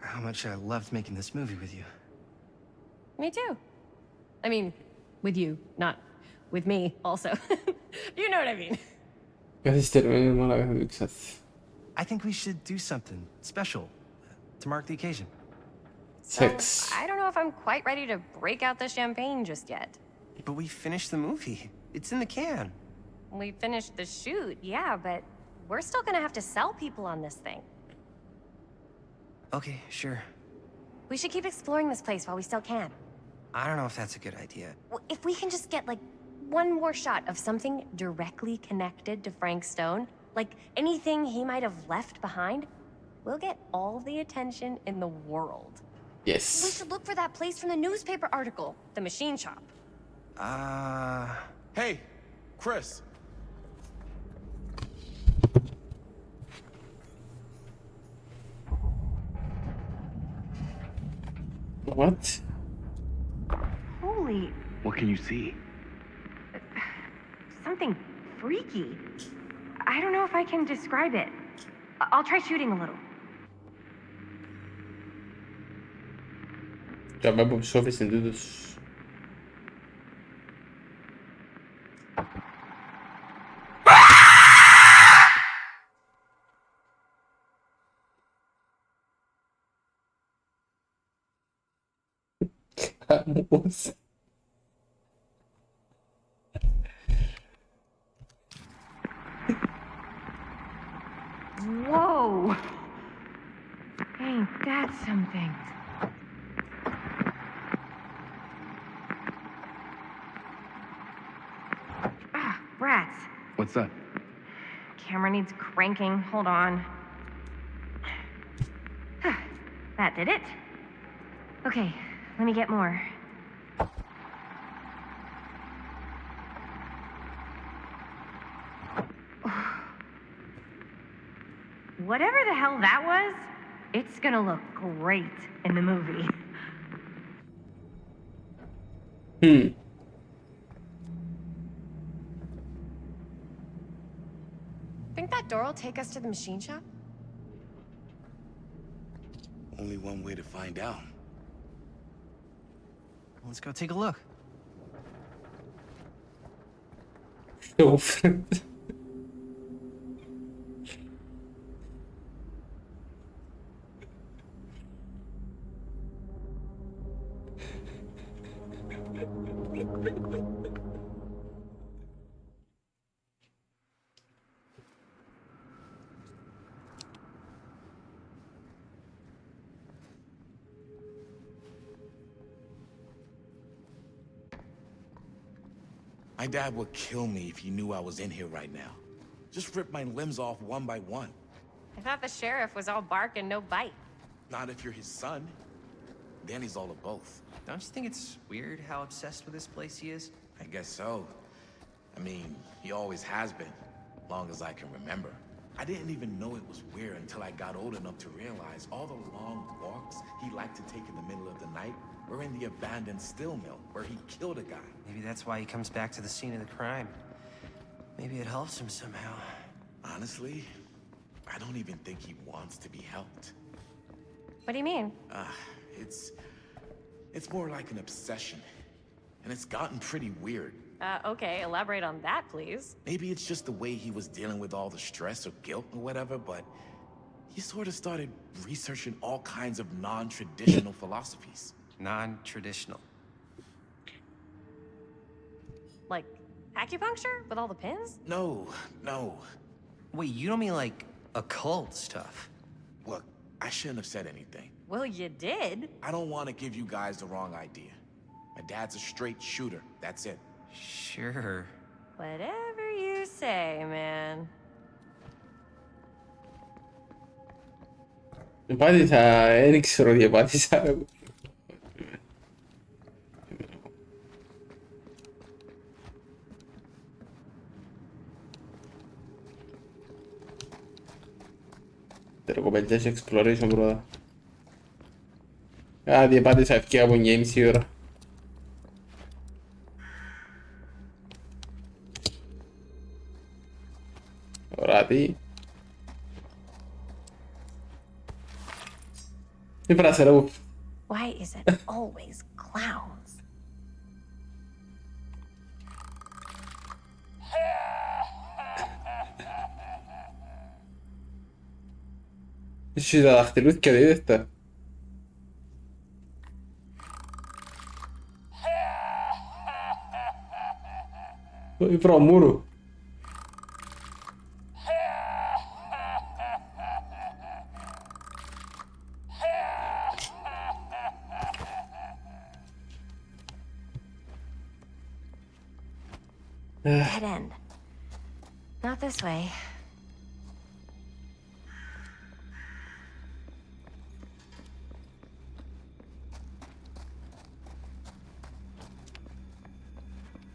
how much I loved making this movie with you. Me too. I mean, with you, not with me, also. You know what I mean. I think we should do something special to mark the occasion. Sex. I don't know if I'm quite ready to break out the champagne just yet. But we finished the movie. It's in the can. We finished the shoot, yeah, but we're still gonna have to sell people on this thing. Okay, sure. We should keep exploring this place while we still can. I don't know if that's a good idea. Well, if we can just get, like, one more shot of something directly connected to Frank Stone, like anything he might have left behind, we'll get all the attention in the world. Yes. We should look for that place from the newspaper article, the machine shop. Hey, Chris. What? Holy, What can you see? something freaky. I don't know if I can describe it. I'll try shooting a little. Ya ben bu şofesin düdüz. Vamos. Whoa! Ain't that something? Ah, rats. What's that? Camera needs cranking. Hold on. That did it. Okay, let me get more. Whatever the hell that was, it's gonna look great in the movie. Think that door will take us to the machine shop? Only one way to find out. Let's go take a look. My dad would kill me if he knew I was in here right now. Just rip my limbs off one by one. I thought the sheriff was all bark and no bite. Not if you're his son. Then he's all of both. Don't you think it's weird how obsessed with this place he is? I guess so. I mean, he always has been, long as I can remember. I didn't even know it was weird until I got old enough to realize all the long walks he liked to take in the middle of the night were in the abandoned steel mill where he killed a guy. Maybe that's why he comes back to the scene of the crime. Maybe it helps him somehow. Honestly, I don't even think he wants to be helped. What do you mean? It's more like an obsession. And it's gotten pretty weird. Okay, elaborate on that, please. Maybe it's just the way he was dealing with all the stress or guilt or whatever, but he sort of started researching all kinds of non-traditional philosophies. Non-traditional. Like acupuncture with all the pins? No. Wait, you don't mean like occult stuff? Look, I shouldn't have said anything. Well, you did. I don't want to give you guys the wrong idea. My dad's a straight shooter, that's it. Sure. Whatever you say, man. Πατήσα, δεν ξέρω τι πατήσα. Pero κοπέλια έχει exploration πρώτα. Κάτι πάτησα ευκαιρία από μια μισή ώρα. Οράτη. Τι φράση ρε που. Why is it always clowns? Είσαι τα δαχτυλούθηκια είδες τα. Η προμούρου. Dead end. Not this way.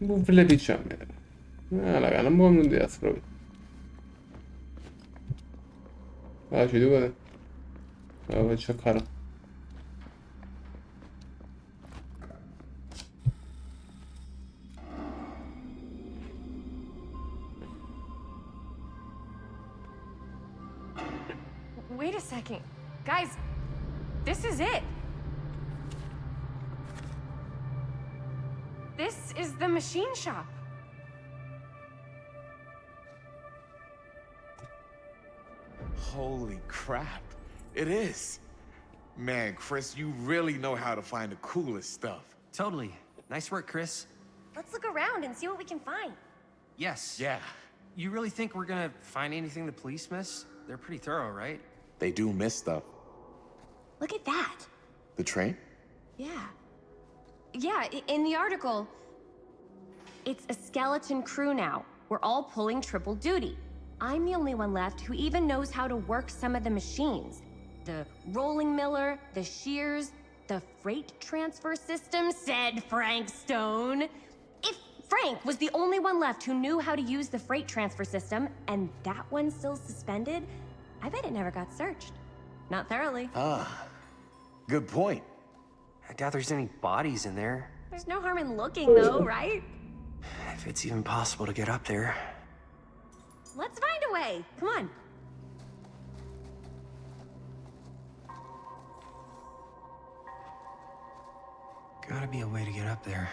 Που βλέπει τσάμε. Αλλά κανένα μου κάνουν οι άνθρωποι. Όχι τίποτε. Εγώ τσακάρω. Wait a second. Guys, this is it. This is the machine shop. Holy crap. It is. Man, Chris, you really know how to find the coolest stuff. Totally. Nice work, Chris. Let's look around and see what we can find. Yes. Yeah. You really think we're gonna find anything the police miss? They're pretty thorough, right? They do miss stuff. Look at that. The train? Yeah. Yeah, in the article, it's a skeleton crew now. We're all pulling triple duty. I'm the only one left who even knows how to work some of the machines. The rolling miller, the shears, the freight transfer system, said Frank Stone. If Frank was the only one left who knew how to use the freight transfer system, and that one's still suspended, I bet it never got searched. Not thoroughly. Ah, good point. I doubt there's any bodies in there. There's no harm in looking, though, right? If it's even possible to get up there. Let's find a way. Come on. Gotta be a way to get up there.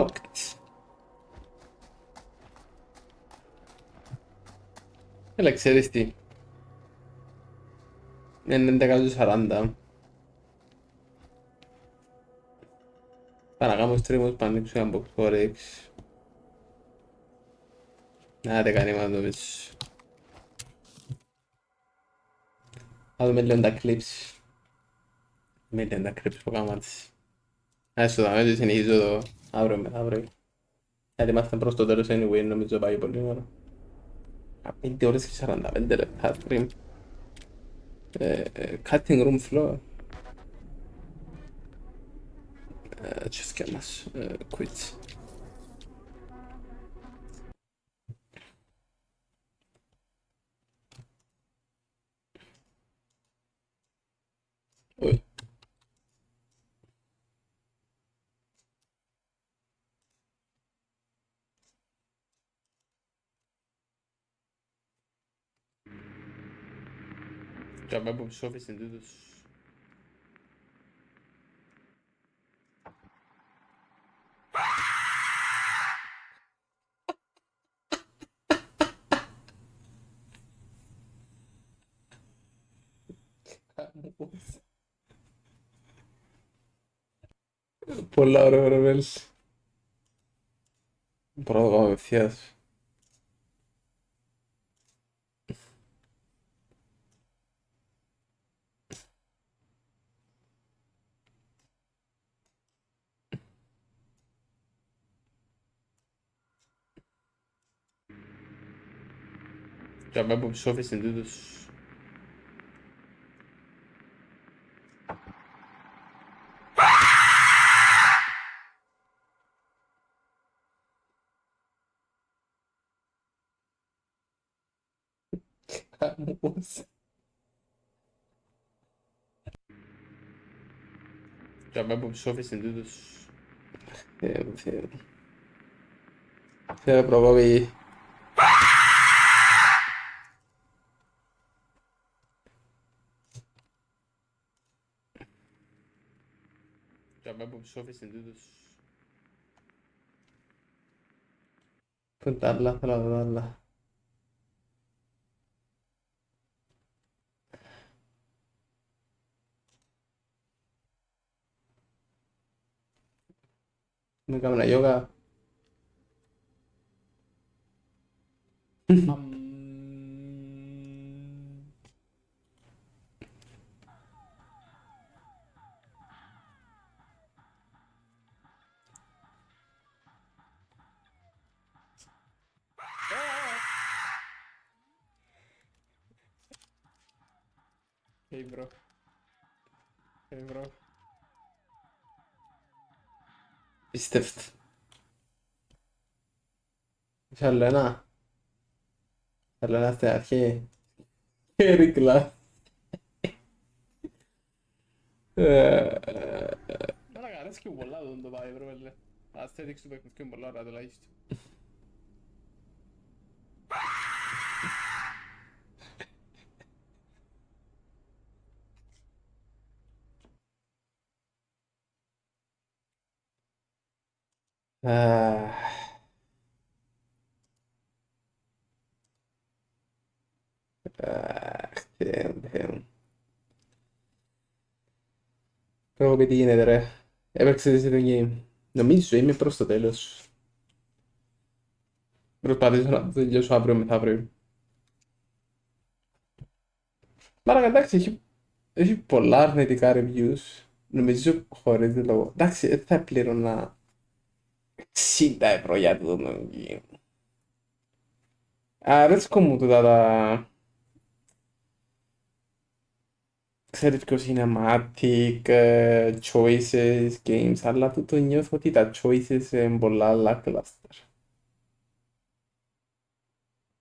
Locked. Έλα, ξέρεις τι. Είναι 11:40. Παρακάμω στρίμους που ανοίξω ένα box forex. Να δεν κάνει μάλλον το πίσω. Θα δούμε λίγο τα clips. Με λίγο τα clips που κάνουμε έτσι. Άσο δάμε ότι συνεχίζω το αύριο μεθαύριο. Γιατί είμαστε προς το τέλος anyway, νομίζω πάει πολύ ώρα. 5 ώρες και 45 λεπτά stream. Cutting room floor. Τι σκέμας, quit. Já vai pro show vestindo dos. Πολλά ωραία ρε Βέλς. Πρώτο κάνω απευθείας. Για μένα που ψόφισαν τούτους. Χαμός. Για μένα που ψόφισαν τούτους. Θέλω προκόπη. Για μένα που ψόφισαν τούτους. Πού είναι τα άλλα, θέλω να δω τα άλλα. Με έκανα γιόγα. Hey bro. Hey bro. Πίστευτο. Είχε άλλο ένα. Άλλο ένα στην αρχή. Κέρικλα. Μάνα αρέσει και πολλά εδώ το πάει bro βέλε. Ας το έδειξε το παιχνίδι και πολλά ώρα τουλάχιστον. Πρέπει να τι γίνεται ρε. Έπαιξες εσύ το game. Νομίζω είμαι προς το τέλος. Προσπαθήσω να το τελειώσω αύριο μεθαύριο. Μάρα εντάξει, έχει πολλά αρνητικά reviews. Νομίζω χωρίς λόγο. Εντάξει, δεν θα πλήρωνα 60 ευρώ για το game. Αρέσκω μου τούτα τα... Ξέρεις ποιος είναι cinematic, choices, games, αλλά τούτο νιώθω ότι τα choices είναι πολλά lackluster.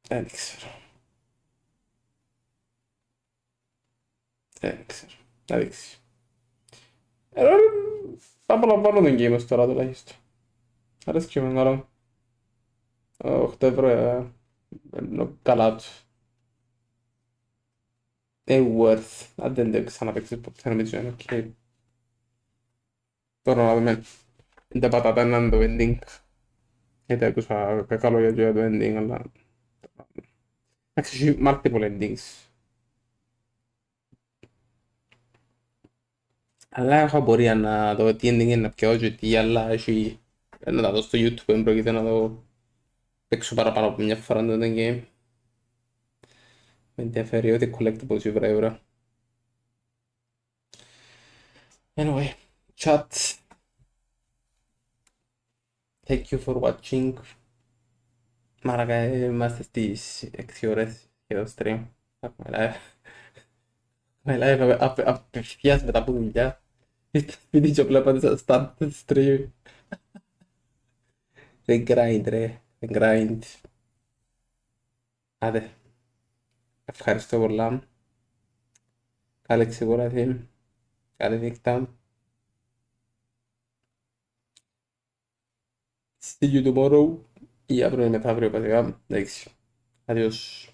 Δεν ξέρω. Δεν ξέρω. Να δείξει. Θα απολαμβάνω τον game ως τώρα τουλάχιστον. Αρέσκει με μάλλον. 8 ευρώ καλά του. Worth. Αν δεν το ξαναπαίξεις ποτέ νομίζω είναι ok. Τώρα να δούμε. Είναι τα πατάτα είναι το ending. Γιατί άκουσα κακά λόγια για το ending αλλά... Εντάξει, έχει multiple endings. Αλλά έχω απορία να δω τι ending είναι να πιω και τι άλλα έχει... Να τα δω στο YouTube, δεν πρόκειται να δω... Παίξω παραπάνω από μια φορά το game. Με ενδιαφέρει ότι collectibles ευρώ. Anyway, chat. Thank you for watching. Μάρακα, είμαστε στις 6 ώρες και το stream. Με live απευθείας μετά από δουλειά. Ήρθα σπίτι και βλέπατε στα start stream. Δεν grind ρε, δεν grind. Άντε. Ευχαριστώ πολλά. Καλή ξεκούραση. Καλή νύχτα. See you tomorrow. Ή αύριο ή μεθαύριο βασικά. Εντάξει. Adiós.